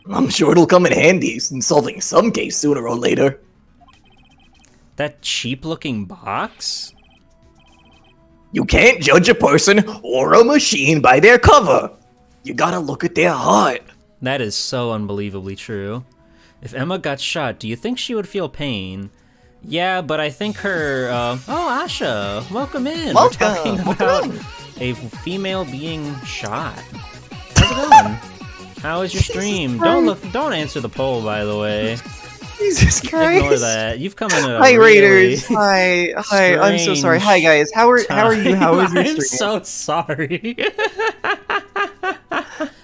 I'm sure it'll come in handy in solving some case sooner or later. That cheap-looking box? You can't judge a person or a machine by their cover. You gotta look at their heart. That is so unbelievably true. If Emma got shot, do you think she would feel pain? Yeah, but I think her, oh, Asha, welcome in. Welcome. We're talking about a female being shot. How's it going? How is your stream? Don't answer the poll, by the way. Jesus Christ. Ignore that. You've come in at a Hi, really Raiders. Hi. I'm so sorry. Hi, guys. How are you? How is your stream? I'm so sorry.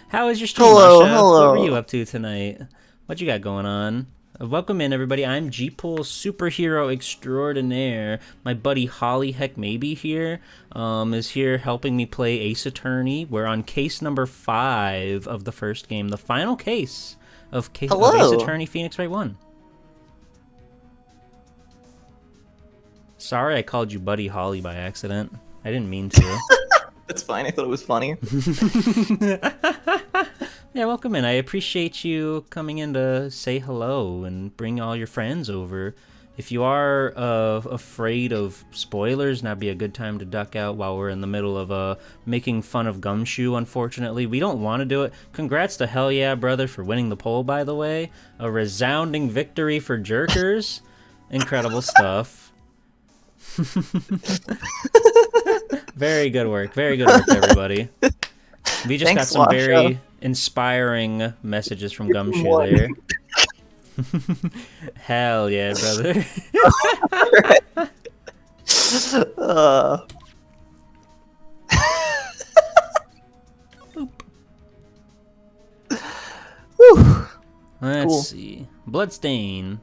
How is your stream, Hello, Asha? hello. What were you up to tonight? What you got going on? Welcome in, everybody. I'm G-Pool Superhero Extraordinaire. My buddy Holly Heck Maybe here is here helping me play Ace Attorney. We're on case number 5 of the first game, the final case of Ace Attorney Phoenix Wright 1. Sorry I called you Buddy Holly by accident. I didn't mean to. That's fine. I thought it was funny. Yeah, welcome in. I appreciate you coming in to say hello and bring all your friends over. If you are afraid of spoilers, that'd be a good time to duck out while we're in the middle of making fun of Gumshoe, unfortunately. We don't want to do it. Congrats to Hell Yeah Brother for winning the poll, by the way. A resounding victory for Jerkers. Incredible stuff. Very good work, everybody. We just got some very inspiring messages from Gumshoe there. Hell yeah, brother. Let's see. Bloodstain.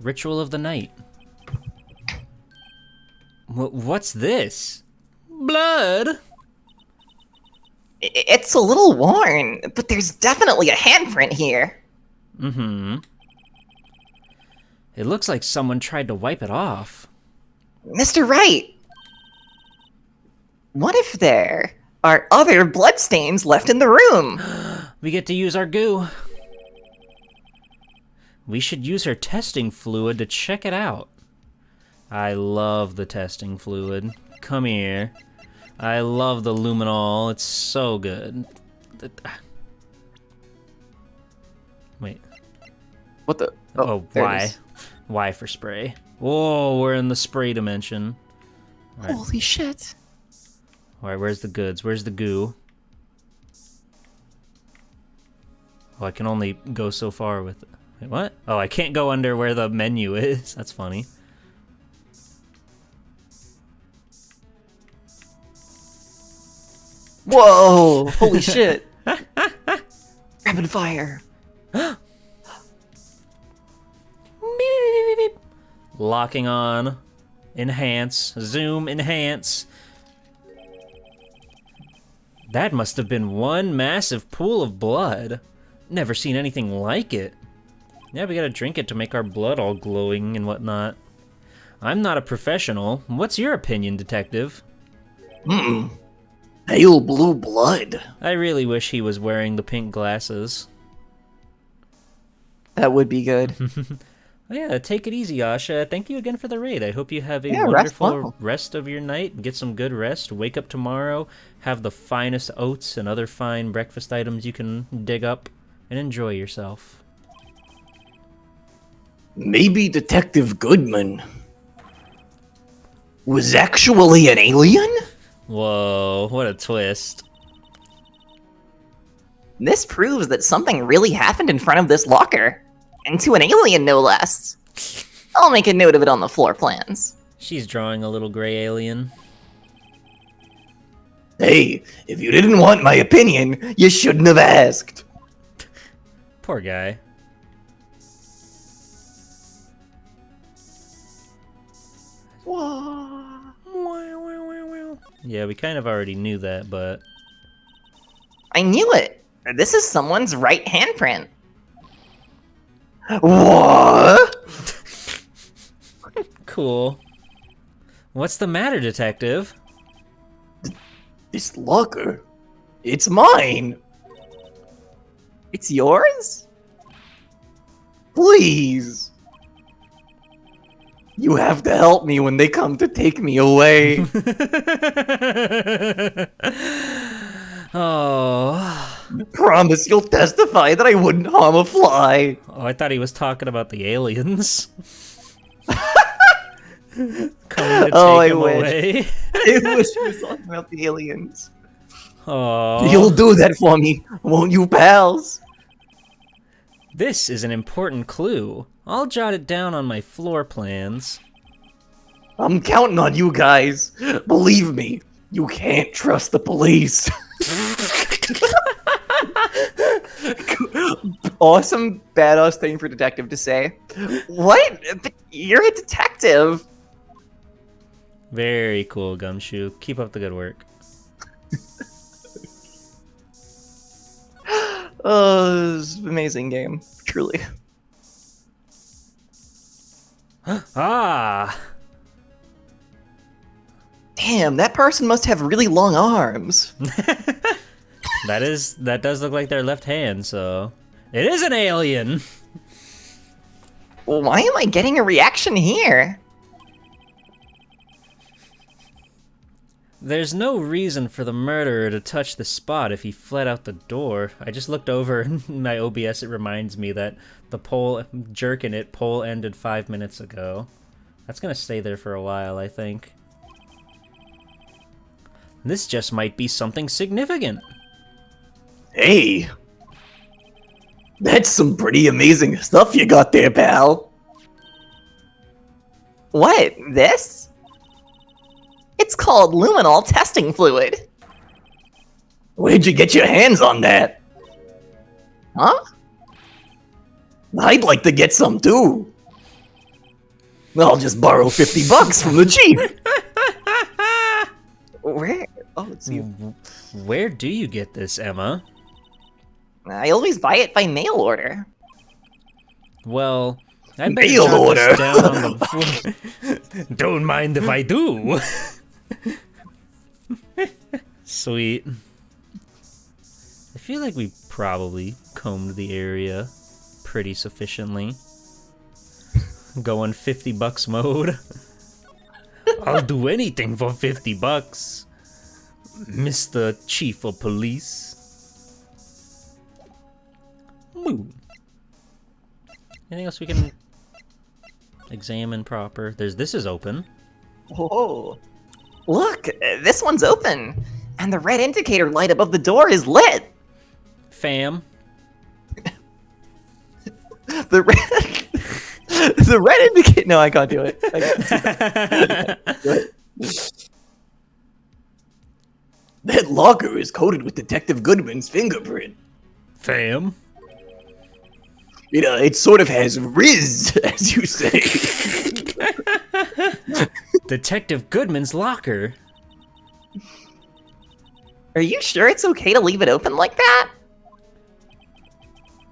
Ritual of the Night. What's this? Blood? It's a little worn, but there's definitely a handprint here. Mm-hmm. It looks like someone tried to wipe it off. Mr. Wright! What if there are other bloodstains left in the room? We get to use our goo. We should use her testing fluid to check it out. I love the testing fluid. Come here. I love the luminol. It's so good. Wait. What the? Oh, why? Y for spray. Whoa, we're in the spray dimension. All right. Holy shit. Alright, where's the goods? Where's the goo? Oh, I can only go so far with it. Wait, what? Oh, I can't go under where the menu is. That's funny. Whoa! Holy shit! Rapid fire. Beep, beep, beep, beep. Locking on. Enhance. Zoom. Enhance. That must have been one massive pool of blood. Never seen anything like it. Yeah, we gotta drink it to make our blood all glowing and whatnot. I'm not a professional. What's your opinion, detective? Pale blue blood. I really wish he was wearing the pink glasses. That would be good. Yeah, take it easy, Asha. Thank you again for the raid. I hope you have a Yeah, wonderful rest of your night. Get some good rest. Wake up tomorrow. Have the finest oats and other fine breakfast items you can dig up. And enjoy yourself. Maybe Detective Goodman was actually an alien? Whoa, what a twist. This proves that something really happened in front of this locker. And to an alien, no less. I'll make a note of it on the floor plans. She's drawing a little gray alien. Hey, if you didn't want my opinion, you shouldn't have asked. Poor guy. Yeah, we kind of already knew that, but... I knew it! This is someone's right handprint. What? Cool. What's the matter, detective? This locker, it's mine. It's yours? Please. You have to help me when they come to take me away. Oh. Promise you'll testify that I wouldn't harm a fly. Oh, I thought he was talking about the aliens. Coming to take him away. I wish he was talking about the aliens. Oh. You'll do that for me, won't you, pals? This is an important clue. I'll jot it down on my floor plans. I'm counting on you guys. Believe me, you can't trust the police. Awesome, badass thing for detective to say. What? But you're a detective. Very cool, Gumshoe. Keep up the good work. Oh, this is an amazing game, truly. Ah! Damn, that person must have really long arms. That does look like their left hand, so... It is an alien! Well, why am I getting a reaction here? There's no reason for the murderer to touch the spot if he fled out the door. I just looked over in my OBS, it reminds me that the poll, jerking it, poll ended 5 minutes ago. That's gonna stay there for a while, I think. This just might be something significant. Hey, that's some pretty amazing stuff you got there, pal. What? This? It's called luminol testing fluid. Where'd you get your hands on that? Huh? I'd like to get some too. I'll just borrow $50 from the chief. Where? Oh, let's see. Where do you get this, Emma? I always buy it by mail order. Well, I better Mail jot order. this down on the floor. Don't mind if I do. Sweet. I feel like we probably combed the area pretty sufficiently. Going $50 mode. I'll do anything for $50, Mr. Chief of Police. Moo. Anything else we can examine proper? This is open. Whoa. Look, this one's open. And the red indicator light above the door is lit. Fam. The red... the red indicator... No, I can't do it. I can't do it. That locker is coated with Detective Goodman's fingerprint. Fam. It sort of has riz, as you say. Detective Goodman's locker. Are you sure it's okay to leave it open like that?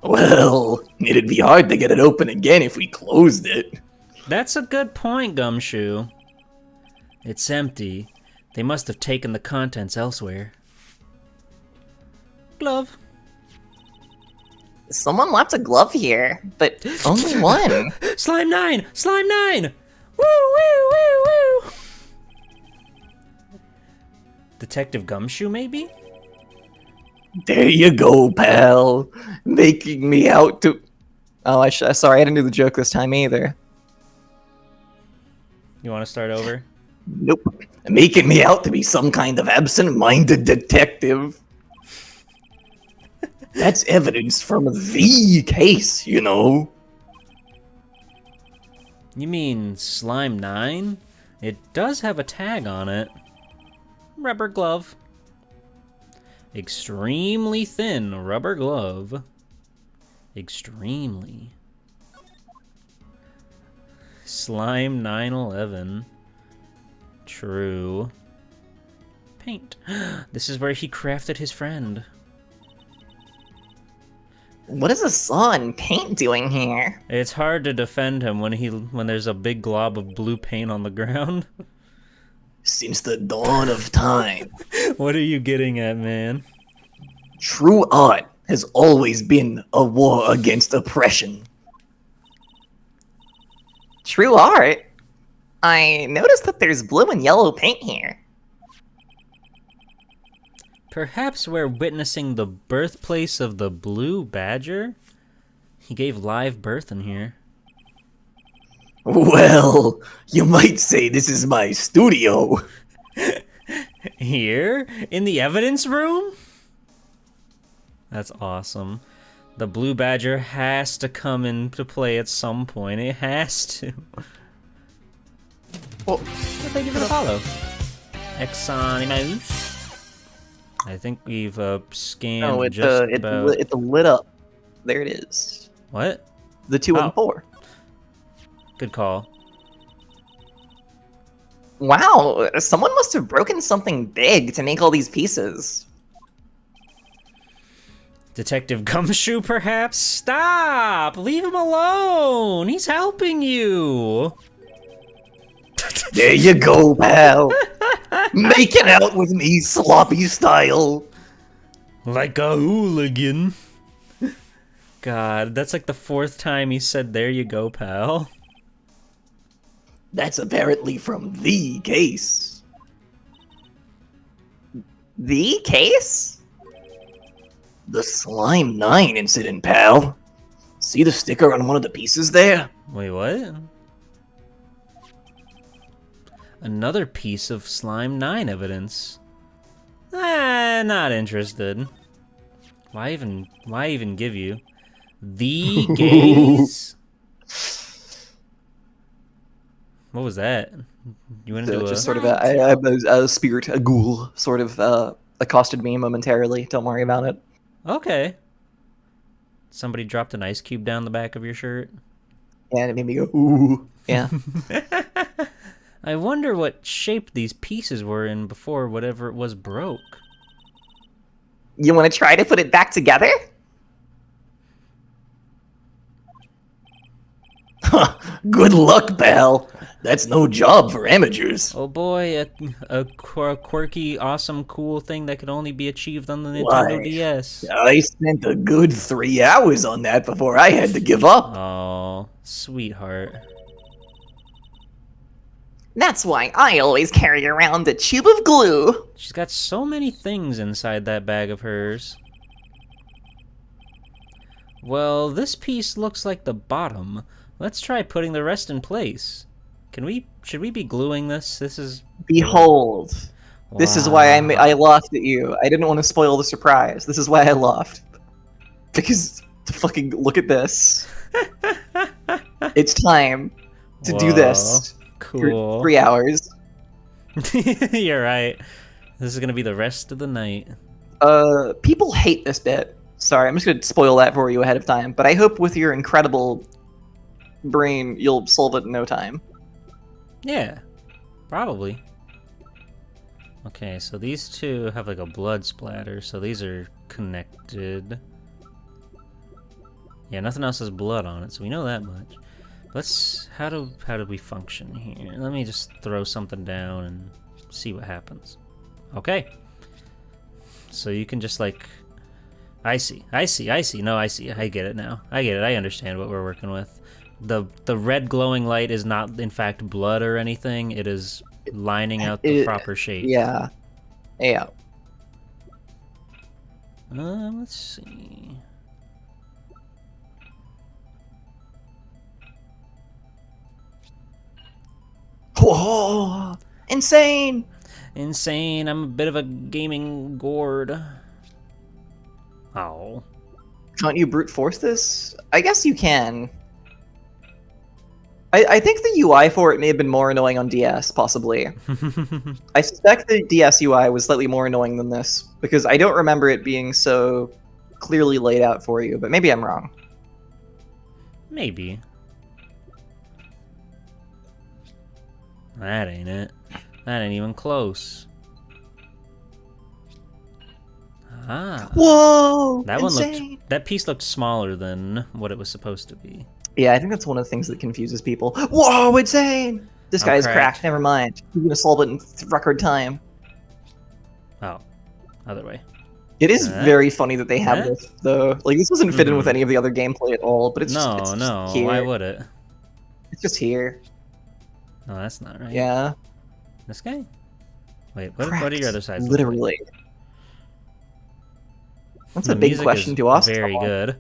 Well, it'd be hard to get it open again if we closed it. That's a good point, Gumshoe. It's empty. They must have taken the contents elsewhere. Glove. Someone left a glove here, but only one. Slime 9! Slime 9! Woo, woo, woo, woo! Detective Gumshoe, maybe? There you go, pal. Making me out to... Oh, sorry, I didn't do the joke this time either. You want to start over? Nope. Making me out to be some kind of absent-minded detective. That's evidence from the case, you know. You mean Slime 9? It does have a tag on it. Rubber glove. Extremely thin rubber glove. Extremely. Slime 911. True. Paint. This is where he crafted his friend. What is a saw and paint doing here? It's hard to defend him when there's a big glob of blue paint on the ground. Since the dawn of time, What are you getting at, man? true art has always been a war against oppression. True art? I noticed that there's blue and yellow paint here. Perhaps we're witnessing the birthplace of the blue badger? He gave live birth in here. Well, you might say this is my studio. Here? In the evidence room? That's awesome. The blue badger has to come into play at some point. It has to. Well, Thank you for the follow. Exonymous. I think we've scanned no, just about... it's lit up. There it is. What? The 2 Oh. and 4. Good call. Wow, someone must have broken something big to make all these pieces. Detective Gumshoe, perhaps? Stop! Leave him alone! He's helping you! There you go, pal. Making out with me sloppy style. Like a hooligan. God, that's like the 4th time he said, there you go, pal. That's apparently from the case. The case? The Slime 9 incident, pal. See the sticker on one of the pieces there? Wait, what? Another piece of Slime 9 evidence. Not interested. Why even give you? The gaze? What was that? You went into Just sort of a spirit, a ghoul, sort of accosted me momentarily. Don't worry about it. Okay. Somebody dropped an ice cube down the back of your shirt? And it made me go, ooh. Yeah. I wonder what shape these pieces were in before whatever it was broke. You want to try to put it back together? Good luck, pal. That's no job for amateurs. Oh boy, a quirky, awesome, cool thing that could only be achieved on the Why? Nintendo DS. I spent a good 3 hours on that before I had to give up. Oh, sweetheart. That's why I always carry around a tube of glue. She's got so many things inside that bag of hers. Well, this piece looks like the bottom. Let's try putting the rest in place. Should we be gluing this? This is... Behold. Wow. This is why I laughed at you. I didn't want to spoil the surprise. This is why I laughed. Because, fucking look at this. It's time to do this. Cool. For 3 hours. You're right. This is gonna be the rest of the night. People hate this bit. Sorry, I'm just gonna spoil that for you ahead of time. But I hope with your incredible brain, you'll solve it in no time. Yeah, probably. Okay, so these two have like a blood splatter, so these are connected. Yeah, nothing else has blood on it, so we know that much. How do we function here? Let me just throw something down and see what happens. Okay. So you can just like, I see. No, I see. I get it now. I get it. I understand what we're working with. The red glowing light is not in fact blood or anything. It is lining out the proper shape. Yeah. Yeah. Let's see. Whoa! Insane! Insane. I'm a bit of a gaming gourd. Oh. Can't you brute force this? I guess you can. I think the UI for it may have been more annoying on DS, possibly. I suspect the DS UI was slightly more annoying than this, because I don't remember it being so clearly laid out for you, but maybe I'm wrong. Maybe. That ain't it. That ain't even close. Ah. Whoa! That Insane. that piece looked smaller than what it was supposed to be. Yeah, I think that's one of the things that confuses people. Whoa, insane! This guy's cracked. Never mind. He's gonna solve it in record time. Oh, other way. It is very funny that they have this, though. Like, this doesn't fit in with Mhm. any of the other gameplay at all, but it's just here. Why would it? It's just here. No, that's not right. Yeah. This guy? Wait, what are your other sides? Literally. That's The a big music question is to ask. very someone. good.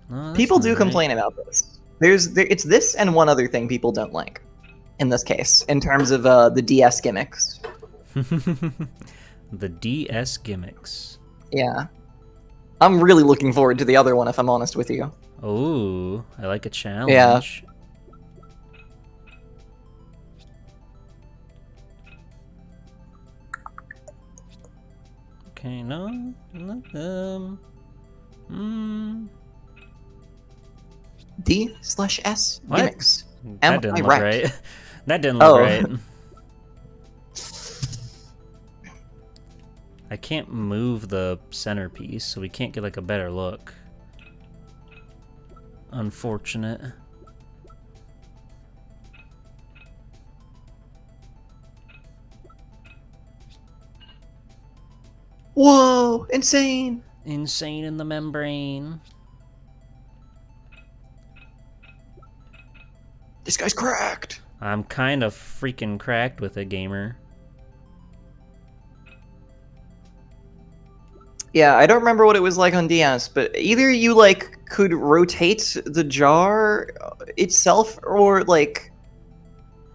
No, that's People not do right. complain about this. It's this and one other thing people don't like. In this case, in terms of the DS gimmicks. The DS gimmicks. Yeah. I'm really looking forward to the other one, if I'm honest with you. Oh, I like a challenge. Okay, no. D/S What? gimmicks. That didn't I look right? right. That didn't look Oh. right. I can't move the centerpiece, so we can't get like a better look. Unfortunate. Whoa! Insane! Insane in the membrane. This guy's cracked! I'm kind of freaking cracked with it, gamer. Yeah, I don't remember what it was like on DS, but either you, like, could rotate the jar itself, or, like,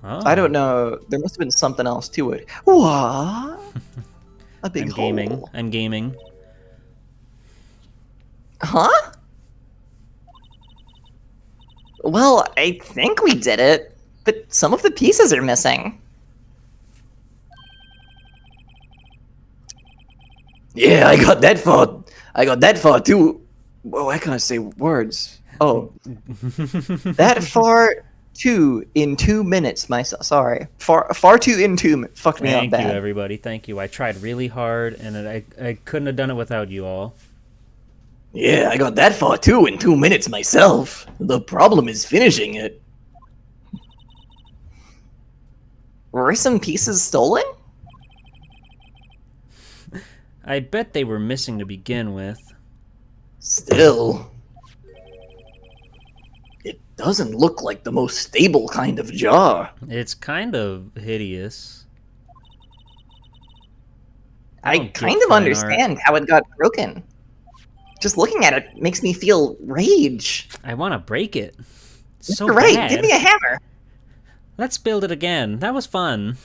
Oh. I don't know. There must have been something else to it. What? A big I'm gaming. hole. I'm gaming. Huh? Well, I think we did it, but some of the pieces are missing. Yeah, I got that far. I got that far too. Whoa, I can't say words. Oh, that far too in 2 minutes. Sorry, far too in 2 minutes. Fucked me up Thank you, bad. everybody. Thank you. I tried really hard, and I couldn't have done it without you all. Yeah, I got that far too in 2 minutes myself. The problem is finishing it. Were some pieces stolen? I bet they were missing to begin with. Still, it doesn't look like the most stable kind of jar. It's kind of hideous. I don't kind get of fine understand how it got broken. Just looking at it makes me feel rage. I want to break it. So You're right, bad. give me a hammer. Let's build it again. That was fun.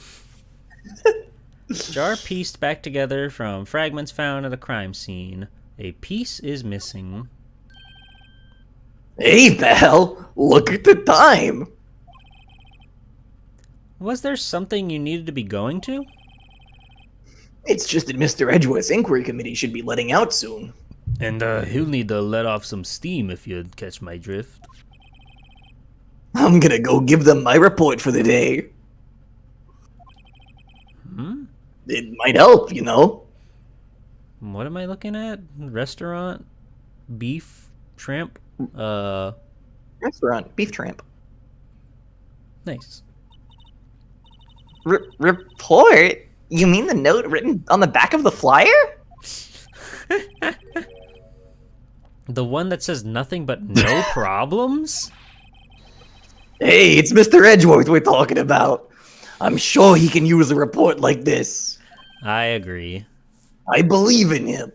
Jar pieced back together from fragments found at a crime scene. A piece is missing. Hey, pal, look at the time. Was there something you needed to be going to? It's just that Mr. Edgeworth's inquiry committee should be letting out soon. And he'll need to let off some steam if you catch my drift. I'm gonna go give them my report for the day. Hmm? It might help, you know. What am I looking at? Restaurant? Beef? Shrimp? Restaurant, beef tramp. Nice. Report? You mean the note written on the back of the flyer? The one that says nothing but no problems? Hey, it's Mr. Edgeworth we're talking about. I'm sure he can use a report like this. I agree. I believe in him.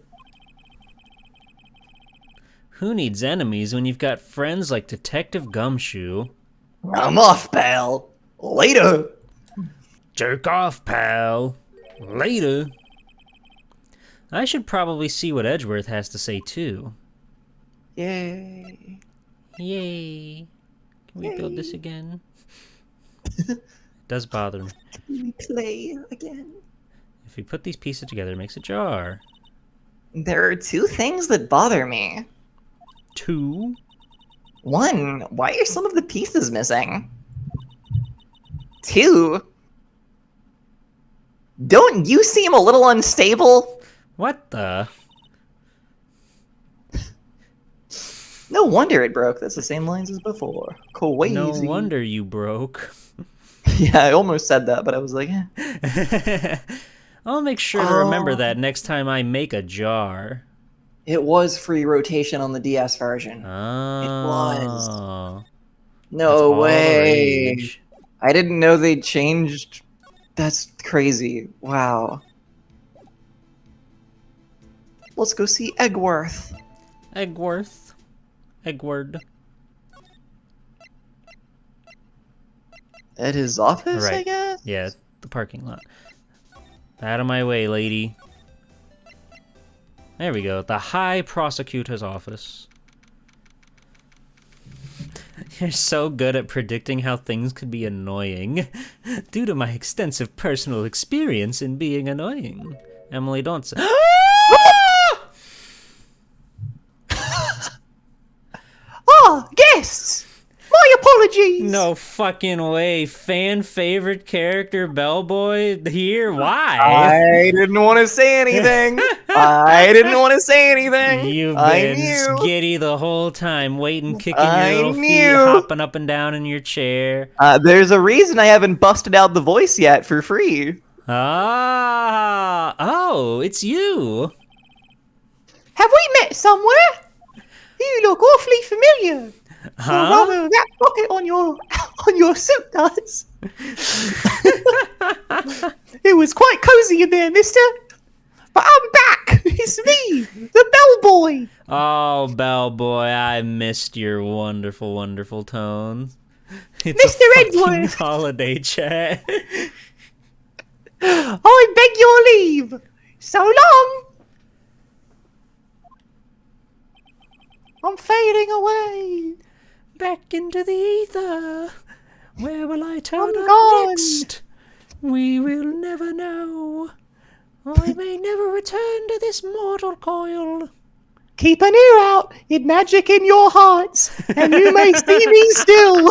Who needs enemies when you've got friends like Detective Gumshoe? I'm off, pal. Later. Jerk off, pal. Later. I should probably see what Edgeworth has to say too. Yay. Yay. Can we build this again? It does bother me. We play again. If we put these pieces together, it makes a jar. There are two things that bother me. 2. One, why are some of the pieces missing? 2, don't you seem a little unstable? What the? No wonder it broke. That's the same lines as before. Crazy. No wonder you broke. Yeah, I almost said that, but I was like, eh. I'll make sure to remember that next time I make a jar. It was free rotation on the DS version. Oh. was. That's No all the way. rage. I didn't know they changed That's crazy. Wow. Let's go see Eggworth. Eggward. At his office, I Right. guess? Yeah, the parking lot. Out of my way, lady. There we go. The High Prosecutor's Office. You're so good at predicting how things could be annoying. Due to my extensive personal experience in being annoying. Emily, don't say. Ah, guests! My apologies! No fucking way. Fan favorite character Bellboy here? Why? I didn't want to say anything. I didn't want to say anything. You've I been knew. skitty the whole time, waiting, kicking I your little feet, knew. hopping up and down in your chair. There's a reason I haven't busted out the voice yet for free. Ah, oh, it's you. Have we met somewhere? You look awfully familiar. Huh? Or rather, that pocket on your suit does. It was quite cozy in there, mister. But I'm back. It's me, the bellboy. Oh, Bellboy, I missed your wonderful, wonderful tones. It's Mr. a fucking Edward. holiday chat. I beg your leave. So long. I'm fading away. Back into the ether. Where will I turn I'm up gone. next? We will never know. I may never return to this mortal coil. Keep an ear out, in magic in your hearts, and you may see me still.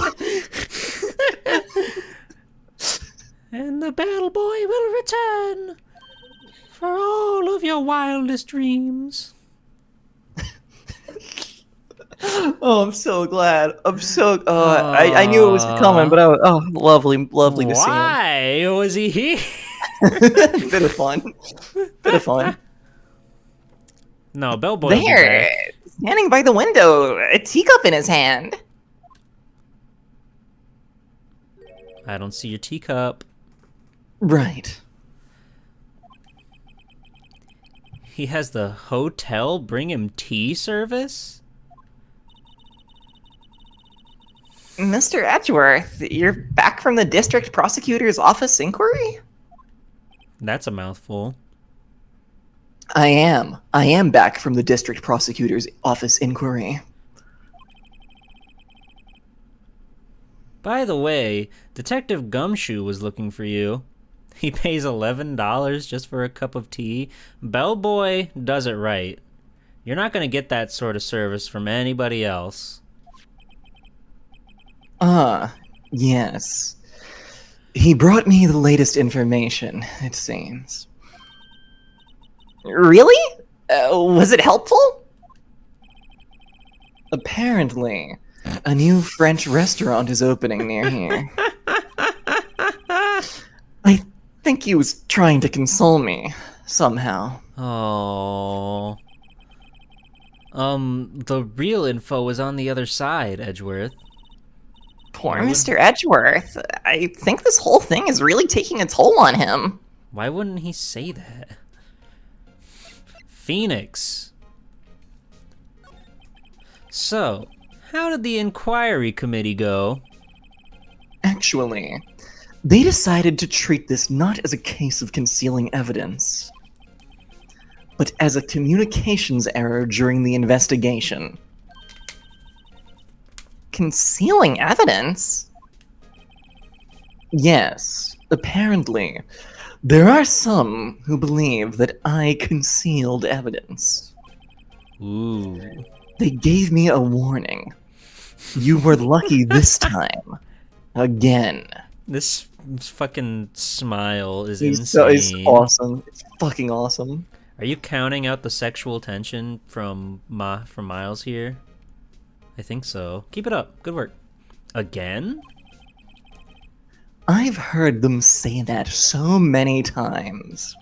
And the bellboy will return for all of your wildest dreams. Oh, I'm so glad. I'm so. I knew it was coming, but lovely to see him. Why was he here? Bit of fun. No, Bellboy will be There, back. standing by the window, a teacup in his hand. I don't see your teacup. Right. He has the hotel bring him tea service? Mr. Edgeworth, you're back from the district prosecutor's office inquiry? That's a mouthful. I am back from the district prosecutor's office inquiry. By the way, Detective Gumshoe was looking for you. He pays $11 just for a cup of tea. Bellboy does it right. You're not going to get that sort of service from anybody else. Yes. He brought me the latest information, it seems. Really? Was it helpful? Apparently, a new French restaurant is opening near here. I think he was trying to console me, somehow. Oh. The real info was on the other side, Edgeworth. Poor Mr. Edgeworth. I think this whole thing is really taking a toll on him. Why wouldn't he say that? Phoenix. So, how did the inquiry committee go? Actually, they decided to treat this not as a case of concealing evidence, but as a communications error during the investigation. Concealing evidence? Yes, apparently. There are some who believe that I concealed evidence. Ooh. They gave me a warning. You were lucky this time. Again. This fucking smile is It's insane. awesome. It's fucking awesome. Are you counting out the sexual tension from Miles here? I think so. Keep it up. Good work. Again? I've heard them say that so many times.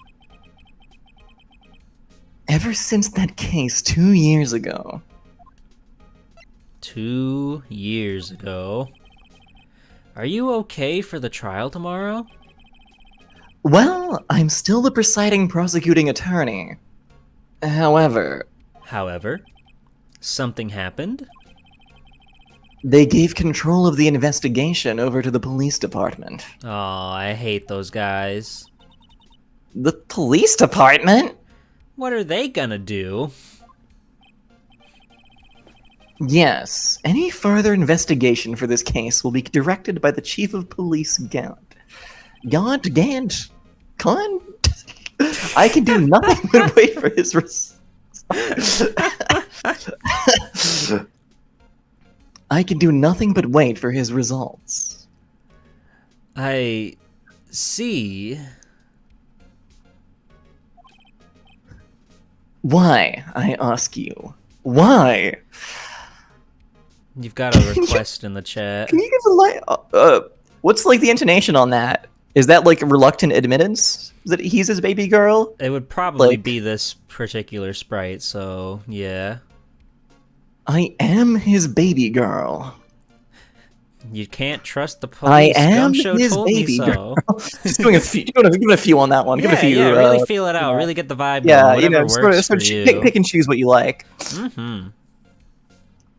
Ever since that case 2 years ago. 2 years ago. Are you okay for the trial tomorrow? Well, I'm still the presiding prosecuting attorney. However, something happened? they gave control of the investigation over to the police department. Oh, I hate those guys. The police department? What are they gonna do? Yes, any further investigation for this case will be directed by the Chief of Police Gant. Gant? I can do nothing but wait for his I can do nothing but wait for his results. I see. Why, I ask you? Why? You've got a request in the chat. Can you give what's like the intonation on that? Is that like a reluctant admittance that he's his baby girl? It would probably Like- be this particular sprite, so yeah. I am his baby girl. You can't trust the I police. am Gumshoe his told baby me so. Just doing a few, give it a few on that one. Give it a few. really feel it out. Really get the vibe Yeah, going. you Whatever know, works sort of for you. pick and choose what you like. Mm-hmm.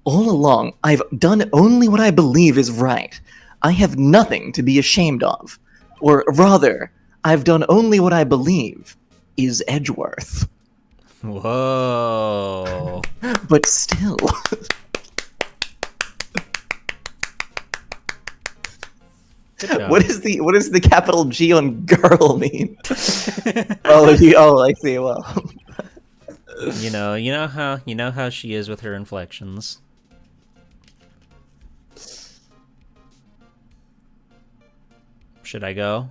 All along, I've done only what I believe is right. I have nothing to be ashamed of. Or rather, I've done only what I believe is Edgeworth. Whoa. But still. Good job. What is the capital G on girl mean? oh, I see. Well, You know how she is with her inflections. Should I go?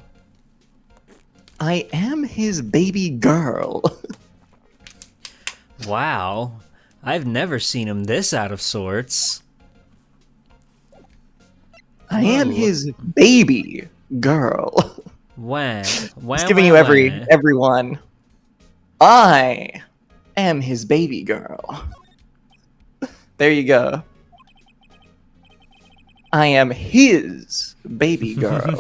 I am his baby girl. Wow. I've never seen him this out of sorts. I am Whoa. his baby girl. Wow. Just giving you everyone. I am his baby girl. There you go. I am his baby girl.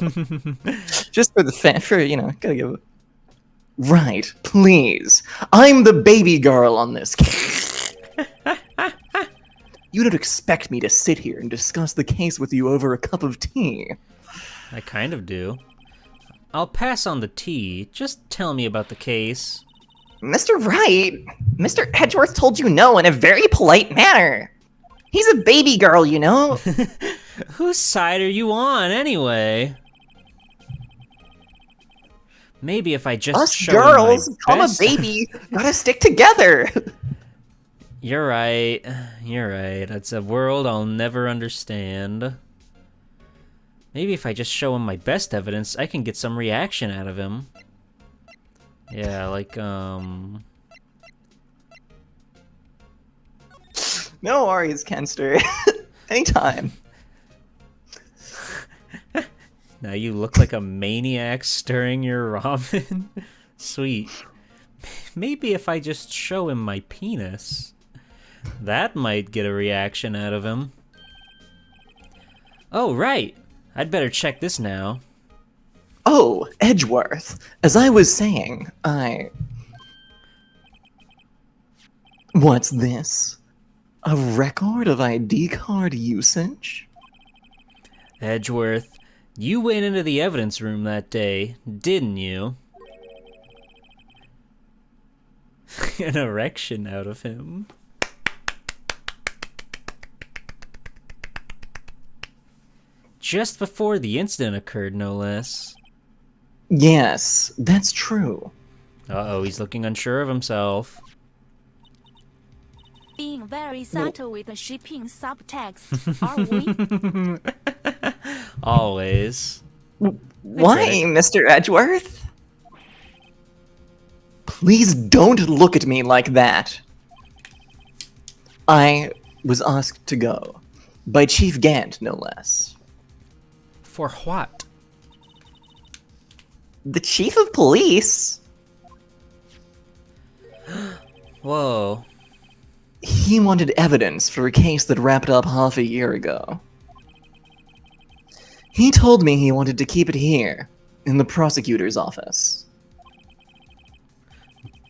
Just for gotta give it. Right, please. I'm the baby girl on this case. You don't expect me to sit here and discuss the case with you over a cup of tea. I kind of do. I'll pass on the tea. Just tell me about the case. Mr. Wright, Mr. Edgeworth told you no in a very polite manner. He's a baby girl, you know? Whose side are you on, anyway? Maybe if I just Us show girls, him my call a best... baby, gotta stick together. You're right. You're right. It's a world I'll never understand. Maybe if I just show him my best evidence, I can get some reaction out of him. Yeah, like, No worries, Kenster. Anytime. Now you look like a maniac stirring your ramen. Sweet. Maybe if I just show him my penis, that might get a reaction out of him. Oh, right. I'd better check this now. Oh, Edgeworth. As I was saying, What's this? A record of ID card usage? Edgeworth, you went into the evidence room that day, didn't you? An erection out of him. Just before the incident occurred, no less. Yes, that's true. Uh-oh, he's looking unsure of himself. Being very subtle with the shipping subtext, are we? Always. Why, Mr. Edgeworth? Please don't look at me like that. I was asked to go. By Chief Gant, no less. For what? The Chief of Police? Whoa. He wanted evidence for a case that wrapped up half a year ago. He told me he wanted to keep it here, in the prosecutor's office.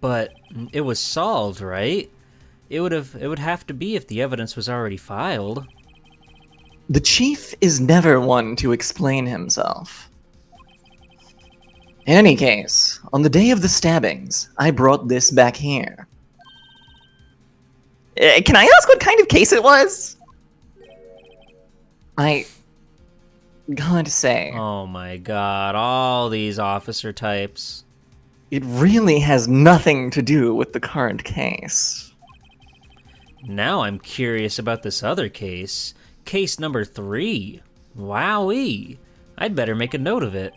But it was solved, right? It would have to be if the evidence was already filed. The chief is never one to explain himself. In any case, on the day of the stabbings, I brought this back here. Can I ask what kind of case it was? I gotta say, Oh my god, all these officer types. it really has nothing to do with the current case. Now I'm curious about this other case. Case number 3. Wowee. I'd better make a note of it.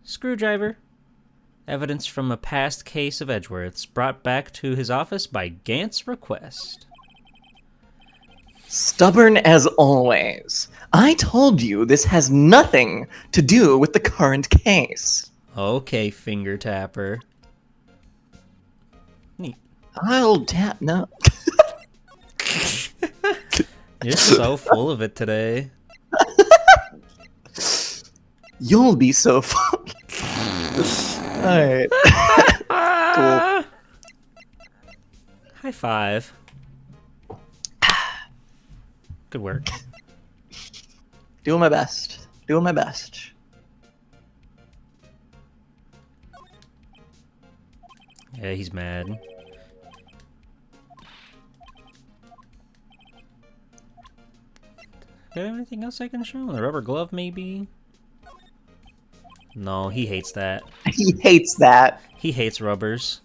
Screwdriver. Evidence from a past case of Edgeworth's brought back to his office by Gant's request. Stubborn as always. I told you this has nothing to do with the current case. Okay, finger tapper. Neat. I'll tap no. You're so full of it today. You'll be so fun. Alright. Cool. High five. Good work. Doing my best. Doing my best. Yeah, he's mad. Got anything else I can show him? The rubber glove, maybe? No, he hates that. He hates that. He hates rubbers.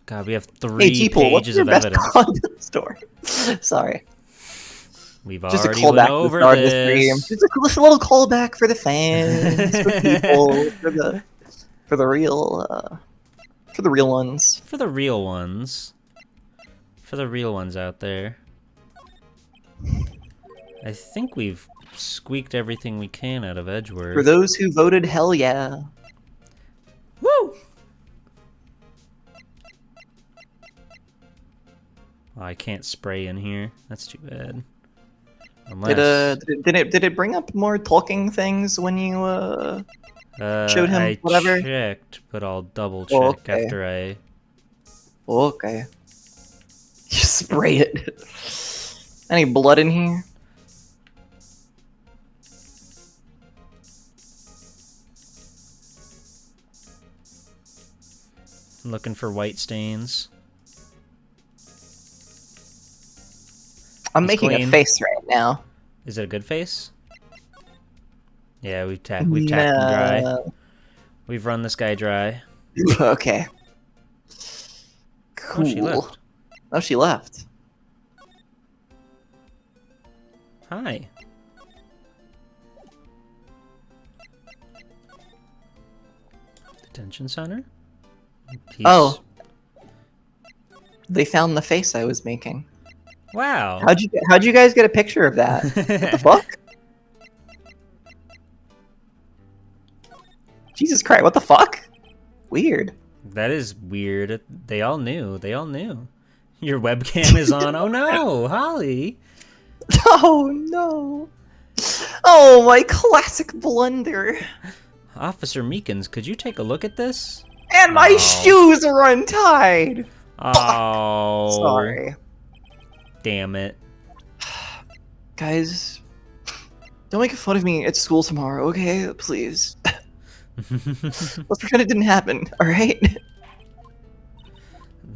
God, we have Hey, 3 G-Pool, what's pages your of best evidence. content story? Sorry. We've Just a already went callback to the over start of the stream. this. Just a little callback for the fans, for people, for the real ones. For the real ones. For the real ones out there. I think we've squeaked everything we can out of Edgeworth. For those who voted hell yeah. Woo! Oh, I can't spray in here. That's too bad. Unless... Did it bring up more talking things when you showed him I whatever? checked, but I'll double check Okay. after I... Okay. You spray it. Any blood in here? I'm looking for white stains. I'm He's making clean. a face right now. Is it a good face? Yeah, we've tapped him dry. No. We've run this guy dry. Okay. Cool. Oh, she left. Oh, she left. Hi. Detention center? He's... Oh. They found the face I was making. Wow. How'd you guys get a picture of that? What the fuck? Jesus Christ, what the fuck? Weird. That is weird. They all knew. They all knew. Your webcam is on. Oh no, Holly. Oh no. Oh, my classic blunder. Officer Meekins, could you take a look at this? And my Oh. shoes are untied. Oh. Sorry. Damn it. Guys, don't make fun of me at school tomorrow, okay? Please. Let's pretend it didn't happen, alright?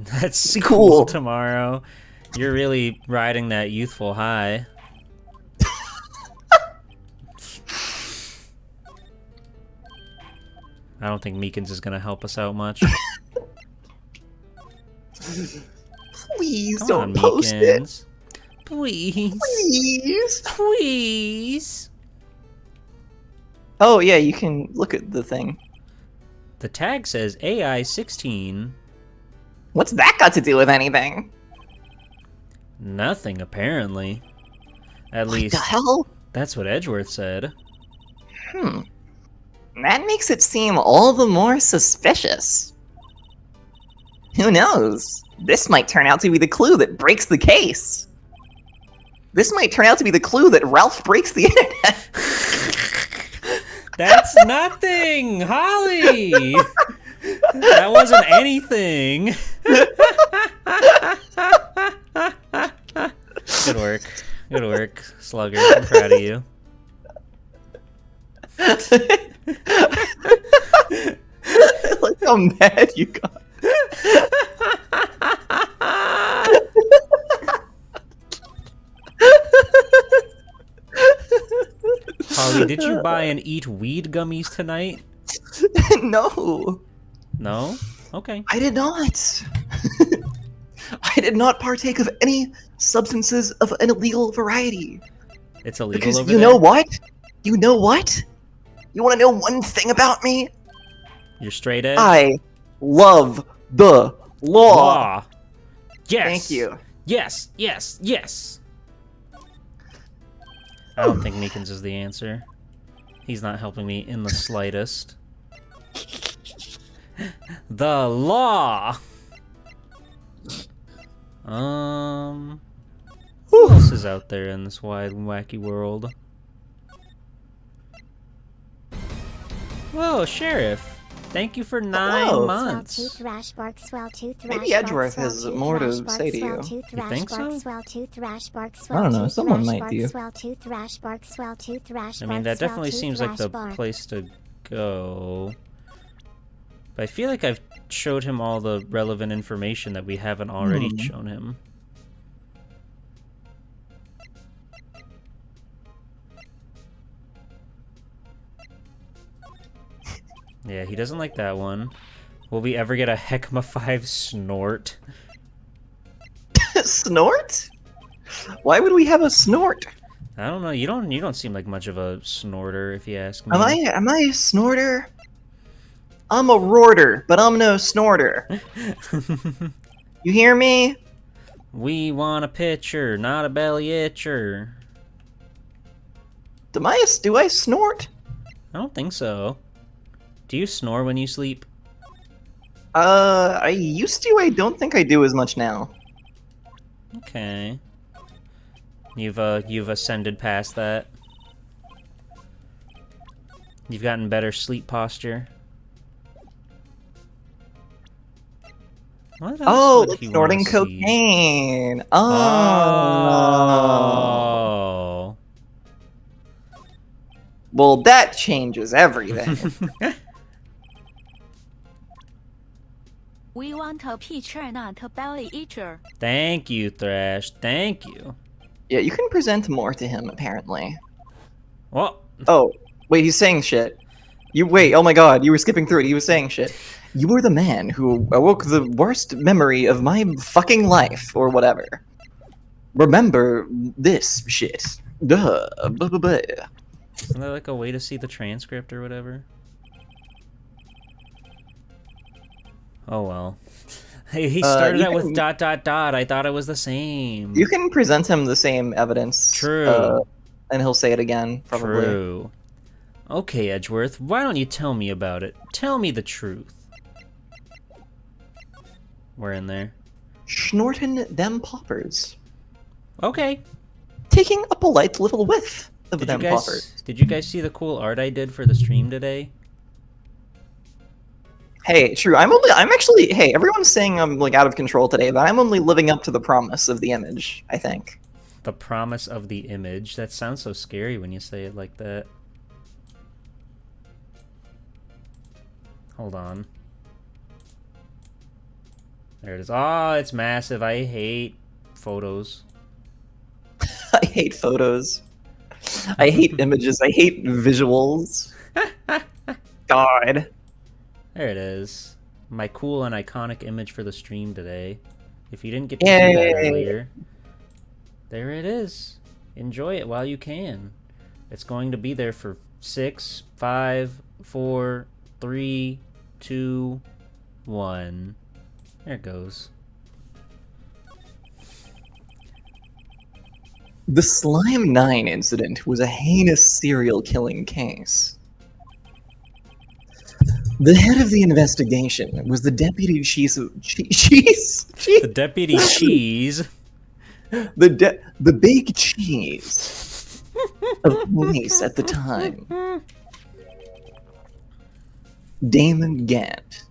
That's Cool. cool tomorrow. You're really riding that youthful high. I don't think Meekins is gonna help us out much. Please Come don't on, post it. Meekins. Please. Please. Please. Oh, yeah, you can look at the thing. The tag says AI 16. What's that got to do with anything? Nothing, apparently. At What least, the hell? that's what Edgeworth said. That makes it seem all the more suspicious. Who knows? This might turn out to be the clue that breaks the case. This might turn out to be the clue that Ralph breaks the internet. That's nothing, Holly. That wasn't anything. Good work. Good work, Slugger. I'm proud of you. Look how mad you got. Holly, did you buy and eat weed gummies tonight? No. No? Okay. I did not. I did not partake of any substances of an illegal variety. It's illegal Because over you there? know what? You know what? You want to know one thing about me? You're straight edge? I love the law. Law. Yes. Thank you. Yes, yes, yes. I don't think Meekins is the answer. He's not helping me in the slightest. The law. Who else is out there in this wide and wacky world? Whoa, Sheriff. Thank you for 9 Hello. months. Maybe Edgeworth has more to say to you. You think so? I don't know, someone might do. I mean, that definitely seems like the place to go. But I feel like I've showed him all the relevant information that we haven't already shown him. Yeah, he doesn't like that one. Will we ever get a Heckma 5 snort? Snort? Why would we have a snort? I don't know. You don't seem like much of a snorter, if you ask me. Am I a snorter? I'm a roarter, but I'm no snorter. You hear me? We want a pitcher, not a belly itcher. Do I snort? I don't think so. Do you snore when you sleep? I used to. I don't think I do as much now. Okay. You've ascended past that. You've gotten better sleep posture. What else Oh, would he snorting wanna see? cocaine. Oh. Well, that changes everything. We want a pitcher, not a belly itcher. Thank you, Thrash. Thank you. Yeah, you can present more to him, apparently. Well, Oh, wait, he's saying shit. Wait, oh my god, you were skipping through it. He was saying shit. You were the man who awoke the worst memory of my fucking life, or whatever. Remember this shit. Duh. Blah, blah, blah. isn't there like a way to see the transcript or whatever? Oh well. He started you out with ... can- I thought it was the same. You can present him the same evidence. True. And he'll say it again, probably. True. Okay, Edgeworth, why don't you tell me about it? Tell me the truth. We're in there. Schnorting them poppers. Okay. Taking a polite little whiff of them poppers. Did you guys see the cool art I did for the stream today? Hey, true. I'm actually. Hey, everyone's saying I'm like out of control today, but I'm only living up to the promise of the image. I think. The promise of the image. That sounds so scary when you say it like that. Hold on. There it is. Oh, it's massive. I hate photos. I hate photos. I hate images. I hate visuals. God. There it is. My cool and iconic image for the stream today. If you didn't get to see that Yay. earlier, there it is. Enjoy it while you can. It's going to be there for 6, 5, 4, 3, 2, 1. There it goes. The Slime 9 incident was a heinous serial killing case. The head of the investigation was the deputy chief of... Cheese? The deputy cheese. The big cheese of police at the time. Damon Gant.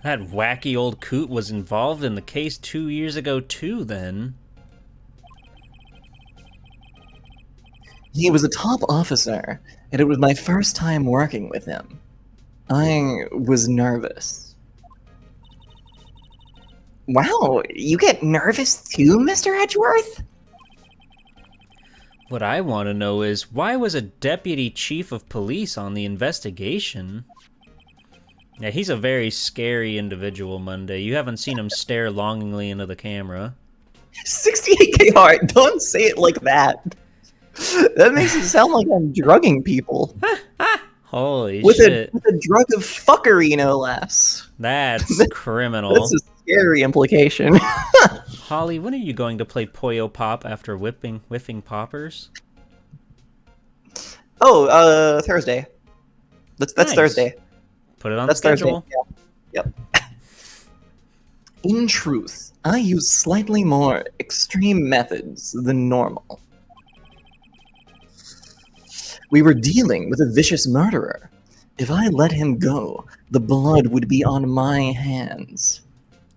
That wacky old coot was involved in the case 2 years ago too, then. He was a top officer, and it was my first time working with him. I was nervous. Wow, you get nervous too, Mr. Edgeworth? What I want to know is, why was a deputy chief of police on the investigation? Yeah, he's a very scary individual, Monday. You haven't seen him stare longingly into the camera. 68K Hart, don't say it like that. That makes it sound like I'm drugging people. Holy with shit. With a drug of fuckery, no less. That's criminal. That's a scary implication. Holly, when are you going to play Puyo Pop after whiffing poppers? Oh, Thursday. That's Nice. Thursday. Put it on That's the schedule. Thursday. Yeah. Yep. In truth, I use slightly more extreme methods than normal. We were dealing with a vicious murderer. If I let him go, the blood would be on my hands.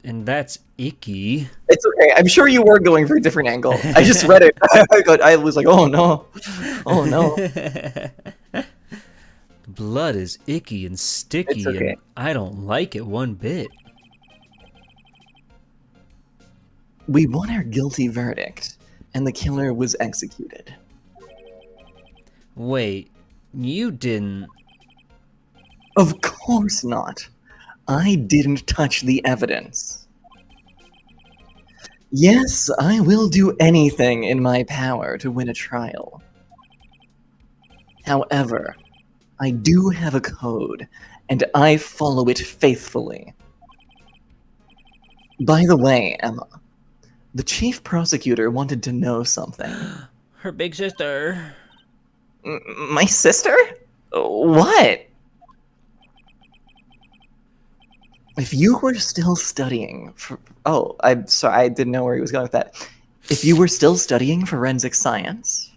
And that's icky. It's okay. I'm sure you were going for a different angle. I just read it. I was like, oh no. Oh no. Blood is icky and sticky, It's okay. and I don't like it one bit. We won our guilty verdict, and the killer was executed. Wait, you didn't... Of course not. I didn't touch the evidence. Yes, I will do anything in my power to win a trial. However, I do have a code, and I follow it faithfully. By the way, Emma, the chief prosecutor wanted to know something. Her big sister. My sister? What? If you were still studying for... Oh, I'm sorry, I didn't know where he was going with that. If you were still studying forensic science...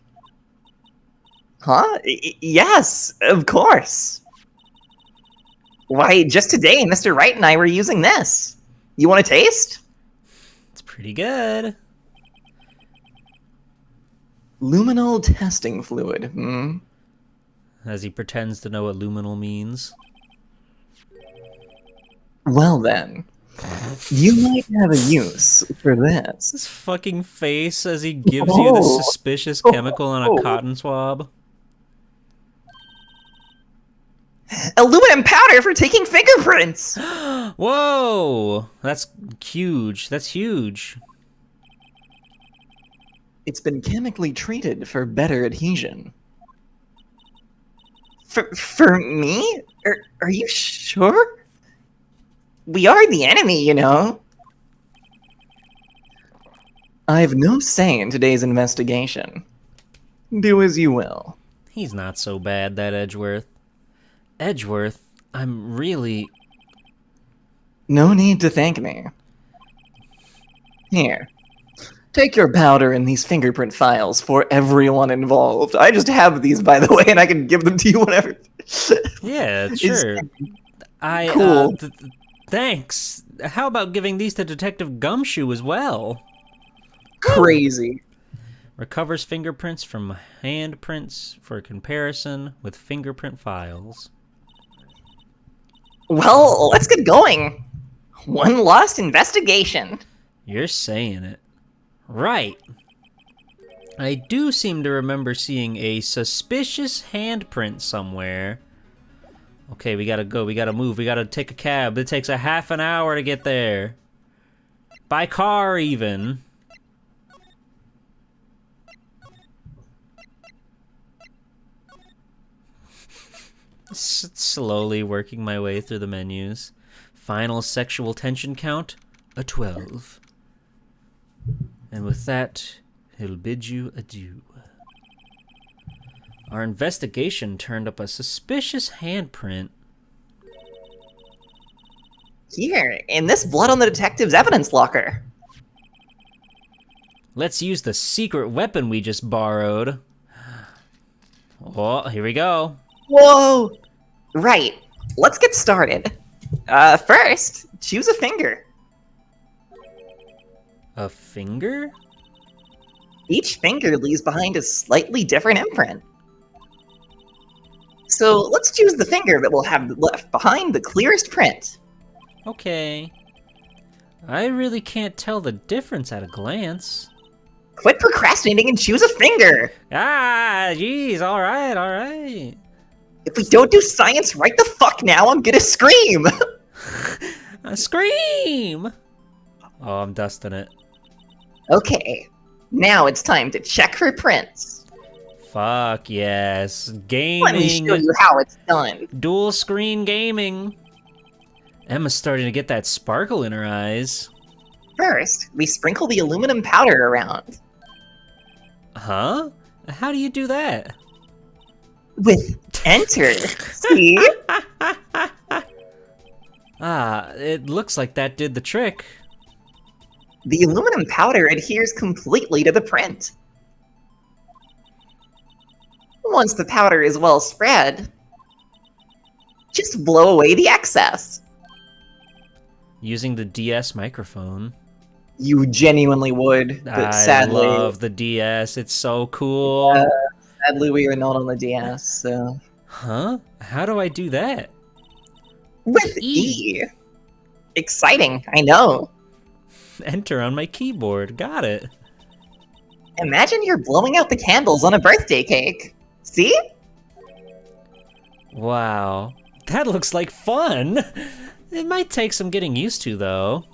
Huh? Yes, of course. Why, just today, Mr. Wright and I were using this. You want a taste? It's pretty good. Luminol testing fluid, hmm? As he pretends to know what luminal means. Well then, you might have a use for this. His fucking face as he gives you this suspicious chemical on a cotton swab. Aluminum powder for taking fingerprints! Whoa! That's huge. That's huge. It's been chemically treated for better adhesion. For me? Are you sure? We are the enemy, you know. I have no say in today's investigation. Do as you will. He's not so bad, that Edgeworth. Edgeworth, I'm really... No need to thank me. Here. Take your powder and these fingerprint files for everyone involved. I just have these, by the way, and I can give them to you whenever. Yeah, sure. Cool. Thanks. How about giving these to Detective Gumshoe as well? Crazy. Recovers fingerprints from handprints for comparison with fingerprint files. Well, let's get going. One lost investigation. You're saying it. Right. I do seem to remember seeing a suspicious handprint somewhere. Okay, we gotta go. We gotta move. We gotta take a cab. It takes a half an hour to get there. By car, even. Slowly working my way through the menus. Final sexual tension count, a 12. And with that, he'll bid you adieu. Our investigation turned up a suspicious handprint. Here, in this blood on the detective's evidence locker. Let's use the secret weapon we just borrowed. Oh, here we go. Whoa! Right. Let's get started. First, choose a finger. A finger? Each finger leaves behind a slightly different imprint. So let's choose the finger that will have left behind the clearest print. Okay. I really can't tell the difference at a glance. Quit procrastinating and choose a finger! Ah, jeez, alright. If we don't do science right the fuck now, I'm gonna scream! Scream! Oh, I'm dusting it. Okay, now it's time to check for prints. Fuck yes. Let me Gaming. show you how it's done. Dual screen gaming. Emma's starting to get that sparkle in her eyes. First, we sprinkle the aluminum powder around. Huh? How do you do that? With enter. See? Ah, it looks like that did the trick. The aluminum powder adheres completely to the print. Once the powder is well spread, just blow away the excess. Using the DS microphone. You genuinely would, but I sadly, love the DS. It's so cool. sadly we are not on the DS, so... Huh? How do I do that? With E! Exciting, I know. Enter on my keyboard. Got it. Imagine you're blowing out the candles on a birthday cake. See? Wow. That looks like fun. It might take some getting used to, though.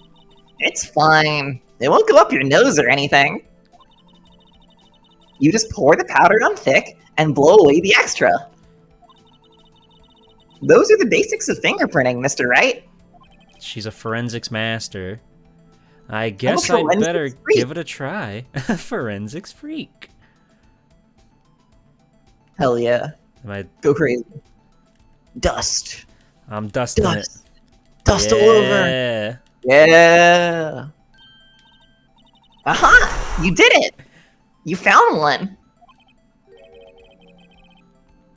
It's fine. It won't go up your nose or anything. You just pour the powder on thick and blow away the extra. Those are the basics of fingerprinting, Mr. Wright. She's a forensics master. I guess a I'd forensics better freak. give it a try. Forensics freak. Hell yeah. Am I? Go crazy. Dust. I'm dusting it. Dust. Dust all over. Yeah. Yeah. Aha! You did it! You found one.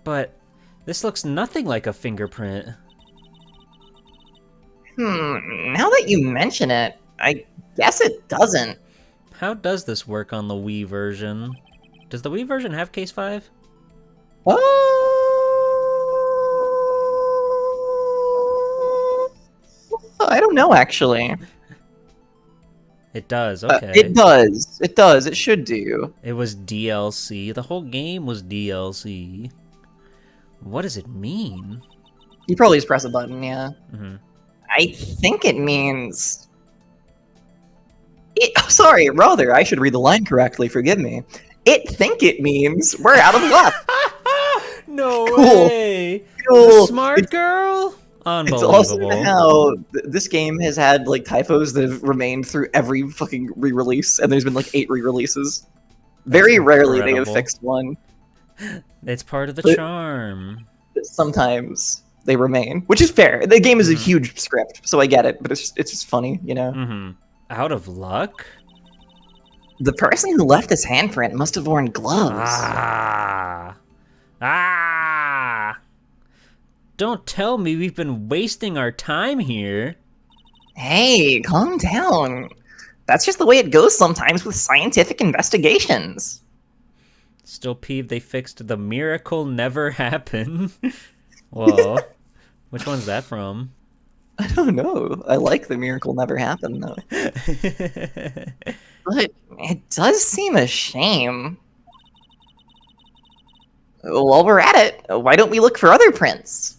But this looks nothing like a fingerprint. Now that you mention it, I guess it doesn't. How does this work on the Wii version? Does the Wii version have Case 5? I don't know, actually. It does, okay. It does. It does. It should do. It was DLC. The whole game was DLC. What does it mean? You probably just press a button, yeah. Mhm. I think it means... sorry, rather, I should read the line correctly, forgive me. It means we're out of luck. No Cool. way! Cool. The smart girl? It's also Unbelievable. how this game has had like typos that have remained through every fucking re-release, and there's been like 8 re-releases. Very rarely they have incredible. fixed one. It's part of the But- charm. Sometimes they remain, which is fair. The game is a huge script, so I get it, but it's just funny, you know. Mm-hmm. Out of luck? The person who left this handprint must have worn gloves. Ah! Don't tell me we've been wasting our time here. Hey, calm down. That's just the way it goes sometimes with scientific investigations. Still peeved they fixed the miracle never happened. Whoa. Which one's that from? I don't know. I like the miracle never happened, though. But it does seem a shame. While we're at it, why don't we look for other prints?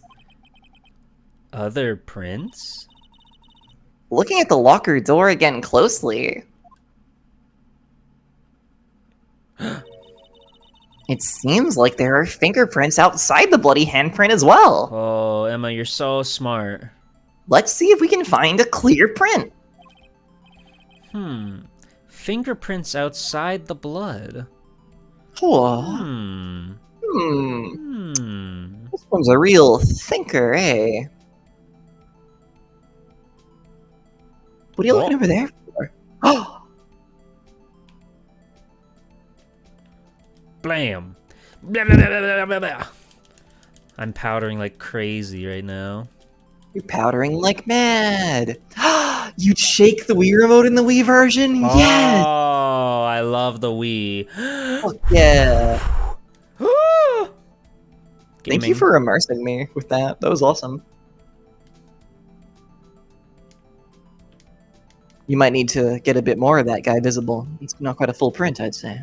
Other prints? Looking at the locker door again closely, it seems like there are fingerprints outside the bloody handprint as well. Oh, Emma, you're so smart. Let's see if we can find a clear print. Fingerprints outside the blood. Oh, Hmm. this one's a real thinker, eh? What are you looking over there for? Oh, Blam. Blah, blah, blah, blah, blah, blah. I'm powdering like crazy right now. You're powdering like mad. You'd shake the Wii remote in the Wii version? Yes! Oh, I love the Wii. Fuck yeah. Thank you Gaming. for immersing me with that. That was awesome. You might need to get a bit more of that guy visible. It's not quite a full print, I'd say.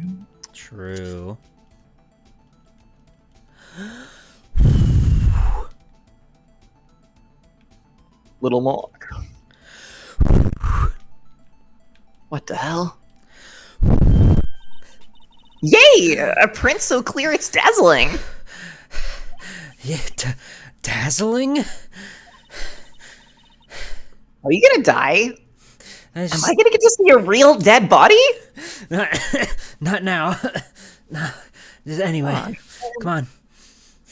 True. Little more. What the hell? Yay! A print so clear it's dazzling! Yeah, dazzling? Are you gonna die? I Am just- I gonna get to see a real dead body? Not now. No. Just anyway, come on.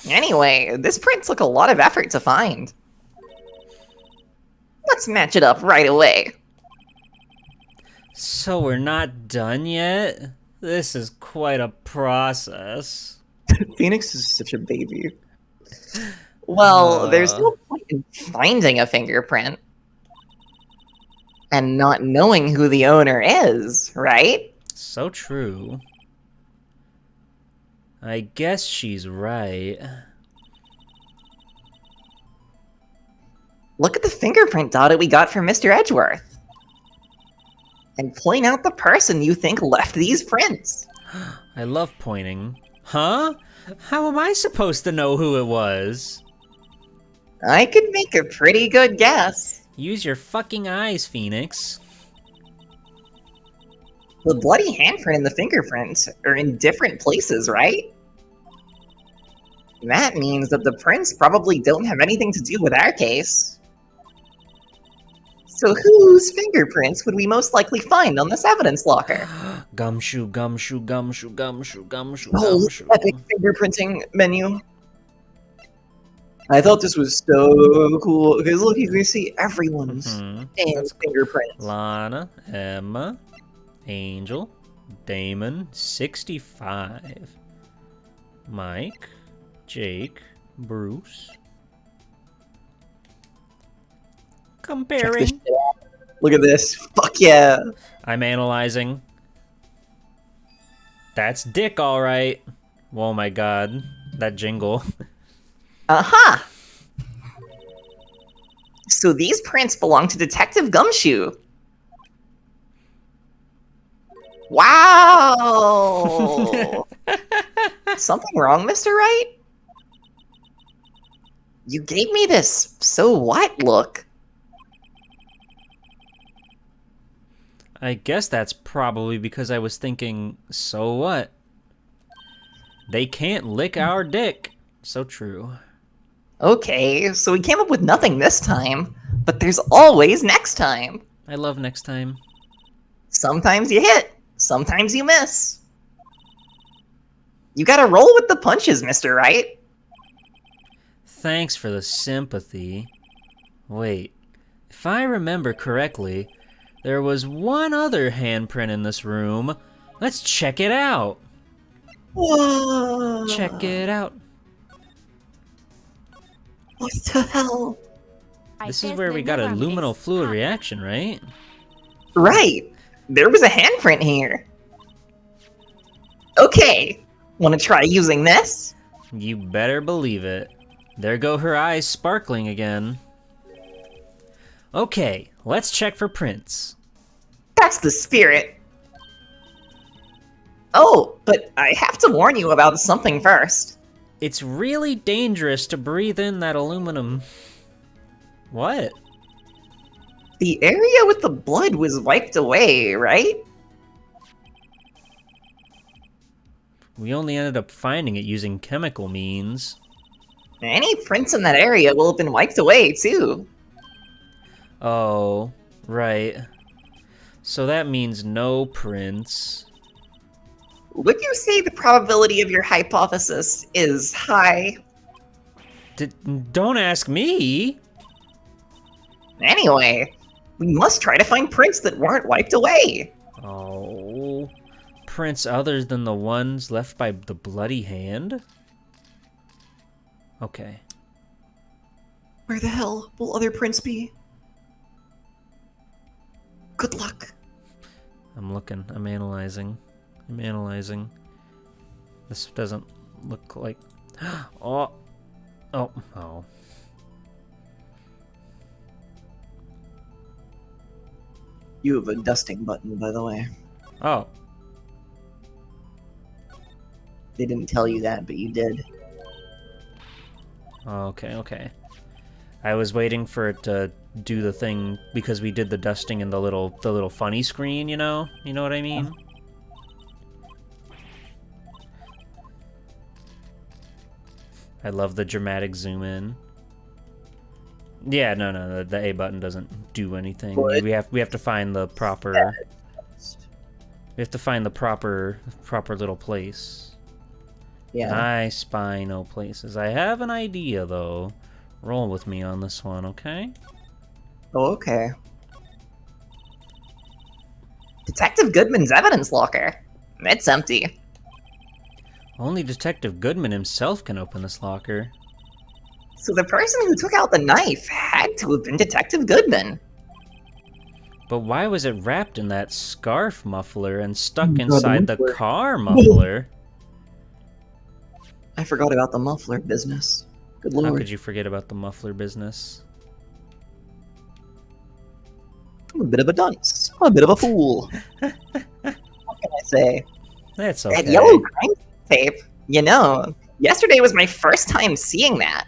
Anyway, this print took a lot of effort to find. Let's match it up right away. So we're not done yet? This is quite a process. Phoenix is such a baby. Well, there's no point in finding a fingerprint and not knowing who the owner is, right? So true. I guess she's right. Look at the fingerprint data we got from Mr. Edgeworth. And point out the person you think left these prints. I love pointing. Huh? How am I supposed to know who it was? I could make a pretty good guess. Use your fucking eyes, Phoenix. The bloody handprint and the fingerprints are in different places, right? That means that the prints probably don't have anything to do with our case. So whose fingerprints would we most likely find on this evidence locker? Gumshoe, gumshoe, gumshoe, gumshoe, gumshoe, Oh, gumshoe. epic fingerprinting menu. I thought this was so cool, because look, you can see everyone's Mhm. damn fingerprints. Lana, Emma, Angel, Damon, 65. Mike, Jake, Bruce. Check this Comparing. shit out. Look at this. Fuck yeah. I'm analyzing. That's Dick, all right. Oh my god, that jingle. Aha! So these prints belong to Detective Gumshoe. Wow! Something wrong, Mr. Wright? You gave me this so what look. I guess that's probably because I was thinking, so what? They can't lick our dick. So true. Okay, so we came up with nothing this time, but there's always next time. I love next time. Sometimes you hit, sometimes you miss. You gotta roll with the punches, Mr. Wright. Thanks for the sympathy. Wait, if I remember correctly, there was one other handprint in this room. Let's check it out. Whoa! Check it out. What the hell? This is where we got a luminal fluid reaction, right? Right. There was a handprint here. Okay. Want to try using this? You better believe it. There go her eyes sparkling again. Okay, let's check for prints. That's the spirit. Oh, but I have to warn you about something first. It's really dangerous to breathe in that aluminum. What? The area with the blood was wiped away, right? We only ended up finding it using chemical means. Any prints in that area will have been wiped away, too. Oh, right. So that means no prints. Would you say the probability of your hypothesis is high? Don't ask me! Anyway, we must try to find prints that weren't wiped away. Oh, prints other than the ones left by the bloody hand? Okay. Where the hell will other prints be? Good luck. I'm looking. I'm analyzing. This doesn't look like... Oh. Oh. Oh. You have a dusting button, by the way. Oh. They didn't tell you that, but you did. Okay, okay. I was waiting for it to do the thing because we did the dusting in the little funny screen, you know? You know what I mean? I love the dramatic zoom in. Yeah, no, the A button doesn't do anything. What? We have to find the proper. We have to find the proper little place. Yeah. I spy no places. I have an idea though. Roll with me on this one, okay? Oh, okay. Detective Goodman's evidence locker. It's empty. Only Detective Goodman himself can open this locker. So the person who took out the knife had to have been Detective Goodman. But why was it wrapped in that scarf muffler and stuck inside the car muffler? I forgot about the muffler business. Good lord. How could you forget about the muffler business? I'm a bit of a dunce. I'm a bit of a fool. What can I say? That's okay. That yellow crime tape, you know, yesterday was my first time seeing that.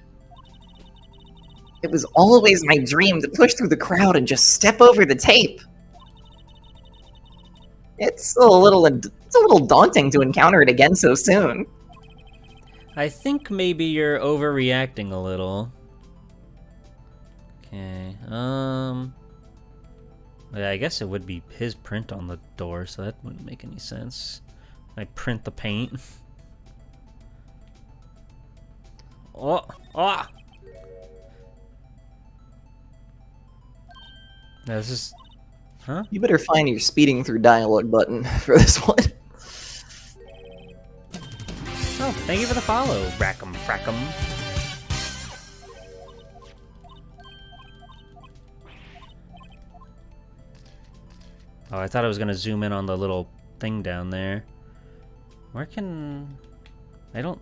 It was always my dream to push through the crowd and just step over the tape. It's a little daunting to encounter it again so soon. I think maybe you're overreacting a little. Okay, yeah, I guess it would be his print on the door, so that wouldn't make any sense. I print the paint. Oh! Ah! Now this is... Huh? You better find your speeding through dialogue button for this one. Oh, thank you for the follow, Rackham Frackham. Oh, I thought I was gonna zoom in on the little thing down there. Where can... I don't...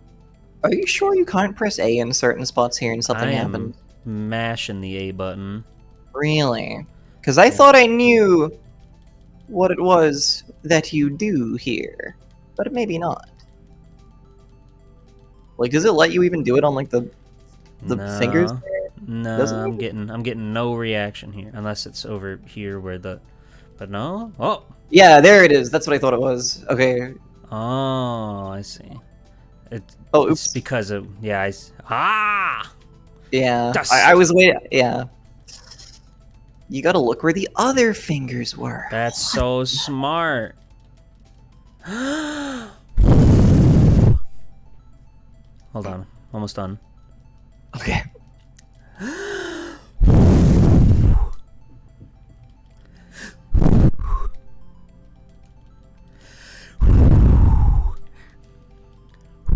Are you sure you can't press A in certain spots here and something I happens? am mashing the A button. Really? Because I thought I knew what it was that you do here, but maybe not. Like, does it let you even do it on like the No. fingers? No, Doesn't I'm getting no reaction here, unless it's over here where the... But no? Oh! Yeah, there it is. That's what I thought it was. Okay. Oh, I see. It's Oops. because of... Yeah, Ah! Yeah. Dust. I was waiting. Yeah. You gotta look where the other fingers were. That's so smart. Hold on. Almost done. Okay.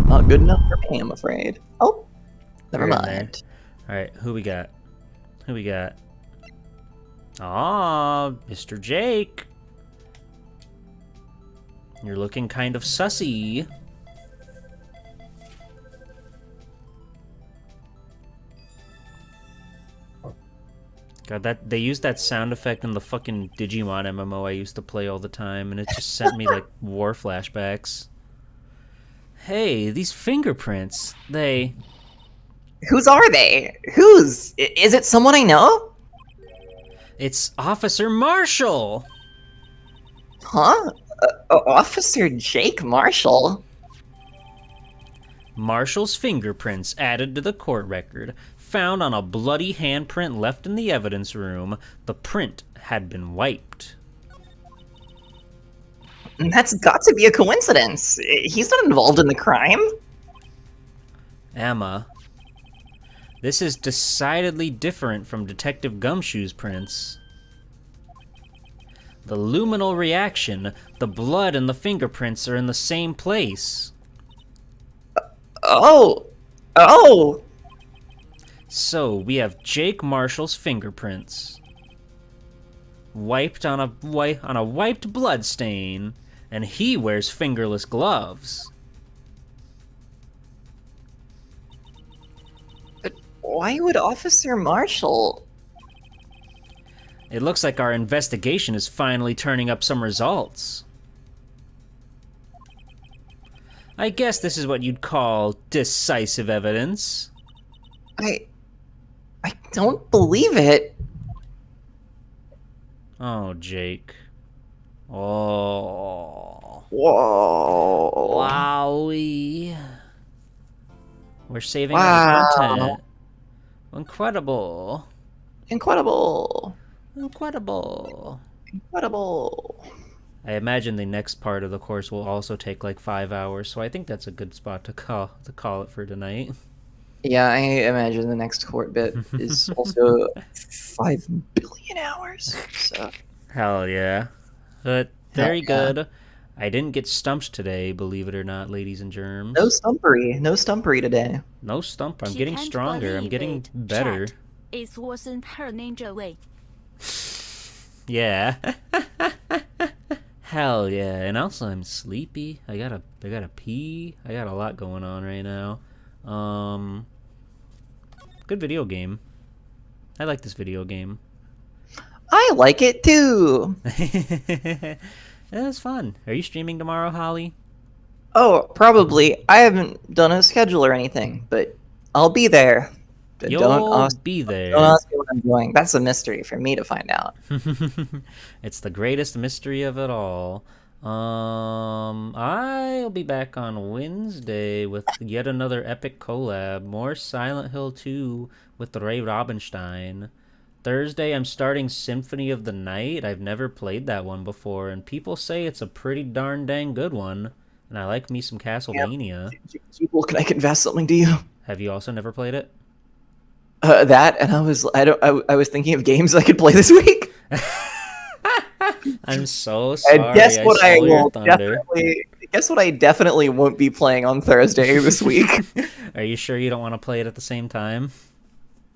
Not good enough for me, I'm afraid. Oh, never We're in there. mind. Alright, who we got? Who we got? Aw, Mr. Jake. You're looking kind of sussy. God, they used that sound effect in the fucking Digimon MMO I used to play all the time, and it just sent me like war flashbacks. Hey, these fingerprints, they... Whose are they? Whose? Is it someone I know? It's Officer Marshall! Huh? Officer Jake Marshall? Marshall's fingerprints added to the court record. Found on a bloody handprint left in the evidence room. The print had been wiped. That's got to be a coincidence. He's not involved in the crime. Emma. This is decidedly different from Detective Gumshoe's prints. The luminal reaction. The blood and the fingerprints are in the same place. Oh! Oh! So, we have Jake Marshall's fingerprints. Wiped on a wiped blood stain, and he wears fingerless gloves. But why would Officer Marshall... It looks like our investigation is finally turning up some results. I guess this is what you'd call decisive evidence. I don't believe it. Oh, Jake. Oh. Whoa. Wowie. We're saving our Wow. content. Incredible. Incredible. Incredible. Incredible. I imagine the next part of the course will also take like 5 hours, so I think that's a good spot to call it for tonight. Yeah, I imagine the next court bit is also 5 billion hours. So Hell yeah. But very yeah. good. I didn't get stumped today, believe it or not, ladies and germs. no stumpery today. No stump. I'm She getting can't stronger. I'm believe getting it. better. Chat. It wasn't her ninja way. Yeah. Hell yeah. And also I'm sleepy. I gotta pee. I got a lot going on right now. Good video game. I like this video game. I like it too. It was fun. Are you streaming tomorrow, Holly? Oh, probably. I haven't done a schedule or anything, but I'll be there. But You'll be there. Don't ask me what I'm doing. That's a mystery for me to find out. It's the greatest mystery of it all. I'll be back on Wednesday with yet another epic collab. More Silent Hill 2 with Ray Robinstein. Thursday, I'm starting Symphony of the Night. I've never played that one before, and people say it's a pretty darn dang good one. And I like me some Castlevania. People, can I confess something to you? Have you also never played it? That, and I was thinking of games I could play this week. I'm so sorry. And guess what stole your thunder. guess what I definitely won't be playing on Thursday this week. Are you sure you don't want to play it at the same time?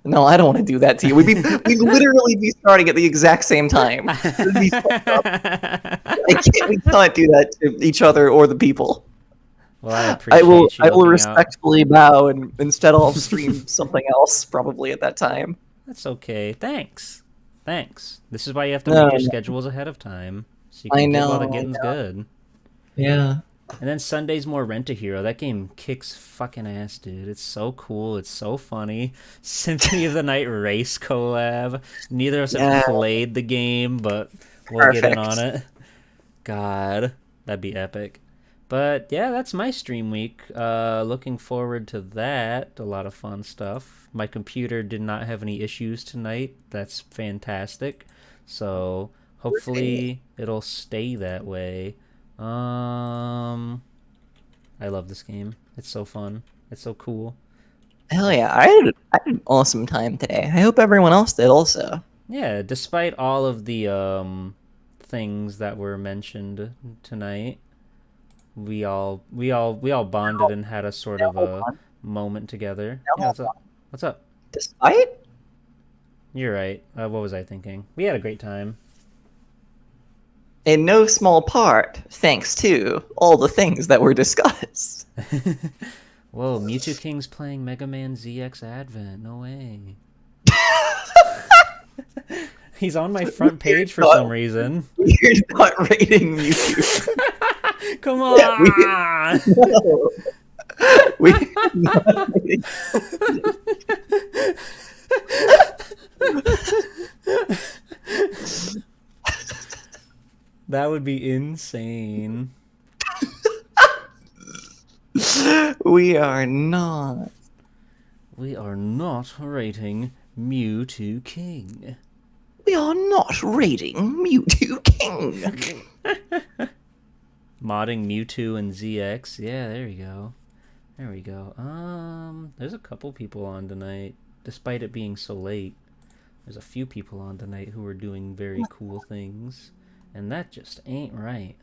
No, I don't want to do that to you. We'd literally be starting at the exact same time. It'd be fucked up. We can't do that to each other or the people. Well, I appreciate you I will looking respectfully bow, and instead I'll stream something else probably at that time. That's okay. Thanks. This is why you have to No, make your no. schedules ahead of time, so you I can get while know, the getting's good. Yeah. And then Sunday's more Rent a Hero. That game kicks fucking ass, dude. It's so cool. It's so funny. Symphony of the Night Race collab. Neither of us have played the game, but we'll get in on it. God, that'd be epic. But yeah, that's my stream week. Looking forward to that. A lot of fun stuff. My computer did not have any issues tonight. That's fantastic. So hopefully it'll stay that way. I love this game. It's so fun. It's so cool. Hell yeah. I had an awesome time today. I hope everyone else did also. Yeah, despite all of the things that were mentioned tonight, we all bonded and had a sort of a moment together. Yeah, what's up? What's up? Despite? You're right. What was I thinking? We had a great time. In no small part, thanks to all the things that were discussed. Whoa, Mewtwo King's playing Mega Man ZX Advent. No way. He's on my front page for some reason. You're not rating Mewtwo. Come on! No. We're not rating. That would be insane. We are not. We are not rating Mewtwo King. We are not rating Mewtwo King. Modding Mewtwo and ZX. Yeah, there you go. There we go. There's a couple people on tonight, despite it being so late. There's a few people on tonight who are doing very cool things. and that just ain't right.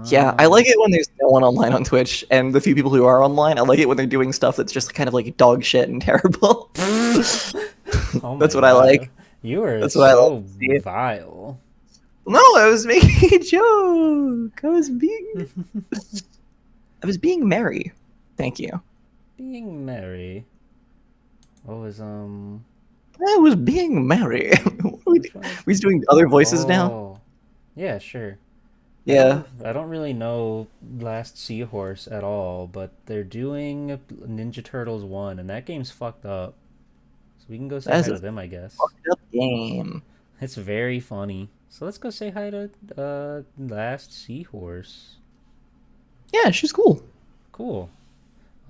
Yeah, I like it when there's no one online on Twitch, and the few people who are online, I like it when they're doing stuff that's just kind of like dog shit and terrible. Oh That's my what I God. like. You are That's what I so like to see. vile. No, I was making a joke. I was being merry. Thank you. Being merry. What was I was being merry. What are we We're just doing other voices now. Oh. Yeah, sure. Yeah. I don't really know Last Seahorse at all, but they're doing Ninja Turtles 1, and that game's fucked up. So we can go say That's hi a to them, I guess. fucked up game. It's very funny. So let's go say hi to Last Seahorse. Yeah, she's cool. Cool.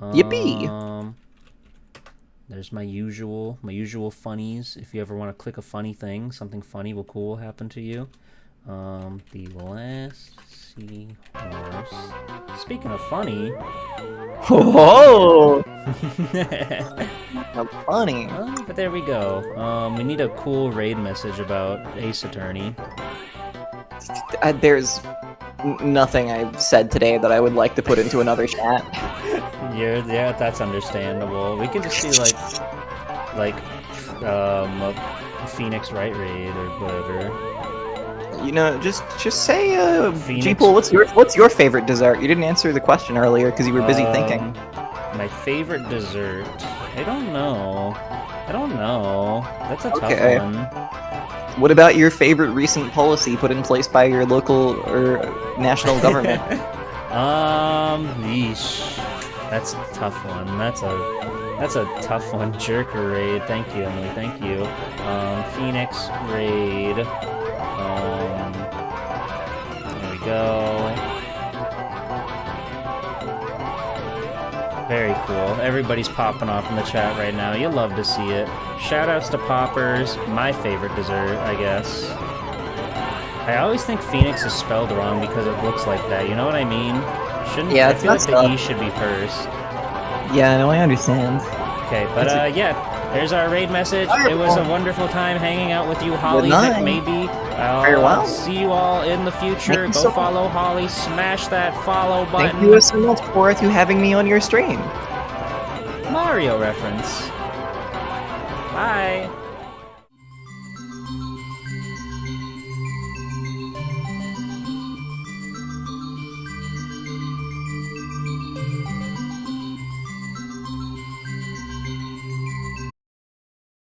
Yippee. There's my usual funnies. If you ever want to click a funny thing, something funny will cool happen to you. The Last Seahorse. Speaking of funny. Oh, how funny. But there we go. We need a cool raid message about Ace Attorney. There's nothing I've said today that I would like to put into another chat. Yeah, that's understandable. We could just do a Phoenix Wright raid or whatever. You know, just say, Phoenix. Jeeple, what's your favorite dessert? You didn't answer the question earlier because you were busy thinking. My favorite dessert? I don't know. That's a Okay. tough one. What about your favorite recent policy put in place by your local or national government? Yeesh. That's a tough one. That's a tough one. Jerker raid. Thank you, Emily. Thank you. Phoenix raid. There we go. Very cool. Everybody's popping off in the chat right now. You love to see it. Shoutouts to Poppers. My favorite dessert, I guess. I always think Phoenix is spelled wrong because it looks like that. You know what I mean? Shouldn't? Yeah, I it's feel like messed the up. E should be first. Yeah, no, I understand. Okay, but yeah, there's our raid message. It was a wonderful time hanging out with you, Holly. Good night. Heck, maybe. Farewell. See you all in the future. Thank you Go so follow Holly. Smash that follow button. Thank you so much, Forth, you having me on your stream. Mario reference. Bye.